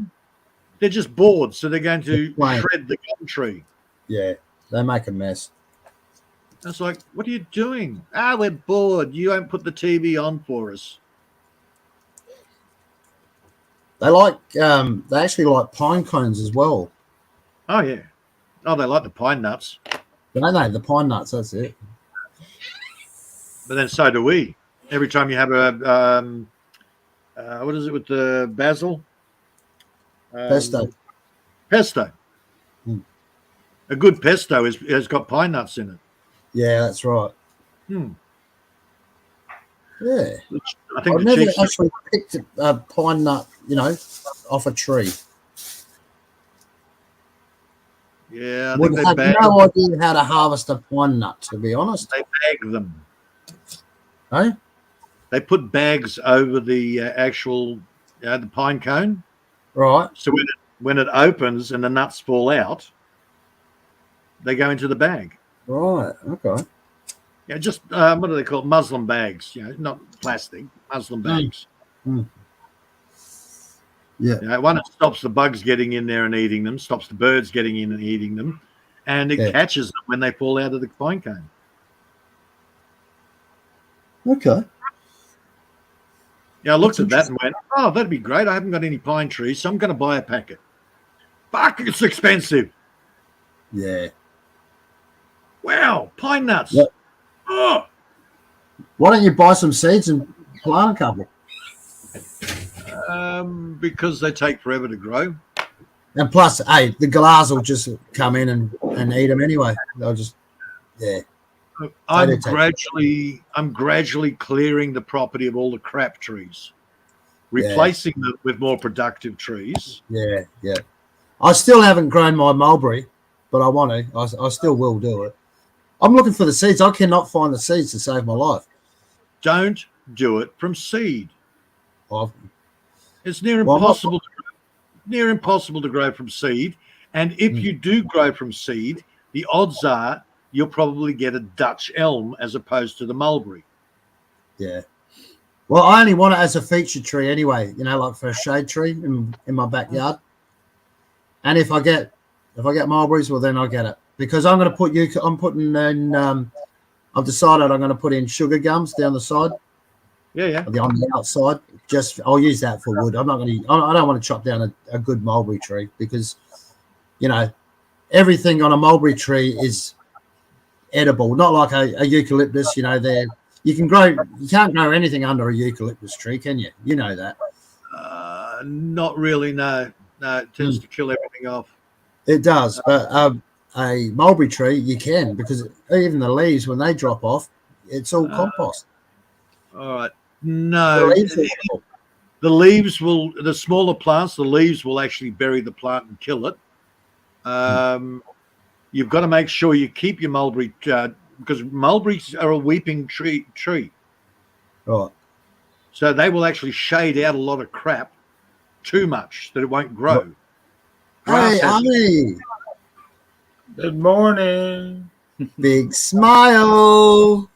They're just bored. So they're going to shred the gum tree. Yeah, they make a mess. I was like, what are you doing? We're bored. You won't put the TV on for us. They actually like pine cones as well. Oh, yeah. Oh, they like the pine nuts. Don't they? The pine nuts, that's it. But then so do we. Every time you have a, what is it with the basil? Pesto. Pesto. A good pesto has got pine nuts in it. Yeah, that's right. Yeah. I think I've never actually picked a pine nut, off a tree. Yeah, I have no idea how to harvest a pine nut, to be honest. They bag them. Hey? They put bags over the actual, the pine cone. Right. So when it opens and the nuts fall out, they go into the bag. Right. Okay. Yeah, just what do they call it? Muslin bags? Not plastic. Muslin bags. Yeah. One, it stops the bugs getting in there and eating them, stops the birds getting in and eating them, and it catches them when they fall out of the pine cone. Okay. Yeah, I looked That's at that and went, oh, that'd be great. I haven't got any pine trees, so I'm going to buy a packet. Fuck, it's expensive. Yeah. Wow, pine nuts. Yep. Oh, Why don't you buy some seeds and plant a couple? because they take forever to grow. And plus, hey, the galahs will just come in and eat them anyway. They'll just, yeah. I'm gradually clearing the property of all the crap trees, replacing them with more productive trees. Yeah, yeah. I still haven't grown my mulberry, but I want to. I still will do it. I'm looking for the seeds. I cannot find the seeds to save my life. Don't do it from seed. I've, It's near impossible to grow from seed. And if you do grow from seed, the odds are you'll probably get a Dutch elm as opposed to the mulberry. Yeah. Well, I only want it as a feature tree anyway, like for a shade tree in my backyard. And if I get mulberries, well, then I get it. Because I'm going to put I'm putting in, I've decided I'm going to put in sugar gums down the side. Yeah. On the outside. I'll use that for wood. I don't want to chop down a good mulberry tree because, everything on a mulberry tree is edible, not like a eucalyptus. You can't grow anything under a eucalyptus tree, can you? You know that. Not really. No, it tends to kill everything off. It does, but a mulberry tree you can, because even the leaves, when they drop off, it's all compost. All right. No, the leaves will. The smaller plants, the leaves will actually bury the plant and kill it. You've got to make sure you keep your mulberry because mulberries are a weeping tree. Right. So they will actually shade out a lot of crap too much that it won't grow. Hey, Ali. Good morning. Big smile.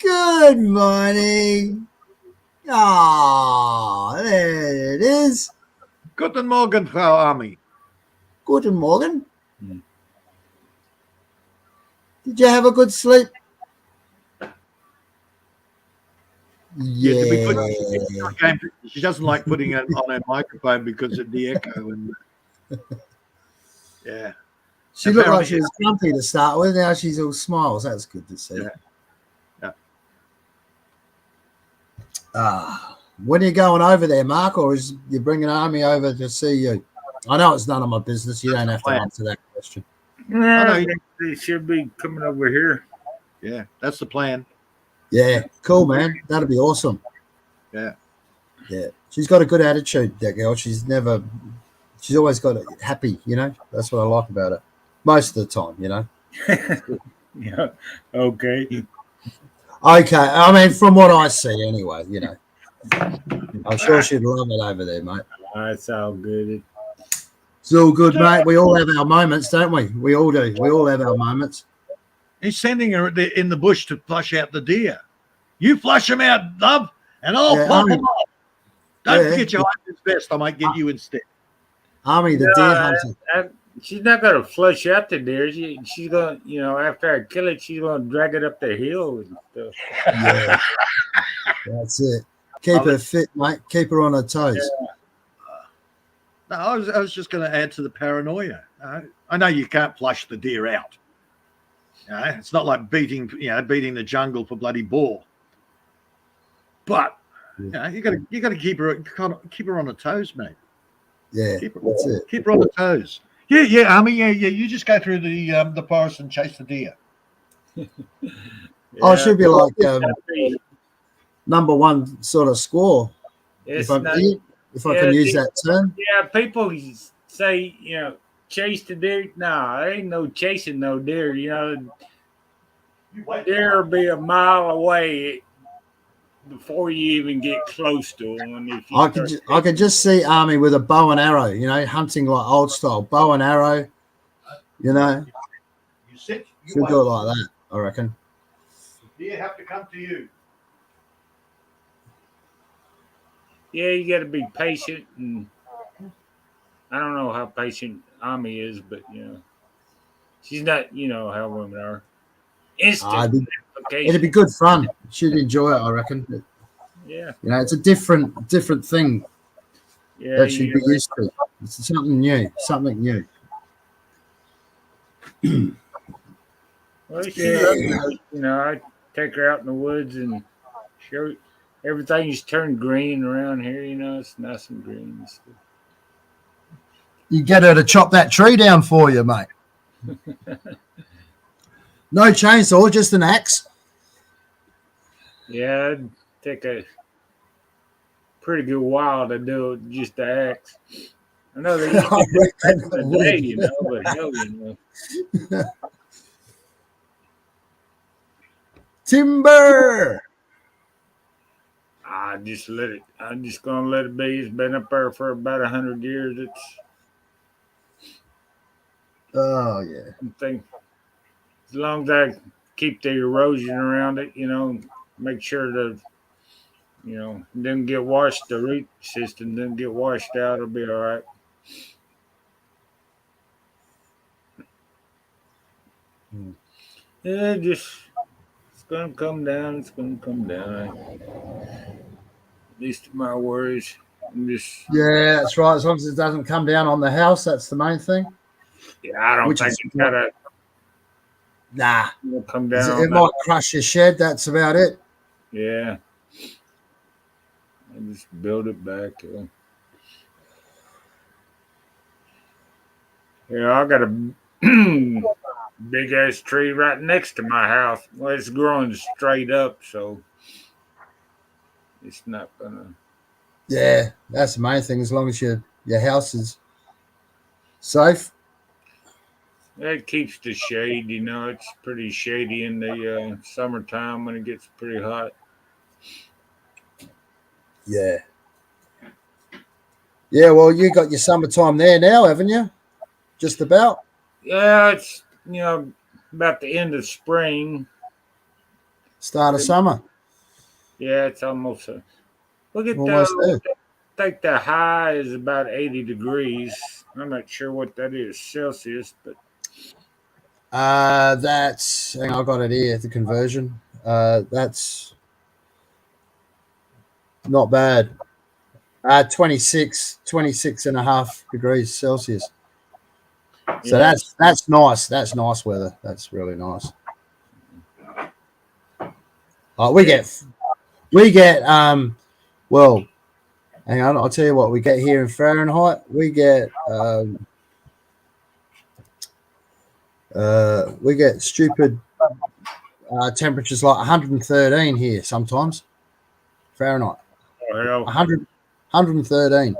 Good morning. Ah, there it is. Guten Morgen, Frau Ami. Guten Morgen. Did you have a good sleep? Yeah. She doesn't like putting it on her microphone because of the echo. And yeah. She looked like she was grumpy to start with. Now she's all smiles. That's good to see. Yeah. When are you going over there, Mark, or is you bringing Army over to see you? I know it's none of my business. You don't have to answer that question. No, they should be coming over here. Yeah, that's the plan. Yeah, cool, man. That'd be awesome. Yeah. She's got a good attitude, that girl. She's always got it happy, That's what I like about her. Most of the time, Yeah. Okay. Okay. I mean, from what I see anyway, I'm sure she'd love it over there, mate. That's all good. It's all good, mate. We all have our moments, don't we? We all do. We all have our moments. He's sending her in the bush to flush out the deer. You flush them out, love, and I'll pop them off. Don't forget your husband's vest. I might get you instead. Army, the deer hunter. She's not gonna flush out the deer. She's gonna, after I kill it, she's gonna drag it up the hill and stuff. Yeah, that's it. Keep her fit, mate. Keep her on her toes. Yeah. No, I was just going to add to the paranoia. I know you can't flush the deer out. It's not like beating the jungle for bloody boar. But you got to keep her on her toes, mate. Yeah, that's it. Keep her on her toes. Yeah, Army. Yeah. You just go through the forest and chase the deer. I should be like number one sort of score. If I can use that term. Yeah, people say, chase the deer. Nah, there ain't no chasing no deer. Deer will be a mile away before you even get close to them. I could just see Army with a bow and arrow, hunting like old style, bow and arrow, She'll do it like that, I reckon. The deer have to come to you. Yeah, you got to be patient, and I don't know how patient Ami is, but she's not. How women are. Instant. It'd be good fun. She'd enjoy it, I reckon. Yeah. You know, it's a different thing Yeah. that you'd be used to. It's something new, Well, she loves it. You know, I take her out in the woods and show everything's turned green around here. You know, it's nice and green. You get her to chop that tree down for you, mate. No chainsaw, just an axe. Yeah, it'd take a pretty good while to do it just the axe. I know they used I to do it back reckon in it the day, would. you know, but hell, you know. Timber. I just let it. I'm just gonna let it be. It's been up there for about 100 years. Oh yeah. I think as long as I keep the erosion around it, you know, make sure the didn't get washed. The root system didn't get washed out. It'll be all right. Hmm. Yeah, just it's gonna come down. It's gonna come down. Least of my worries. I'm just. Yeah, that's right. As long as it doesn't come down on the house, that's the main thing. Yeah, I don't Which think is it's gotta nah. come down on It that. might crush your shed. That's about it. Yeah, I just build it back. Yeah, I got a big ass tree right next to my house. Well, it's growing straight up, so it's not gonna. Yeah, that's the main thing. As long as your house is safe. It keeps the shade. You know, it's pretty shady in the summertime when it gets pretty hot. Yeah. Yeah, well, you got your summertime there now, haven't you? Just about. Yeah, it's about the end of spring. Start of summer. Yeah, it's almost. Look at Almost there. I think the high is about 80 degrees. I'm not sure what that is Celsius, but That's hang on, I got it here, the conversion. That's not bad. 26 and a half degrees Celsius. So yeah, that's nice. That's nice weather. That's really nice. We yeah. get well, hang on, I'll tell you what we get here in Fahrenheit. We get stupid temperatures like 113 here sometimes. Fahrenheit. Oh, hell. 113.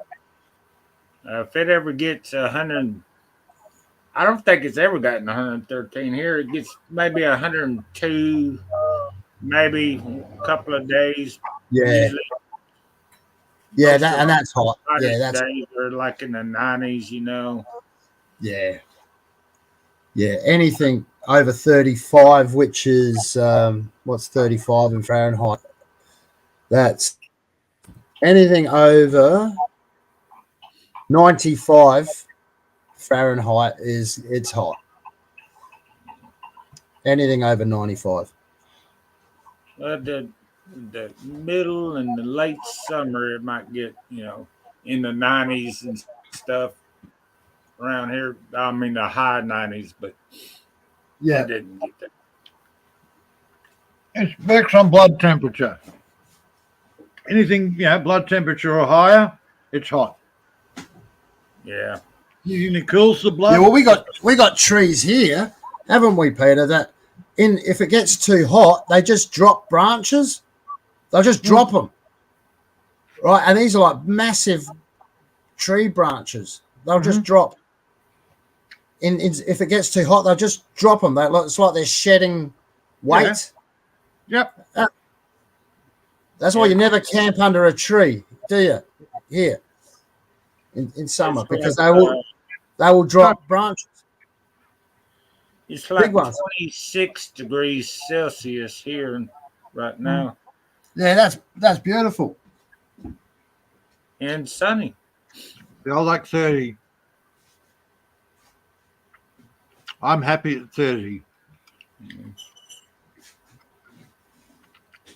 If it ever gets 100, I don't think it's ever gotten 113 here. It gets maybe 102, maybe a couple of days. Yeah. Usually, Yeah, most of the that's hot. Yeah, hottest that's days are like in the 90s, you know. yeah. Yeah, anything over 35, which is what's 35 in Fahrenheit? That's anything over 95 Fahrenheit it's hot. Anything over 95. The middle and the late summer, it might get, in the 90s and stuff around here. I mean, the high 90s, but Yeah. it didn't get that. It's based on blood temperature. Anything, blood temperature or higher, it's hot. Yeah. Anything that cools the blood. Yeah, well we got trees here, haven't we, Peter, that if it gets too hot, they just drop branches. They'll just drop them. Right? And these are like massive tree branches. They'll just drop. If it gets too hot, they'll just drop them. It's like they're shedding weight. Yep. That's why you never camp under a tree, do you? Here in summer, It's because like, they will drop branches. it's Big like ones. 26 degrees Celsius here right now Yeah, that's beautiful. and sunny. I like 30. I'm happy at 30.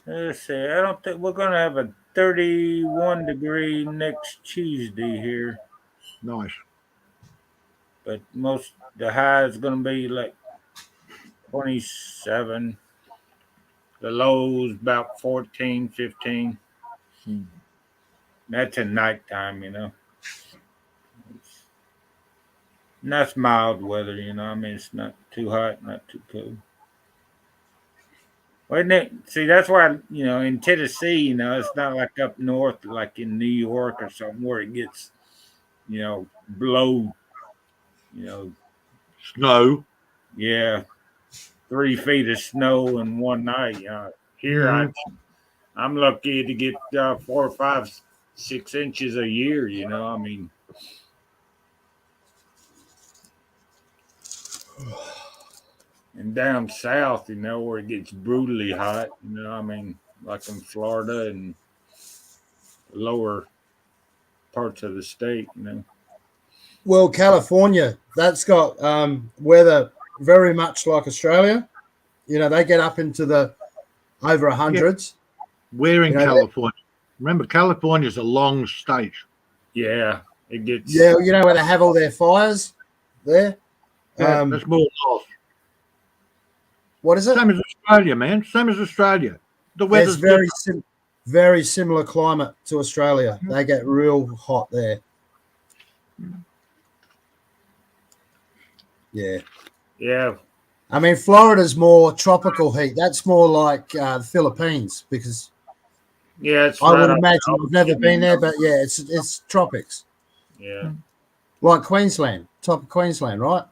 Let's see. I don't think we're going to have a 31 degree next Tuesday here, Nice. but the high is going to be like 27. The low's about 14, 15. Hmm. That's at nighttime, And that's mild weather, I mean, it's not too hot, not too cold. Well, isn't it? See, that's why, in Tennessee, it's not like up north, like in New York or something, where it gets, below, you know, Snow. yeah, 3 feet of snow in one night. Here, Mhm. I'm lucky to get 4, 5, 6 inches a year. I mean, and down south, where it gets brutally hot. I mean, like in Florida and lower parts of the state. Well, California, that's got weather very much like Australia. They get up into the over Yeah. hundreds. We're in You know, California. Remember, California's a long state. Yeah, it gets. yeah, where they have all their fires there. Yeah, that's more north. What is it? Same as Australia, man. Same as Australia. The It's weather's different. very similar climate to Australia. They get real hot there. Yeah. Yeah, I mean, Florida's more tropical heat. That's more like the Philippines because yeah, it's I right would on imagine the I've never ocean. been there, but yeah, it's tropics, Yeah, like Queensland, top of Queensland, right?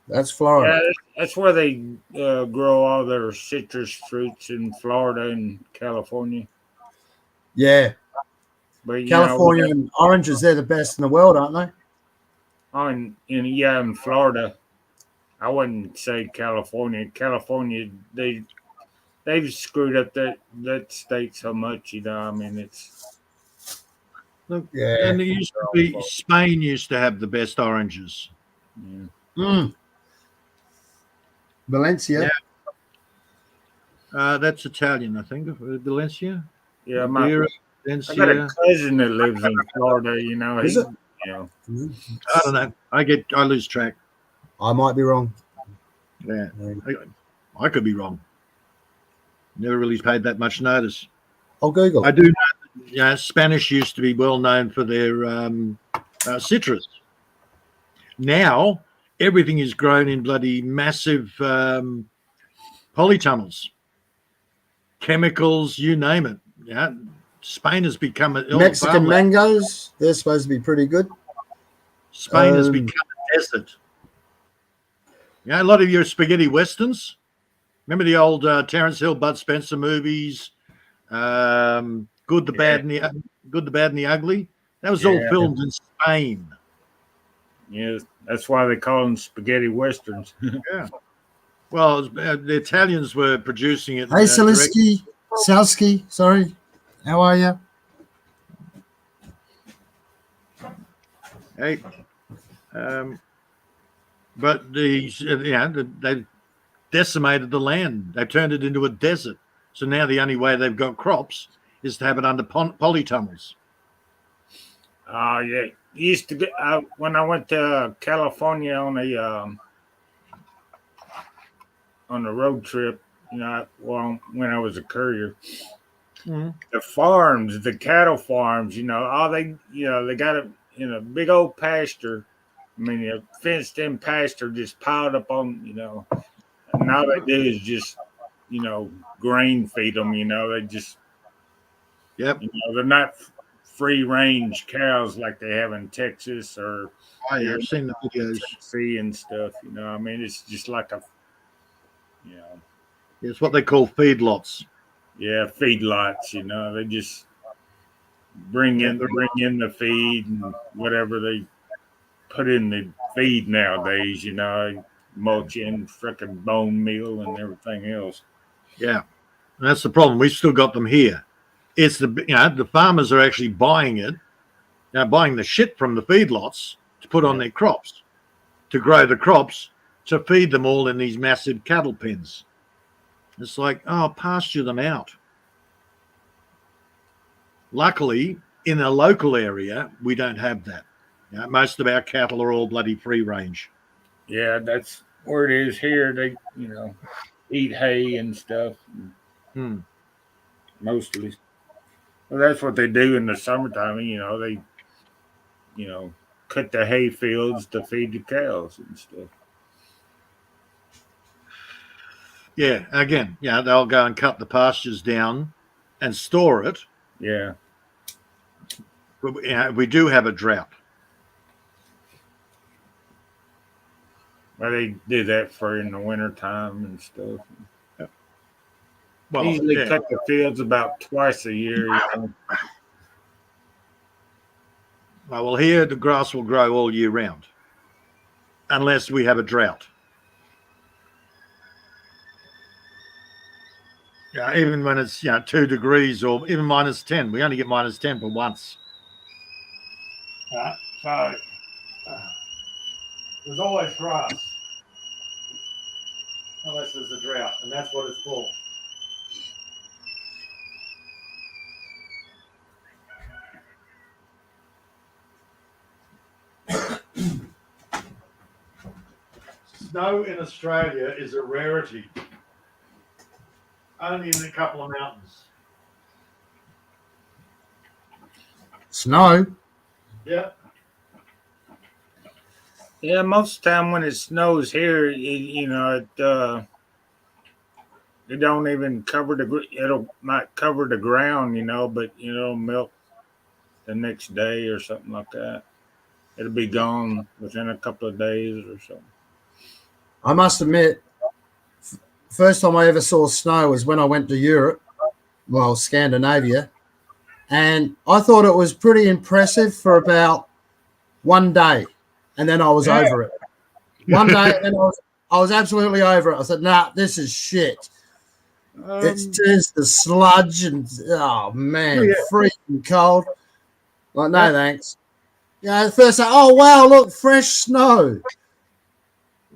That's Florida. yeah, that's where they grow all their citrus fruits in Florida and California. Yeah, But we California and oranges, they're the best in the world, aren't they? in Florida. I wouldn't say California. California, they've screwed up that state so much. I mean, it's Look, Yeah. and it used to be Spain used to have the best oranges. yeah, Mm. Yeah, Valencia. that's Italian, I think. Valencia, yeah. Madeira, I got a Valencia. cousin that lives in Florida. Is it? You know, Mm. I don't know. I lose track. I might be wrong. Yeah, I could be wrong. Never really paid that much notice. I'll Google I it. do know. Yeah, Spanish used to be well known for their citrus. Now everything is grown in bloody massive polytunnels, chemicals, you name it. Yeah, Spain has become all Mexican farmland. mangoes, they're supposed to be pretty good. Spain has become a desert. Yeah, a lot of your spaghetti westerns. Remember the old Terence Hill, Bud Spencer movies? Good, the yeah, bad, and the Good, the bad, and the ugly. That was all yeah, filmed in Spain. yeah. That's why they call them spaghetti westerns. Yeah. Well, the Italians were producing it Hey, direct. Saliski, Salski, sorry. How are you? Hey, but they decimated the land. They turned it into a desert. So now the only way they've got crops is to have it under polytunnels. Oh yeah, used to get when I went to California on a road trip. When I was a courier, Mm. the farms, the cattle farms. All they got a big old pasture. I mean, a fenced-in pasture just piled up on. And all they do is just grain feed them. They just Yep. they're not free range cows like they have in Texas or Oh, yeah, here I've in seen the videos. Tennessee and stuff. I mean, it's just like you know, It's what they call feedlots. feedlots. They just bring Yeah, in the feed and whatever they put in the feed nowadays. Mulch in frickin' bone meal and everything else. yeah. And that's the problem. We've still got them here. It's the farmers are actually buying it, buying the shit from the feedlots to put on Yeah, their crops, to grow the crops, to feed them all in these massive cattle pens. It's like, oh, pasture them out. Luckily, in a local area, we don't have that. Most of our cattle are all bloody free range. Yeah, that's where it is here. They, eat hay and stuff Hmm. mostly. Well, that's what they do in the summertime. They, you know, cut the hay fields to feed the cows and stuff. Yeah, again, they'll go and cut the pastures down and store it. Yeah, But we do have a drought. well, they do that for in the wintertime and stuff. They Well, usually yeah. cut the fields about twice a year. Well, here the grass will grow all year round, unless we have a drought. Yeah, even when it's 2 degrees or even -10, we only get -10 for once. So there's always grass, unless there's a drought, and that's what it's for. Snow in Australia is a rarity. Only in a couple of mountains. Snow. Yeah. Yeah, most of the time when it snows here, it don't even cover might cover the ground, but melt the next day or something like that. It'll be gone within a couple of days or something. I must admit, first time I ever saw snow was when I went to Europe, well, Scandinavia, and I thought it was pretty impressive for about one day, and then I was over it. One day, and I was absolutely over it. I said, "Nah, this is shit." It turns to sludge, and oh man, freezing cold. Like, no thanks. At first, oh wow, look, fresh snow.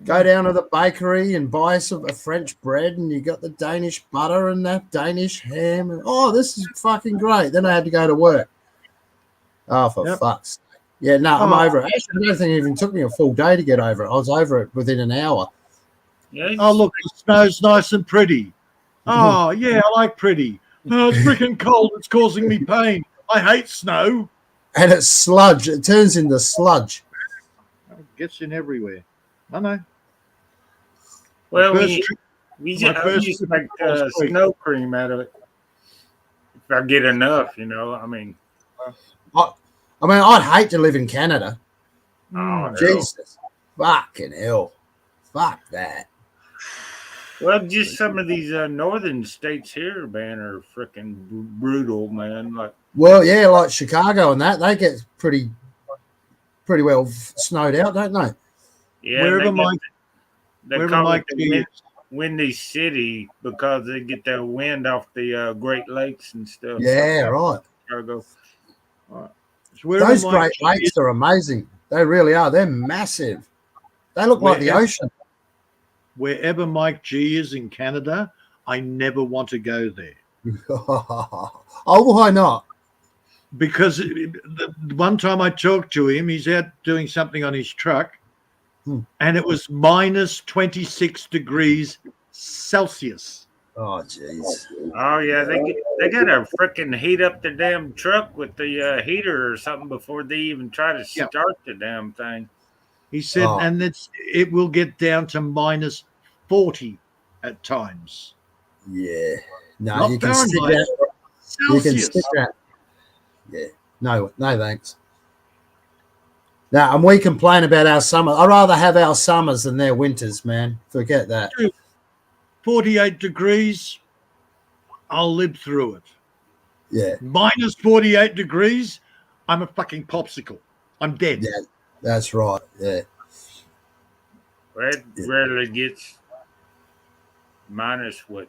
Go down to the bakery and buy a French bread, and you got the Danish butter and that Danish ham. And, oh, this is fucking great. Then I had to go to work. Oh, for fuck's sake. Yeah, no, I'm over it. Actually, I don't think it even took me a full day to get over it. I was over it within an hour. Yeah, Oh, look, the snow's nice and pretty. Oh, yeah, I like pretty. Oh, it's freaking cold. It's causing me pain. I hate snow. And it's sludge. It turns into sludge. It gets in everywhere. I know. Well, we use like snow cream out of it. If I get enough, I mean. I'd hate to live in Canada. Oh, Jesus. Fucking hell. Fuck that. Well, just some of these northern states here, man, are freaking brutal, man. Well, yeah, like Chicago and that, they get pretty well snowed out, don't they? Yeah, wherever call it the windy city because they get that wind off the Great Lakes and stuff. Yeah, right. Chicago. Right. Those Great Lakes are amazing. They really are. They're massive. They look like the ocean. Wherever Mike G is in Canada, I never want to go there. Oh, why not? Because the one time I talked to him, he's out doing something on his truck, and it was -26 degrees Celsius. Oh, jeez. Oh, yeah, they got to freaking heat up the damn truck with the heater or something before they even try to start the damn thing. He said, and it will get down to -40 at times. Yeah. No, Not you can Fahrenheit, stick that. You can Celsius. stick that. Yeah. No, thanks. Now, and we complain about our summer. I'd rather have our summers than their winters, man. Forget that. 48 degrees, I'll live through it. Yeah. -48 degrees, I'm a fucking popsicle. I'm dead. Yeah, that's right. Yeah. Well, it rarely gets minus 3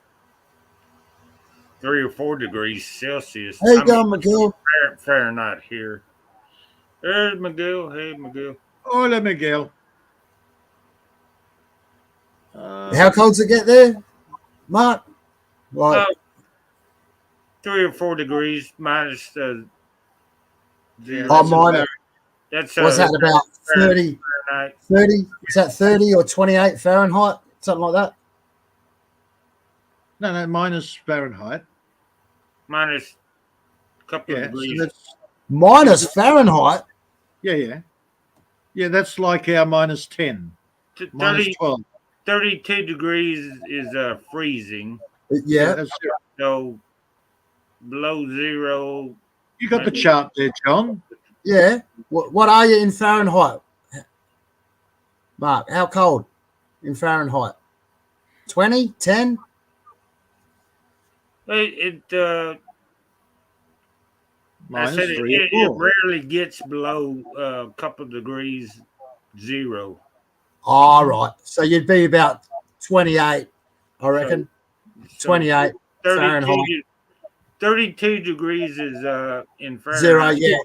or 4 degrees Celsius. Hey, McGill. Fahrenheit here. There's McGill. Hey, McGill. Hola, Miguel. How cold's it get there, Mark? Like 3 or 4 degrees minus the Yeah, zero. Oh, that's a mine. That's Was that about 30? Fahrenheit. 30? Is that 30 or 28 Fahrenheit? Something like that? No, minus Fahrenheit. Minus a couple of Yeah, so degrees. that's Minus Fahrenheit? yeah. That's like our minus 10, minus 12. 32 degrees is freezing. Yeah, Yeah. that's zero. So below zero. You got the maybe- chart there, John. Yeah. What are you in Fahrenheit? Mark, how cold in Fahrenheit? 20? 10? It I Minus said 3 or it 4. rarely gets below a couple of degrees zero. All right. So you'd be about 28, I reckon. So 28 Fahrenheit. 32 degrees is in Zero, Fahrenheit. yeah.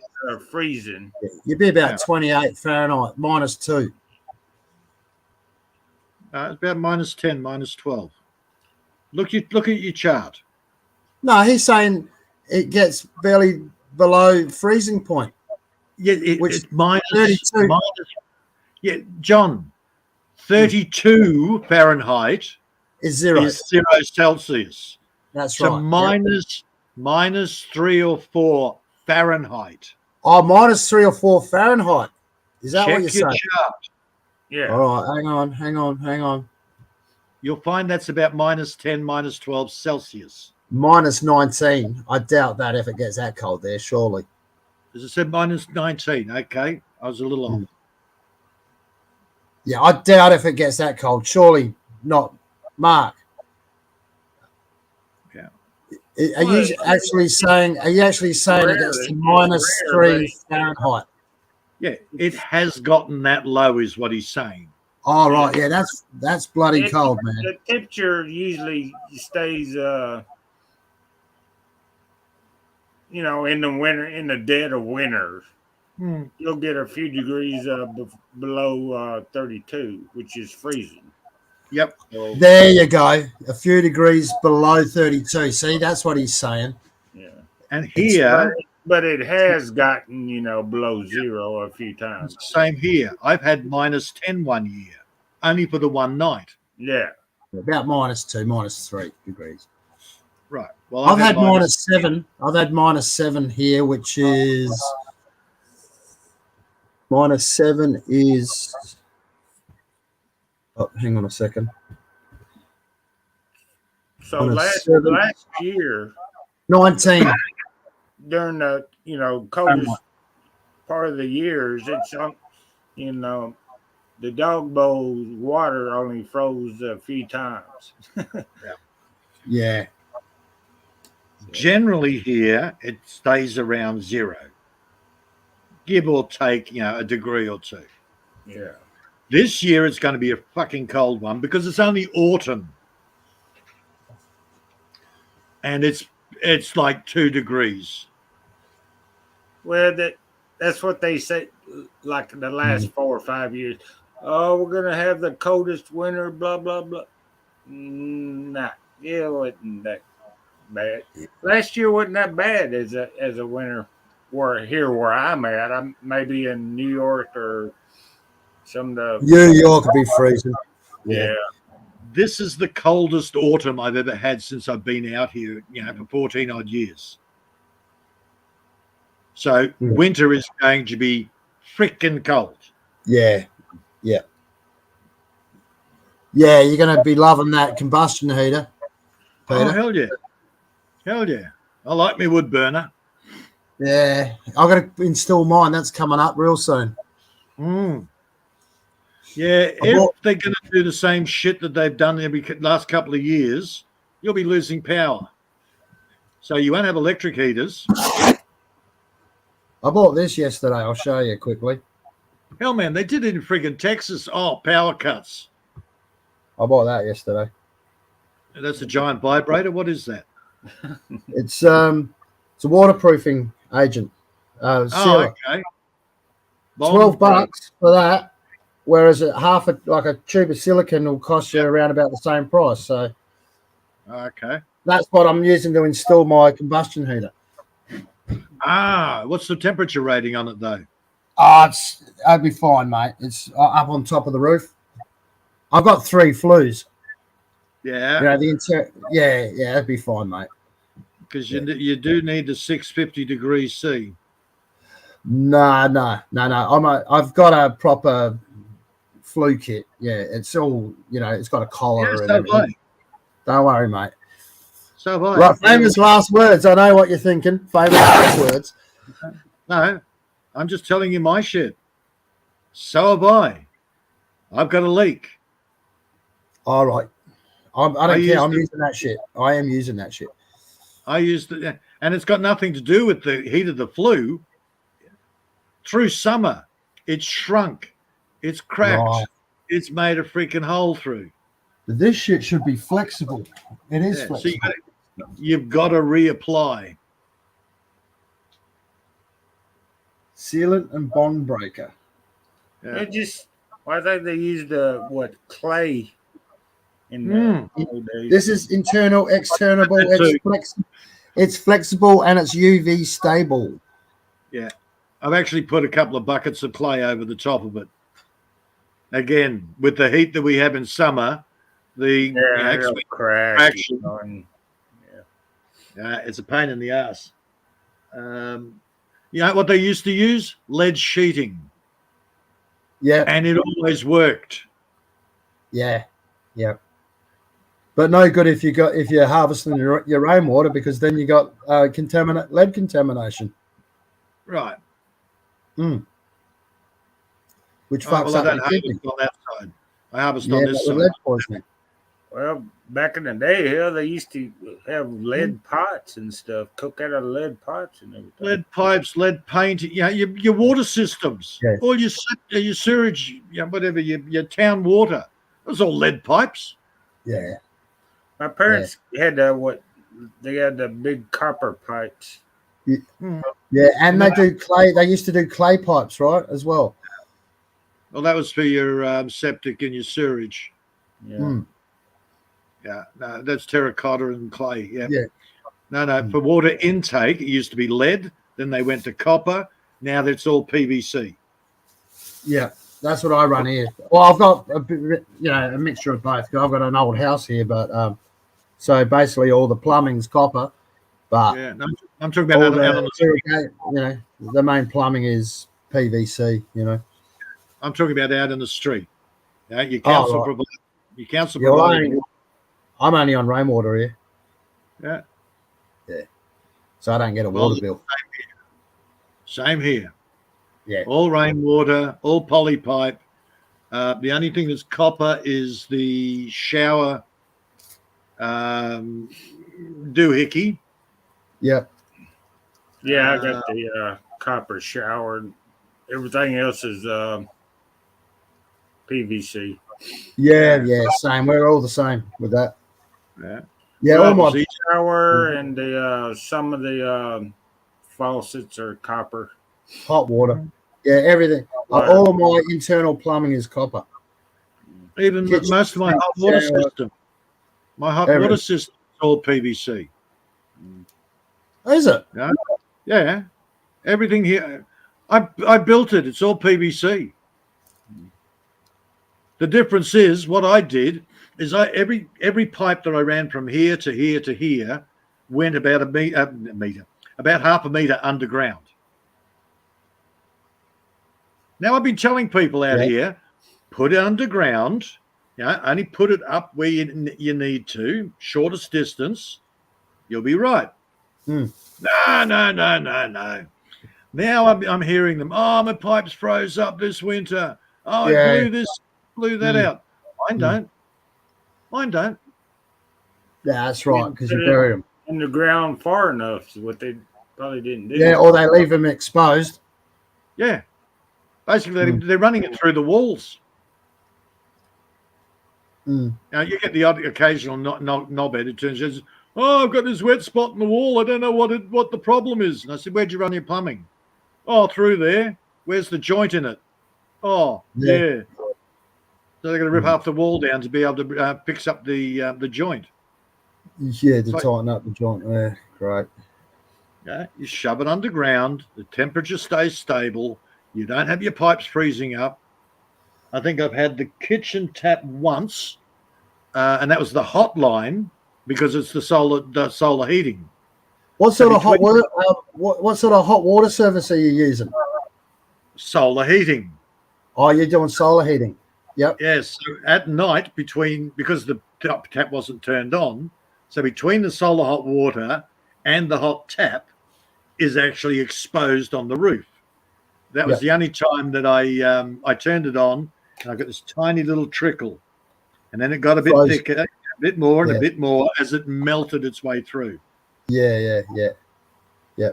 Freezing. You'd be about Yeah. 28 Fahrenheit, minus 2. It's about minus 10, minus 12. Look at your chart. No, he's saying it gets barely below freezing point. Yeah, Which it's minus 32. Yeah, John, 32 Fahrenheit Is zero. is 0 Celsius. That's So right. Yep. minus 3 or 4 Fahrenheit. Oh, minus 3 or 4 Fahrenheit. Is that what you're Check your saying? chart. Yeah. All right, hang on. You'll find that's about minus 10, minus 12 Celsius. Minus 19. I doubt that if it gets that cold there, surely. As I said, minus 19. Okay, I was a little off. Yeah, I doubt if it gets that cold. Surely not. Mark. Yeah. Are you actually saying it gets to minus 3 Fahrenheit? Yeah, it has gotten that low, is what he's saying. Oh, right. Yeah, that's bloody cold, man. The temperature usually stays in the winter, in the dead of winter. You'll get a few degrees below 32, which is freezing. Yep. So, There you go. A few degrees below 32. See, that's what he's saying. yeah. And here, But it has gotten, below zero a few times. same here. I've had minus 10 one year, only for the one night. Yeah. About minus 2, minus 3 degrees. Right. Well, I've had minus 7. I've had minus 7 here, which is minus 7 is. Oh, hang on a second. So Minus last year 19. during the coldest part of the years, it's the dog bowl water only froze a few times. Yeah. Generally here, it stays around 0, give or take, a degree or 2. Yeah. This year it's going to be a fucking cold one because it's only autumn, and it's like 2 degrees. Well, that's what they say. Like the last 4 or 5 years. Oh, we're gonna have the coldest winter. Blah blah blah. Nah, it wasn't that bad. Last year wasn't that bad as a winter. Where I'm at, I'm maybe in New York or some of the New York would be freezing. yeah. This is the coldest autumn I've ever had since I've been out here, for 14 odd years. So winter is going to be freaking cold. Yeah. Yeah, you're going to be loving that combustion heater, Peter. Oh, hell yeah. I like my wood burner. Yeah, I've got to install mine. That's coming up real soon. Yeah, if they're going to do the same shit that they've done every last couple of years, you'll be losing power. So you won't have electric heaters. I bought this yesterday. I'll show you quickly. Hell, man, they did it in friggin' Texas. Oh, power cuts. I bought that yesterday. That's a giant vibrator. What is that? It's a waterproofing agent. Sealer. Okay. $12 for that, whereas like a tube of silicon will cost you around about the same price. So, Okay. That's what I'm using to install my combustion heater. What's the temperature rating on it though? It'd be fine, mate. It's up on top of the roof. I've got 3 flues. Yeah, You know, yeah, it'd be fine, mate. because you do need the 650 degrees C. No. I've got a proper flue kit. Yeah, it's all, it's got a collar and so have I. everything. Don't worry, mate. So have I. Right, famous last words. I know what you're thinking. Famous last words. No, I'm just telling you my shit. So have I. I've got a leak. All right. I don't care. I'm used using that shit. I am using that shit. I used it, and it's got nothing to do with the heat of the flue. Through summer, it's shrunk, it's cracked, Right. it's made a freaking hole through. This shit should be flexible. It is Yeah, flexible. so you've got to reapply. Sealant and bond breaker. Yeah. I think they used clay in the old days. This is internal, external. It's flexible and it's UV stable. Yeah, I've actually put a couple of buckets of clay over the top of it. Again, with the heat that we have in summer, it'll crack. It's a pain in the ass. You know what they used to use? Lead sheeting. Yeah, and it always worked. Yeah. But no good if you're harvesting your rainwater, because then you got lead contamination. Right. Which fucks up I don't your harvest kidney. on that side. I harvest on Yeah, this but side. with lead poisoning. Well, back in the day, they used to have lead pots and stuff, cook out of lead pots and everything. Lead pipes, lead paint, your water systems, Yeah. all your sewage, whatever, your town water. It was all lead pipes. Yeah. My parents had they had the big copper pipes. Yeah, and they do clay. They used to do clay pipes, right, as well. Well, that was for your septic and your sewage. Yeah. Yeah, no, that's terracotta and clay. Yeah. Yeah. For water intake, it used to be lead. Then they went to copper. Now that's all PVC. Yeah, that's what I run here. Well, I've got a mixture of both. I've got an old house here, but so basically all the plumbing's copper. But Yeah, no, I'm talking about out on the street. the main plumbing is PVC. I'm talking about out in the street. Your council right. provides. Your council Yeah, well, provides. I'm only on rainwater here. Yeah. So I don't get a water bill. Same here. Yeah. All rainwater, all poly pipe. The only thing that's copper is the shower doohickey. Yeah. Yeah, I got the copper shower. Everything else is PVC. Yeah, same. We're all the same with that. Yeah. Yeah, all my Shower and the some of the faucets are copper. hot water. Yeah, everything. All my internal plumbing is copper. Even most of my hot water system. My hot water system is all PVC. Is it? Yeah. Everything here. I built it. It's all PVC. The difference is what I did is every pipe that I ran from here to here to here went about about half a meter underground. Now I've been telling people out here, put it underground. Only put it up where you need to, shortest distance. You'll be right. No. Now I'm hearing them. Oh, my pipes froze up this winter. Oh, I blew that out. Mine don't. Yeah, that's right, because you bury them in the ground far enough is what they probably didn't do. Yeah, or they leave them exposed. Yeah. Basically, they're running it through the walls. Now, you get the occasional knobhead who turns and says, oh, I've got this wet spot in the wall. I don't know what the problem is. And I said, where'd you run your plumbing? Oh, through there. Where's the joint in it? Oh, yeah. So they're going to rip half the wall down to be able to fix up the joint. Yeah, to Like- tighten up the joint. Yeah, great. Yeah, you shove it underground. The temperature stays stable. You don't have your pipes freezing up. I think I've had the kitchen tap once, and that was the hot line because it's the solar heating. What So sort of hot between- water? What sort of hot water service are you using? Solar heating. Oh, you're doing solar heating. Yep. Yes. So at night, because the tap wasn't turned on, so between the solar hot water and the hot tap is actually exposed on the roof. That was Yep. the only time that I turned it on, and I got this tiny little trickle, and then it got a bit Froze. thicker, a bit more, and Yeah. a bit more as it melted its way through. Yeah.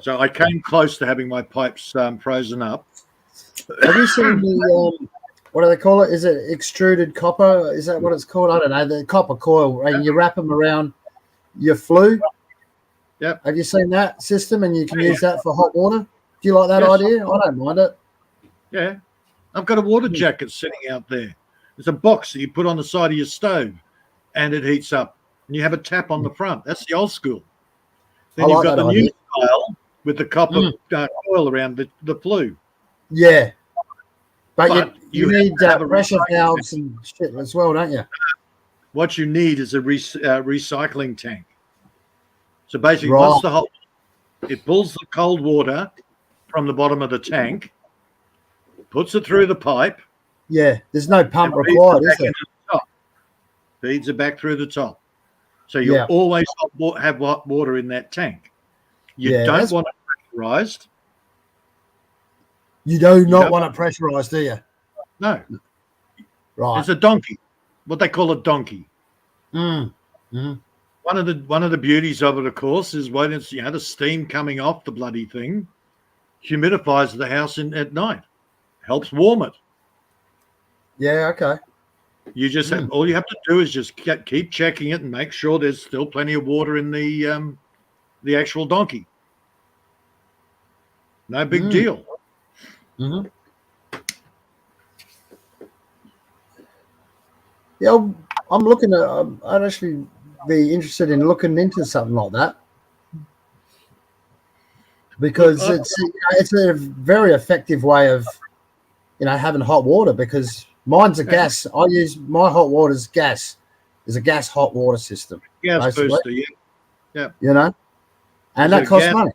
So I came close to having my pipes frozen up. Have you seen the what do they call it? Is it extruded copper? Is that what it's called? I don't know. The copper coil, and you wrap them around your flue. Yep. Have you seen that system? And you can use that for hot water. Do you like that Yes. idea? I don't mind it. Yeah, I've got a water jacket sitting out there. It's a box that you put on the side of your stove, and it heats up. And you have a tap on the front. That's the old school. Then I you've like got that the idea. new style with the copper coil around the flue. Yeah, but But you you need have a pressure recycling valves and shit as well, don't you? What you need is a recycling tank. So basically, Right. once it pulls the cold water from the bottom of the tank, puts it through the pipe, Yeah, there's no pump and required, is back there? into the top. Feeds it back through the top. So you'll Yeah. always have hot water in that tank. You Yeah, don't that's- want it pressurized. You do not don't- want it pressurized, do you? No, Right. it's a donkey. What they call a donkey. Mm. Mhm. One of the beauties of it, of course, is when it's the steam coming off the bloody thing humidifies the house at night, helps warm it. Yeah. Okay. You just have all you have to do is just keep checking it and make sure there's still plenty of water in the actual donkey. No big deal. Mm-hmm. Yeah, I'm looking at. I'd actually be interested in looking into something like that because Look, it's a very effective way of having hot water because mine's a gas. I use my hot water's gas. Is a gas hot water system. Gas basically. booster, yeah. And Is that it costs gas- money.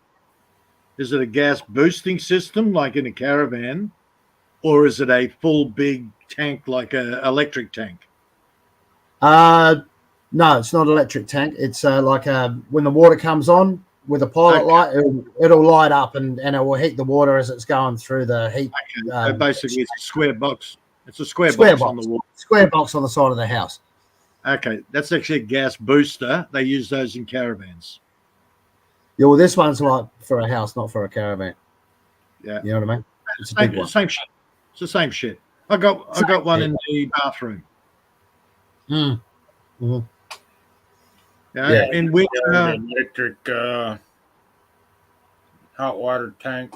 Is it a gas boosting system like in a caravan, or is it a full big tank like an electric tank? No, it's not electric tank. It's like when the water comes on with a pilot Okay. light, it'll light up and it will heat the water as it's going through the heat. So basically, it's a square box. It's a square Square box on box. the wall. Square box on the side of the house. Okay, that's actually a gas booster. They use those in caravans. Yeah, well, this one's like for a house, not for a caravan. Yeah, You know what I mean? It's a big one. same shit. It's the same shit. I got one in the bathroom. Mm. Mhm. Yeah, in winter. The electric hot water tank.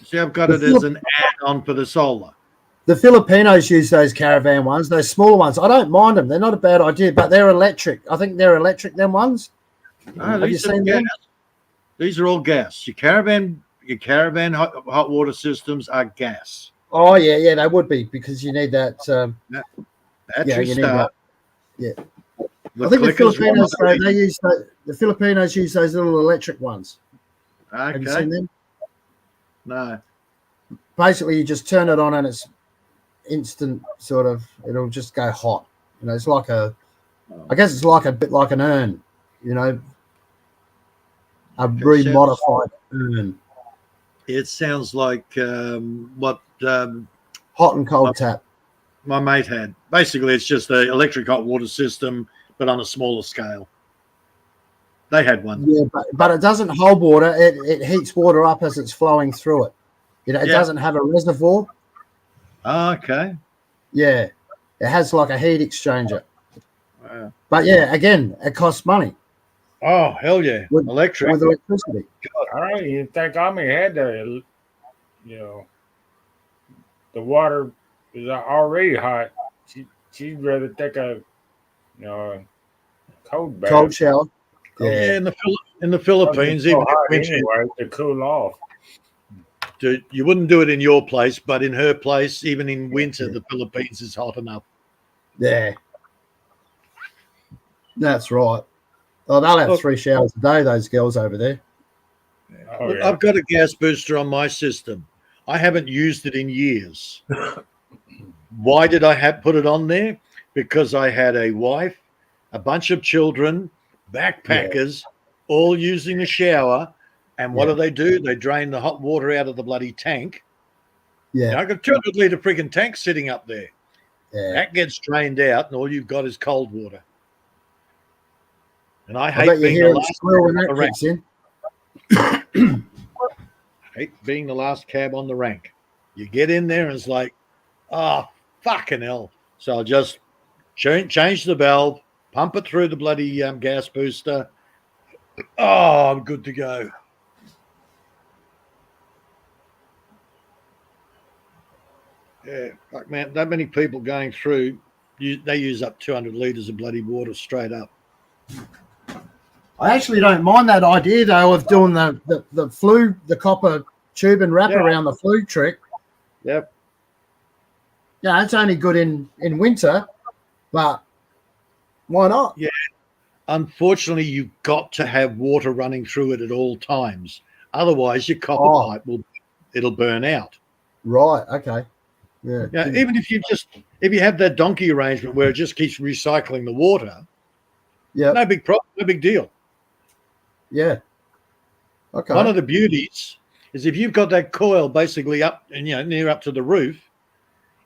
See, I've got it as an add-on for the solar. The Filipinos use those caravan ones, those smaller ones. I don't mind them; they're not a bad idea, but they're electric. I think they're electric. Them ones. Oh, Have you these are seen gas. them? These are all gas. Your caravan hot water systems are gas. Oh yeah, they would be because you need that. Battery you need start. Yeah. The I think the clickers Filipinos run. they use the Filipinos use those little electric ones. Have you Okay. seen them? No. Basically, you just turn it on and it's instant. Sort of, it'll just go hot. It's like I guess it's like a bit like an urn. A remodified urn, It sounds like what hot and cold tap. my mate had. Basically, it's just the electric hot water system, but on a smaller scale. They had one. Yeah, but it doesn't hold water. It heats water up as it's flowing through it. It Yeah. doesn't have a reservoir. Okay. Yeah, it has like a heat exchanger. Wow. But yeah, again, it costs money Oh, hell yeah. With- Electric. with electricity. I don't even think Ami had the water is already hot. She'd rather take a Cold bath. Cold shower. Yeah, in the Doesn't Philippines, so even in hot winter, anyway to cool off. you wouldn't do it in your place, but in her place, even in winter, the Philippines is hot enough. Yeah. That's right. Oh, they'll have Look, 3 showers a day, those girls over there. Oh, Look, yeah. I've got a gas booster on my system. I haven't used it in years. Why did I put it on there? Because I had a wife, a bunch of children, backpackers, all using the shower. And what do? They drain the hot water out of the bloody tank. Yeah. I've got a 200-litre freaking tank sitting up there. Yeah. That gets drained out, and all you've got is cold water. And I I hate bet you being the hear it last squeal when on that the rank. kicks in. Hate being the last cab on the rank. You get in there and it's like, oh, fucking hell. So I'll just change the valve, pump it through the bloody gas booster. Oh, I'm good to go. Yeah, like, man, that many people going through, they use up 200 litres of bloody water straight up. I actually don't mind that idea, though, of doing the flue, the copper tube and wrap around the flue trick. Yep. Yeah, it's only good in winter, but why not? Yeah. Unfortunately, you've got to have water running through it at all times. Otherwise, your copper pipe it'll burn out. Right. Okay. Yeah. Even if you have that donkey arrangement where it just keeps recycling the water, no big problem, no big deal. Yeah. Okay. One of the beauties is if you've got that coil basically up and near up to the roof,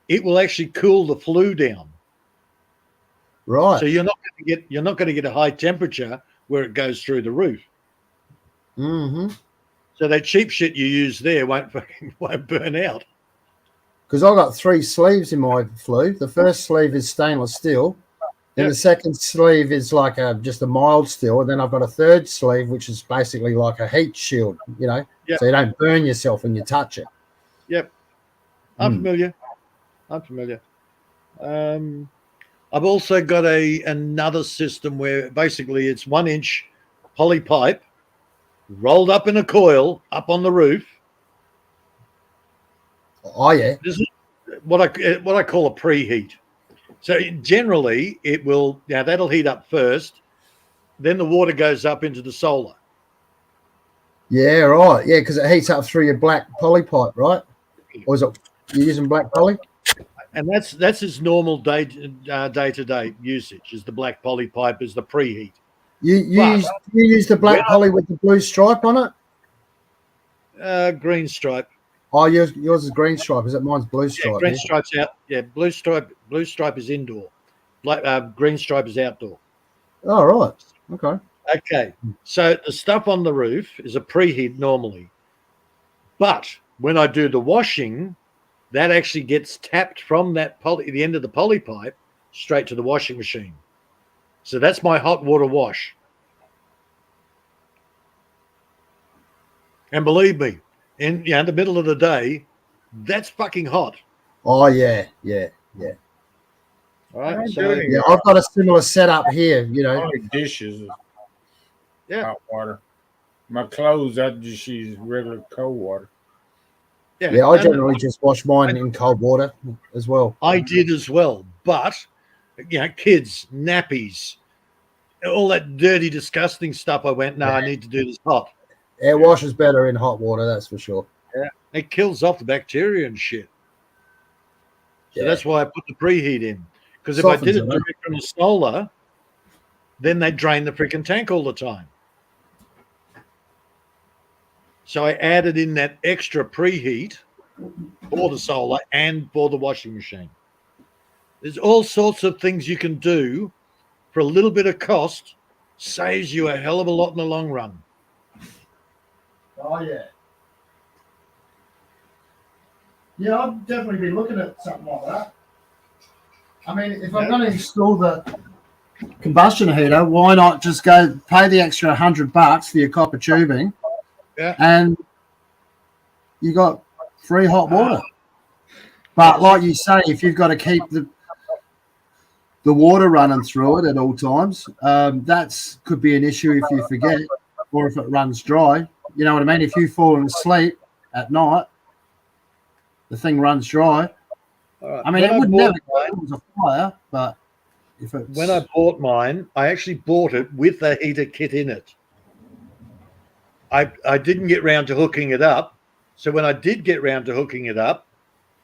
it will actually cool the flue down. Right. So you're not going to get a high temperature where it goes through the roof. Mm-hmm. So that cheap shit you use there won't burn out. Because I've got 3 sleeves in my flue. The first sleeve is stainless steel. Then the second sleeve is like just a mild steel. And then I've got a third sleeve, which is basically like a heat shield, so you don't burn yourself when you touch it. Yep. I'm familiar. I've also got another system where basically it's 1-inch poly pipe rolled up in a coil up on the roof. Oh, yeah. This is what I call a preheat. So generally it will, that'll heat up first. Then the water goes up into the solar. Yeah, right. Yeah, because it heats up through your black poly pipe, right? Or is it you're using black poly? And that's its normal day-to-day usage. Is the black poly pipe is the preheat. You use the black poly with the blue stripe on it? Green stripe. Oh, yours is green stripe. Is it? Mine's blue stripe. Yeah, green stripe's out. Yeah, blue stripe is indoor. Green stripe is outdoor. Oh, right. Okay. Okay. So the stuff on the roof is a preheat normally. But when I do the washing, that actually gets tapped from the end of the poly pipe straight to the washing machine. So that's my hot water wash. And believe me, in the middle of the day, that's fucking hot. Oh, yeah. All right. I've got a similar setup here, Only dishes. Yeah. Hot water. My clothes, I just use regular cold water. Yeah, I generally just wash mine in cold water as well. I did as well. But, kids, nappies, all that dirty, disgusting stuff, I went, I need to do this hot. Air wash is better in hot water, that's for sure. Yeah. It kills off the bacteria and shit. So that's why I put the preheat in. Because if I did it direct from the solar, then they drain the freaking tank all the time. So I added in that extra preheat for the solar and for the washing machine. There's all sorts of things you can do for a little bit of cost, saves you a hell of a lot in the long run. Oh, yeah. Yeah, I'd definitely be looking at something like that. I mean, if I'm going to install the combustion heater, why not just go pay the extra $100 for your copper tubing? Yeah. And you got free hot water. But like you say, if you've got to keep the water running through it at all times. That's could be an issue if you forget or if it runs dry. You know what I mean? If you've fallen asleep at night, the thing runs dry. All right. I mean, When it I would bought never mine, cause a fire, but if it's when I bought mine, I actually bought it with a heater kit in it. I didn't get round to hooking it up. So when I did get round to hooking it up,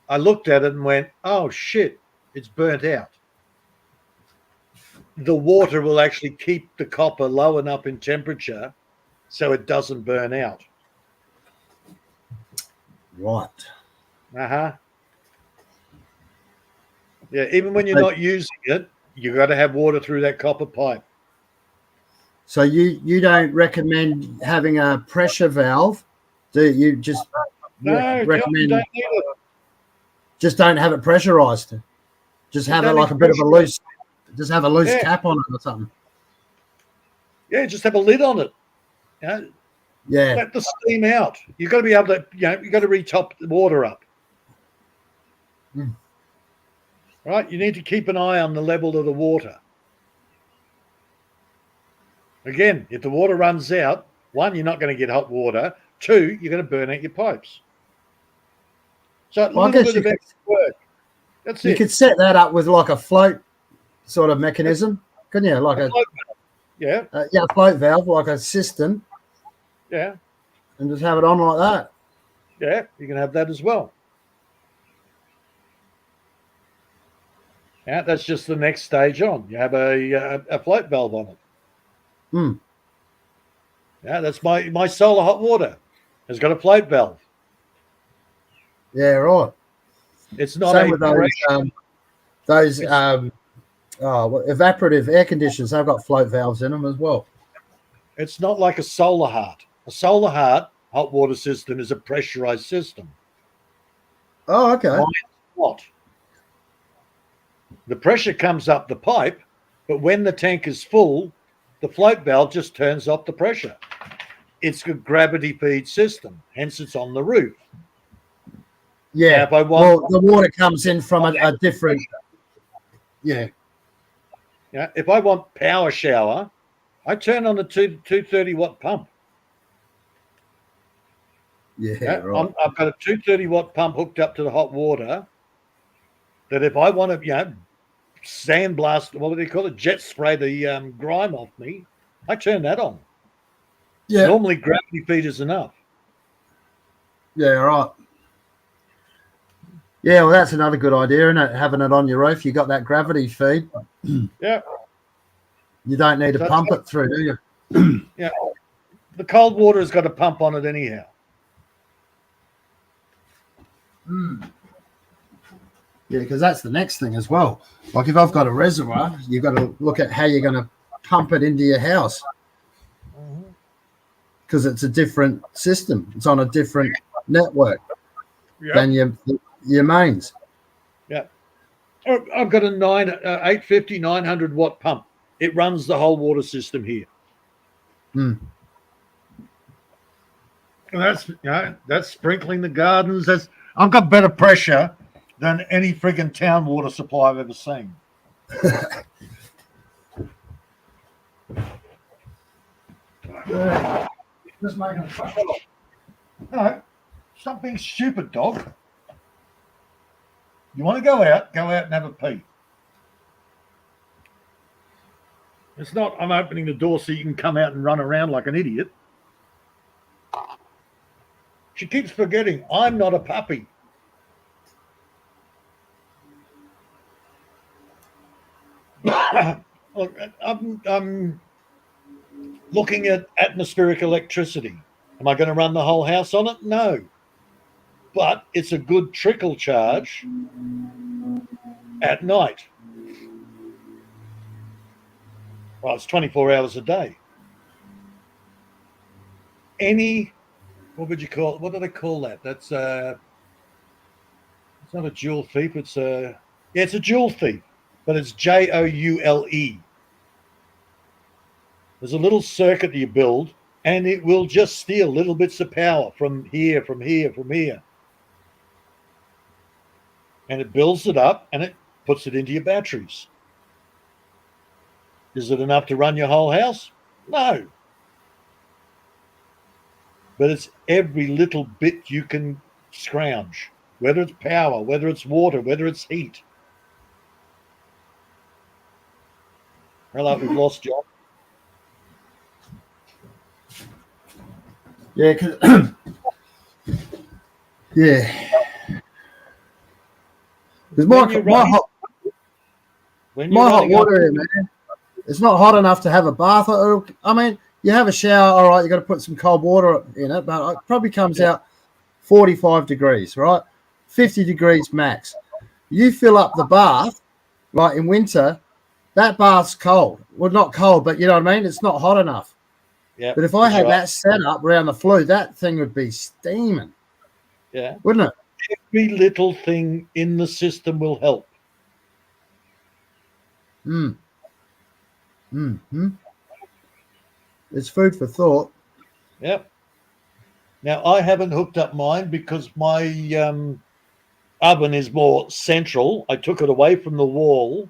I looked at it and went, oh shit, it's burnt out. The water will actually keep the copper low enough in temperature so it doesn't burn out. right. Uh-huh. Yeah, even when you're not using it, you got to have water through that copper pipe. So you don't recommend having a pressure valve? Do you just No, recommend you don't need it. just don't have it pressurized? Just have it don't like need a bit of a pressurized. loose, just have a loose Yeah. cap on it or something. Yeah, just have a lid on it. You know, Yeah. let the steam out. You've got to be able to, you got to retop the water up. Mm. Right? You need to keep an eye on the level of the water. Again, if the water runs out, one, you're not going to get hot water. Two, you're going to burn out your pipes. So a Well, I little guess bit of extra work. That's you it. could set that up with like a float sort of mechanism, couldn't you? Like a Yeah, float valve, like a cistern, yeah, and just have it on like that. yeah. You can have that as well. Yeah, that's just the next stage on. You have a float valve on it. Hmm. Yeah, that's my solar hot water. Has got a float valve. Yeah, right. It's not Same a with those pressure. evaporative air conditioners. They've got float valves in them as well. It's not like a solar heart. A solar heart hot water system is a pressurized system. Oh, okay. Mine's not. The pressure comes up the pipe, but when the tank is full, the float valve just turns off the pressure. It's a gravity feed system, hence it's on the roof. Yeah. Now, if I want, the water comes in from a different. Yeah. if I want power shower, I turn on the 230-watt pump. Yeah, right. I've got a 230-watt pump hooked up to the hot water. That if I want to, sandblast, what do they call it, jet spray the grime off me, I turn that on. Yeah. Normally, gravity feed is enough. Yeah, right. Yeah, well, that's another good idea, isn't it? Having it on your roof, you got that gravity feed. Yeah. You don't need to That's pump right. it through, do you? Yeah. The cold water has got a pump on it anyhow. Yeah, because that's the next thing as well. Like if I've got a reservoir, you've got to look at how you're going to pump it into your house because it's a different system. It's on a different network than your mains. Yeah. I've got a 850, 900-watt pump. It runs the whole water system here. Mm. And that's sprinkling the gardens. I've got better pressure than any friggin' town water supply I've ever seen. Just making a fuss. No, stop being stupid, dog. You want to go out and have a pee. It's not, I'm opening the door so you can come out and run around like an idiot. She keeps forgetting, I'm not a puppy. Look, I'm looking at atmospheric electricity. Am I going to run the whole house on it? No. But it's a good trickle charge at night. Well, it's 24 hours a day. What would you call it? What do they call that? That's it's not a joule thief. It's a joule thief, but it's Joule. There's a little circuit that you build, and it will just steal little bits of power from here, from here, from here. And it builds it up, and it puts it into your batteries. Is it enough to run your whole house? No. But it's every little bit you can scrounge, whether it's power, whether it's water, whether it's heat. Hello, we've lost John. Yeah, yeah. Because my hot water here, man, it's not hot enough to have a bath. I mean, you have a shower, all right, you got to put some cold water in it, but it probably comes out 45 degrees, right? 50 degrees max. You fill up the bath, like in winter, that bath's cold. Well, not cold, but you know what I mean? It's not hot enough. Yeah. But if I had that set up around the flue, that thing would be steaming. Yeah. Wouldn't it? Every little thing in the system will help. It's food for thought. Yep. Now, I haven't hooked up mine because my oven is more central. I took it away from the wall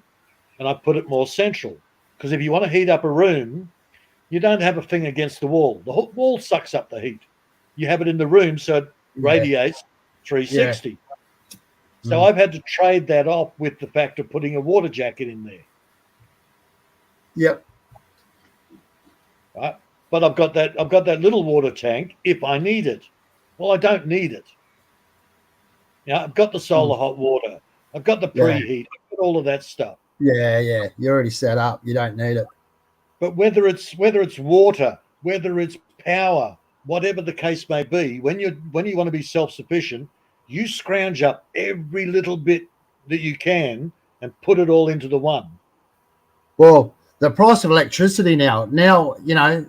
and I put it more central. Because if you want to heat up a room, you don't have a thing against the wall. The wall sucks up the heat. You have it in the room, so it radiates 360. Yeah. So I've had to trade that off with the fact of putting a water jacket in there. Yep. Right. But I've got that little water tank if I need it. Well, I don't need it. Yeah, I've got the solar hot water. I've got the preheat. I've got all of that stuff. Yeah. You're already set up. You don't need it. But whether it's water, whether it's power, whatever the case may be, when you want to be self-sufficient, you scrounge up every little bit that you can and put it all into the one. Well, the price of electricity now you know,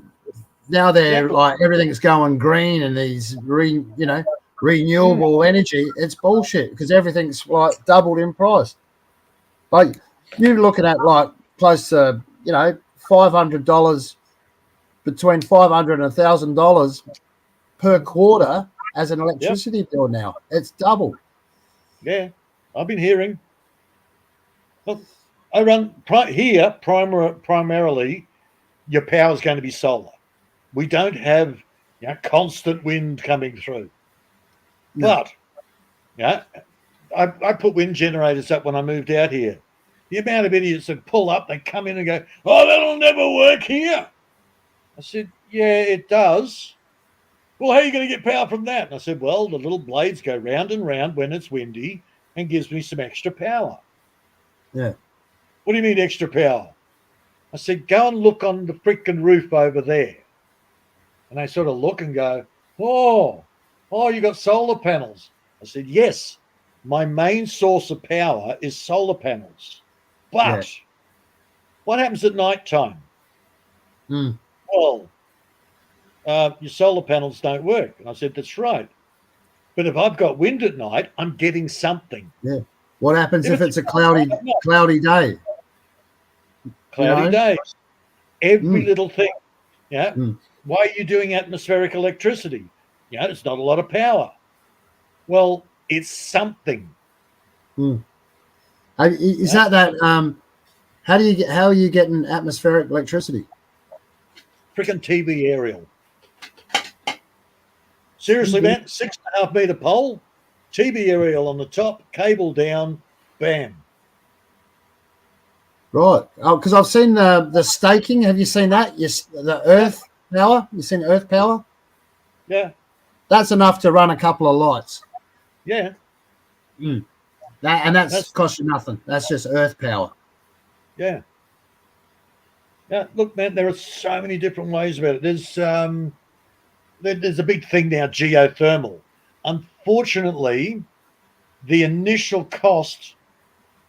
now they're like everything's going green and these renewable energy. It's bullshit because everything's like doubled in price. Like you're looking at like close to $500, between $500 and $1,000 per quarter as an electricity bill now. It's doubled. Yeah, I've been hearing. Look, I run here primarily. Your power is going to be solar. We don't have constant wind coming through. No. But I put wind generators up when I moved out here. The amount of idiots that pull up, they come in and go, "Oh, that'll never work here." I said, "Yeah, it does." "Well, how are you going to get power from that?" And I said, "Well, the little blades go round and round when it's windy and gives me some extra power." Yeah. "What do you mean extra power?" I said, "Go and look on the freaking roof over there." And they sort of look and go, oh, you got solar panels. I said, "Yes, my main source of power is solar panels. But what happens at night time?" "Well, your solar panels don't work." And I said, "That's right. But if I've got wind at night, I'm getting something." Yeah. What happens if it's a cloudy day? Cloudy days. Every little thing. Yeah. Why are you doing atmospheric electricity? It's not a lot of power. Well, it's something. Is that how are you getting atmospheric electricity? Freaking TV aerial. Seriously, man, 6.5 meter pole, TV aerial on the top, cable down, bam. Right. Oh, because I've seen the staking. Have you seen that? Yes, the earth power. You seen earth power? Yeah. That's enough to run a couple of lights. Yeah. That's cost you nothing. That's just earth power. Yeah. Yeah. Look, man, there are so many different ways about it. There's a big thing now, geothermal. Unfortunately, the initial cost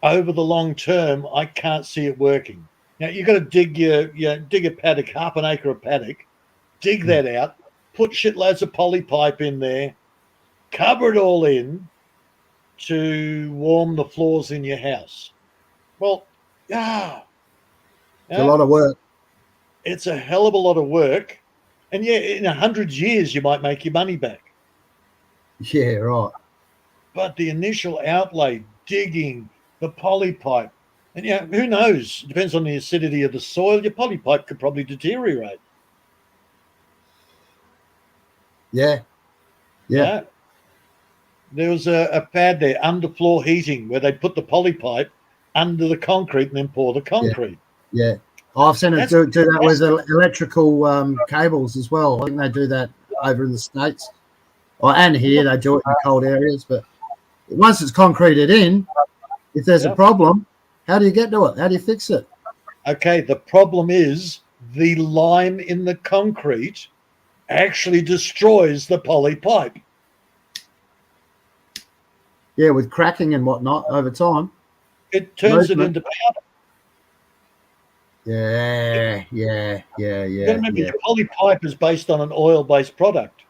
over the long term, I can't see it working. Now you've got to dig a paddock, half an acre of paddock, dig that out, put shitloads of poly pipe in there, cover it all in to warm the floors in your house. Well, it's a lot of work. It's a hell of a lot of work. And in 100 years, you might make your money back. Yeah, right. But the initial outlay, digging, the poly pipe, And who knows? It depends on the acidity of the soil. Your polypipe could probably deteriorate. Yeah. Yeah. There was a pad there, underfloor heating, where they put the polypipe under the concrete and then pour the concrete. Yeah. I've seen it do that with electrical cables as well. I think they do that over in the States. And here they do it in cold areas. But once it's concreted in, if there's a problem, how do you get to it? How do you fix it? Okay, the problem is the lime in the concrete actually destroys the polypipe. Yeah, with cracking and whatnot over time. It turns it into powder. Yeah. You got to remember, your polypipe is based on an oil-based product.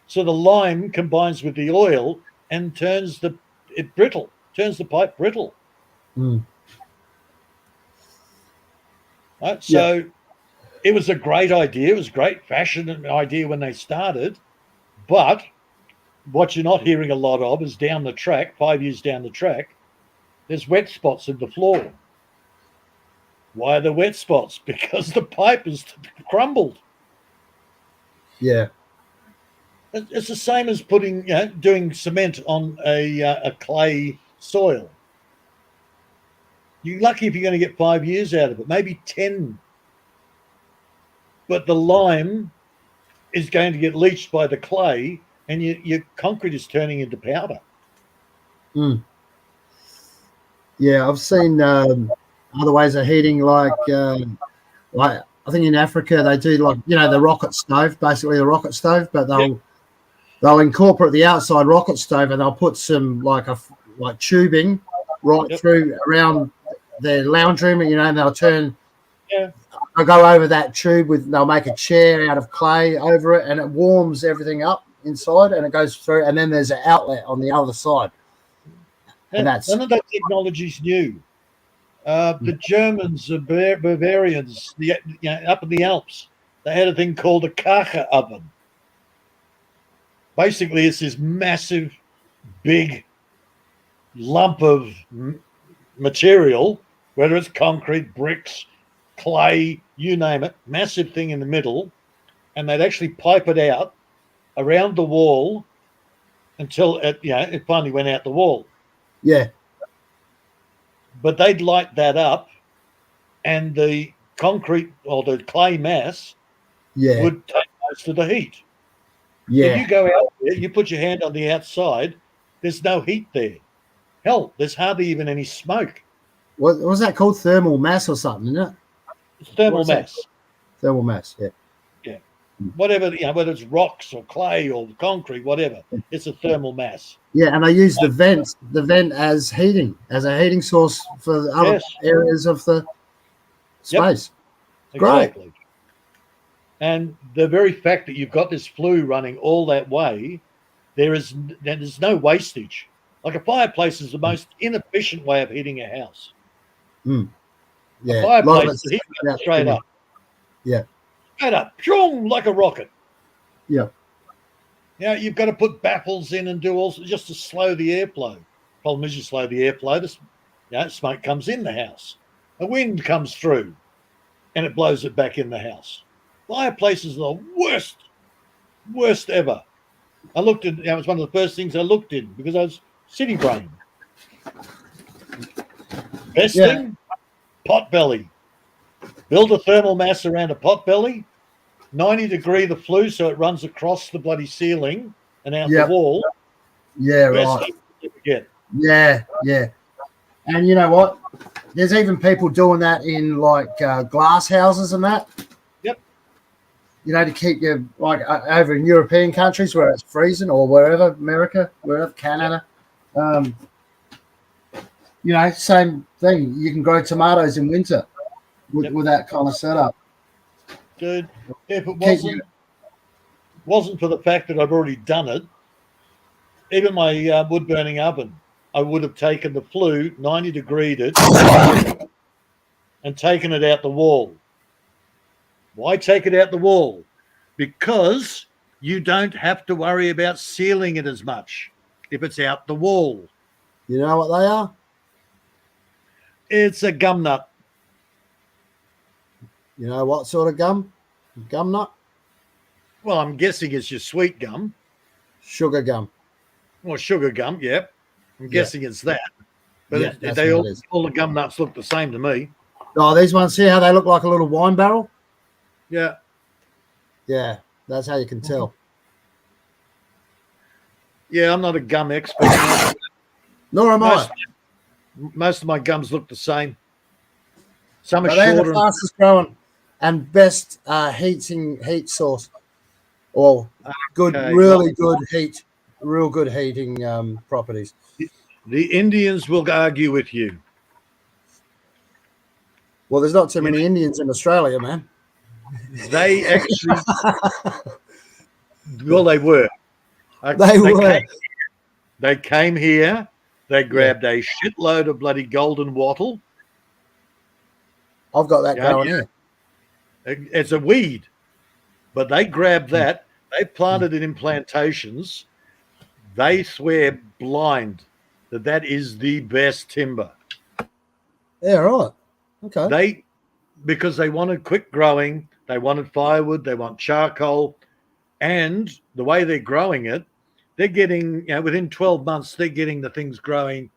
So the lime combines with the oil and turns the pipe brittle. Mm. Right? So it was a great idea. It was a great fashion idea when they started. But what you're not hearing a lot of is down the track, 5 years down the track, there's wet spots in the floor. Why are there wet spots? Because the pipe is crumbled. Yeah. It's the same as doing cement on a clay soil. You're lucky if you're going to get 5 years out of it, maybe 10. But the lime is going to get leached by the clay, and your concrete is turning into powder. Mm. Yeah, I've seen other ways of heating, like I think in Africa they do the rocket stove, basically the rocket stove, but they'll incorporate the outside rocket stove and they'll put some like tubing right through around their lounge room, and they'll turn. Yeah. They'll go over that tube they'll make a chair out of clay over it, and it warms everything up inside, and it goes through, and then there's an outlet on the other side. And none of that technology's new. The Germans, the Bavarians, up in the Alps, they had a thing called a Kacher oven. Basically, it's this massive, big lump of material, whether it's concrete, bricks, clay, you name it, massive thing in the middle, and they'd actually pipe it out around the wall until it finally went out the wall. Yeah. But they'd light that up, and the concrete or the clay mass would take most of the heat. Yeah. If you go out there, you put your hand on the outside, there's no heat there. Hell, there's hardly even any smoke. What was that called? Thermal mass or something, isn't it? It's thermal mass. Thermal mass, yeah. Yeah. Whatever, whether it's rocks or clay or concrete, whatever, it's a thermal mass. Yeah, and they use the vent as a heating source for the other areas of the space. Yep. Exactly. Great. And the very fact that you've got this flue running all that way, there's no wastage. Like a fireplace is the most inefficient way of heating a house. Mm. Yeah. A fireplace is heating straight up. Yeah. Straight up, like a rocket. Yeah. You've got to put baffles in and do all just to slow the airflow. Problem is, you slow the airflow, smoke comes in the house. A wind comes through, and it blows it back in the house. Fireplaces are the worst ever. I looked at it was one of the first things I looked in because I was city brain. Best thing, pot belly. Build a thermal mass around a pot belly, 90-degree the flue so it runs across the bloody ceiling and out the wall. Yeah, right. Yeah. And you know what? There's even people doing that in like glass houses and that. Yep. To keep you over in European countries where it's freezing or wherever, America, wherever, Canada. Same thing. You can grow tomatoes in winter with that kind of setup. Dude, if it wasn't for the fact that I've already done it, even my wood burning oven, I would have taken the flue, 90-degreed it, and taken it out the wall. Why take it out the wall? Because you don't have to worry about sealing it as much if it's out the wall. You know what they are? It's a gum nut. You know what sort of gum? Gum nut? Well, I'm guessing it's your sweet gum. Sugar gum. Well, sugar gum, yep. I'm Yeah. guessing it's that. But Yeah, that's they what it is. all the gum nuts look the same to me. Oh, these ones, see how they look like a little wine barrel? Yeah. Yeah, that's how you can tell. Yeah, I'm not a gum expert. Nor am I. Most of my gums look the same. Some are But they're the shorter. fastest growing and best heat source. Or good, Okay, really good heat, real good heating properties. the Indians will argue with you. Well, there's not too many Indians in Australia, man. They actually, well, they were. They They came here. They grabbed a shitload of bloody golden wattle. I've got that growing here. It's a weed, but they grabbed that. They planted it in plantations. They swear blind that is the best timber. Yeah, right. Okay. Because they wanted quick growing, they wanted firewood, they want charcoal, and the way they're growing it, they're getting, within 12 months, they're getting the things growing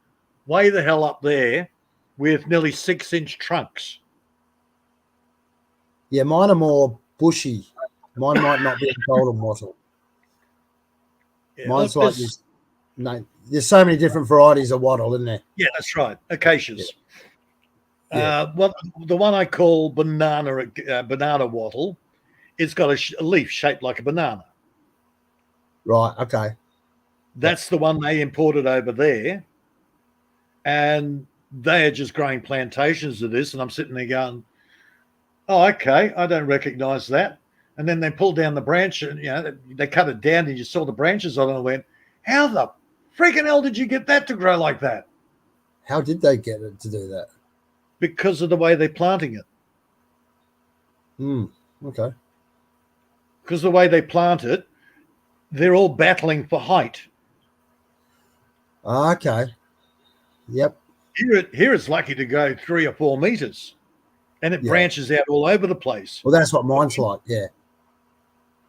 way the hell up there with nearly 6-inch trunks. Yeah, mine are more bushy. Mine might not be a golden wattle. Yeah, Mine's like this. No, there's so many different varieties of wattle, isn't there? Yeah, that's right. Acacias. Yeah. The one I call banana wattle, it's got a leaf shaped like a banana. Right. Okay. That's the one they imported over there, and they are just growing plantations of this. And I'm sitting there going, "Oh, okay, I don't recognise that." And then they pulled down the branch, and they cut it down, and you saw the branches on it. And I went, "How the freaking hell did you get that to grow like that?" How did they get it to do that? Because of the way they're planting it. Okay. Because the way they plant it, they're all battling for height. Okay. Yep. Here it's lucky to go 3 or 4 meters, and it branches out all over the place. Well, that's what mine's like. Yeah.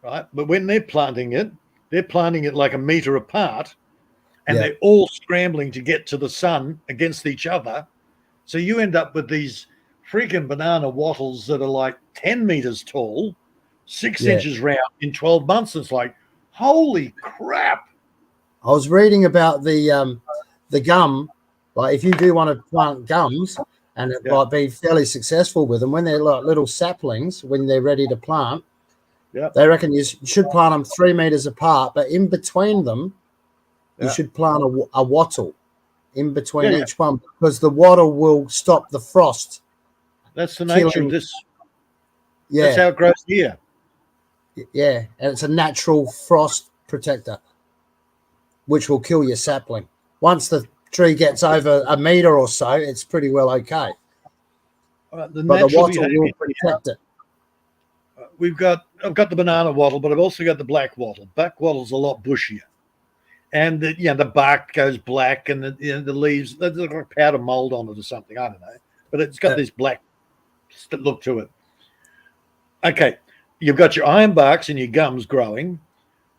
Right. But when they're planting it like a meter apart, and they're all scrambling to get to the sun against each other. So you end up with these freaking banana wattles that are like 10 meters tall, 6 inches round in 12 months. It's like, holy crap. I was reading about the gum. Like, if you do want to plant gums and it might be fairly successful with them, when they're like little saplings, when they're ready to plant, they reckon you should plant them 3 meters apart, but in between them, you should plant a wattle in between each one, because the wattle will stop the frost. That's the nature of this. Yeah. That's how it grows here. Yeah. And it's a natural frost protector, which will kill your sapling. Once the tree gets over a meter or so, it's pretty well okay. But the wattle will protect it. I've got the banana wattle, but I've also got the black wattle. Black wattle's a lot bushier. And the bark goes black, and the leaves, there's like powder mold on it or something. I don't know, but it's got this black look to it. Okay, you've got your ironbarks and your gums growing,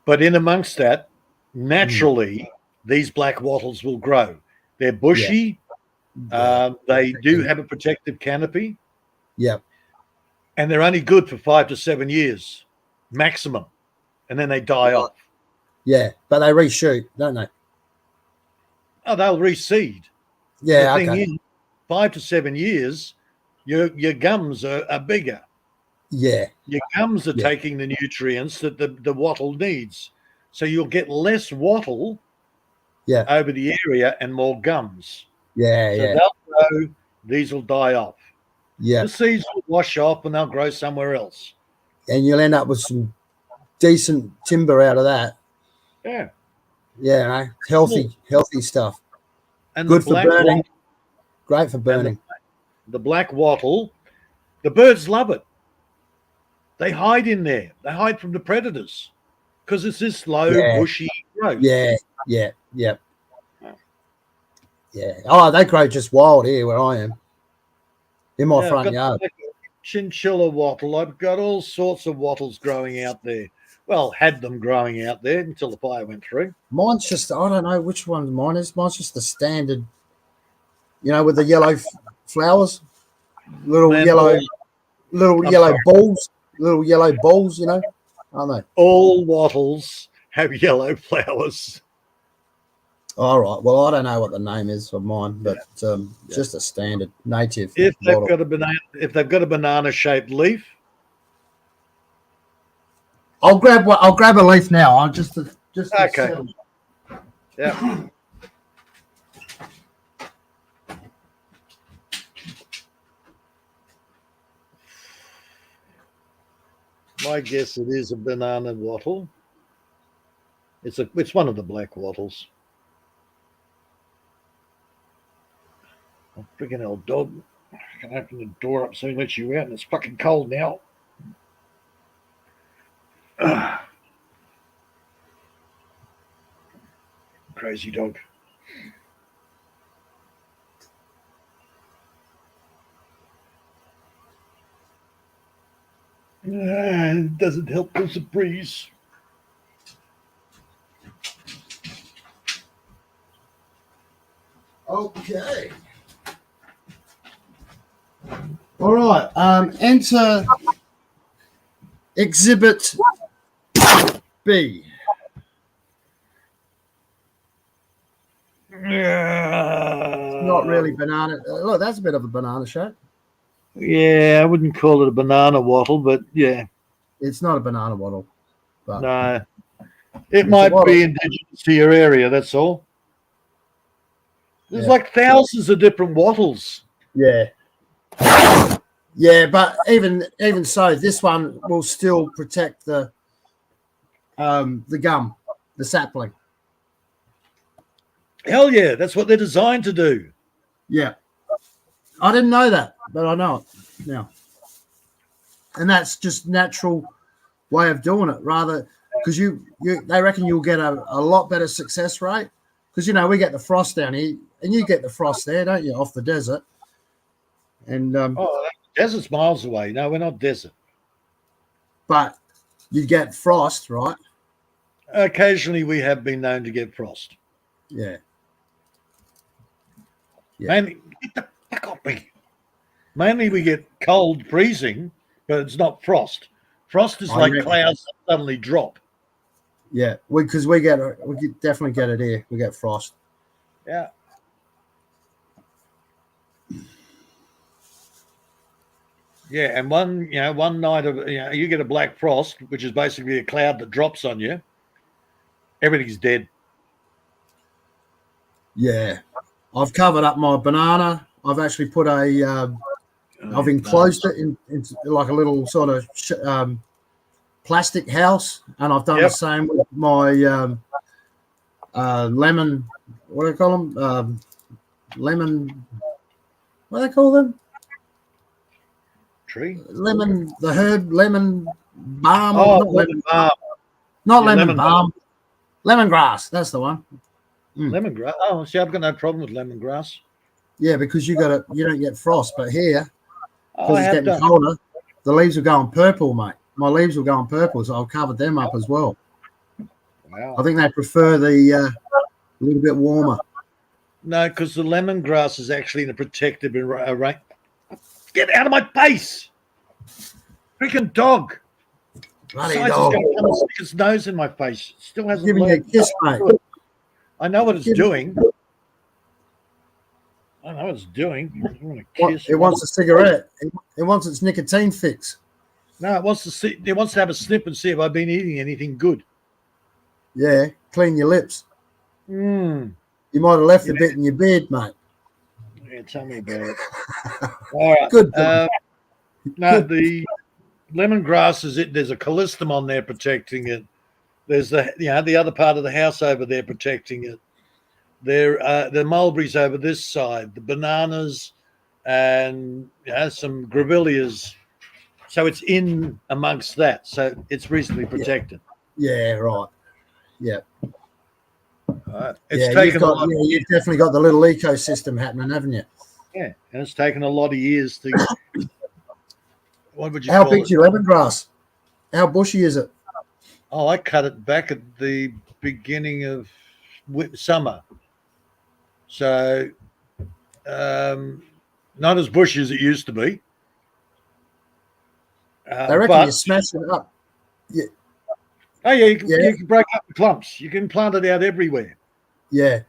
but in amongst that, naturally, these black wattles will grow. They're bushy. They do have a protective canopy. Yeah, and they're only good for 5 to 7 years maximum, and then they die off. Yeah, but they reshoot, don't they? Oh, they'll reseed. Yeah, the thing is, 5 to 7 years, your gums are bigger. Yeah. Your gums are taking the nutrients that the wattle needs. So you'll get less wattle over the area and more gums. Yeah, so they'll grow, these will die off. Yeah. The seeds will wash off and they'll grow somewhere else. And you'll end up with some decent timber out of that. Yeah. Yeah, healthy stuff. And good for burning. Great for burning. The black wattle, the birds love it. They hide in there. They hide from the predators because it's this slow, bushy growth. Yeah. Oh, they grow just wild here where I am. in my Yeah, I've front got yard. like a chinchilla wattle. I've got all sorts of wattles growing out there. Well, had them growing out there until the fire went through. Mine's just, I don't know which one mine is. Mine's just the standard, with the yellow flowers, little Man, yellow, little I'm yellow sorry. balls, little yellow balls, aren't they? All wattles have yellow flowers. All right. Well, I don't know what the name is for mine, but just a standard native If they've wattle. got a banana shaped leaf, I'll grab a leaf now. I'll just to okay. settle. Yeah. My guess it is a banana wattle. It's one of the black wattles. Oh, freaking old dog. I can open the door up so he lets you out, and it's fucking cold now. Crazy dog. It doesn't help there's a breeze. Okay. All right. Enter Exhibit B. Not really banana. Look, that's a bit of a banana shape. Yeah, I wouldn't call it a banana wattle, but yeah. It's not a banana wattle. But No. It might be indigenous to your area, that's all. There's like thousands of different wattles. Yeah. Yeah, but even so, this one will still protect the gum, the sapling. Hell yeah, that's what they're designed to do. Yeah. I didn't know that, but I know it now. And that's just natural way of doing it, rather because they reckon you'll get a lot better success rate. Because we get the frost down here, and you get the frost there, don't you, off the desert? And desert's miles away. No, we're not desert. But you get frost, right? Occasionally we have been known to get frost. Yeah. Mainly, get the fuck off me. Mainly we get cold, freezing, but it's not frost. Frost is like clouds that suddenly drop. Yeah, because we definitely get it here. We get frost. Yeah. Yeah, and one night of you get a black frost, which is basically a cloud that drops on you. Everything's dead. Yeah, I've covered up my banana. I've actually put I've enclosed it in like a little sort of plastic house, and I've done the same with my lemon. What do they call them? Lemon. What do they call them? Tree. Lemon. The herb lemon balm. Oh, lemon balm. Not lemon balm. Lemongrass. That's the one. Lemongrass. Oh, see, I've got no problem with lemongrass. Yeah, because you don't get frost, but here, because it's getting colder, the leaves are going purple, mate. My leaves were going purple, so I've covered them up as well. Wow. I think they prefer the a little bit warmer. No, because the lemongrass is actually in a protective arrangement. Get out of my face! Freaking dog! Bloody Besides, dog! it's going to come and stick its nose in my face. It still hasn't Giving you a learned. kiss, mate. I know what it's doing. I know what it's doing. I want to kiss. It wants a cigarette. It wants its nicotine fix. No, it wants to see. It wants to have a snip and see if I've been eating anything good. Yeah, clean your lips. Mm. You might have left a bit in your beard, mate. Yeah, tell me about it. All right. Good. No, the lemongrass is it. There's a callistum on there protecting it. There's the other part of the house over there protecting it. There, the mulberries over this side, the bananas, and some grevilleas. So it's in amongst that. So it's reasonably protected. Yeah, right. Yeah. It's taken you've definitely got the little ecosystem happening, haven't you? Yeah, and it's taken a lot of years to. What would you How call big's it? your lemongrass? How bushy is it? Oh, I cut it back at the beginning of summer, so not as bushy as it used to be. They reckon you But smash it up. oh yeah, Yeah, you can break up the clumps. You can plant it out everywhere. yeah.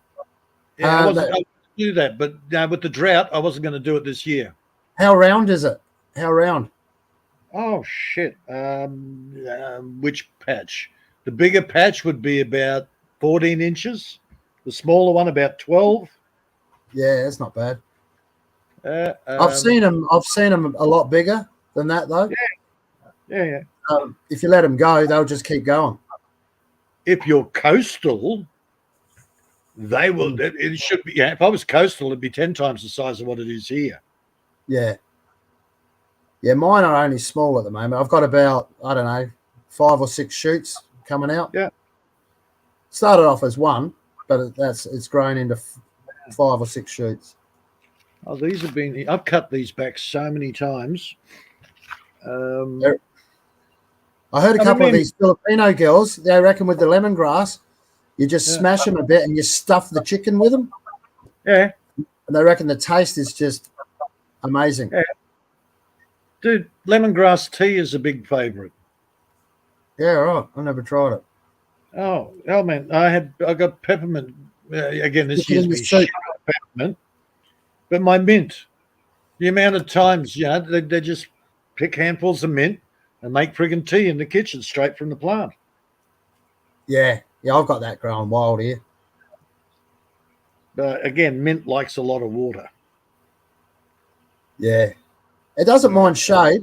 Yeah, I wasn't That, going to do that, but with the drought, I wasn't going to do it this year. how round is it? How round? Oh shit! Which patch? The bigger patch would be about 14 inches. The smaller one about 12. Yeah, that's not bad. Uh, I've um, seen them. I've seen them a lot bigger than that, though. yeah. If you let them go, they'll just keep going. If you're coastal, they will. It should be. Yeah, if I was coastal, it'd be 10 times the size of what it is here. Yeah, yeah. Mine are only small at the moment. I've got about, I don't know, 5 or 6 shoots coming out. Yeah. Started off as one, but it's grown into 5 or 6 shoots. Oh, these have been. I've cut these back so many times. I heard a couple of these Filipino girls. They reckon with the lemongrass, you just smash them a bit and you stuff the chicken with them. Yeah. And they reckon the taste is just amazing. Yeah. Dude, lemongrass tea is a big favourite. Yeah, right. I've never tried it. Oh man, I got peppermint. Again, this year's been shit on peppermint, but my mint. The amount of times, they just pick handfuls of mint and make friggin' tea in the kitchen straight from the plant. Yeah, I've got that growing wild here. But again, mint likes a lot of water. Yeah, it doesn't mind shade.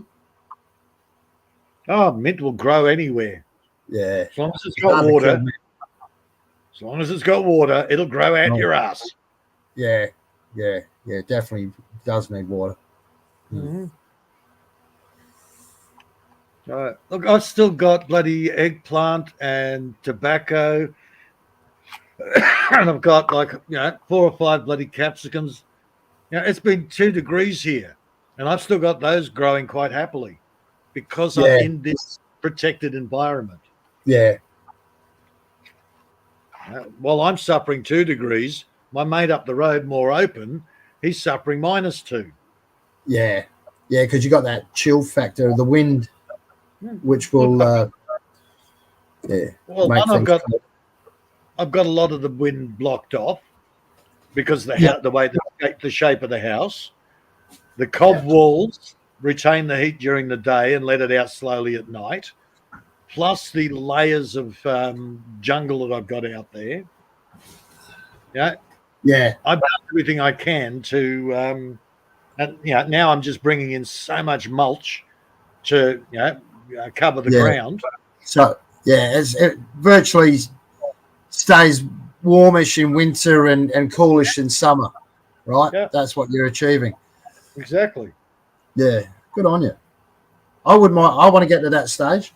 Oh, mint will grow anywhere. Yeah, as long as it's got water. As long as it's got water, it'll grow out your ass. Yeah, definitely does need water. Mm-hmm. Look, I've still got bloody eggplant and tobacco, and I've got 4 or 5 bloody capsicums. It's been 2 degrees here, and I've still got those growing quite happily because I'm in this protected environment. Yeah. While I'm suffering 2 degrees, my mate up the road, more open, he's suffering -2. Yeah, because you got that chill factor of the wind, which will, Well, make things cool. I've got a lot of the wind blocked off because the way the shape of the house. The cob walls retain the heat during the day and let it out slowly at night. Plus the layers of jungle that I've got out there. Yeah. I've done everything I can to, and now I'm just bringing in so much mulch to cover the ground. So it virtually stays warmish in winter and coolish in summer, right? Yeah. That's what you're achieving. Exactly. Yeah, good on you. I want to get to that stage,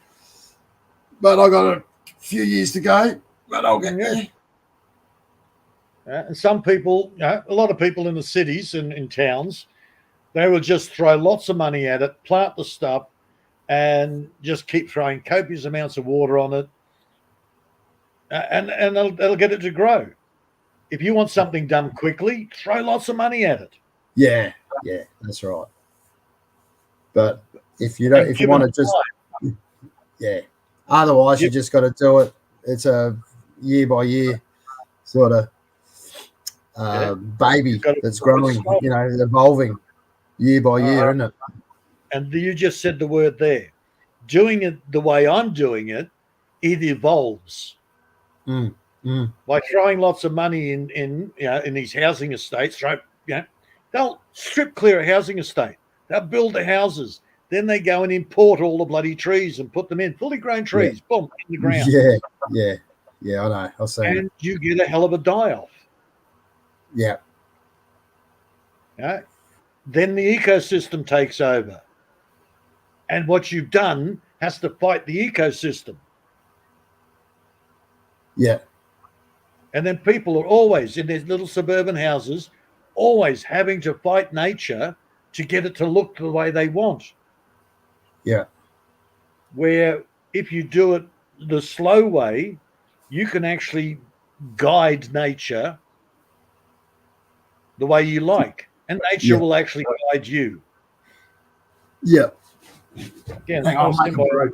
but I got a few years to go. But I'll get there. And some people, a lot of people in the cities and in towns, they will just throw lots of money at it, plant the stuff, and just keep throwing copious amounts of water on it, and they'll get it to grow. If you want something done quickly, throw lots of money at it. Yeah, that's right. But if you don't, if you want to just, otherwise you just got to do it. It's a year by year sort of baby that's growing, evolving year by year, isn't it? And you just said the word there. Doing it the way I'm doing it, it evolves. By throwing lots of money in these housing estates, they'll strip clear a housing estate. They'll build the houses. Then they go and import all the bloody trees and put them in, fully grown trees, boom, in the ground. Yeah, I know. I'll say. And you get a hell of a die-off. Yeah. Then the ecosystem takes over. And what you've done has to fight the ecosystem. Yeah. And then people are always in their little suburban houses, always having to fight nature to get it to look the way they want. Yeah. Where if you do it the slow way, you can actually guide nature the way you like, and nature Yeah. will actually guide you. Yeah. Again, Hang it's on, more make a symbiotic. brew.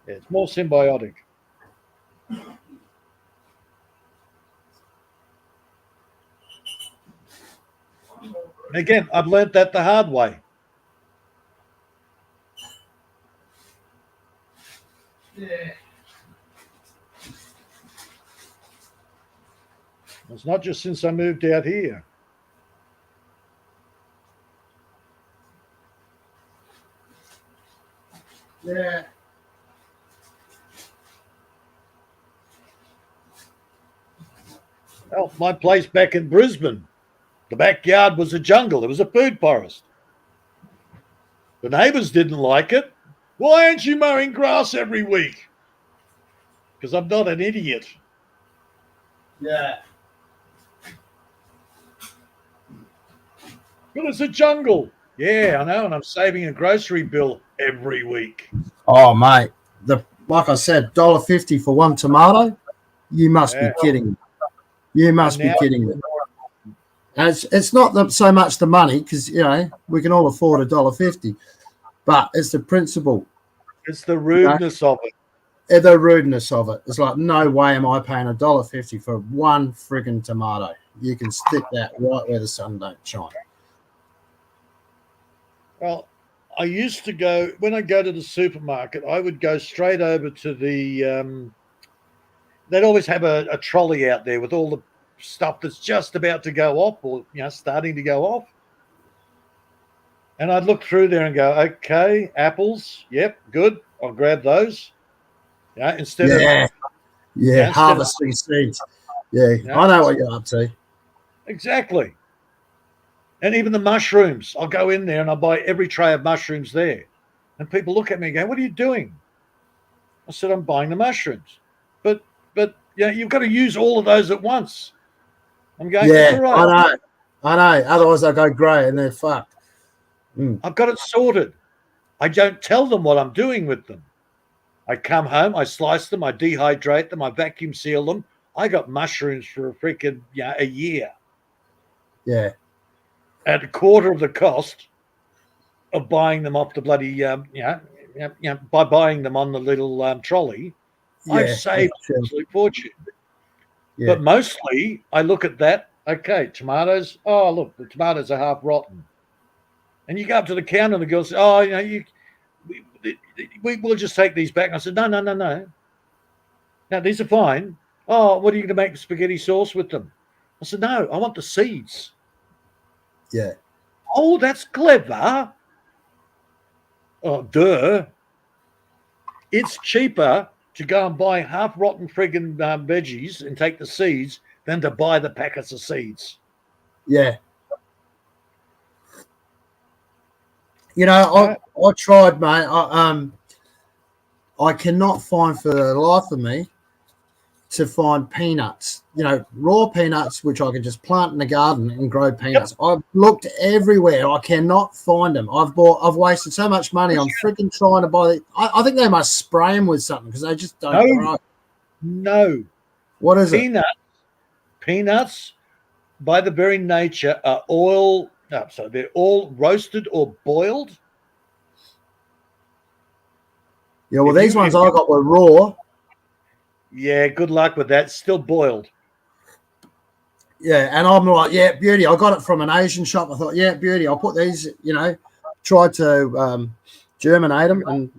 Yeah, it's more symbiotic. And again, I've learnt that the hard way. Yeah. It's not just since I moved out here. Yeah. Well, my place back in Brisbane, the backyard was a jungle. It was a food forest. The neighbours didn't like it. Why aren't you mowing grass every week? Because I'm not an idiot. Yeah. But it's a jungle. Yeah, I know, and I'm saving a grocery bill every week. Oh, mate. Like I said, $1.50 for one tomato. You must be Yeah. kidding me. You must And be now- kidding me. And it's not so much the money, because we can all afford $1.50, but it's the principle, It's the rudeness of it. the rudeness of it. It's like, no way am I paying $1.50 for one friggin' tomato. You can stick that right where the sun don't shine. Well, I used to go, when I go to the supermarket, I would go straight over to the, they'd always have a trolley out there with all the stuff that's just about to go off or, starting to go off. And I'd look through there and go, okay, apples, yep, good. I'll grab those. Instead of Yeah, instead of- harvesting seeds. Yeah, Yeah. I know what you're up to. Exactly. And even the mushrooms, I'll go in there and I'll buy every tray of mushrooms there. And people look at me and go, what are you doing? I said, I'm buying the mushrooms. But you've got to use all of those at once. I'm going, it's Yeah, all right. I know. Otherwise, they'll go grey and they're fucked. I've got it sorted. I don't tell them what I'm doing with them. I come home, I slice them, I dehydrate them, I vacuum seal them. I got mushrooms for a freaking a year Yeah, at a quarter of the cost of buying them off the bloody by buying them on the little trolley. I've yeah, saved sure. an absolute fortune. Yeah. But mostly I look at that. Okay, tomatoes. Oh, look, the tomatoes are half rotten. And you go up to the counter and the girl says, "Oh, we'll just take these back." And I said, "No. Now these are fine. Oh, what are you going to make spaghetti sauce with them?" I said, "No, I want the seeds." Yeah, Oh, that's clever. Oh, duh. It's cheaper to go and buy half rotten friggin' veggies and take the seeds than to buy the packets of seeds. yeah. I tried, mate. I cannot find for the life of me to find peanuts. Raw peanuts, which I can just plant in the garden and grow peanuts. I've looked everywhere. I cannot find them. I've wasted so much money on freaking trying to buy. I think they must spray them with something because they just don't grow. No. What is it? Peanuts, by the very nature, are oil. No, so they're all roasted or boiled. Yeah, well, these ones I got were raw. Yeah, good luck with that. Still boiled. Yeah, and I'm like, yeah, beauty. I got it from an Asian shop. I thought, yeah, beauty. I'll put these, tried to germinate them and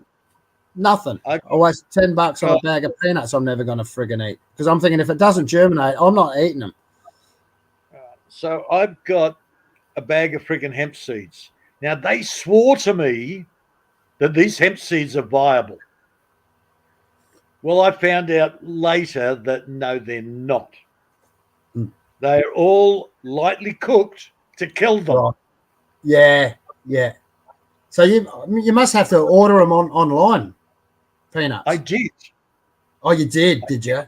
nothing. I wasted $10 on a bag of peanuts I'm never going to friggin' eat. Because I'm thinking if it doesn't germinate, I'm not eating them. So I've got a bag of friggin' hemp seeds. Now, they swore to me that these hemp seeds are viable. Well, I found out later that no, they're not. They're all lightly cooked to kill them. Right. Yeah. So you must have to order them online, peanuts. I did. Oh, you did you?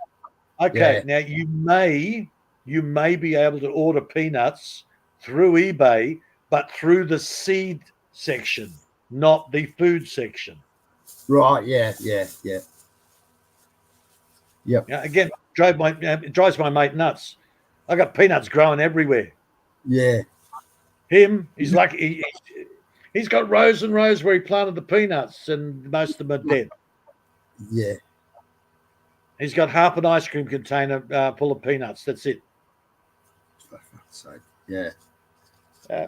Okay, Yeah. now you may you may be able to order peanuts through eBay, but through the seed section, not the food section. Right. Yeah. Yeah. Yeah. Yep. Yeah, again, it drives my mate nuts. I got peanuts growing everywhere. Yeah. He's lucky. He's got rows and rows where he planted the peanuts, and most of them are dead. Yeah. He's got half an ice cream container full of peanuts. That's it. So yeah.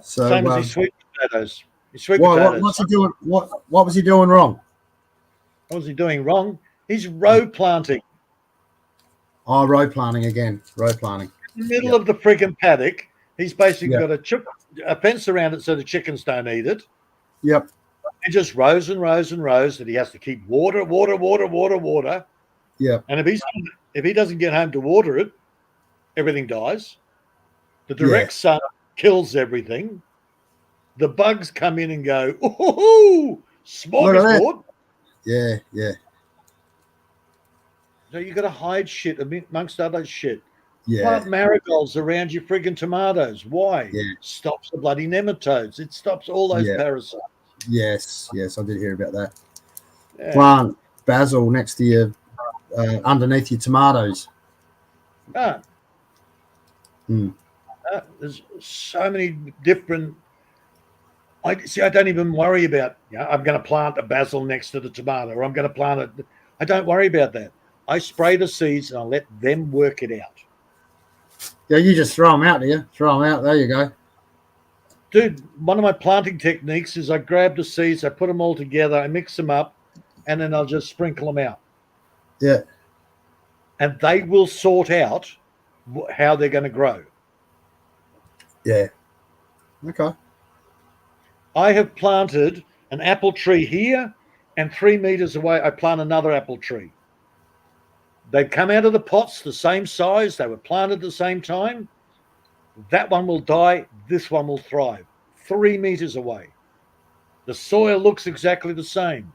Same as his sweet potatoes. His sweet What's potatoes. he doing? What was he doing wrong? What was he doing wrong? He's row planting Oh, row planting again. Row planting. in the middle of the friggin' paddock. He's basically Yep. got a fence around it so the chickens don't eat it. Yep. And just rows and rows and rows that he has to keep water. Yep. And if he doesn't get home to water it, everything dies. The direct sun kills everything. The bugs come in and go, ooh, smorgasbord. Yeah. Yeah. So you got to hide shit amongst other shit. Yeah. Plant marigolds around your friggin' tomatoes. Why? Yeah. Stops the bloody nematodes. It stops all those Yeah. parasites. Yes. Yes. I did hear about that. Yeah. Plant basil next to your underneath your tomatoes. Ah. There's so many different. I don't even worry about. I'm going to plant a basil next to the tomato, or I'm going to plant it. I don't worry about that. I spray the seeds and I let them work it out. Yeah, you just throw them out, do you? Throw them out. There you go. Dude, one of my planting techniques is I grab the seeds, I put them all together, I mix them up, and then I'll just sprinkle them out. Yeah. And they will sort out how they're going to grow. Yeah. Okay. I have planted an apple tree here, and 3 meters away, I plant another apple tree. They've come out of the pots the same size. They were planted at the same time. That one will die. This one will thrive. 3 meters away. The soil looks exactly the same.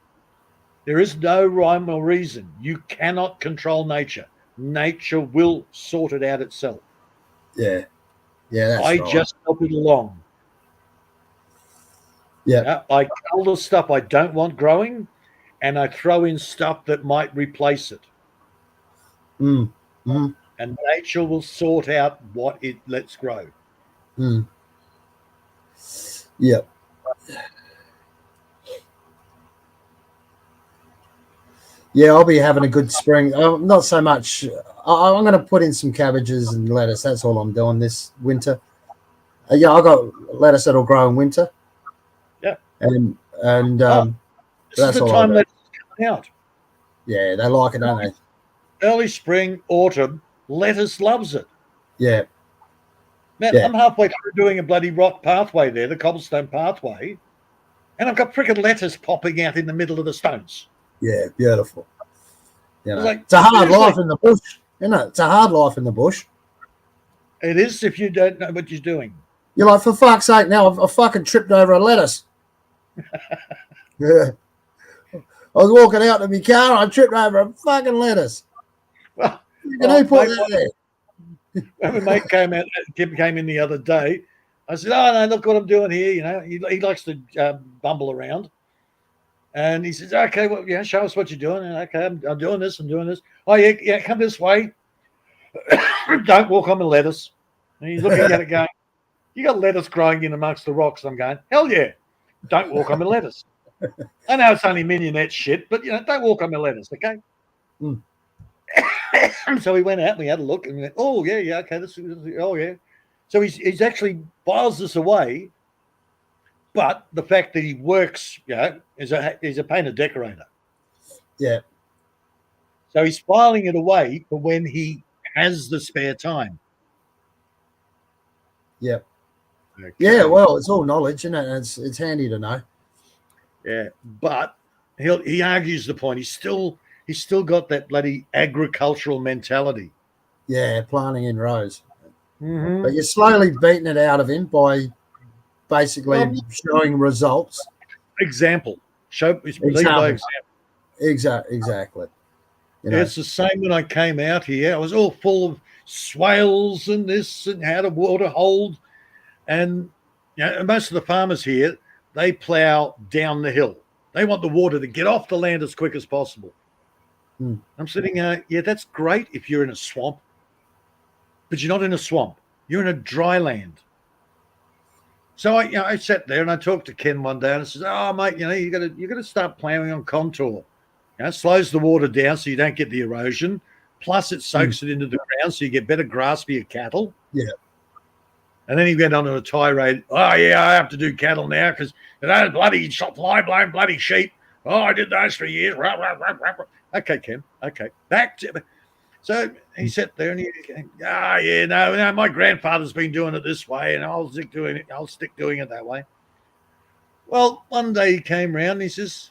There is no rhyme or reason. You cannot control nature. Nature will sort it out itself. Yeah. Yeah, that's I right. just help it along. Yeah. I kill the stuff I don't want growing, and I throw in stuff that might replace it. And nature will sort out what it lets grow. Yeah. Yeah, I'll be having a good spring. Not so much. I'm going to put in some cabbages and lettuce. That's all I'm doing this winter. Yeah, I got lettuce that'll grow in winter. Yeah. And this that's is the all time lettuce is coming out. Yeah, they like it, don't they? Early spring, autumn, lettuce loves it. Yeah. Man, I'm halfway through doing a bloody rock pathway there, the cobblestone pathway, and I've got freaking lettuce popping out in the middle of the stones. Yeah, beautiful. You know, Like, it's a hard life in the bush, isn't it? It's a hard life in the bush. It is if you don't know what you're doing. You're like, for fuck's sake, now I've fucking tripped over a lettuce. Yeah. I was walking out to my car, I tripped over a fucking lettuce. Well, Who put that there? when my mate came in the other day, I said, "Oh no, look what I'm doing here." You know, he likes to bumble around, and he says, "Okay, well, yeah, show us what you're doing." And okay, I'm doing this. I'm doing this. Oh yeah, come this way. Don't walk on the lettuce. And he's looking at it, going, "You got lettuce growing in amongst the rocks." I'm going, "Hell yeah! Don't walk on the lettuce." I know it's only mignonette shit, but don't walk on the lettuce, okay? So we went out and we had a look and we went, oh yeah, okay, oh yeah. So he's actually files this away, but the fact that he works, is a painter decorator. Yeah. So he's filing it away for when he has the spare time. Yeah. Okay. Yeah, well, it's all knowledge, isn't it? It's handy to know. Yeah, but he argues the point. He's still got that bloody agricultural mentality. Yeah, planting in rows. Mm-hmm. But you're slowly beating it out of him by basically showing results. Example. Lead by example. Exactly. You know, It's the same when I came out here. I was all full of swales and this and how to water hold. And most of the farmers here, they plow down the hill. They want the water to get off the land as quick as possible. I'm sitting there, yeah, that's great if you're in a swamp, but you're not in a swamp. You're in a dry land. So I sat there and I talked to Ken one day and I said, "Oh, mate, you got to start plowing on contour. It slows the water down so you don't get the erosion. Plus, it soaks it into the ground so you get better grass for your cattle." Yeah. And then he went on to a tirade. "Oh, yeah, I have to do cattle now because those bloody fly-blown bloody sheep. Oh, I did those for years." Rah, rah, rah, rah, rah. Okay, Ken. Okay. Back to... So he sat there and no, my grandfather's been doing it this way and I'll stick doing it that way. Well, one day he came round and he says,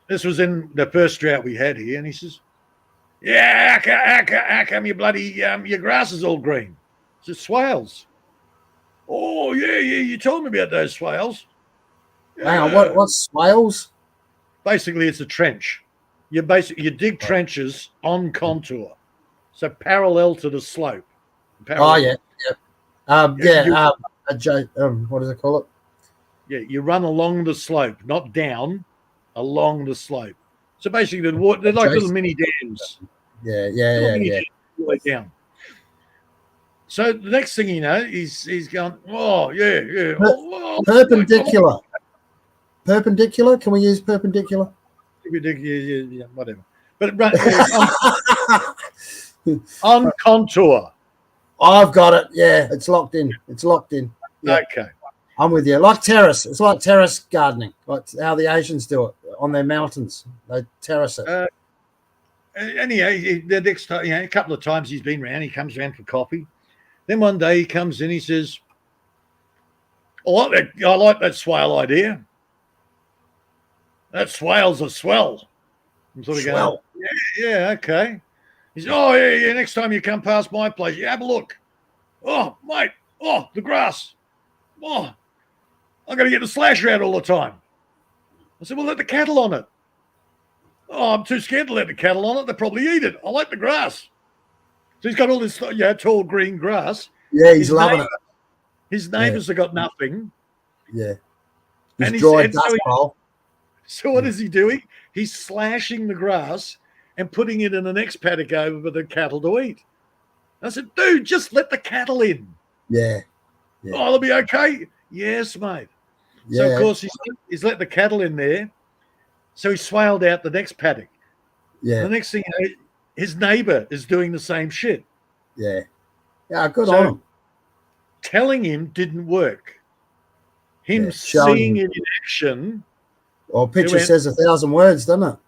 this was in the first drought we had here, and he says, "Yeah, how come your bloody your grass is all green?" I said, "Swales." "Oh, yeah, you told me about those swales." Hang on, what's swales? Basically, it's a trench. You dig trenches on contour, so parallel to the slope. What does it call it? Yeah, you run along the slope, not down, along the slope. So basically, they're like little mini dams. Yeah. All the way down. So the next thing you know, he's going, "Oh, yeah. Perpendicular. Perpendicular? Can we use perpendicular? Yeah, whatever." But on contour. I've got it. Yeah, it's locked in. Yeah. Okay. I'm with you. Like terrace. It's like terrace gardening, like how the Asians do it on their mountains. They terrace it. Anyhow, the next time, a couple of times he's been around, he comes around for coffee. Then one day he comes in, he says, I like that swale idea. That swale's a swell. I'm sort of Swell. going, yeah, okay. He said, "Oh, yeah, next time you come past my place, you have a look. Oh, mate, the grass. Oh, I got to get the slasher out all the time." I said, "Well, let the cattle on it." "Oh, I'm too scared to let the cattle on it. They probably eat it. I like the grass." So he's got all this tall green grass. Yeah, he's loving it. His neighbours have got nothing. Yeah. And He's dry dust bowl. So what is he doing? He's slashing the grass and putting it in the next paddock over for the cattle to eat. I said, "Dude, just let the cattle in." Yeah. "Oh, they'll be okay." "Yes, mate." Yeah. So, of course, he's let the cattle in there. So he swaled out the next paddock. Yeah. And the next thing you know, his neighbour is doing the same shit. Yeah. Yeah, good on him. Telling him didn't work. Him seeing it in action. Well, a picture says 1,000 words, doesn't it?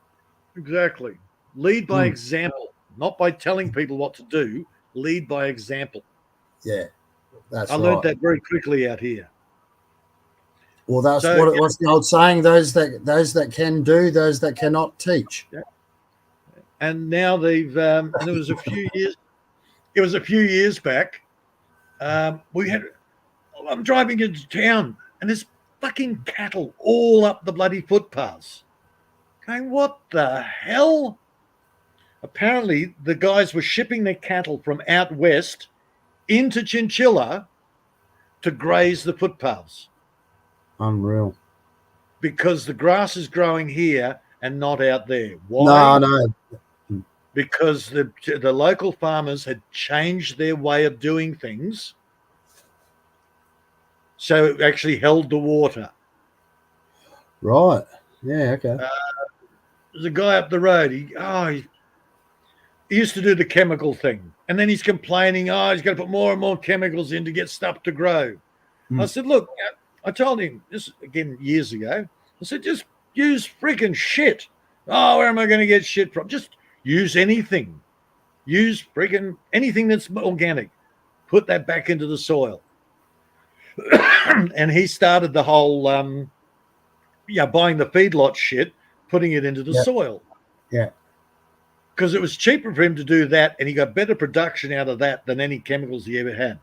Exactly. Lead by example, not by telling people what to do. Lead by example. Yeah, that's I learned that very quickly out here. Well, that's what's the old saying? Those that can do, those that cannot teach. Yeah. And now they've. And it was a few years. It was a few years back. I'm driving into town, and there's fucking cattle all up the bloody footpaths. Going, what the hell? Apparently, the guys were shipping their cattle from out west into Chinchilla to graze the footpaths. Unreal. Because the grass is growing here and not out there. Why? No. Because the local farmers had changed their way of doing things, so it actually held the water. Right. Yeah. Okay. There's a guy up the road. He used to do the chemical thing, and then he's complaining. He's got to put more and more chemicals in to get stuff to grow. I said, "Look," I told him this again years ago. I said, "Just use freaking shit." "Oh, where am I going to get shit from?" "Just use anything. Use freaking anything that's organic. Put that back into the soil." And he started the whole, buying the feedlot shit, putting it into the soil. Yeah. Because it was cheaper for him to do that, and he got better production out of that than any chemicals he ever had.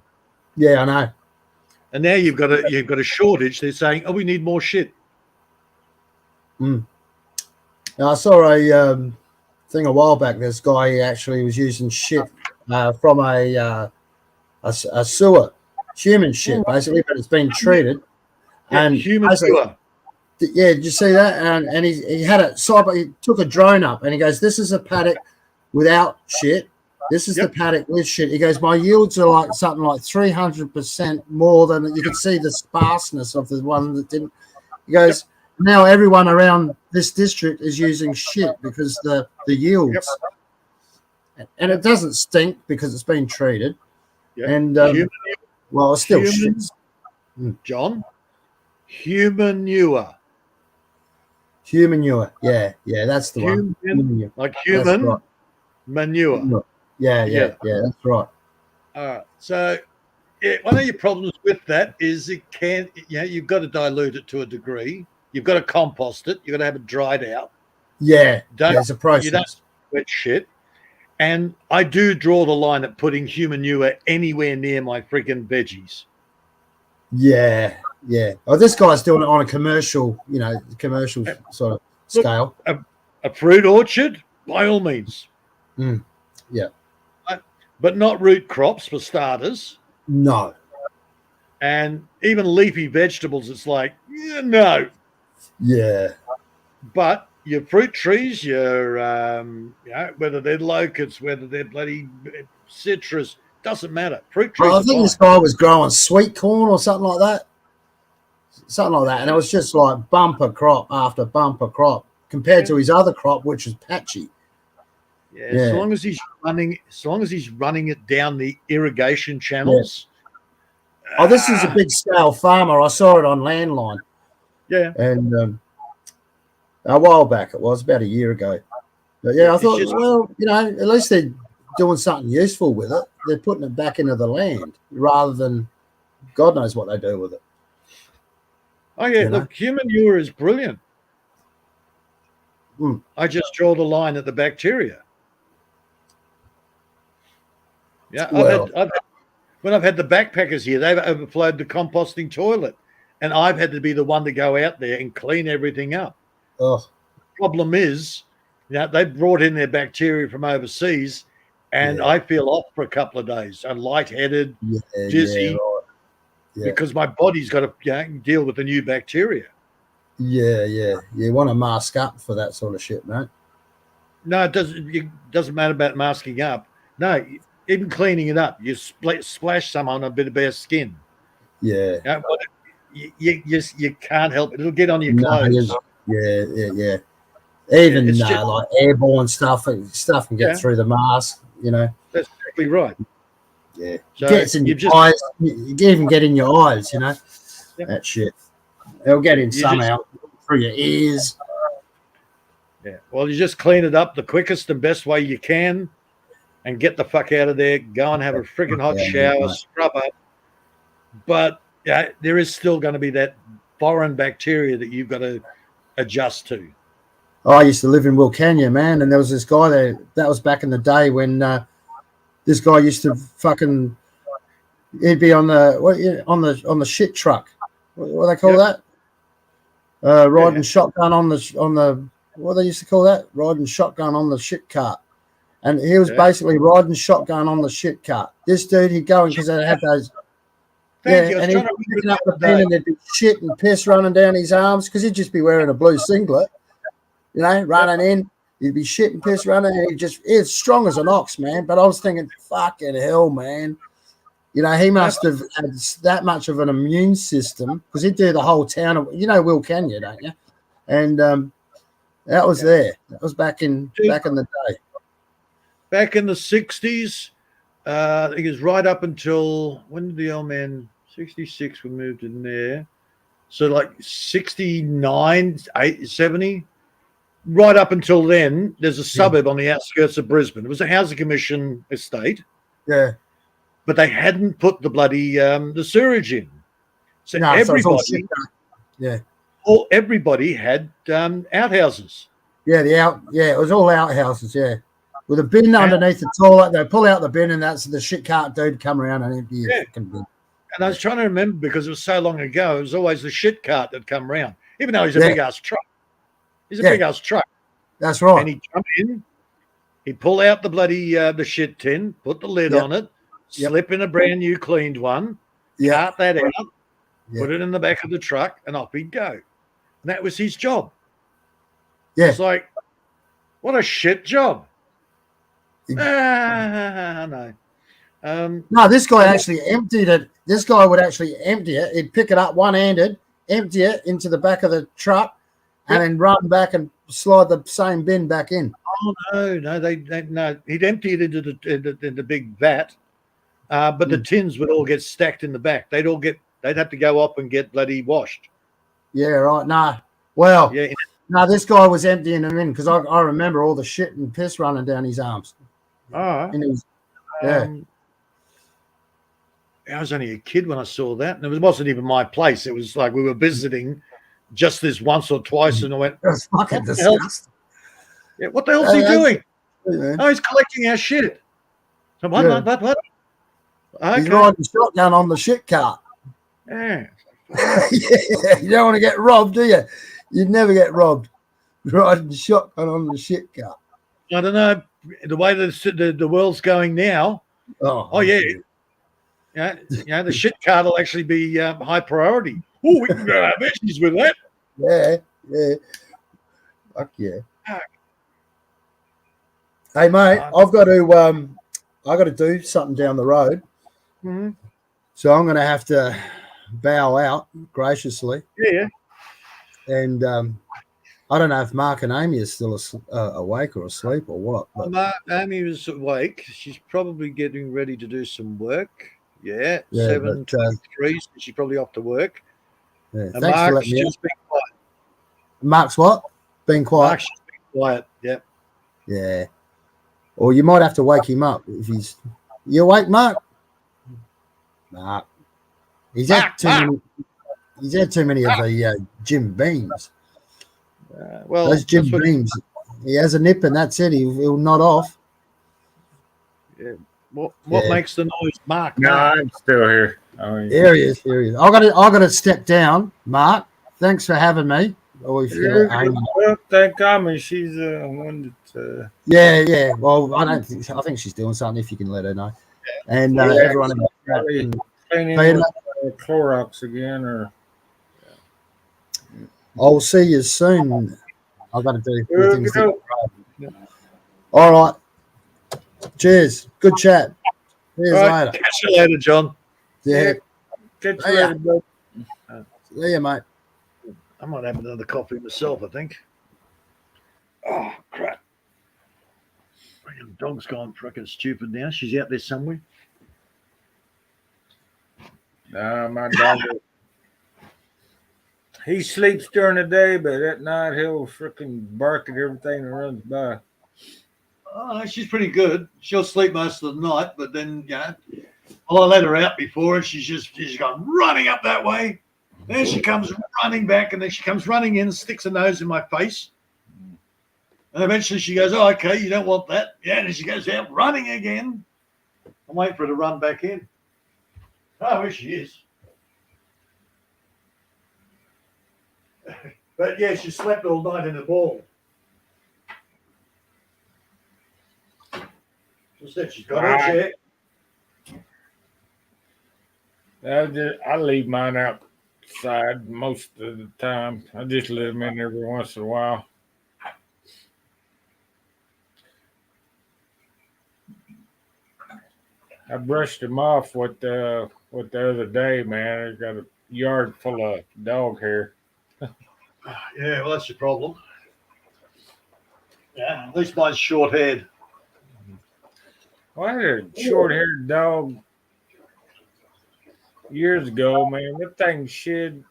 Yeah, I know. And now you've got a shortage. They're saying, "Oh, we need more shit." Now, I saw a thing a while back. This guy actually was using shit from a sewer, human shit, basically, but it's been treated. Yeah, And human basically, sewer. yeah, did you see that? And he had it side by, he took a drone up and he goes, "This is a paddock without shit. This is the paddock with shit." He goes, "My yields are like something like 300% more than you could see the sparseness of the one that didn't." He goes, "Now everyone around this district is using shit because the yields, and it doesn't stink because it's been treated." Yep. And Human, well, it's still human, shit. John, human manure. Human manure. Yeah, that's the one. Human manure. Like That's human right. manure. Yeah, Together. that's right. All right. So one of your problems with that is it can, you've got to dilute it to a degree. You've got to compost it. You've got to have it dried out. Yeah, there's a process. You don't wet shit. And I do draw the line at putting human manure anywhere near my freaking veggies. Yeah. Oh, this guy's doing it on a commercial, commercial sort of scale. A fruit orchard, by all means. Yeah. But not root crops for starters. No. And even leafy vegetables, it's like, no. Yeah. But your fruit trees, your whether they're locusts, whether they're bloody citrus, doesn't matter. Fruit trees. I think this guy was growing sweet corn or something like that. And it was just like bumper crop after bumper crop compared to his other crop, which is patchy. Yeah, as long as he's running it down the irrigation channels. Yeah. Oh, this is a big scale farmer. I saw it on Landline. Yeah. And a while back, it was about a year ago. But yeah, I thought, at least they're doing something useful with it. They're putting it back into the land rather than God knows what they do with it. Oh yeah, look, human manure is brilliant. I just draw the line at the bacteria. Yeah, when I've had the backpackers here, they've overflowed the composting toilet, and I've had to be the one to go out there and clean everything up. Oh. The problem is, they brought in their bacteria from overseas, and I feel off for a couple of days. I'm lightheaded, dizzy, because my body's got to deal with the new bacteria. Yeah. You want to mask up for that sort of shit, mate. No, it doesn't matter about masking up. No, even cleaning it up, you splash some on a bit of bare skin. Yeah. You can't help it. It'll get on your clothes. Yeah. Even like airborne stuff can get through the mask, That's exactly right. Yeah. So it gets in your eyes. You can even get in your eyes, that shit. It'll get in somehow through your ears. Yeah. Well, you just clean it up the quickest and best way you can and get the fuck out of there. Go and have a freaking hot shower, scrub up. But there is still going to be that foreign bacteria that you've got to adjust to. I used to live in Wilcannia, man, and there was this guy there. That was back in the day when this guy used to fucking. He'd be on the shit truck. What do they call that? Riding shotgun on the what they used to call that? Riding shotgun on the shit cart, and he was basically riding shotgun on the shit cart. This dude, he'd go in because they had those. And he'd be picking up the bin and there'd be shit and piss running down his arms because he'd just be wearing a blue singlet, running in. He'd be shit and piss running, and he's strong as an ox, man. But I was thinking, fucking hell, man. He must have had that much of an immune system because he'd do the whole town of, Wilcannia, don't you? And that was there. That was back in the day. Back in the 60s, I think it was right up until, when did the old man, 66, we moved in there. So like 69, 70, right up until then, there's a suburb on the outskirts of Brisbane. It was a housing commission estate. Yeah. But they hadn't put the bloody the sewerage in. So everybody, everybody had outhouses. It was all outhouses, with a bin underneath the toilet. They pull out the bin, and that's the shit cart dude come around and empty your fucking bin. And I was trying to remember because it was so long ago. It was always the shit cart that come around, even though he's a big ass truck. He's a big ass truck. That's right. And he'd jump in, He'd pull out the bloody the shit tin, put the lid Yep. on it, Yep. slip in a brand new cleaned one, Yeah. cart that out, Yeah. put it in the back of the truck, and off he'd go. And that was his job. Yeah. It's like, what a shit job. He- No. No, this guy actually emptied it. This guy would actually empty it. He'd pick it up one-handed, empty it into the back of the truck, and then run back and slide the same bin back in. Oh no, no. He'd empty it into the big vat, but the tins would all get stacked in the back. They'd have to go up and get bloody washed. Yeah, right. Nah. Well, Yeah. no, this guy was emptying them in because I remember all the shit and piss running down his arms. Oh. And yeah. I was only a kid when I saw that, and it wasn't even my place. It was like we were visiting just this once or twice, and I went, That's fucking What the hell? disgusting. Yeah, what the hell's he doing? Man. Oh, he's collecting our shit. So what? Yeah. What? He's Okay. riding shotgun on the shit cart. Yeah. Yeah, you don't want to get robbed, do you? You'd never get robbed. Riding shotgun on the shit cart. I don't know the way the world's going now. Oh Yeah. Yeah, the shit card will actually be high priority. Oh, we can go our business with that. Yeah. Fuck yeah. Hey mate, I've got to do something down the road. Mm-hmm. So I'm gonna have to bow out graciously. Yeah. And I don't know if Mark and Amy are still awake or asleep or what. But Amy was awake. She's probably getting ready to do some work. Yeah, Yeah, 7:23. So she's probably off to work. yeah, And thanks for Mark's letting me just been quiet. Mark's what? Being quiet. Mark's just been quiet. Yeah. Yeah. Or you might have to wake him up if he's. You awake, Mark? Mark. He's had too many. He's had too many of the Jim Beams. Well, those Jim Beams. He has a nip and that's it. He'll nod off. Yeah. What makes the noise, Mark? No, I'm still here. Here he is. I got to step down, Mark. Thanks for having me. Well, thank Amy. She's one that. Yeah. Well, I think she's doing something. If you can let her know. And everyone in the cleaning Clorox again, or. I'll see you soon. I've got to do things. All right. Cheers. Good chat. Cheers later. Catch you later, John. Yeah. Catch you later, bro. See you, mate. I might have another coffee myself, I think. Oh, crap. The dog's gone freaking stupid now. She's out there somewhere. Nah, my dog. He sleeps during the day, but at night he'll freaking bark at everything that runs by. Oh, she's pretty good. She'll sleep most of the night, but then, well, I let her out before, and she's gone running up that way. Then she comes running back, and then she comes running in, sticks her nose in my face. And eventually she goes, oh, okay, you don't want that. Yeah, and she goes out running again. I'm waiting for her to run back in. Oh, here she is. But, yeah, she slept all night in a ball. She said she's got her chair. I leave mine outside most of the time. I just let them in every once in a while. I brushed them off with the other day, man. I got a yard full of dog hair. Yeah, well, that's your problem. Yeah, at least mine's short-haired. Well, I had a short-haired dog years ago, man. That thing shed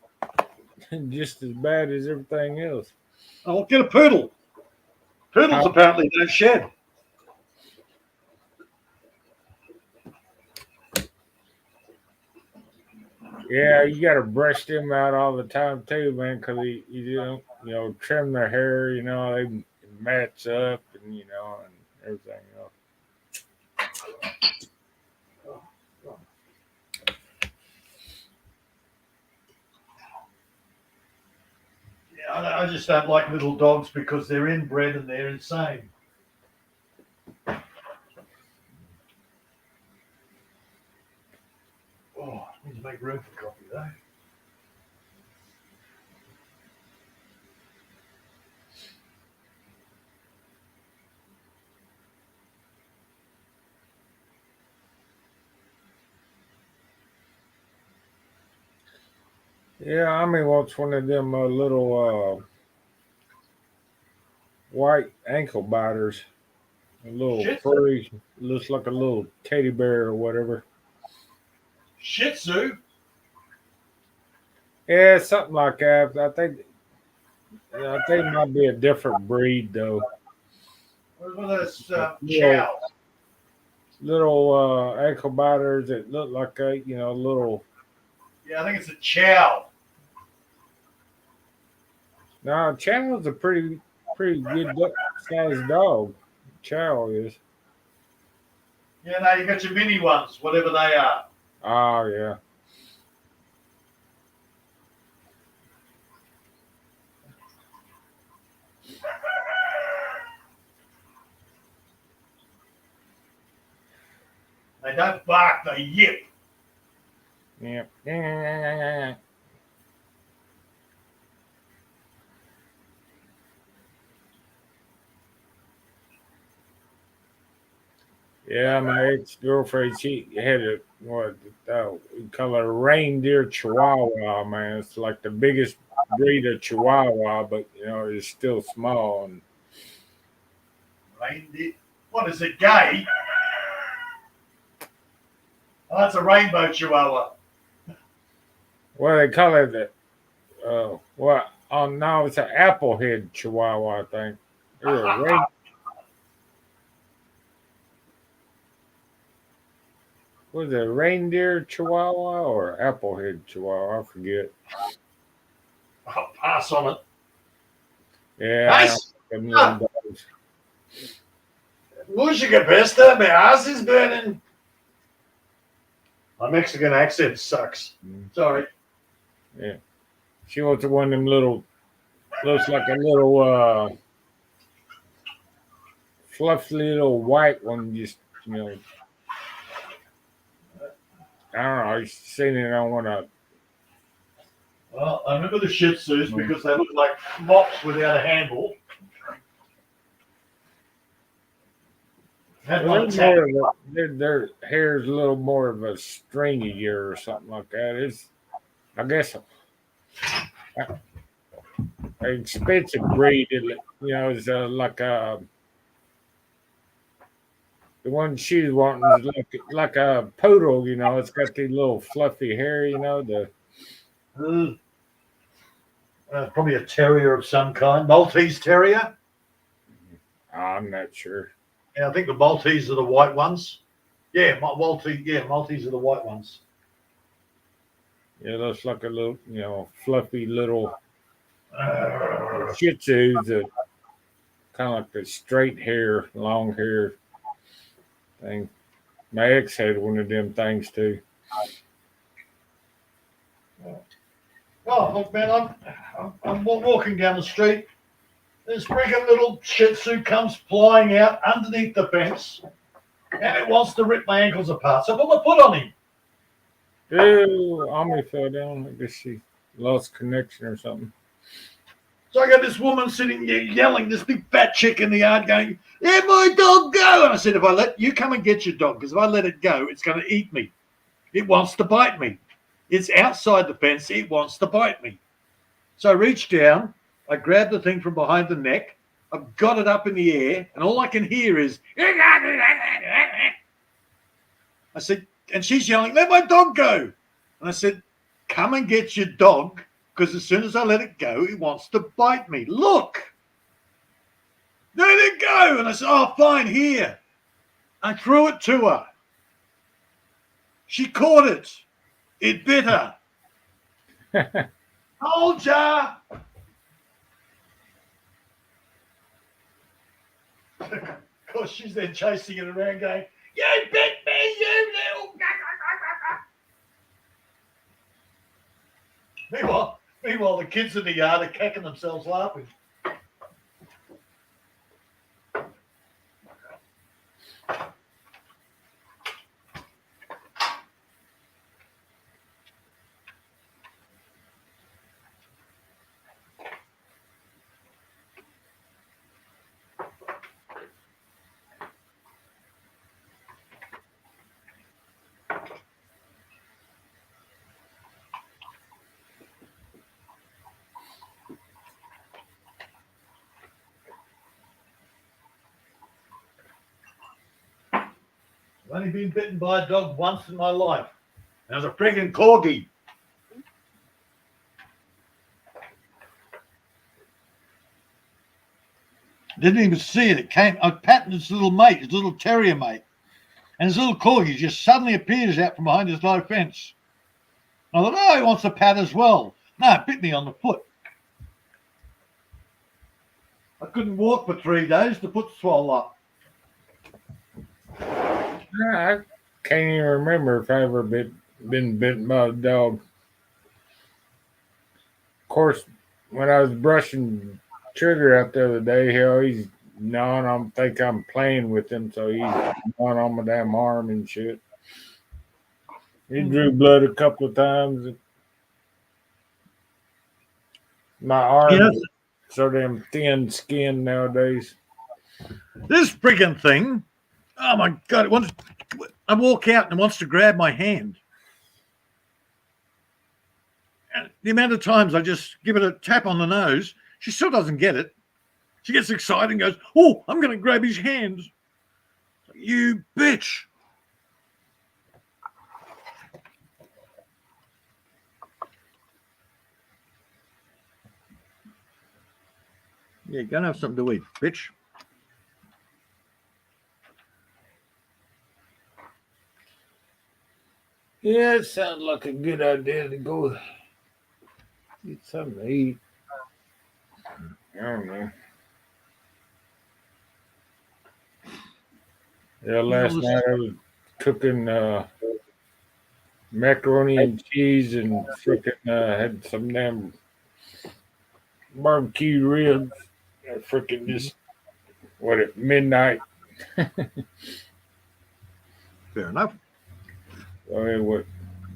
just as bad as everything else. Oh, get a poodle. Poodles apparently don't shed. Yeah, you got to brush them out all the time too, man, because you don't trim their hair, they match up and and everything else. Yeah, I just don't like little dogs because they're inbred and they're insane. make room for coffee though. Yeah, Ami wants one of them little white ankle biters. A little Shih Tzu. furry, looks like a little teddy bear or whatever. Shih Tzu. Yeah, something like that. I think it might be a different breed though. What are those Little chows? ankle biters that look like a little. Yeah, I think it's a chow. Now Chow's a pretty good sized dog. Chow is. Yeah, no, you got your mini ones, whatever they are. Oh yeah. They don't bark, they yip. Yeah. Yeah, my ex girlfriend, she had a we call her a reindeer Chihuahua. Man, it's like the biggest breed of Chihuahua, but it's still small. And Reindeer. What is it, gay? Oh, that's a rainbow chihuahua. what they call it? What? Oh no, it's an applehead Chihuahua, I think. Or a was it a reindeer Chihuahua or applehead Chihuahua? I forget. I'll pass on it. Yeah, I don't Nice. like them little dogs. Música my ass is burning. My Mexican accent sucks. Sorry. Yeah, she wants one of them little. Looks like a little fluffy little white one. Just I don't know. I've seen it on one of. Well, I remember the Shih Tzus because they look like mops without a handle. Had one attack. Their hair's a little more of a stringier or something like that. It's I guess an expensive breed. It's like the one she's wanting is like a poodle. It's got the little fluffy hair. Probably a terrier of some kind. Maltese terrier. I'm not sure. Yeah, I think the Maltese are the white ones. Yeah, Maltese. Yeah, Maltese are the white ones. It looks like a little, fluffy little Shih Tzus that kind of like the straight hair, long hair thing. My ex had one of them things too. Oh, look, man, I'm walking down the street. This freaking little Shih Tzu comes flying out underneath the fence, and it wants to rip my ankles apart. So I put my foot on him. Ooh, Ami fell down. I guess she lost connection or something. So I got this woman sitting there yelling, this big fat chick in the yard going, "Let my dog go!" And I said, "If I let you come and get your dog, because if I let it go, it's going to eat me. It wants to bite me. It's outside the fence. It wants to bite me." So I reached down, I grabbed the thing from behind the neck, I've got it up in the air, and all I can hear is, I said, and she's yelling, "Let my dog go!" And I said, "Come and get your dog, because as soon as I let it go, it wants to bite me. Look, let it go." And I said, "Oh, fine, here." I threw it to her. She caught it. It bit her. Hold ya. Of course, she's then chasing it around going, "You bit me, you little..." Meanwhile, the kids in the yard are kicking themselves laughing. only been bitten by a dog once in my life. And it was a friggin' corgi. Didn't even see it. It came. I patted his little mate, his little terrier mate, and his little corgi just suddenly appears out from behind his low fence. I thought, oh, he wants a pat as well. No, it bit me on the foot. I couldn't walk for 3 days. The foot swelled up. I can't even remember if I ever been bitten by a dog. Of course, when I was brushing Trigger out the other day, he always gnawing on, think I'm playing with him, so he's gnawing on my damn arm and shit. He drew blood a couple of times. My arm is so damn thin skin nowadays. This friggin' thing, oh my God, I walk out and it wants to grab my hand. And the amount of times I just give it a tap on the nose, she still doesn't get it. She gets excited and goes, oh, I'm going to grab his hands. You bitch. Yeah, go and have something to eat, bitch. Yeah, it sounds like a good idea to go get something to eat. I don't know. Yeah, last night I was cooking macaroni and cheese and freaking had some damn barbecue ribs. Freaking just at midnight. Fair enough. So what?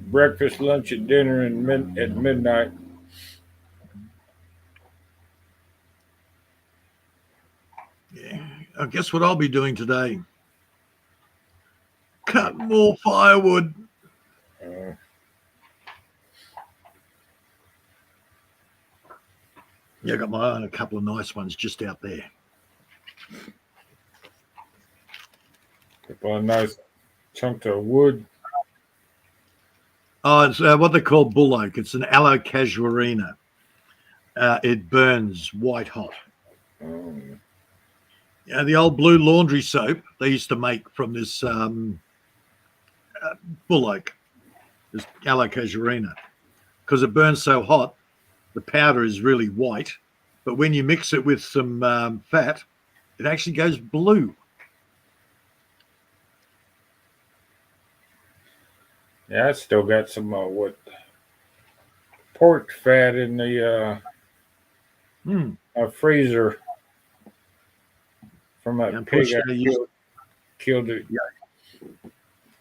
Breakfast, lunch, and dinner, and at midnight. Yeah, I guess what I'll be doing today. Cut more firewood. Yeah, I got my own, a couple of nice ones just out there. A couple of nice chunks of wood. Oh, it's what they call bull oak. It's an aloe casuarina. It burns white hot. Yeah, the old blue laundry soap they used to make from this bull oak, this aloe casuarina, because it burns so hot, the powder is really white, but when you mix it with some fat, it actually goes blue. Yeah, I still got some pork fat in the freezer from that pig I killed it. Yeah.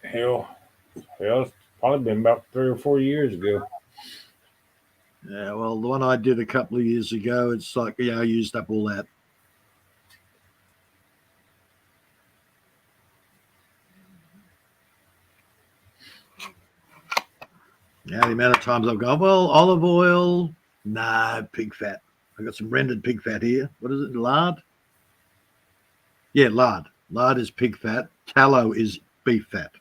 Hell, it's probably been about 3 or 4 years ago. Yeah, well, the one I did a couple of years ago, it's like, yeah, I used up all that. Yeah, the amount of times I've gone, well, olive oil, no, pig fat. I've got some rendered pig fat here. What is it, lard? Yeah, lard. Lard is pig fat. Tallow is beef fat.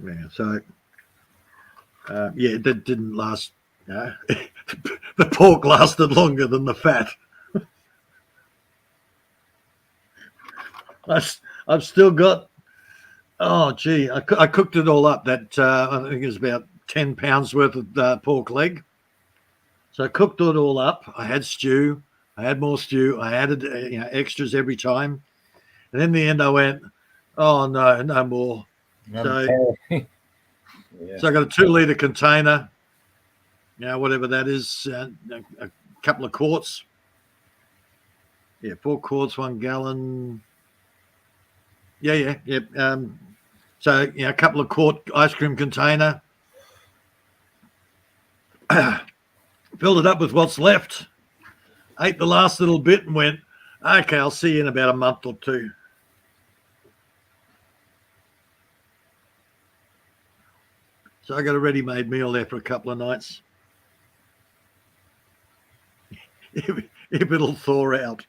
Yeah, so, yeah, that didn't last. The pork lasted longer than the fat. I've still got, oh, gee, I cooked it all up. That I think it was about 10 pounds worth of pork leg. So I cooked it all up. I had stew. I had more stew. I added extras every time. And in the end, I went, oh, no more. So I got a 2-litre container, whatever that is, a couple of quarts. Yeah, 4 quarts, 1 gallon. Yeah. So, a couple of quart ice cream container. Filled it up with what's left. Ate the last little bit and went, okay, I'll see you in about a month or 2. So I got a ready-made meal there for a couple of nights. If it'll thaw out.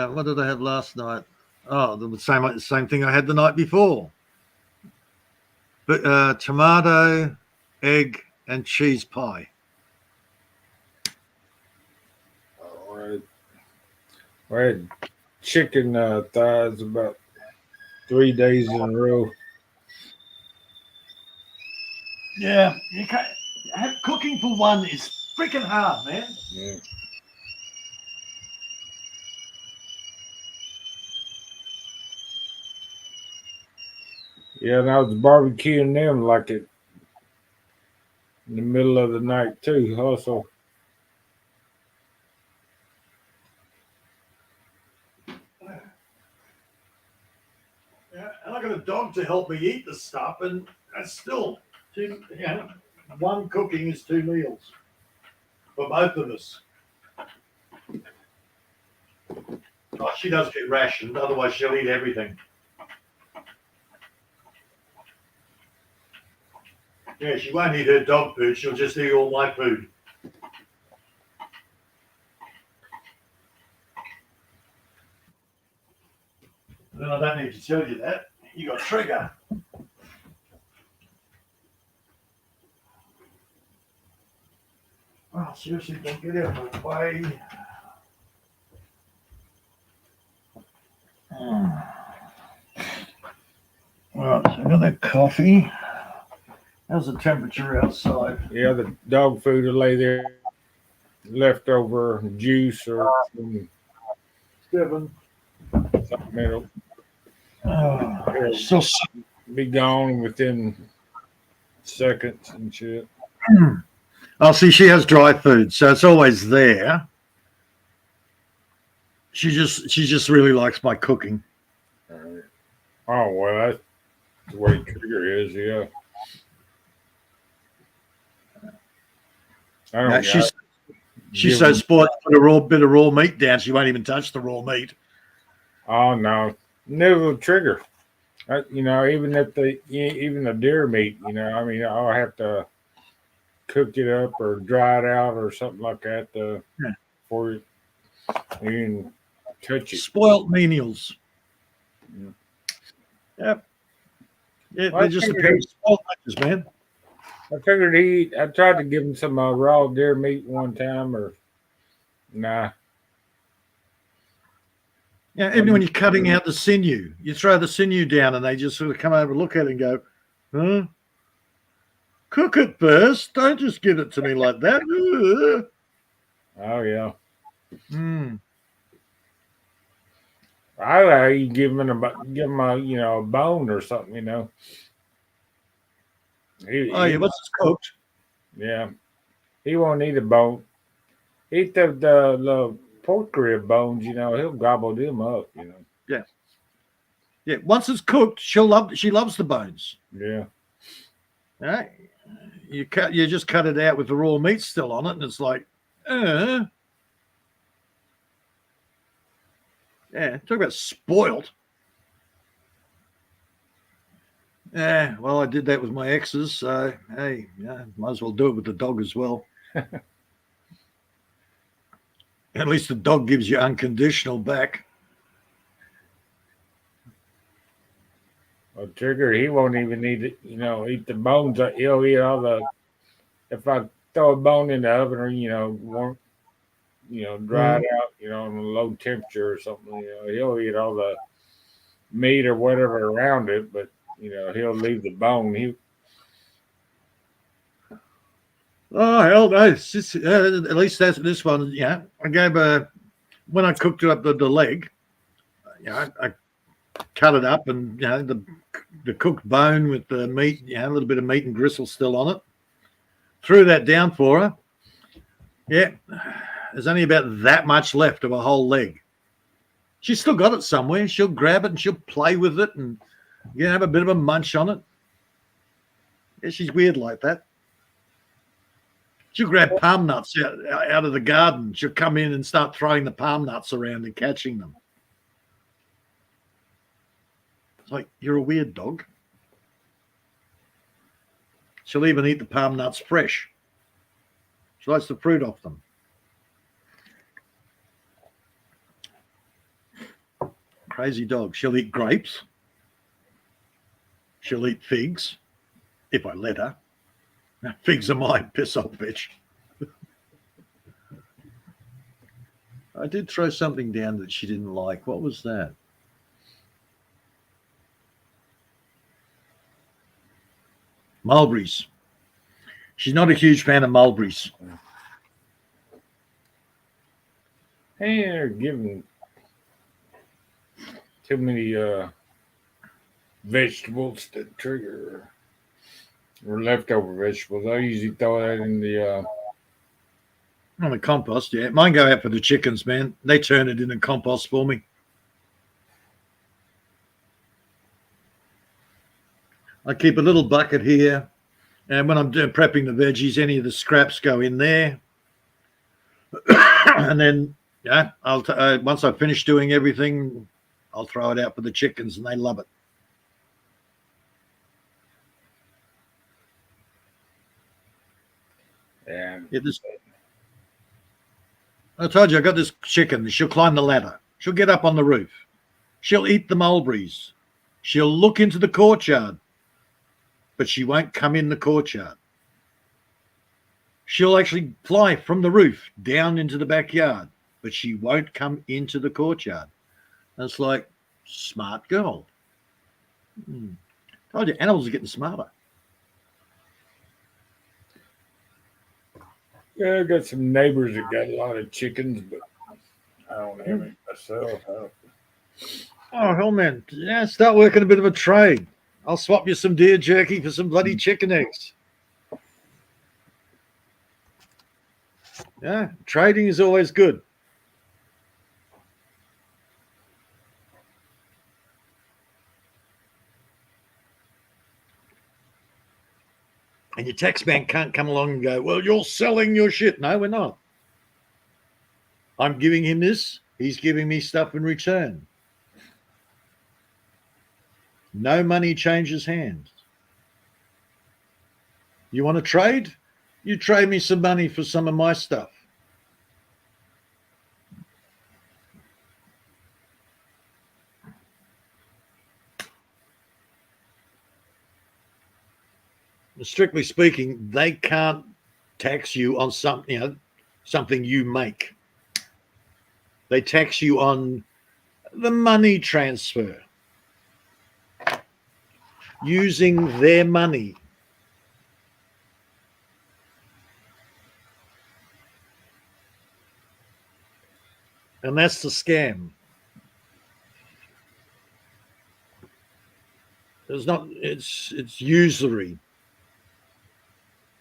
what did I have last night? Oh, the same thing I had the night before. But tomato, egg, and cheese pie. All right. I had chicken thighs about 3 days in a row. Yeah, you can't. Cooking for one is freaking hard, man. Yeah. Yeah, and I was barbecuing them like it in the middle of the night too. Also, Yeah, and I got a dog to help me eat the stuff, and that's still one cooking is 2 meals for both of us. Oh, she does get rationed, otherwise she'll eat everything. Yeah, she won't eat her dog food, she'll just eat all my food. Then I don't need to tell you that. You got trigger. Oh, seriously, don't get out of my way. Right, so I got that coffee. How's the temperature outside? yeah, the dog food will lay there, leftover juice or 7. something. It'll Still. be gone within seconds and shit. Oh, see, she has dry food, so it's always there. She just really likes my cooking. All right. Oh well, that's the way Trigger is. Yeah. I don't. No, she's so spoiled. Put a bit of raw meat down. She won't even touch the raw meat. Oh no, never Trigger. Even if even the deer meat, I mean, I'll have to cook it up or dry it out or something like that before you can touch it. Spoiled menials. Yeah. Yep. Yeah, Well, they're just a pair of spoiled bitches, man. I figured I tried to give him some raw deer meat one time, or nah. Yeah, even when you're cutting out the sinew, you throw the sinew down and they just sort of come over and look at it and go, huh? Cook it first. Don't just give it to me like that. Oh yeah. Mm. I like you give him a bone or something. Oh yeah, once it's cooked. Yeah, he won't eat a bone. Eat the pork rib bones. He'll gobble them up. Yeah. Yeah. Once it's cooked, she loves the bones. Yeah. All right. You just cut it out with the raw meat still on it, and it's like, yeah, talk about spoiled. Yeah, well, I did that with my exes, so hey, yeah, might as well do it with the dog as well. At least the dog gives you unconditional back. Well, Trigger, he won't even eat the bones. He'll eat all the. If I throw a bone in the oven or warm, dry it out, on a low temperature or something, he'll eat all the meat or whatever around it, but he'll leave the bone. Oh hell no! At least that's this one. Yeah, I gave when I cooked up the leg. I cut it up and the cooked bone with the meat, a little bit of meat and gristle still on it. Threw that down for her. Yeah, there's only about that much left of a whole leg. She's still got it somewhere. She'll grab it and she'll play with it and have a bit of a munch on it. Yeah, she's weird like that. She'll grab palm nuts out of the garden. She'll come in and start throwing the palm nuts around and catching them. It's like, you're a weird dog. She'll even eat the palm nuts fresh. She likes the fruit off them. Crazy dog. She'll eat grapes. She'll eat figs, if I let her. Now, figs are mine, piss off, bitch. I did throw something down that she didn't like. What was that? Mulberries. She's not a huge fan of mulberries. Hey, they're giving too many vegetables to trigger or leftover vegetables. I usually throw that in the On the compost, yeah. Mine go out for the chickens, man. They turn it into compost for me. I keep a little bucket here, and when I'm prepping the veggies, any of the scraps go in there. And then, yeah, once I finish doing everything, I'll throw it out for the chickens, and they love it. and Yeah, I told you I got this chicken. She'll climb the ladder. She'll get up on the roof. She'll eat the mulberries. She'll look into the courtyard, but she won't come in the courtyard. She'll actually fly from the roof down into the backyard, but she won't come into the courtyard. And it's like, smart girl. Told you, animals are getting smarter. yeah, I got some neighbors that got a lot of chickens, but I don't have any myself. Oh, hell, man. Yeah, start working a bit of a trade. I'll swap you some deer jerky for some bloody chicken eggs. Yeah, trading is always good. And your tax man can't come along and go, well, you're selling your shit. No, we're not. I'm giving him this. He's giving me stuff in return. No money changes hands. You want to trade? You trade me some money for some of my stuff. Strictly speaking, they can't tax you on something you make. They tax you on the money transfer, using their money. And that's the scam. It's usury.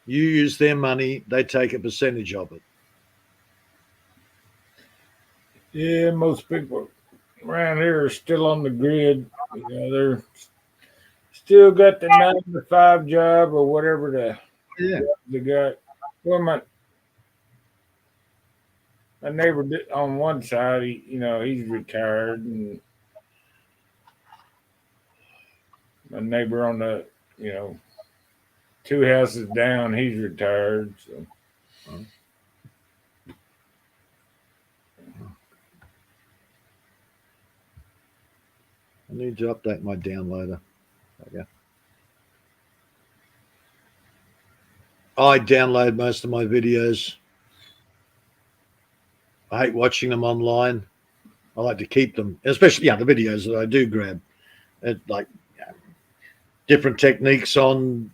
You use their money, they take a percentage of it. Yeah, most people around here are still on the grid. You know, they're still got the 9 to 5 job or whatever Yeah. they got. Well, my neighbor on one side, he's retired, and my neighbor on the, 2 houses down, he's retired. So. I need to update my downloader. Okay. I download most of my videos. I hate watching them online. I like to keep them, especially the videos that I do grab. Like different techniques on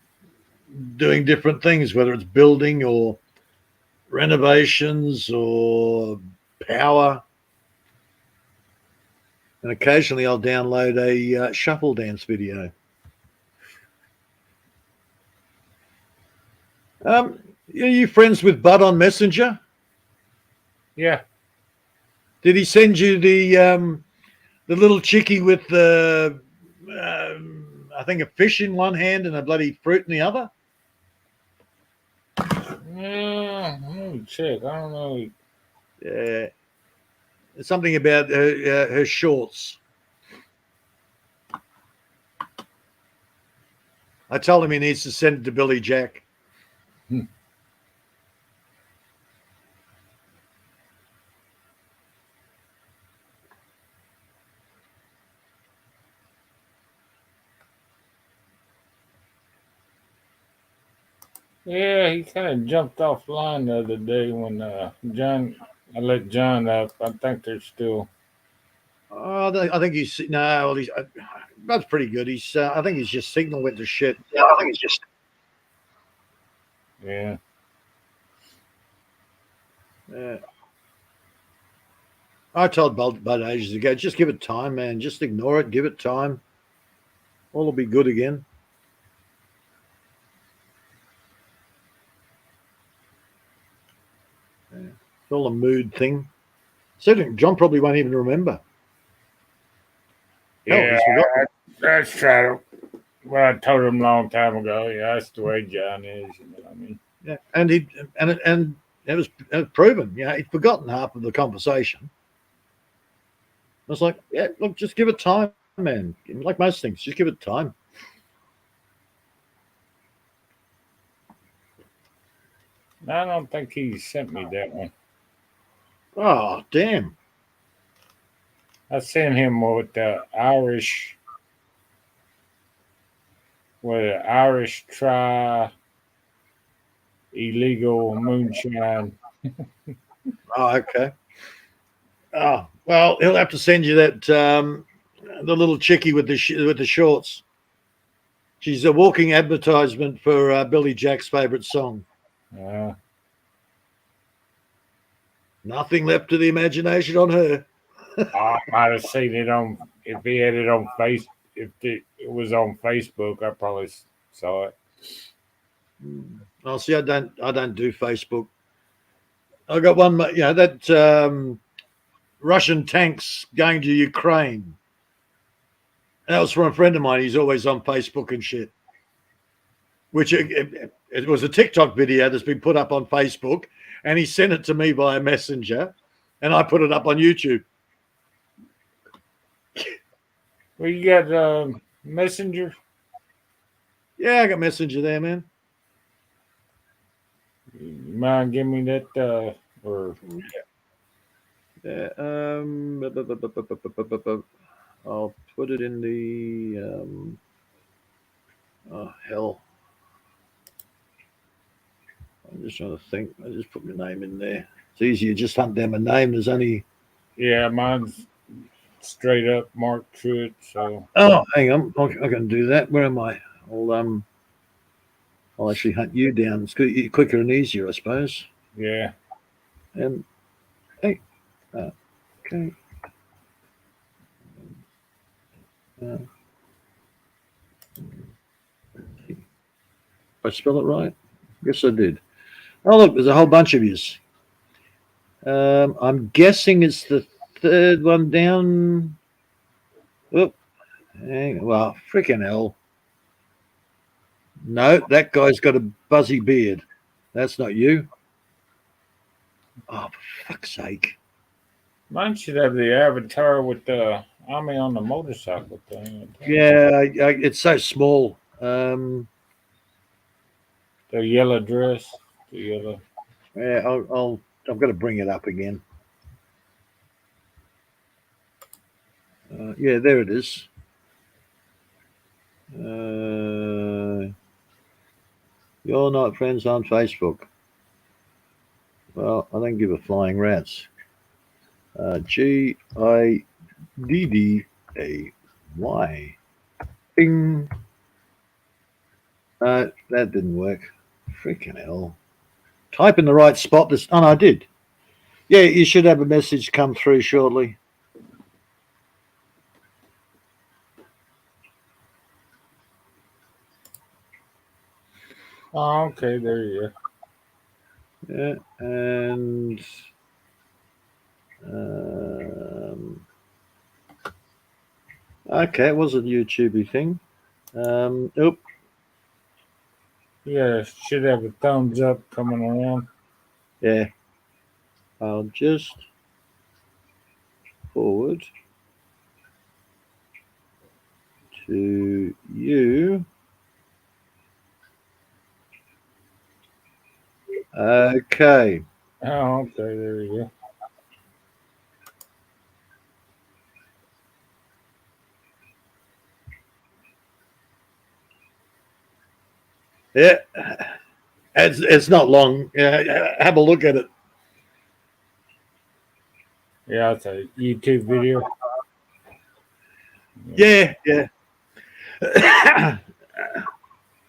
doing different things, whether it's building or renovations or power. And occasionally I'll download a shuffle dance video. Are you friends with Bud on Messenger? Yeah. Did he send you the little chickie with the I think a fish in one hand and a bloody fruit in the other? Yeah, let me check. I don't know. Yeah, it's something about her shorts. I told him he needs to send it to Billy Jack. Yeah, he kind of jumped offline the other day when John. I let John up. I think they're still. Oh, I think he's no. Well, he's that's pretty good. He's. I think his just signal went to shit. Yeah, I think it's just. Yeah. Yeah. I told Bud ages ago, just give it time, man. Just ignore it. Give it time. All will be good again. Yeah. It's all a mood thing. Certainly, John probably won't even remember. Hell, Yeah, he's forgotten. that's true. Well, I told him a long time ago. Yeah, that's the way John is. You know what I mean? Yeah, and it was proven. You know, he'd forgotten half of the conversation. I was like, yeah, look, just give it time, man. Like most things, just give it time. I don't think he sent me that one. Oh, damn. I sent him with the Irish try illegal moonshine. Oh, okay. Oh, well, he'll have to send you that the little chickie with with the shorts. She's a walking advertisement for Billy Jack's favorite song. Uh, Nothing left to the imagination on her. I might have seen it on if he had it on face. If it was on Facebook, I probably saw it. Oh, see, I don't do Facebook. I got one. You know that Russian tanks going to Ukraine. That was from a friend of mine. He's always on Facebook and shit. Which it was a TikTok video that's been put up on Facebook, and he sent it to me via Messenger, and I put it up on YouTube. Well, you got Messenger. Yeah, I got Messenger there, man. You mind give me that or Yeah, I'll put it in the. Oh hell! I'm just trying to think. I just put my name in there. It's easier. Just hunt down my name. There's only. yeah, mine's straight up Mark Truitt. So Oh, hang on. I can do that. Where am I? I'll actually hunt you down. It's quicker and easier, I suppose. yeah, And hey, okay. Uh, I spell it right? Yes, I did. Oh, look, there's a whole bunch of yous. I'm guessing it's the third one down. Oh, well, freaking hell. No, that guy's got a buzzy beard. That's not you. Oh, for fuck's sake. mine should have the avatar with the army on the motorcycle thing. Yeah, it's so small. The yellow dress, the yellow. Yeah, I've got to bring it up again. Yeah, there it is. You're not friends on Facebook. Well, I don't give a flying rat's. GIDDAY. Bing. That didn't work. Freaking hell. Type in the right spot. Oh, no, I did. Yeah, you should have a message come through shortly. Oh, okay, there you go. Yeah, and okay, it was a YouTubey thing. Oop. Yeah, should have a thumbs up coming around. Yeah. I'll just forward to you. Okay. Oh, okay, there you go. Yeah. It's not long. Have a look at it. Yeah, it's a YouTube video. Yeah.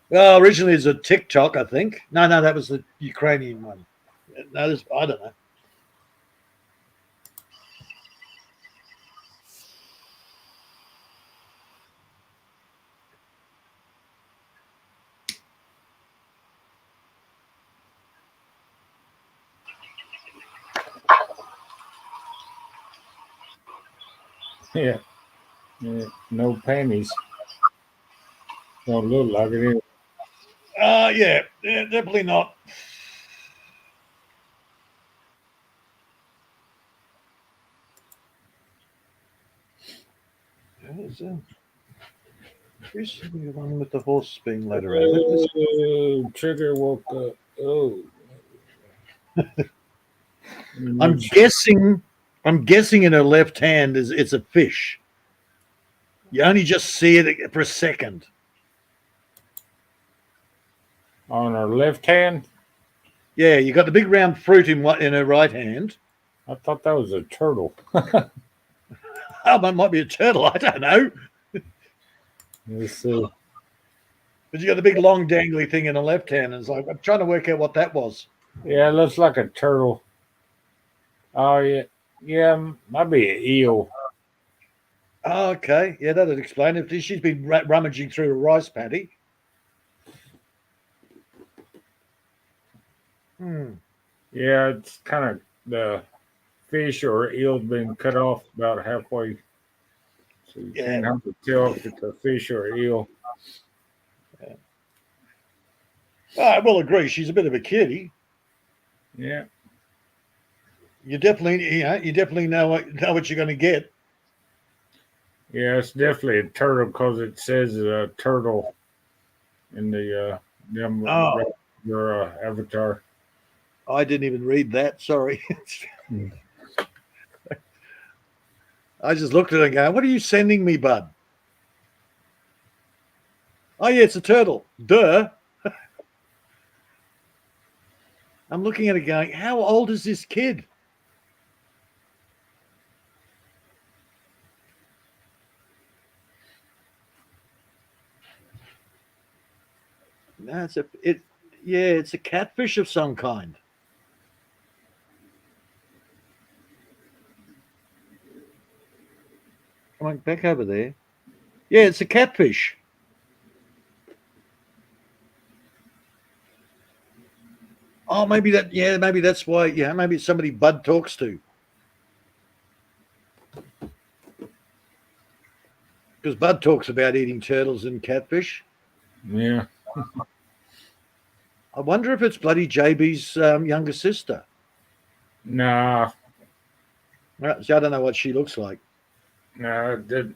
Well, originally it's a TikTok, I think. No, that was the Ukrainian one. No, I don't know. Yeah. No panties. Don't look like it. Either. Yeah, definitely not. Who's the one with the horse being led around? Oh, Trigger woke up. Oh. I'm guessing in her left hand it's a fish. You only just see it for a second. On her left hand? Yeah, you got the big round fruit in her right hand. I thought that was a turtle. Oh, that might be a turtle. I don't know. Let's see. But you got the big long dangly thing in the left hand. And it's like, I'm trying to work out what that was. Yeah, it looks like a turtle. Oh, yeah. Yeah, might be an eel. Oh, okay. Yeah, that'd explain it. She's been rummaging through a rice paddy. Yeah, it's kind of the fish or eel's been cut off about halfway. So you can't help but tell if it's a fish or eel. Yeah. I will agree. She's a bit of a kitty. Yeah. You definitely know what you're going to get. Yeah, it's definitely a turtle because it says a turtle in the your avatar. I didn't even read that. Sorry. I just looked at it and go, what are you sending me, bud? Oh, yeah, it's a turtle. Duh. I'm looking at it going, how old is this kid? No, it's a catfish of some kind. Come on, back over there. Yeah, it's a catfish. Oh, maybe that's why. Yeah, maybe it's somebody Bud talks to. Because Bud talks about eating turtles and catfish. Yeah. I wonder if it's bloody JB's younger sister. Nah. See, I don't know what she looks like. No, it did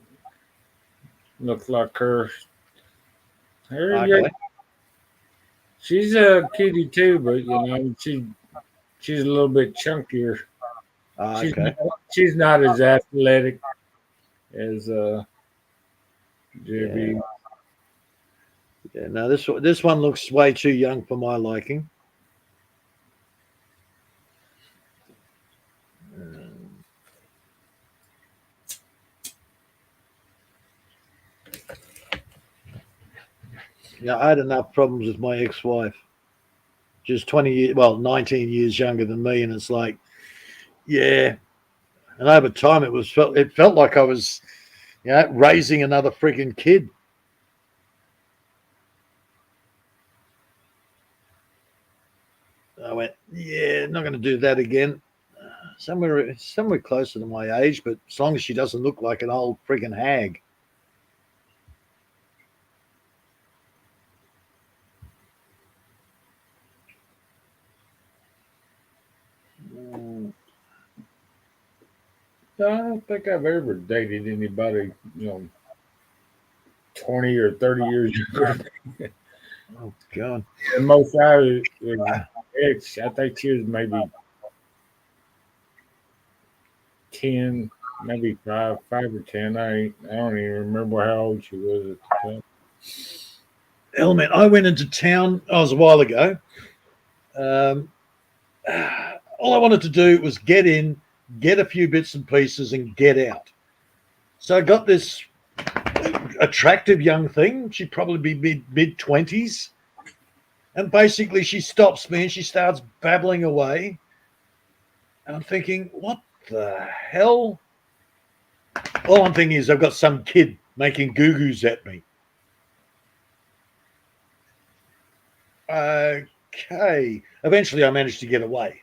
look like her. Okay. She's a kitty too, but she's a little bit chunkier. Okay. She's not as athletic as JB. Yeah, no, this one looks way too young for my liking. Yeah, I had enough problems with my ex-wife. She's 19 years younger than me, and it's like, yeah. And over time, it felt like I was, raising another freaking kid. I went, yeah, not going to do that again. Somewhere closer to my age, but as long as she doesn't look like an old freaking hag. I don't think I've ever dated anybody, 20 or 30 years younger. Oh God! And most I was ex, I think she was maybe 10, maybe five or 10. I don't even remember how old she was at the time. Hell, man, I went into town. I was a while ago. Um, all I wanted to do was get in, get a few bits and pieces, and get out. So I got this attractive young thing. She'd probably be mid-20s. And basically she stops me and she starts babbling away. And I'm thinking, what the hell? All I'm thinking is I've got some kid making goo-goos at me. Okay. Eventually I managed to get away.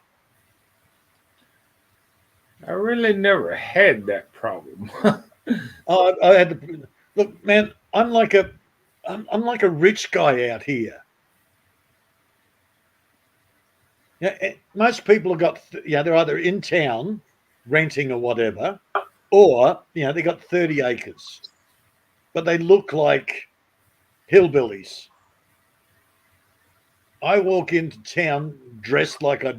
I really never had that problem. I had to look, man. I'm like a rich guy out here. Yeah, most people have got they're either in town renting or whatever, or they got 30 acres, but they look like hillbillies. I walk into town dressed like I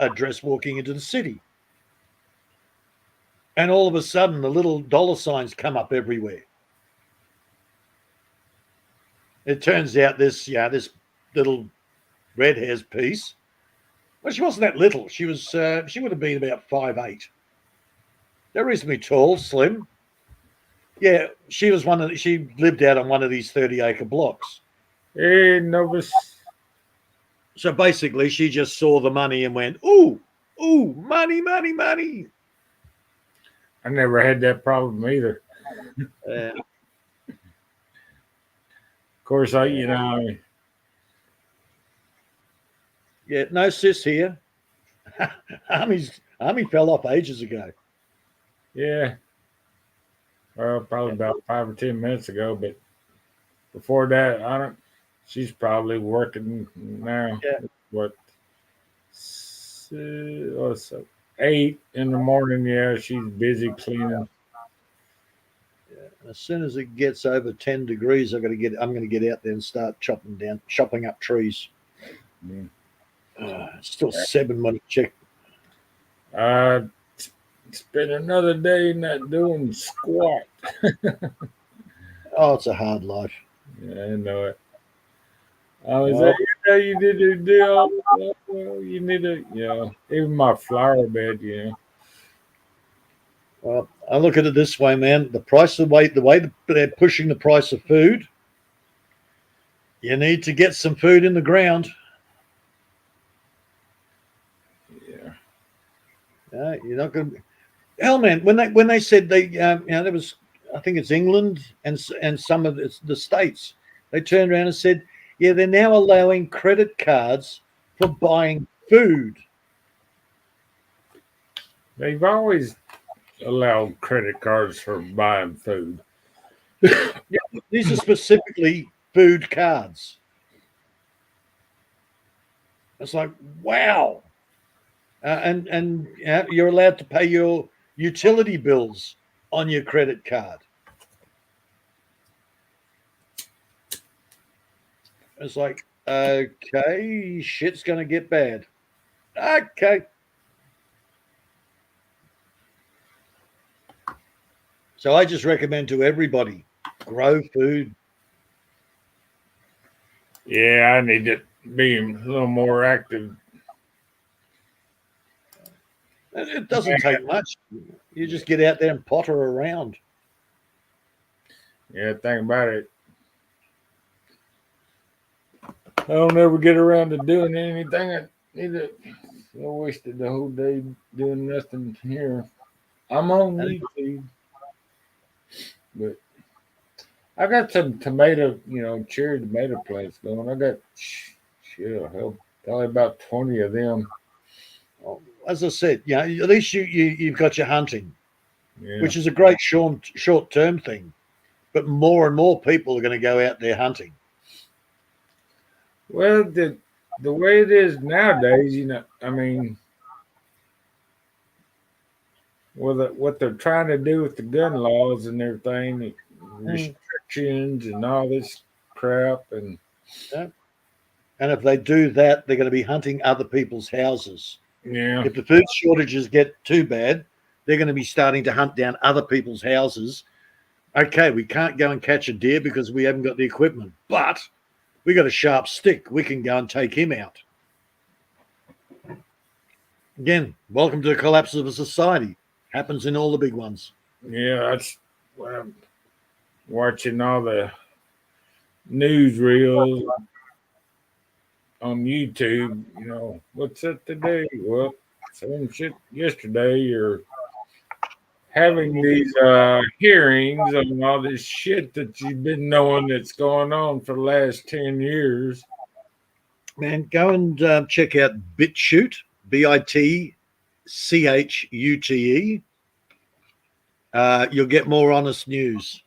dress walking into the city, and all of a sudden the little dollar signs come up everywhere. It turns out this little red hairs piece. Well, she wasn't that little. She would have been about 5'8". They're reasonably tall, slim. Yeah, she lived out on one of these 30-acre blocks. Hey, Novus. So basically, she just saw the money and went, ooh, money, money, money. I never had that problem either. Uh, Of course, yeah, no sis here. Army fell off ages ago. yeah. Well, probably about 5 or 10 minutes ago, but before that, I don't. She's probably working now. Yeah. What? What's up? 8 in the morning. Yeah, she's busy cleaning. As soon as it gets over 10 degrees, I'm going to get out there and start chopping up trees. Mm. It's still 7 when I check. It's been another day not doing squat. Oh, it's a hard life. Yeah, I know it. I was like, you need to do. Well, you need to, even my flower bed, Well, I look at it this way, man. The way they're pushing the price of food, you need to get some food in the ground. Yeah. You're not going to. Hell, man, when they said there was, I think it's England and some of the states, they turned around and said, yeah, they're now allowing credit cards for buying food. They've always allowed credit cards for buying food. Yeah, these are specifically food cards. It's like, wow. And you're allowed to pay your utility bills on your credit card. It's like, okay, shit's going to get bad. Okay. So I just recommend to everybody, grow food. Yeah, I need to be a little more active. It doesn't take much. You just get out there and potter around. Yeah, think about it. I don't ever get around to doing anything. I wasted the whole day doing nothing here. I'm on YouTube, but I got some cherry tomato plants going. I got probably about 20 of them. As I said, at least you've got your hunting, Yeah. which is a great short-term thing. But more and more people are going to go out there hunting. Well, the way it is nowadays, I mean, what they're trying to do with the gun laws and everything, the restrictions and all this crap, and if they do that, they're going to be hunting other people's houses. Yeah. If the food shortages get too bad, they're going to be starting to hunt down other people's houses. Okay, we can't go and catch a deer because we haven't got the equipment, but we got a sharp stick. We can go and take him out. Again, welcome to the collapse of a society. Happens in all the big ones. Yeah, that's what I'm watching all the newsreels on YouTube. You know, what's up today? Well, same shit yesterday, or having these hearings on all this shit that you've been knowing that's going on for the last 10 years. Man, go and check out BitChute, BITCHUTE. You'll get more honest news.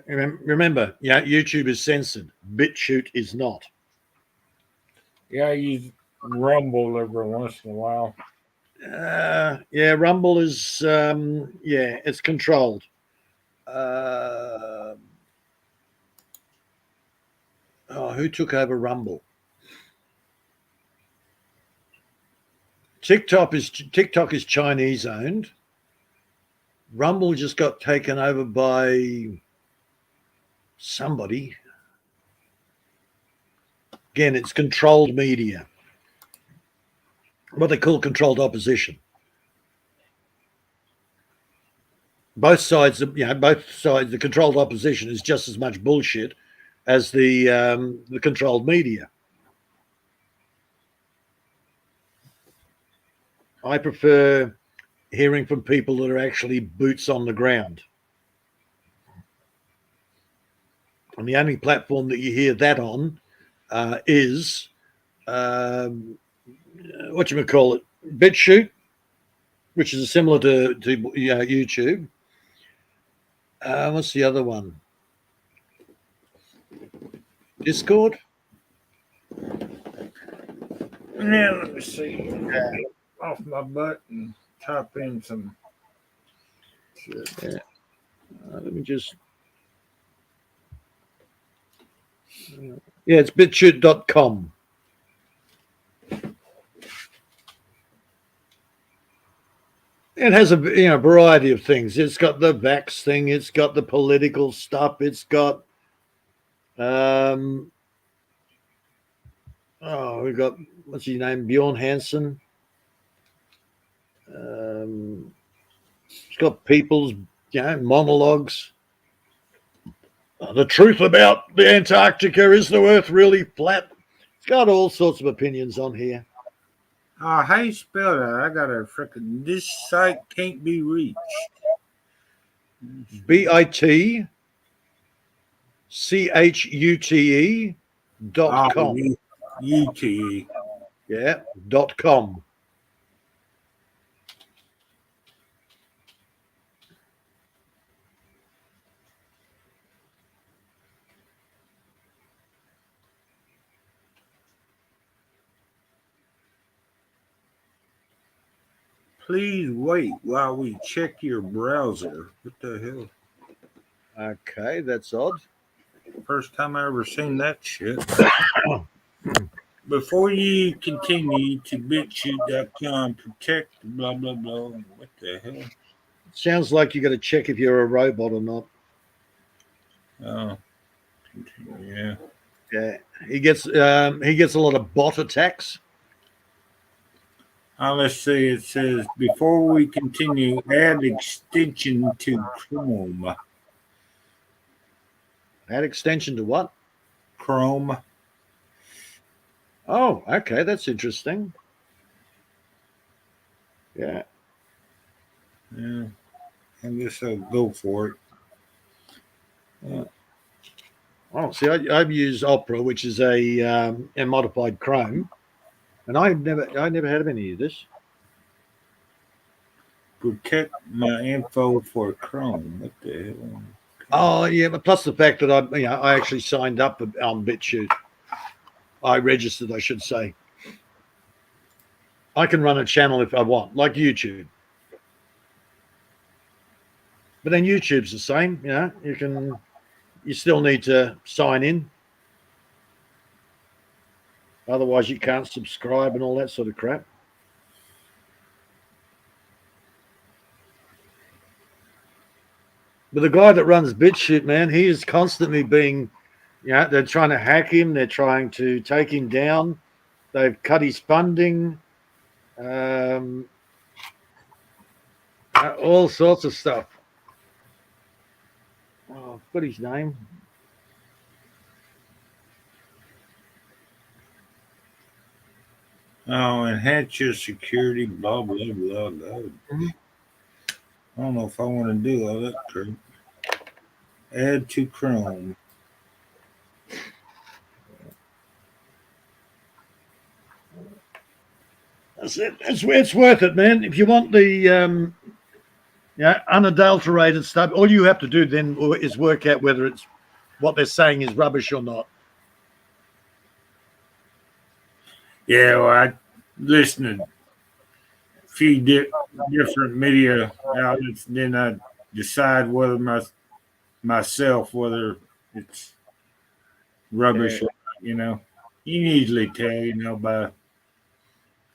Remember, yeah, YouTube is censored. BitChute is not. Yeah, I use Rumble every once in a while. Yeah, Rumble is it's controlled. Who took over Rumble? TikTok is Chinese owned. Rumble just got taken over by somebody. Again, it's controlled media. What they call controlled opposition. Both sides, the controlled opposition is just as much bullshit as the controlled media. I prefer hearing from people that are actually boots on the ground. And the only platform that you hear that on is whatchamacallit, BitChute, which is similar to YouTube. What's the other one? Discord? Yeah, let me see. Off my butt and type in some shit. Yeah. Let me just. Yeah, it's bitchute.com. It has a variety of things. It's got the vax thing. It's got the political stuff. It's got we've got what's his name, Bjorn Hansen. It's got people's monologues. The truth about the Antarctica, is the Earth really flat? It's got all sorts of opinions on here. How you spell that? I got a freaking. This site can't be reached. BITCHUTE.com. UTE. Yeah, .com. Please wait while we check your browser. What the hell? Okay, that's odd. First time I ever seen that shit. Before you continue to bitchute.com, protect blah blah blah. What the hell? Sounds like you got to check if you're a robot or not. Oh, yeah. Yeah, he gets a lot of bot attacks. Let's see. It says before we continue, add extension to Chrome. Add extension to what? Chrome. Oh, okay, that's interesting. Yeah. Yeah. I guess I'll go for it. Oh, see, I've used Opera, which is a modified Chrome, and I never had any of this. Protect my info for Chrome. What the hell? Oh, yeah, but plus the fact that I actually signed up on BitChute. I registered, I should say. I can run a channel if I want, like YouTube. But then YouTube's the same, you still need to sign in. Otherwise you can't subscribe and all that sort of crap. But the guy that runs BitChute, man, he is constantly being, they're trying to hack him. They're trying to take him down. They've cut his funding. All sorts of stuff. Oh, I've got his name. Oh, enhance your security, blah, blah, blah, blah. I don't know if I want to do all that crap. Add to Chrome. That's it. It's worth it, man. If you want the unadulterated stuff, all you have to do then is work out whether it's what they're saying is rubbish or not. Yeah, well, I listened to a few different media outlets, then I decide whether myself whether it's rubbish or not, you know. You can easily tell, you know, by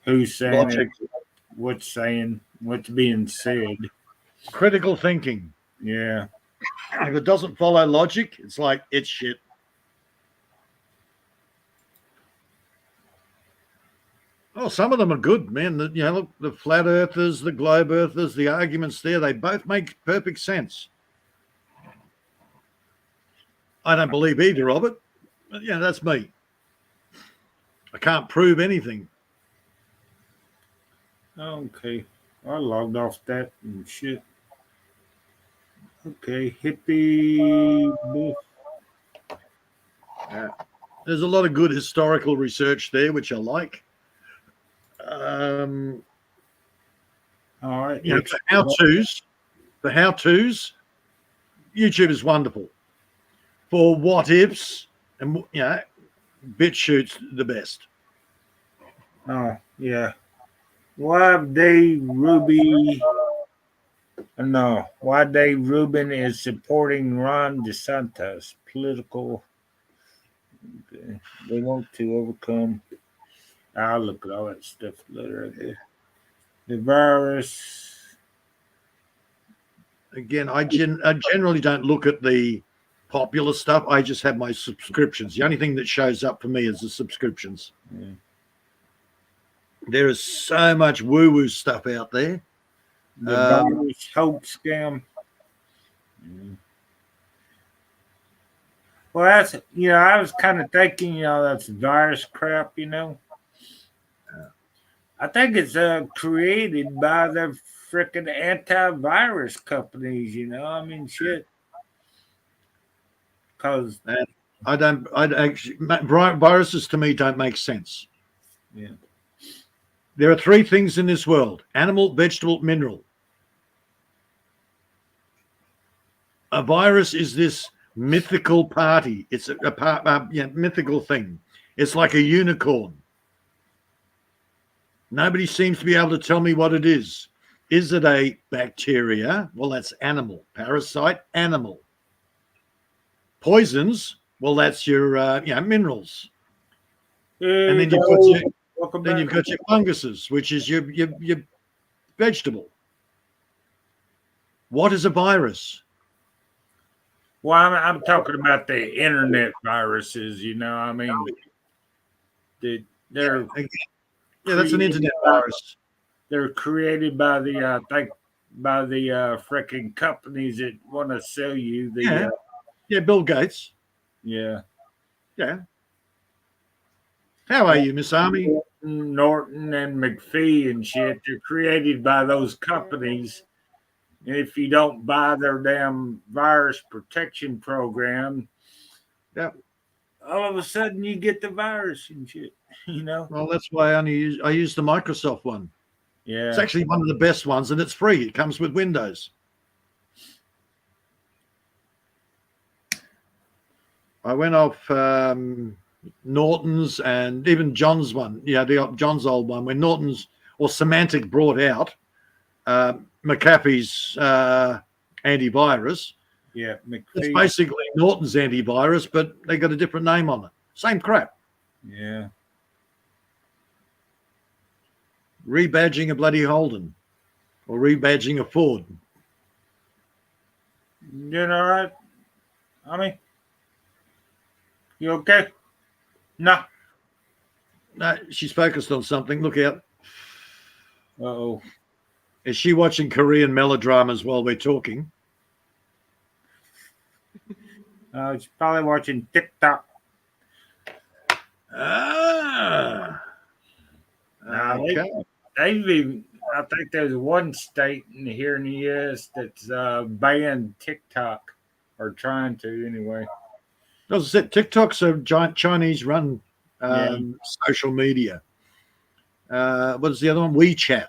who's saying it, Logic, what's saying, what's being said. critical thinking. Yeah. If it doesn't follow logic, it's like it's shit. Oh, some of them are good, man. Look, the flat earthers, the globe earthers, the arguments there, they both make perfect sense. I don't believe either of it. But, that's me. I can't prove anything. Okay. I logged off that and shit. Okay. Hippie. There's a lot of good historical research there, which I like. All right. For how-tos, YouTube is wonderful. For what ifs, and BitChute's the best. Oh, yeah. Why Dave Ruby? No. Why Dave Rubin is supporting Ron DeSantis political? They want to overcome. I'll look at all that stuff later, I guess. The virus. Again, I generally don't look at the popular stuff. I just have my subscriptions. The only thing that shows up for me is the subscriptions. Yeah. There is so much woo-woo stuff out there. The virus hoax scam. Yeah. Well, that's, I was kind of thinking, that's virus crap, I think it's created by the freaking antivirus companies, I mean, shit. Because viruses to me don't make sense. Yeah. There are three things in this world: animal, vegetable, mineral. A virus is this mythical party. It's a mythical thing. It's like a unicorn. Nobody seems to be able to tell me what it is. Is it a bacteria? Well, that's animal. Parasite, animal. Poisons? Well, that's your minerals. And then you've got your funguses, which is your vegetable. What is a virus? Well, I'm talking about the internet viruses, I mean, they're that's an internet virus. They're created by the freaking companies that want to sell you the Bill Gates. Yeah. How are you, Miss Army? Norton and McPhee and shit. They're created by those companies. And if you don't buy their damn virus protection program, all of a sudden you get the virus and shit, Well, that's why I use the Microsoft one. Yeah. It's actually one of the best ones, and it's free. It comes with Windows. I went off Norton's and even John's one. John's old one, when Norton's or Symantec brought out McAfee's antivirus. Yeah, McPhee. It's basically Norton's antivirus, but they got a different name on it. Same crap. Yeah. Rebadging a bloody Holden or rebadging a Ford. You all right? I mean, you okay? No. No, she's focused on something. Look out. Uh-oh. Is she watching Korean melodramas while we're talking? She's probably watching TikTok. Ah. Okay. They've even, I think there's one state here in the U.S. that's banned TikTok, or trying to anyway. As I said, TikTok's a giant Chinese-run Yeah. social media. What is the other one? WeChat.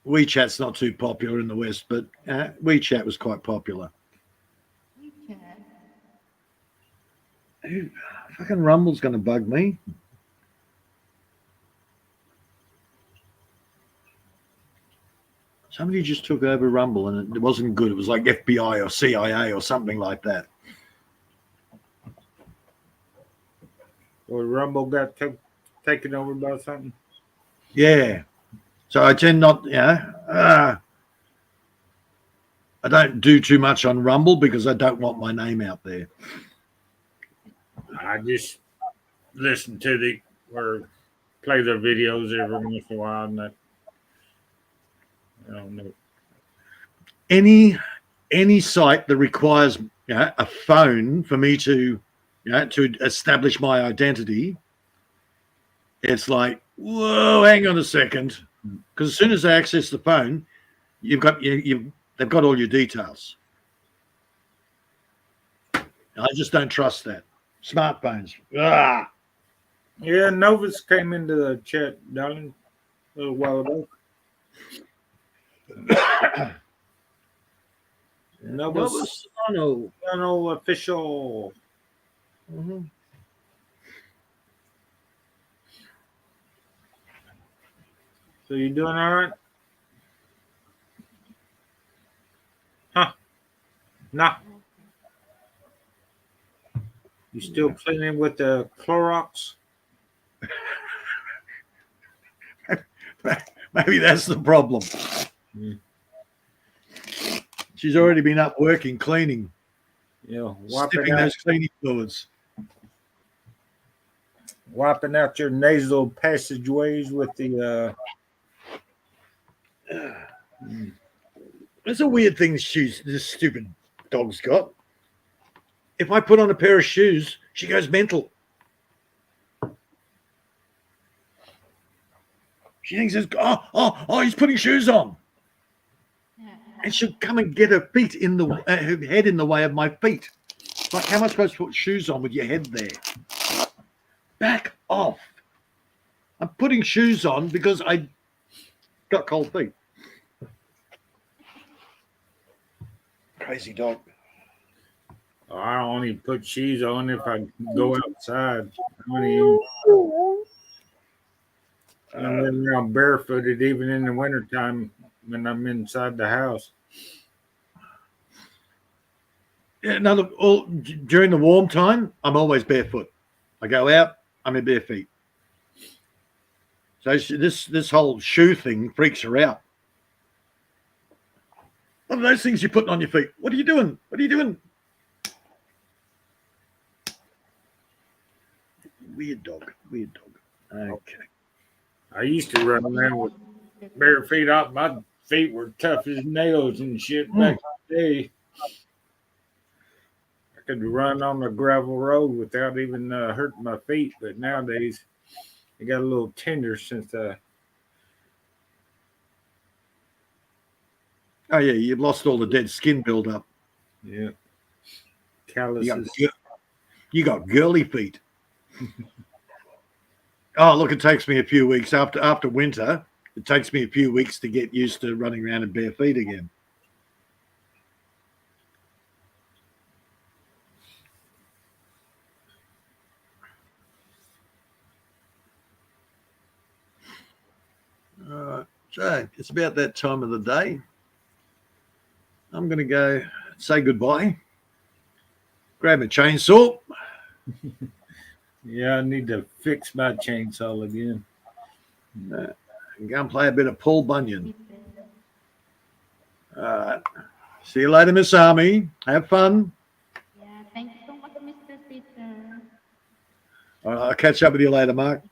WeChat's not too popular in the West, but WeChat was quite popular. Fucking Rumble's going to bug me. Somebody just took over Rumble and it wasn't good. It was like FBI or CIA or something like that. Or Rumble got taken over by something. Yeah. So I tend not, I don't do too much on Rumble because I don't want my name out there. I just listen to or play their videos every once in a while, and I don't know. Any site that requires a phone for me to to establish my identity, it's like, whoa, hang on a second, because as soon as they access the phone, they've got all your details. I just don't trust that. Smartphones. Ah. Yeah, Novus came into the chat, darling, a little while ago. Novus Channel official. Mm-hmm. So you doing all right? Huh? Nah. You still cleaning with the Clorox? Maybe that's the problem. Mm. She's already been up working, cleaning. Yeah, Sipping those cleaning fluids. Wiping out your nasal passageways with the. It's a weird thing this stupid dog's got. If I put on a pair of shoes, she goes mental. She thinks, he's putting shoes on. And she'll come and get her feet her head in the way of my feet. Like, how am I supposed to put shoes on with your head there? Back off. I'm putting shoes on because I got cold feet. Crazy dog. I only put shoes on if I go outside. I'm running around barefooted even in the wintertime when I'm inside the house. Yeah, no, look, during the warm time, I'm always barefoot. I go out, I'm in bare feet. So this whole shoe thing freaks her out. What are those things you're putting on your feet? What are you doing? What are you doing? Weird dog. Okay. I used to run around with bare feet up. My feet were tough as nails and shit back in the day. I could run on the gravel road without even hurting my feet. But nowadays, they got a little tender since Oh yeah, you've lost all the dead skin buildup. yeah, calluses. You got girly feet. Oh, look, it takes me a few weeks after winter. It takes me a few weeks to get used to running around in bare feet again. All right, so it's about that time of the day. I'm going to go say goodbye. Grab a chainsaw. Yeah, I need to fix my chainsaw again. And go and play a bit of Paul Bunyan. All right. See you later, Miss Army. Have fun. Yeah, thank you so much, Mr. Peter. I'll catch up with you later, Mark.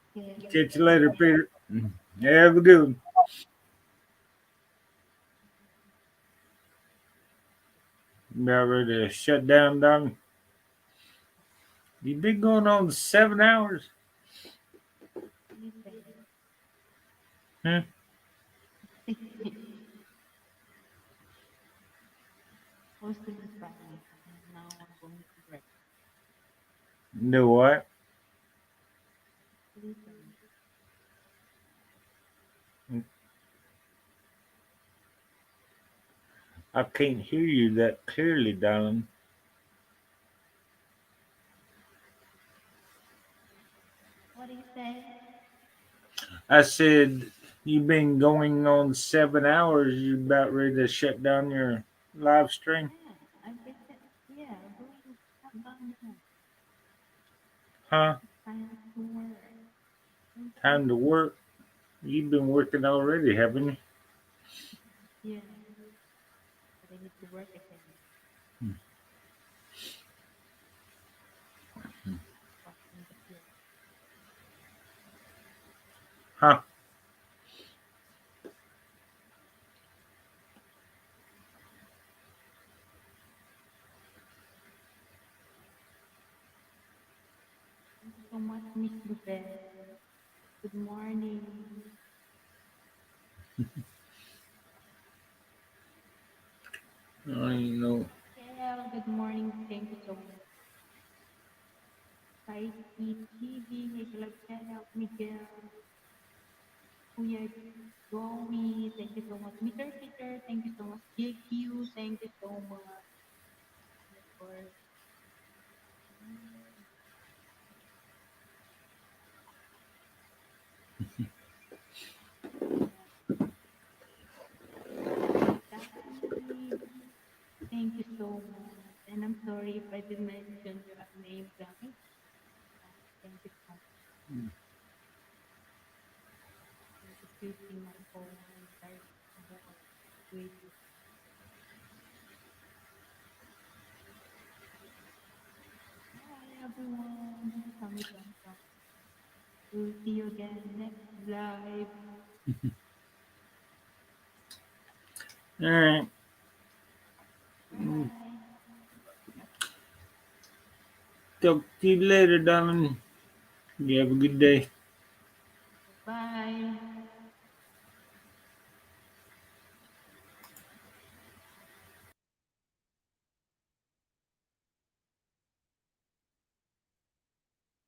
Catch you later, Peter. Have a good one. About ready to shut down, Don? You've been going on 7 hours. Hmm? Hosting is fine. And now I'm going to work. Do what? Listen. I can't hear you that clearly, darling. What do you say? I said you've been going on 7 hours. You about ready to shut down your live stream? Yeah, yeah, going to shut down now. Huh? Time to work. Time to work. You've been working already, haven't you? Yeah, but I need to work again. Washing the clothes. Huh? Thank you so much, Miss Lupet. Good morning. I know. Yeah, good morning. Thank you so much. Saiki TV, Nicolab Channel, Miguel, Kuya Joey, thank you so much. Mr. Peter, thank you so much. JQ, thank you so much. And of course, Danny, thank you so much. And I'm sorry if I did mention your name, Danny. Thank you so much. Thank you for choosing my phone and start more with you. Bye, everyone. Tommy Tom Tom. We'll see you again next live. All right. Bye. Talk to you later, darling. You have a good day. Bye.